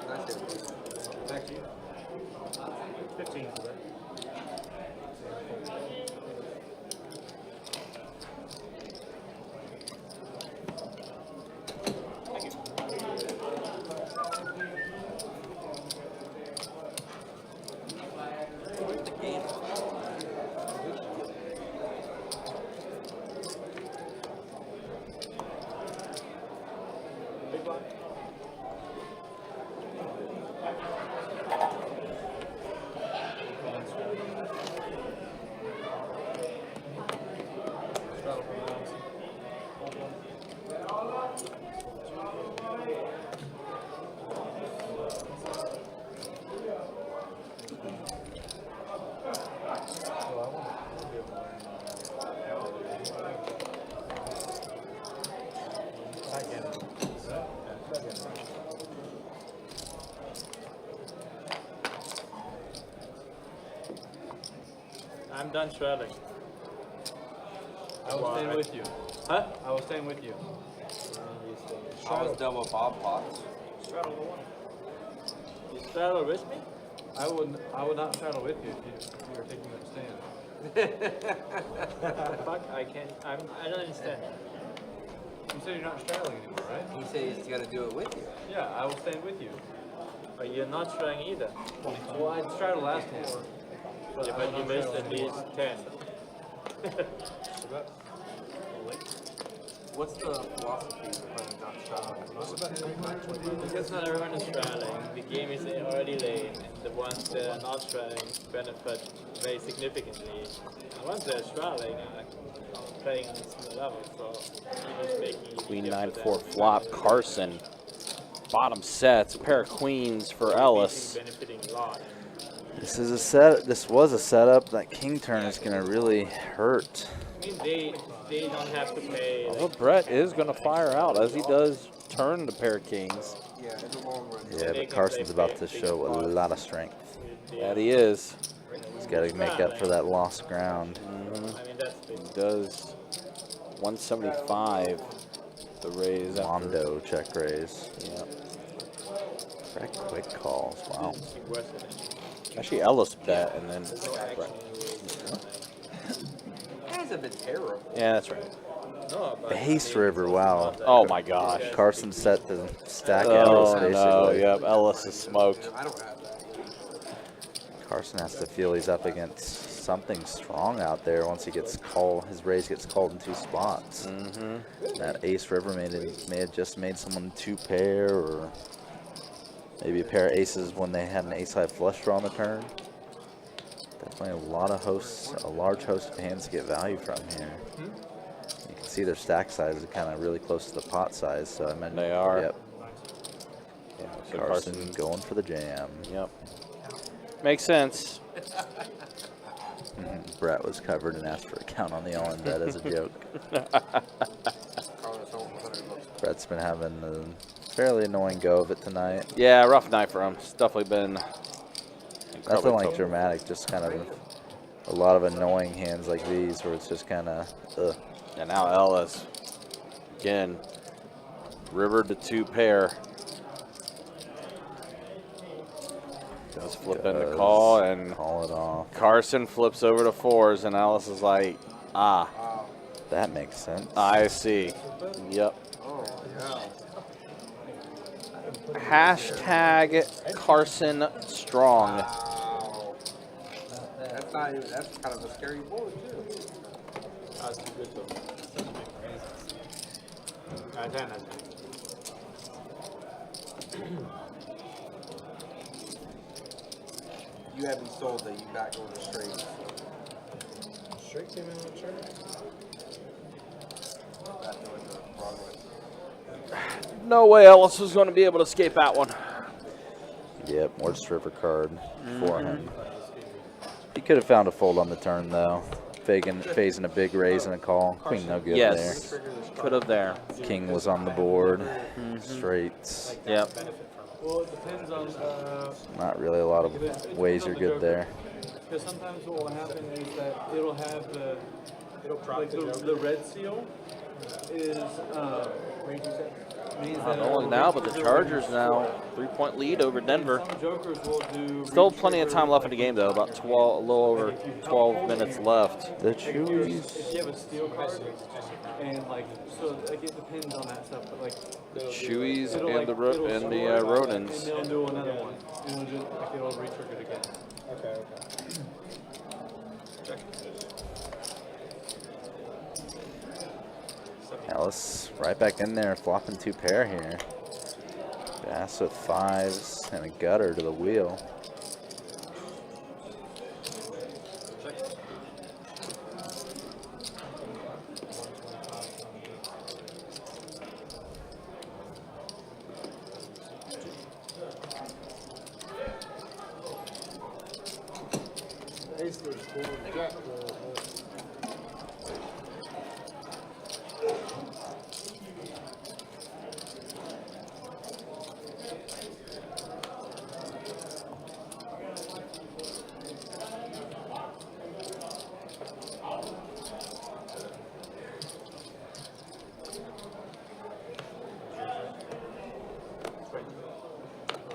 Nice hit. Thank you. 15 for that. I'm done shredding. I will stand with you. Huh? I will stand with you. I was done with Bob Potts. Straddle the one. You straddle with me? I would not straddle with you if you were taking that stand. Fuck, I can't. I don't understand. You said you're not straddling anymore, right? He said he's got to do it with you. Yeah, I will stand with you. But you're not shredding either. Well, I straddled last hand. Yeah, but you missed at least 10. What's the philosophy behind not straddling? Because not everyone is straddling. The game is already late, and the ones that are not straddling benefit very significantly. The ones that are straddling are playing on a similar level, so even making Queen easier for 9-4 them. flop. Carson. Bottom sets. A pair of queens for Ellis. Benefiting a lot. This is a set. This was a setup. That king turn is gonna really hurt. I mean, they don't have to pay. Although Brett is going to fire out as he does turn the pair of kings. Yeah, in the long run. Yeah, but Carson's about to show a lot of strength. That he is. He's got to make up for that lost ground. I mean, that's big. He does 175 the raise. after- Mondo check raise. Yeah. Very quick calls. Wow. Actually, Ellis bet and then. It hasn't been terrible. Yeah, that's right. Base river. Wow. Oh my gosh. Carson set the stack Ellis Oh basically. no, yep, Ellis is smoked. I don't have that. Carson has to feel he's up against something strong out there once he gets called. His raise gets called in two spots. That ace river may have just made someone two pair, or maybe a pair of aces when they had an ace high flush draw on the turn. Definitely a lot of hosts, a large host of hands to get value from here. You can see their stack size is kind of really close to the pot size, so I meant They are. Yep. Yeah, so Carson going for the jam. Yep. Makes sense. Brett was covered and asked for a count on the all-in bet as a joke. Brett's been having a fairly annoying go of it tonight. Yeah, rough night for him. It's definitely been Nothing like tough. dramatic, just kind of a lot of annoying hands like these where it's just kind of, ugh. And now Ellis, again, river to two pair. Does flip in the call, and call it off. Carson flips over to fours, and Ellis is like, ah. That makes sense. I see. Yep. Oh, yeah. Hashtag Carson Strong. Wow. That's not even, that's kind of a scary board, too. That's too good though. You had me sold that you back over the straight. Straight came in on the chart. Back over the Broadway. No way Ellis was going to be able to escape that one. Yep, worst river card for him. He could have found a fold on the turn, though. Phasing a big raise and a call. Queen no good Yes, there. could have there. King was on the board. Straights. Yep. Well, it depends on. Not really a lot of ways you're good there. Because sometimes what will happen is that it'll have the red seal is means that Not only now, but the Chargers now 3-point lead over Denver. some jokers will do. Still plenty of time left in the game though. About 12, a little over 12 minutes left. The If Chewies. you have a steel card, and like so, like it depends on that stuff, but like Chewies it'll, and like, the it'll score, rodents. and they'll do another one, and it'll just like it'll re-trigger it again. Okay. Ellis right back in there, flopping 2 pair here. Bass with 5s and a gutter to the wheel. Ace was cool. Jack was,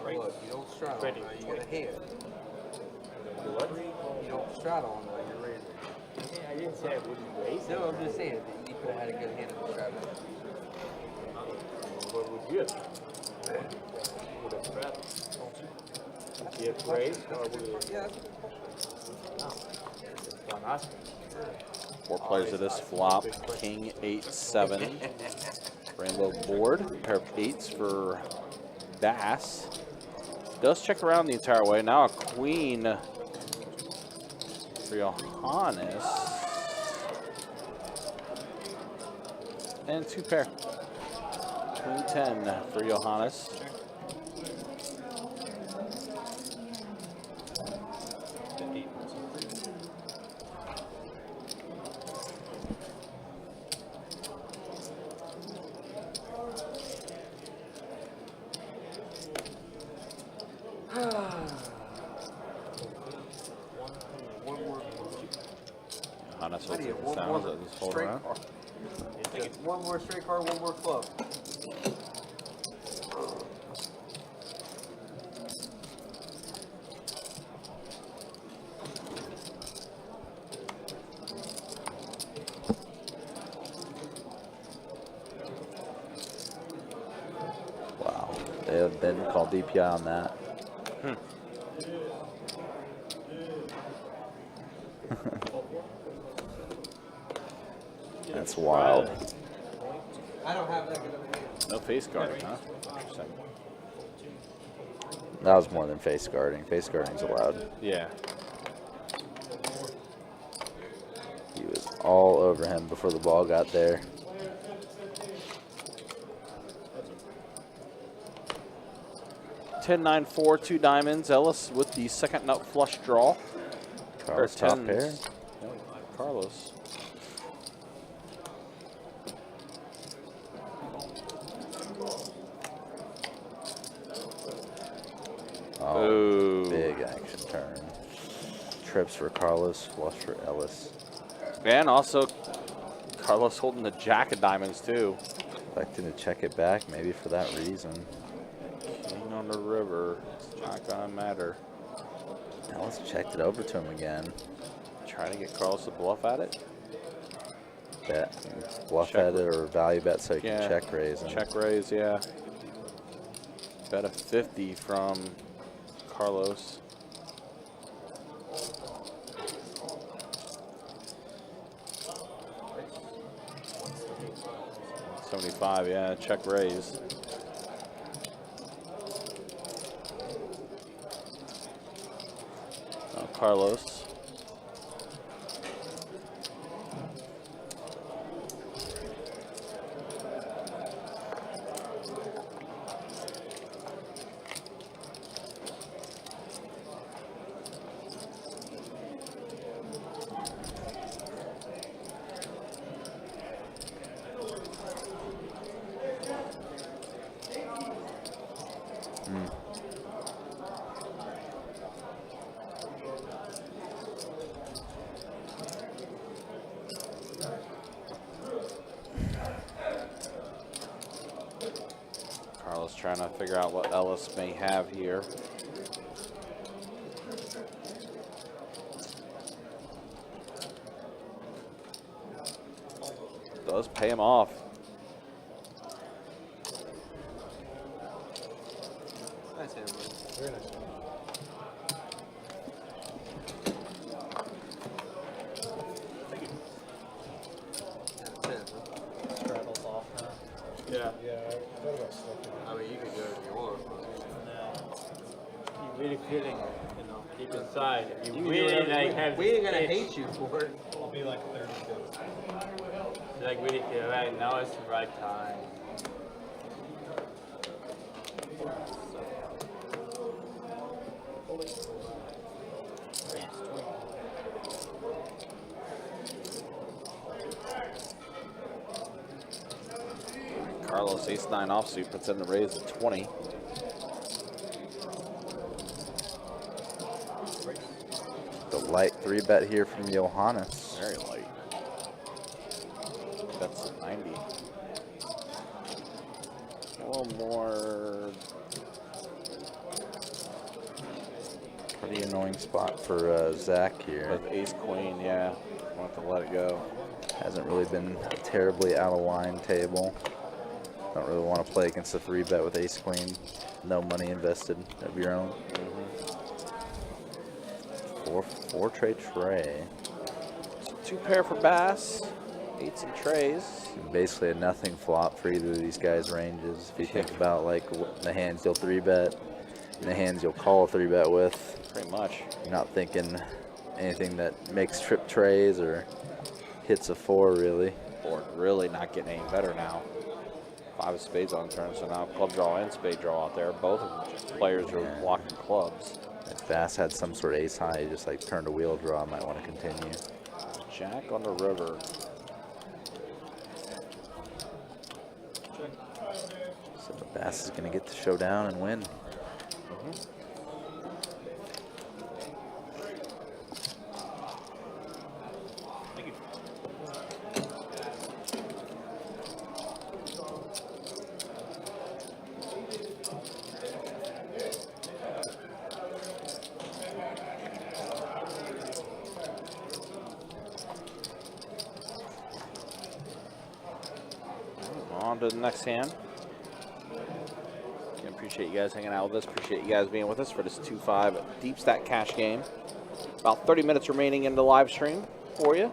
Look, you don't straddle on there, you get a hand. You don't straddle on there, you're raising. I didn't say I wouldn't raise it. No, I'm just saying that you could have had a good hand at the straddle. What would you have? Would have straddled. Do you have raised or would you? Yeah. That's what I'm asking. 4 players of this flop. King 8-7. Rainbow board. Pair of 8s for Bass. Does check around the entire way. Now a queen for Johannes. And 2 pair. Queen 10 for Johannes. Johannes will take the sounds of this hold around. One more straight card, one more club. Wow, they didn't call DPI on that. That's wild. I don't have that good of a hand. No face guarding, huh? Interesting. That was more than face guarding. Face guarding's allowed. Yeah. He was all over him before the ball got there. Ten, 9, 4, 2 diamonds. Ellis with the second nut flush draw. Carlos top pair. Yep, Carlos. Oh, Ooh. big action turn. Trips for Carlos, flush for Ellis. And also, Carlos holding the jack of diamonds too. Electing to check it back, maybe for that reason. King on the river. It's not gonna matter. Ellis checked it over to him again. Trying to get Carlos to bluff at it. Bet, bluff Check at it or value bet so he Yeah. can check raise him. Check raise, yeah. Bet a 50 from Carlos. $75, yeah, check raise. Now Carlos. Trying to figure out what Ellis may have here. Does pay him off. Nice hand, bro. Very nice. Straddles off now. Yeah. Yeah, I thought about slipping. I mean, you can go if you want. You really feeling it, you know, deep inside. You You can do really whatever like you- have. We ain't gonna itch. hate you for it. I'll be like 32. Like really feel right now is the right time. Carlos ace-9 offsuit puts in the raise at 20. The light 3-bet here from Johannes. Very light. That's a 90. A little more. Pretty annoying spot for Zach here. With ace-queen, yeah. Want to let it go. Hasn't really been a terribly out of line table. Don't really want to play against the 3-bet with ace-queen. No money invested of your own. Four tray tray. So 2 pair for Bass. 8s and trays. Basically a nothing flop for either of these guys' ranges. If you think about like the hands you'll 3-bet and the hands you'll call a 3-bet with. Pretty much. You're not thinking anything that makes trip trays or hits a 4 really. Board really not getting any better now. 5 of spades on turn, so now club draw and spade draw out there. Both of the players are blocking clubs. If Bass had some sort of ace high, just like turned a wheel draw, might want to continue. Jack on the river. So the Bass is going to get the showdown and win. On to the next hand. Again, appreciate you guys hanging out with us. Appreciate you guys being with us for this 2-5 deep stack cash game. About 30 minutes remaining in the live stream for you.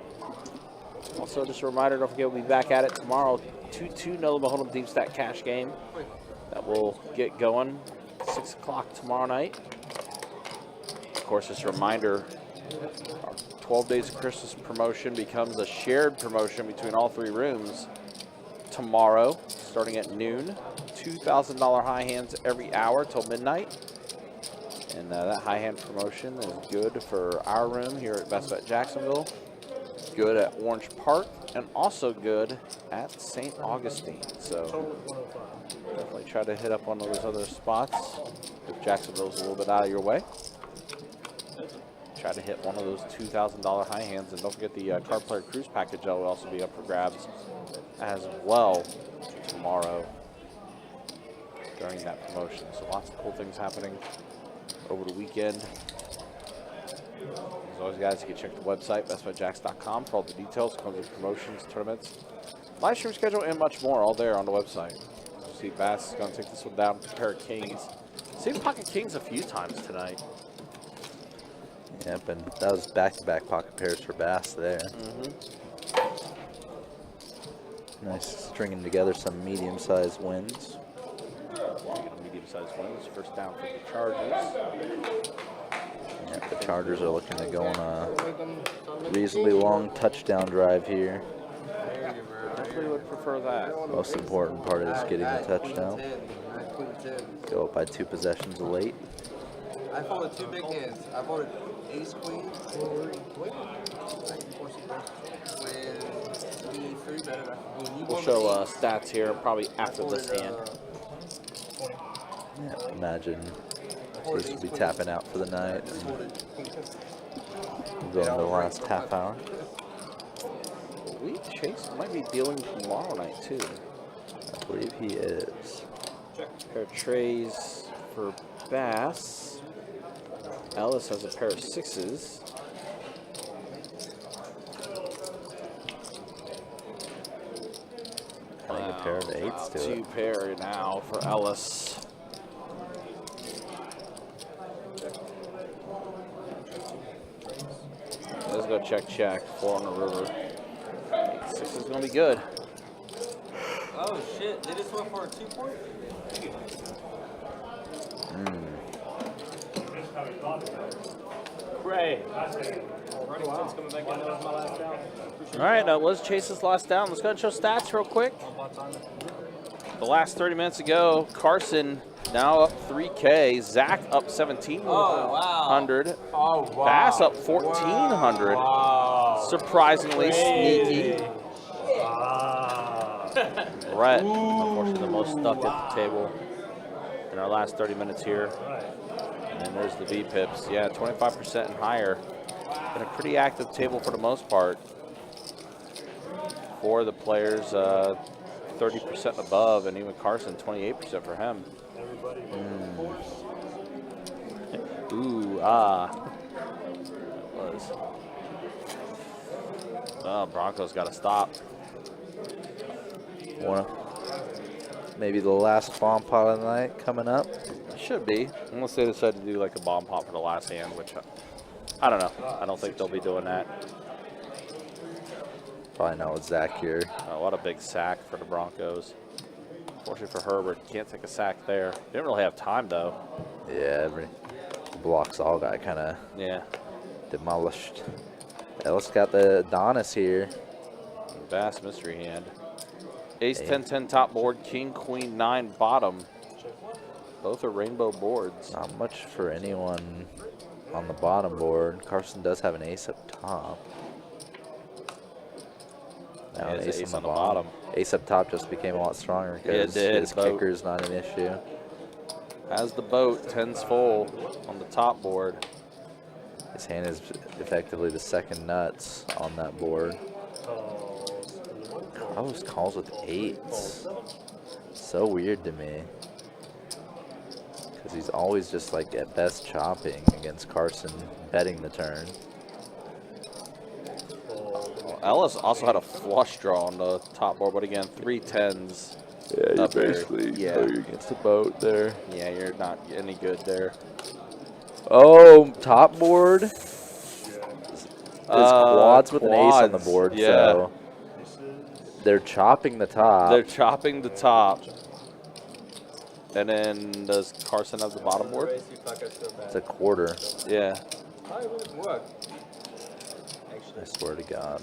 Also, just a reminder, don't forget we'll be back at it tomorrow. 2-2 Nolan Mahonem deep stack cash game. That will get going 6 o'clock tomorrow night. Of course, just a reminder, our 12 Days of Christmas promotion becomes a shared promotion between all 3 rooms tomorrow, starting at noon. $2,000 high hands every hour till midnight. And that high hand promotion is good for our room here at Best Bet Jacksonville, good at Orange Park, and also good at St. Augustine. So definitely try to hit up one of those other spots if Jacksonville's a little bit out of your way. Try to hit one of those $2,000 high hands, and don't forget the Card Player Cruise package that will also be up for grabs as well tomorrow during that promotion. So lots of cool things happening over the weekend. As always, guys, you can check the website, bestbetjacks.com, for all the details, comes with promotions, tournaments, live stream schedule, and much more, all there on the website. You see Bass is going to take this one down with a pair of kings. Seen pocket kings a few times tonight. Yep, and that was back-to-back pocket pairs for Bass there. Nice stringing together some medium-sized wins. Medium-sized wins. First down for the Chargers. Yep, the Chargers are looking to go on a reasonably long touchdown drive here. Definitely would prefer that. Most important part is getting the touchdown. Go up by 2 possessions late. I folded 2 big hands. I folded ace queen with the 3 better. We'll show stats here probably after this hand. Yeah, imagine Chase will be tapping out for the night. We'll go into the last half hour. I believe Chase might be dealing tomorrow night too. I believe he is. Pair of trays for Bass. Ellis has a pair of 6s. Adding a pair of 8s to it. 2 pair now for Ellis. Let's go check. 4 on the river. 6 is going to be good. Oh shit, they just went for a 2-point? Great. All right, that was Chase's last down. Let's go and show stats real quick. The last 30 minutes ago, Carson now up 3K. Zach up 1,700. Oh, wow. Bass up 1,400. Wow. Surprisingly sneaky. Brett, unfortunately, the most stuck at the table in our last 30 minutes here. And there's the V-Pips. Yeah, 25% and higher. Been a pretty active table for the most part. For the players, 30% above, and even Carson, 28% for him. Ooh, That was. Oh, Broncos got to stop. Maybe the last bomb pot of the night coming up. Should be, unless they decide to do like a bomb pop for the last hand, which I don't know. I don't think they'll be doing that. Probably not with Zach here. What a big sack for the Broncos. Unfortunately for Herbert, can't take a sack there. Didn't really have time though. Yeah, every blocks all got kind of demolished. Ellis got the Adonis here. Bass mystery hand. Ace 10-10 top board, King Queen 9 bottom. Both are rainbow boards. Not much for anyone on the bottom board. Carson does have an ace up top. Now an ace on the bottom. Ace up top just became a lot stronger because his kicker's not an issue. As the boat, 10's full on the top board. His hand is effectively the second nuts on that board. Carlos calls with 8s. So weird to me. Because he's always just like at best chopping against Carson, betting the turn. Ellis also had a flush draw on the top board, but again, 3 10s. Yeah, you basically know you're against the boat there. Yeah, you're not any good there. Oh, top board? There's quads with an ace on the board, so they're chopping the top. They're chopping the top. And then does Carson have the bottom board? It's a quarter. Yeah. I swear to God.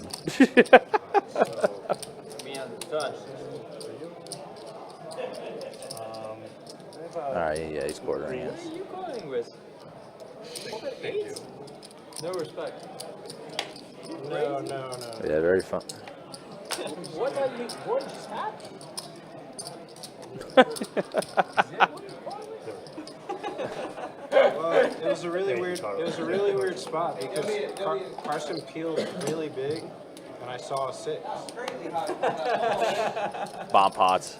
Alright, yeah, he's quartering it. What are you calling with? No respect. No. Yeah, very fun. What just happened? Well, it was a really weird spot because Carson peeled really big, and I saw a 6. Bomb pots.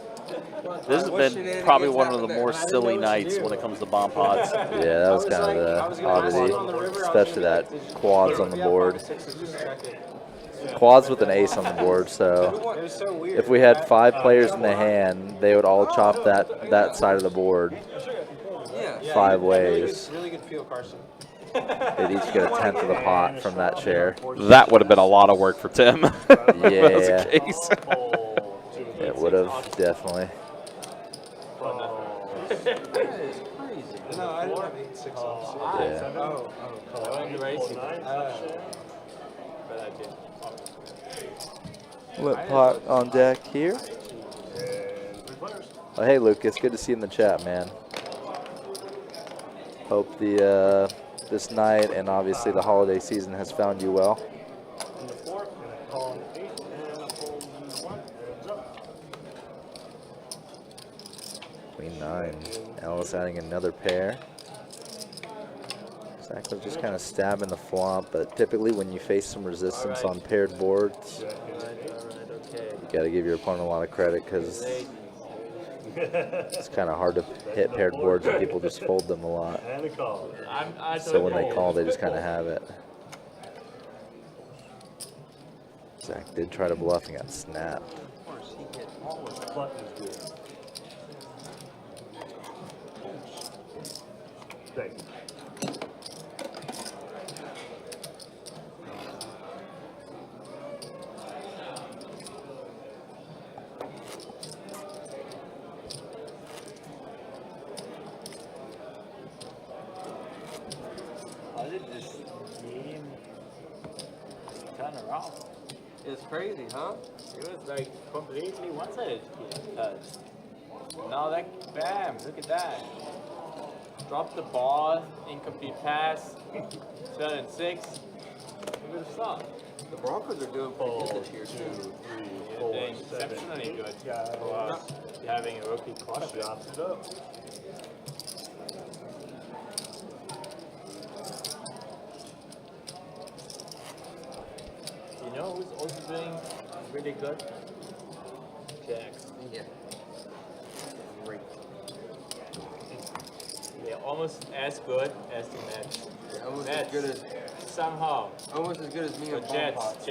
This has been probably one of the more silly nights when it comes to bomb pods. Yeah, that was kind of the oddity, especially that quads on the board. Quads with an ace on the board, so if we had 5 players in the hand, they would all chop that side of the board 5 ways. Really good feel, Carson. They'd each get a 1/10 of the pot from that share. That would have been a lot of work for Tim. Yeah, it would have definitely. No, I didn't have 8, 6 off. Lit pot on deck here. Oh, hey, Lucas, good to see you in the chat, man. Hope the this night and obviously the holiday season has found you well. Queen 9. Ellis adding another pair. Zach was just kind of stabbing the flop, but typically when you face some resistance on paired boards, you got to give your opponent a lot of credit because It's kind of hard to hit paired boards and people just fold them a lot. And a call. So when they call, they just kind of have it. Zach did try to bluff and got snapped. Of course, he hit all of that. Button is good. Thank you. How did this game turn around? It's crazy, huh? It was like completely one-sided. Now that, bam, look at that. Drop the ball, incomplete pass, 7 and 6. Look at the stop. The Broncos are doing pretty good this year, too. They're doing exceptionally good for having a rookie quarterback. Chops it up. You know who's also doing really good? Jags. Yeah. Great. They're almost as good as the Nets. Almost Nets, as good as somehow. almost as good as me So and Jets,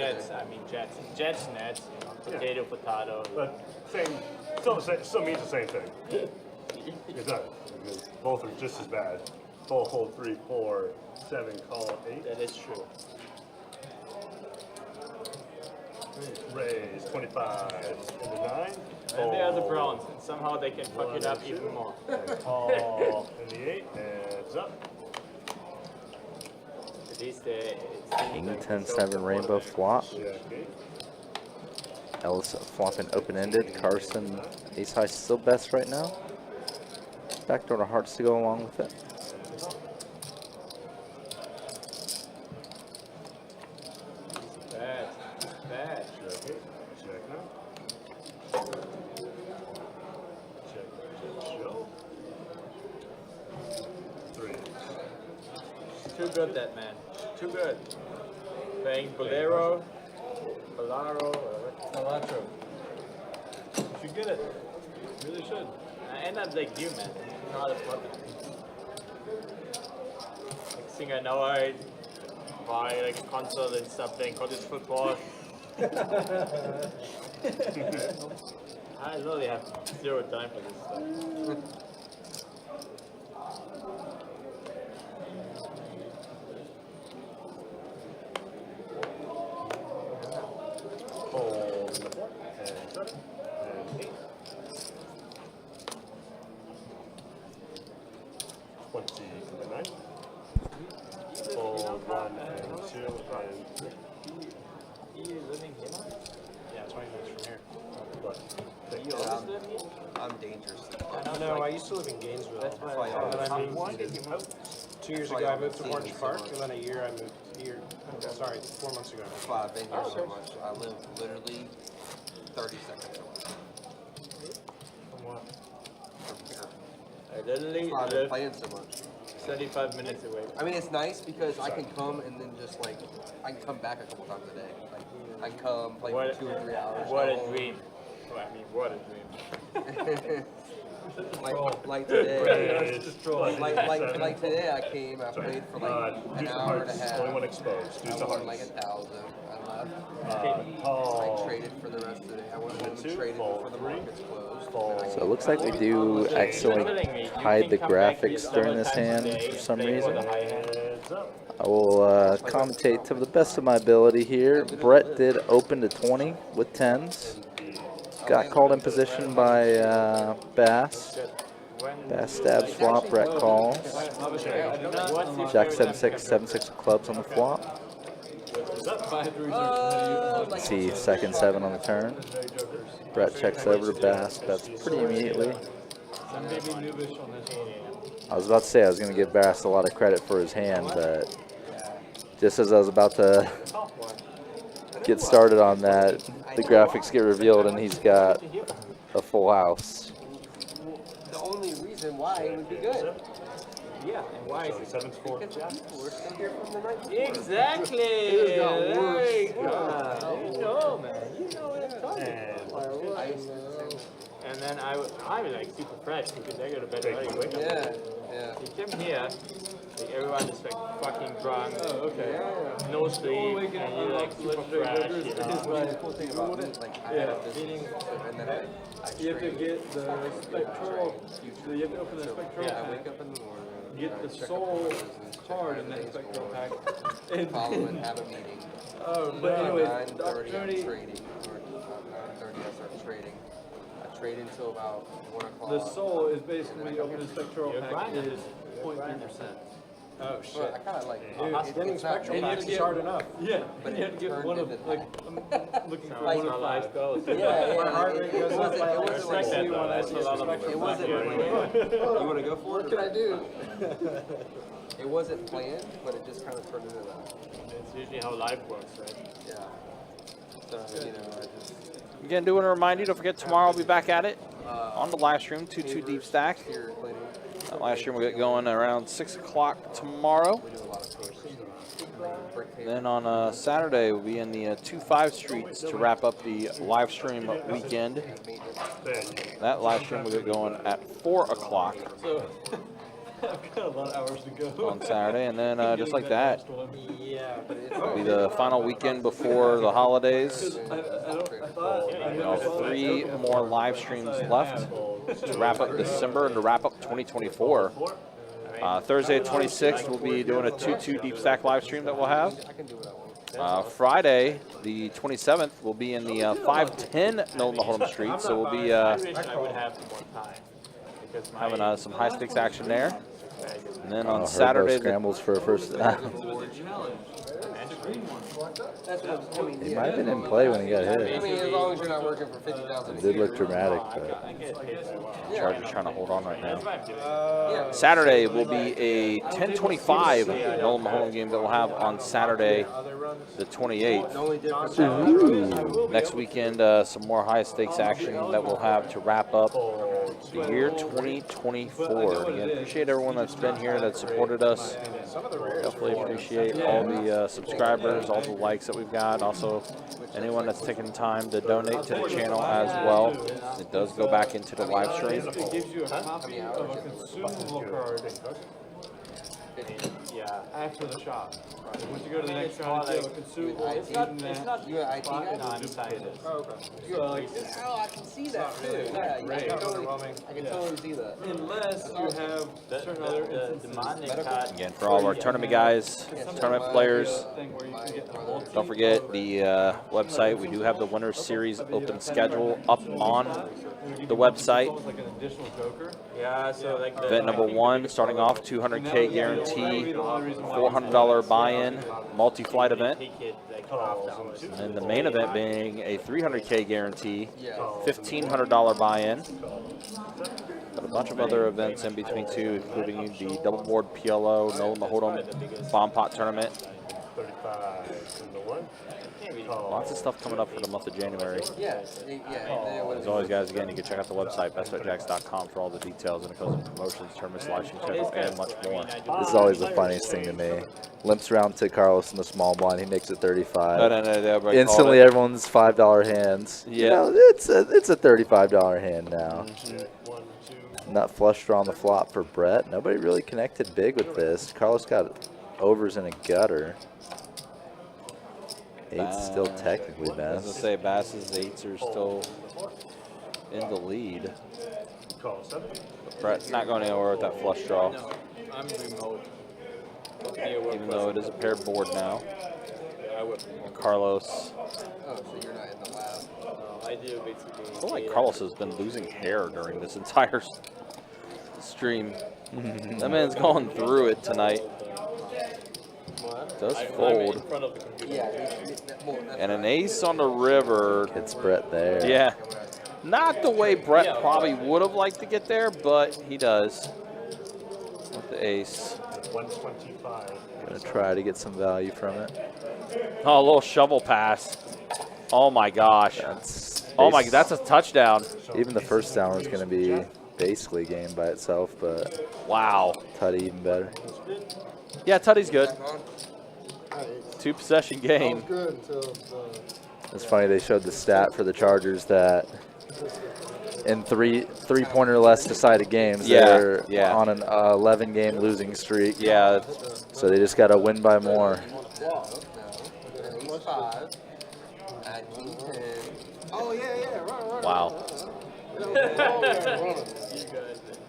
Jets, Nets, potato, potato. But same, still means the same thing. It does. Because both are just as bad. Full hold 3, 4, 7, call 8. That is true. Raise 25 into 9. And they are the Browns, and somehow they can fuck it up even more. Call in the 8, heads up. At least they. King 10-7 rainbow flop. Jack 8. Ellis flopping open-ended. Carson ace high still best right now. Backdoor to hearts to go along with it. Bad. Bad. Check 8. Check 9. Check show. 3. Too good, that man. Too good. Playing Bolero, whatever. Electro. You should get it. You really should. I end up like you, man. You know how to flip it. Next thing I know, I buy like a console and start playing college football. I literally have zero time for this stuff. Hold in the 4. Heads up. And 8. 20 from the 9. Hold 1 and 2 and He is living here? Yeah, 20 minutes from here. but You always live here? I'm dangerous. No, I used to live in Gainesville. That's why why And then I moved. When did you move? 2 years ago, I moved to Orange Park, and then a year I moved here. Sorry, 4 months ago. That's why I've been here so much. I live literally 30 seconds away From what? from here. I literally That's why I've been live playing so much. 35 minutes away. I mean, it's nice because I can come and then just like, I can come back a couple times a day. Like, I can come, play for 2 or 3 hours. What go a home. dream. Well, I mean, what a dream. like today, Raise. like today, I came, I played for like an Use the hour and a hearts. half. Only one exposed. Use I the won hearts. like 1,000. I left. I Call. traded for the rest of the day. I went home and 2, traded fold before the 3, markets closed. fold. So it looks like we do accidentally hide the graphics during this hand for some reason. Heads up. I will commentate to the best of my ability here. Brett did open to 20 with 10s. Got called in position by Bass. Bass stabs flop, Brett calls. Jack 7-6, 7-6 of clubs on the flop. See second 7 on the turn. Brett checks over to Bass, bets pretty immediately. I was about to say I was going to give Bass a lot of credit for his hand, but just as I was about to get started on that, the graphics get revealed and he's got a full house. The only reason why it would be good. Yeah, and why is it? 7's 4. Because the people were still here from the night before. Exactly! It got There worse. you go. You know, man. You know what I'm talking And I used to do the same. And then I was like super fresh because I got a better already wake up. Yeah. You came here, like everyone is like fucking drunk. Oh, okay. No sleep, waking and up you're like on super straight fresh, burgers you is know. The cool thing about me, like I had a business, and then I You have to trained. get the spectral. You have to open the spectral Yeah, I pack. wake up in the morning. Get the check up soul my business, check card my in that day's spectral going, pack. And follow and have a meeting. oh, but anyways, 9:30 the I'm opportunity. trading, or about 9:30 I start trading. I trade until about 1 o'clock. The soul is basically when you open the spectral You're pack grinding. is 0.3%. Oh shit. Well, I kind of like Getting spectral packs is hard enough. Yeah, But you have to it get turned one of into like I'm looking for Like one My of life five. goes. Yeah, My heart rate goes up by it like wasn't like Respect that, you though. when I That's see a lot of spectral it wasn't Yeah. planned. You want to go for it? What can I do? It wasn't planned, but it just kind of turned into that. It's usually how life works, right? Yeah. So, you know, I just... Again, do want to remind you, don't forget tomorrow we'll be back at it on the live stream, 2-2 deep stack. Exterior cleaning. That live stream will get going around 6 o'clock tomorrow. We do a lot of push. Brick paper. Then on Saturday, we'll be in the 2-5 streets to wrap up the live stream weekend. That live stream will get going at 4 o'clock So I've got a lot of hours to go on Saturday. And then just like that, Yeah, but it's it'll be the final weekend before the holidays. I thought I You know, 3 more live streams left to wrap up December and to wrap up 2024. Thursday, 26th, we'll be doing a 2-2 deep stack live stream that we'll have. I can do what I want. Friday, the 27th, we'll be in the 510 Milton Hold'em Street, so we'll be I wish I would have more time. Because my having some high stakes action there. And then on Herbo Saturday, the scrambles for a first down. That's what I mean. He Yeah. might have been in play when he got I hit. mean, as long as you're not working for 50,000 It did look dramatic, but I get paid so well. Chargers trying to hold on right now. That's what I'm doing. Yeah. Saturday will be a 10:25 Milton Hold'em game that we'll have on Saturday, the 28th. The only difference Next weekend, some more high stakes action that we'll have to wrap up the year 2024. And again, appreciate everyone that's been here, that supported us. Definitely appreciate all the subscribers, all the likes that we've got. Also, anyone that's taken time to donate to the channel as well. It does go back into the live stream. it gives you a copy of a consumable card Yeah. after the shop. Once you go to the next It's round, more you have a like- consumable. It's not you an IT spot guy? and I'm it's excited. duplicated. Oh, okay. So like, Oh, I can see that too. Yeah, I can totally see that. unless you have certain other The instances. demonic card. Again, for all of our tournament guys, tournament players, Thing where you can get the whole don't forget the website. We do have the Winners Series open schedule up on the website. Almost like an additional joker. Yeah, so like the Event number 1, starting off 200K guarantee, $400 buy-in, multi-flight event. And then the main event being a 300K guarantee, $1,500 buy-in. But a bunch of other events in between too, including the double board PLO, Milton Hold'em Bomb Pot Tournament. 35 in the one. Lots of stuff coming up for the month of January. Yes. As always, guys, again, you can check out the website, bestbetjacks.com, for all the details and opposing promotions, tournaments, live stream schedule, and much more. this is always the funniest thing to me. Limps around to Carlos in the small blind. He makes it 35. Everybody Instantly, called it. everyone's $5 hands. Yeah. You know, it's a $35 hand now. Nut flush draw on the flop for Brett. Nobody really connected big with this. Carlos got overs in a gutter. 8's still technically I was going to best. say, Bass's 8s are still in the lead. Call 7. Brett's not going anywhere with that flush draw, I'm remote. even though it is a paired board now. And Carlos, Oh, so you're not in the lab. I do basically. I feel like Carlos has been losing hair during this entire stream. That man's going through it tonight. Does fold. And an ace on the river. It's Brett there. Yeah. Not the way Brett probably would have liked to get there, but he does. With the ace. 125. Gonna try to get some value from it. Oh, a little shovel pass. Oh my gosh. That's That's a touchdown. even the first down was gonna be basically a game by itself, but Wow. Tutty even better. Yeah, Tutty's good. 2-possession game. Sounds good until It's funny they showed the stat for the Chargers that in three-pointer less decided games. Yeah, They're yeah. on an 11-game losing streak. Yeah. So they just got to win by more. Ace 5. At King 10. Oh, yeah, right. Wow.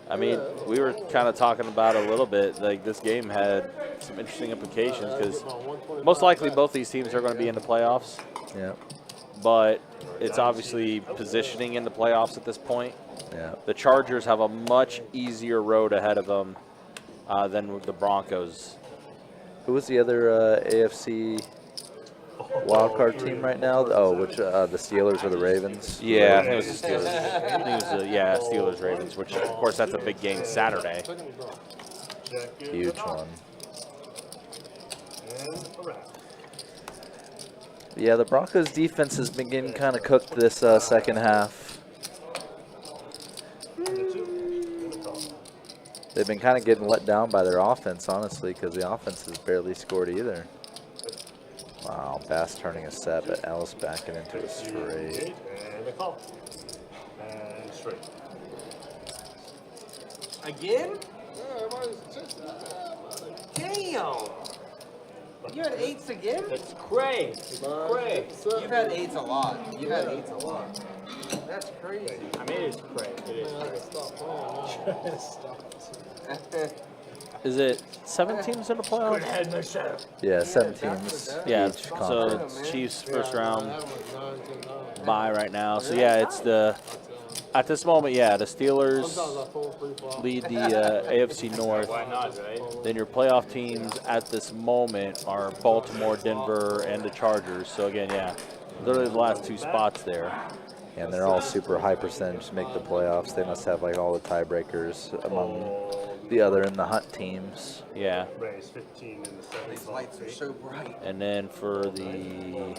I mean, we were kind of talking about it a little bit. Like, this game had some interesting implications because most likely both these teams are going to be in the playoffs. Yeah. But it's obviously positioning in the playoffs at this point. Yeah. The Chargers have a much easier road ahead of them than the Broncos. Who was the other AFC wildcard team right now? Oh, which the Steelers or the Ravens? Yeah, I think it was the Steelers. I think it was Steelers Ravens, which of course that's a big game Saturday. Huge one. Yeah, the Broncos defense has been getting kind of cooked this second half. They've been kind of getting let down by their offense, honestly, because the offense has barely scored either. Wow, Bass turning a set, but Ellis backing into a straight. And a call. And straight. Again? Damn! You had 8s again? It's Craig. Craig. You've had 8s a lot. You've had 8s a lot. That's crazy. I mean, it is Craig. It is Craig. Is it 7 teams in the playoffs? Yeah, 7 teams. Yeah, each so conference. it's Chiefs first round bye right now. So yeah, it's at this moment, yeah, the Steelers lead the AFC North. Why not, right? Then your playoff teams at this moment are Baltimore, Denver, and the Chargers. So again, yeah, literally the last 2 spots there. And they're all super high percentage to make the playoffs. They must have like all the tiebreakers among the other in the hunt teams. Yeah. Rays 15 in the 7. These lights are so bright. And then for the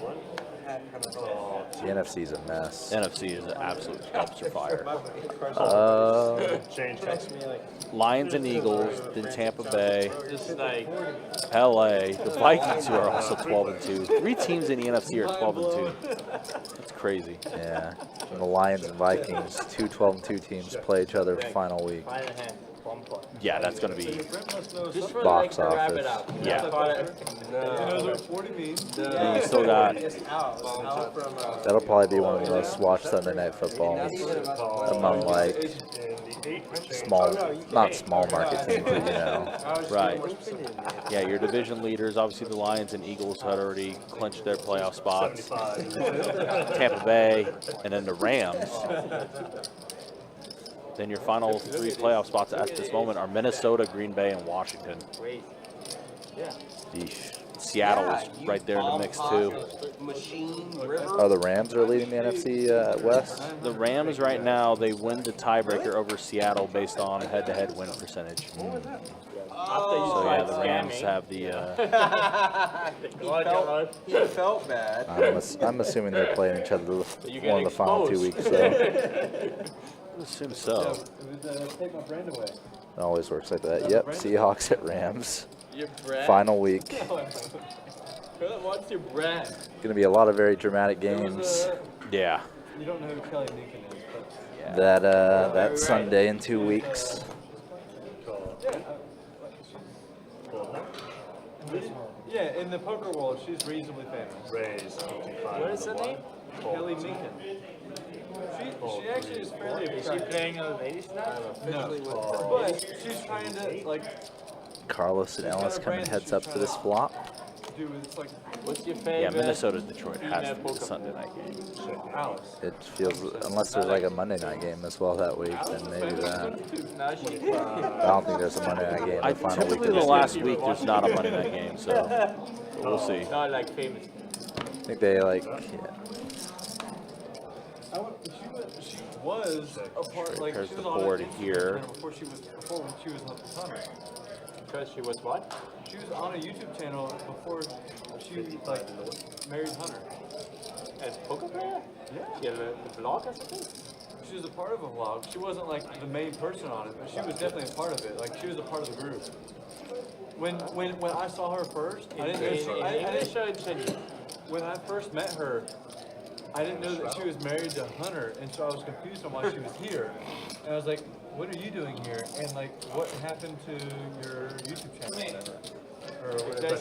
NFC's a mess. NFC is an absolute dumpster fire. Change. Lions and Eagles, then Tampa Bay, Just like, LA. The Vikings, who are also 12-2. 3 teams in the NFC are 12-2. That's crazy. Yeah. And the Lions and Vikings, 2 12-2 teams play each other final week. Yeah, that's going to be. just for Box like to wrap it office. up. Yeah. Another 40 means. And you still got. That'll probably be one of the most watched Sunday Night Footballs among like not small market teams, but you know. Right. Yeah, your division leaders, obviously the Lions and Eagles had already clinched their playoff spots. Tampa Bay, and then the Rams. Then your final 3 playoff spots at this moment are Minnesota, Green Bay, and Washington. Yeesh. Seattle is right there in the mix too. Oh, the Rams are leading the NFC West? The Rams right now, they win the tiebreaker over Seattle based on head-to-head win percentage. So yeah, the Rams have the. He felt bad. I'm assuming they're playing each other one of the final 2 weeks. So. I assume so. Take my brand away. It always works like that. Yep, Seahawks at Rams. Your brand? Final week. What's your brand? Going to be a lot of very dramatic games. Yeah. You don't know who Kelly Newton is, but That Sunday in 2 weeks. yeah, in the poker world, she's reasonably famous. Rays 55. What is her name? Kelly Newton. She actually is fairly Is she playing a ladies night? No, but she's trying to like Carlos and Ellis coming heads up to this flop. do it's like What's your favorite? Yeah, Minnesota, Detroit has the Sunday night game. Alice. It feels, unless there's like a Monday night game as well that week, then maybe that. No, she. I don't think there's a Monday night game the final week. Typically, the last week there's not a Monday night game, so we'll see. Not like famous. I think they like. Yeah. She was a part like There's she the was on board a YouTube here. channel before when she was with Hunter. Because she was what? She was on a YouTube channel before she like married Hunter. As a poker player? Yeah. She had a vlog or something? She was a part of a vlog. She wasn't like the main person on it, but she was definitely a part of it. Like she was a part of the group. When I saw her first, I didn't know she, I didn't, English or in Chinese? when I first met her, I didn't know that she was married to Hunter, and so I was confused on why she was here. And I was like, what are you doing here? And like, what happened to your YouTube channel? Or whatever.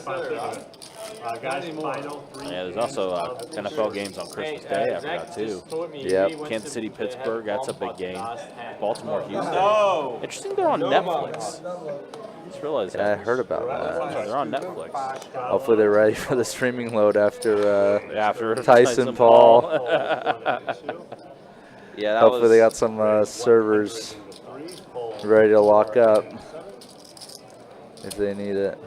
Guys, final 3. Yeah, there's also NFL games on Christmas Day. I forgot too. Yep. Kansas City, Pittsburgh. That's a big game. Baltimore, Houston. No. Interesting, they're on Netflix. Just realized Yeah, I that. heard about that. They're on Netflix. Hopefully they're ready for the streaming load after After Tyson Paul. Yeah, that Hopefully was, they got some servers ready to lock up if they need it.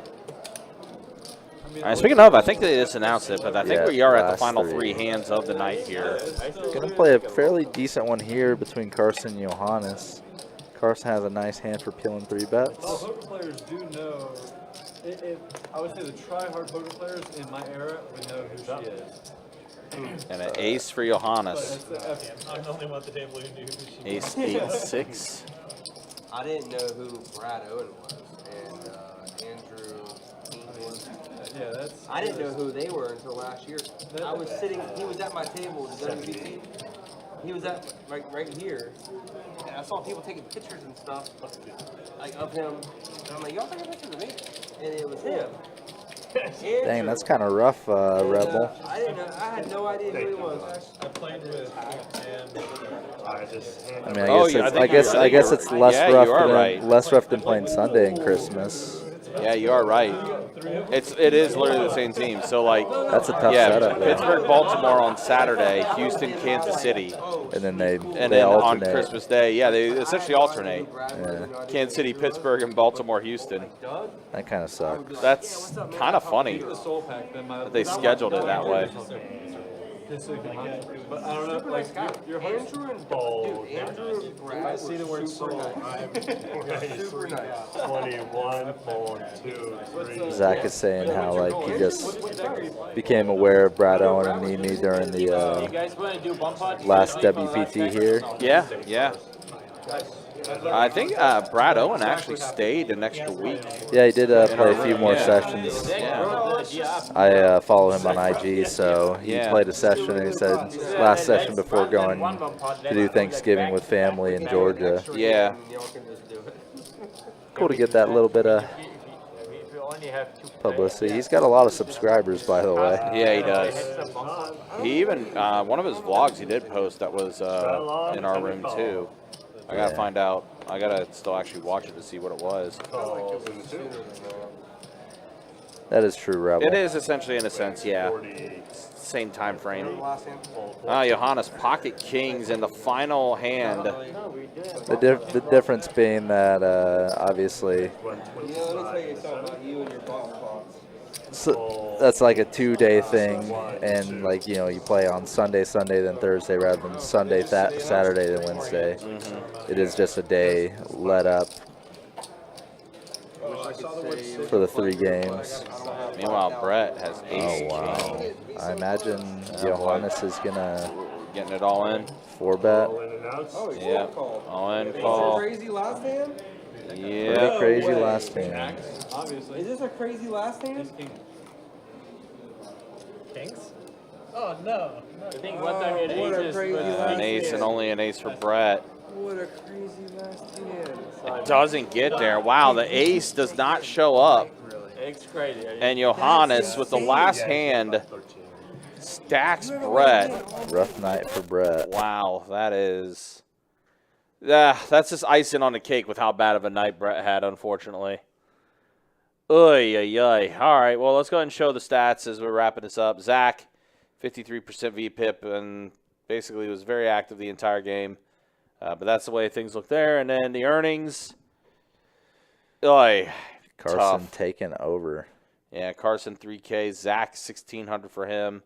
All right, speaking of, I think they just announced it, but I think Yeah, we are at the last final 3 hands of the night here. Gonna play a fairly decent one here between Carson and Johannes. Carson has a nice hand for peeling 3 bets. Poker players do know. I would say the try-hard poker players in my era would know who she is. And an ace for Johannes. I'm the only one at the table who knew who she Ace 8-6. I didn't know who Brad Owen was and Andrew King. Yeah, that's. I didn't know who they were until last year. I was sitting. He was at my table, the WBC. He was at right here, and I saw people taking pictures and stuff, like of him. And I'm like, y'all taking pictures of me? And it was him. Dang, that's kind of rough, Rebel. I didn't know. I had no idea who he was. I played with I mean, I guess it's less rough than playing Sunday and Christmas. Yeah, you are right. It is literally the same team. So like that's a tough setup. Pittsburgh, Baltimore on Saturday, Houston, Kansas City, and then they on alternate. Christmas Day. Yeah, they essentially alternate. Yeah. Kansas City, Pittsburgh, and Baltimore, Houston. That kind of sucks. That's kind of funny that they scheduled it that way. But I don't know, like, your Andrew and Paul. Andrew and Brad. I see the word soul. Super nice. 21, 4, 2, 3. Zach is saying how like he just became aware of Brad Owen and Nene during the last WPT here. Yeah, yeah. I think Brad Owen actually stayed an extra week. Yeah, he did play a few more sessions. I follow him on IG, so he played a session, and he said last session before going to do Thanksgiving with family in Georgia. Yeah. Cool to get that little bit of publicity. He's got a lot of subscribers, by the way. Yeah, he does. He even, one of his vlogs he did post that was in our room too. I gotta find out. I gotta still actually watch it to see what it was. That is true, Rebel. It is essentially, in a sense, yeah. Same time frame. Johannes pocket kings in the final hand. The difference being that obviously. So that's like a 2-day thing, and like you play on Sunday, then Thursday, rather than Sunday, Saturday, then Wednesday. It is just a day let up for the 3 games. Meanwhile, Brett has ace. Oh wow! I imagine Johannes is getting it all in. 4-bet. Yeah, all in call. Crazy last hand? Yeah. Pretty crazy last hand. Is this a crazy last hand? Kings? Oh no. I think one time you had aces. An ace and only an ace for Brett. What a crazy last hand. It doesn't get there. Wow, the ace does not show up. It's crazy. And Johannes with the last hand stacks Brett. Rough night for Brett. Wow, that is. That's just icing on the cake with how bad of a night Brett had, unfortunately. Oy, oy, oy. All right, well, let's go ahead and show the stats as we're wrapping this up. Zach, 53% VPIP, and basically was very active the entire game. But that's the way things look there. And then the earnings. Oy, Carson tough. taking over. Yeah, Carson 3K. Zach 1,600 for him.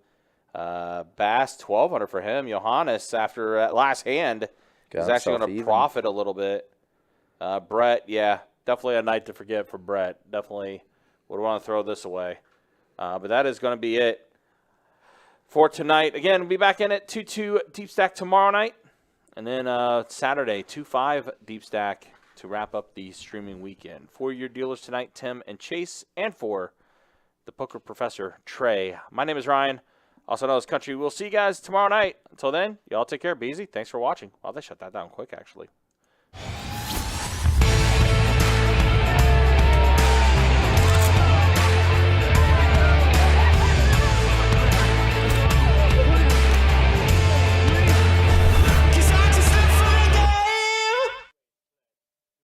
Bass 1,200 for him. Johannes, after that last hand, is actually going to profit a little bit. Brett, yeah, definitely a night to forget for Brett. Definitely would want to throw this away. But that is going to be it for tonight. Again, we'll be back in at 2-2 Deep Stack tomorrow night. And then Saturday, 2-5 Deep Stack to wrap up the streaming weekend. For your dealers tonight, Tim and Chase, and for the poker professor, Trey. My name is Ryan. Also known as Country. We'll see you guys tomorrow night. Until then, y'all take care. Be easy. Thanks for watching. Wow, they shut that down quick, actually.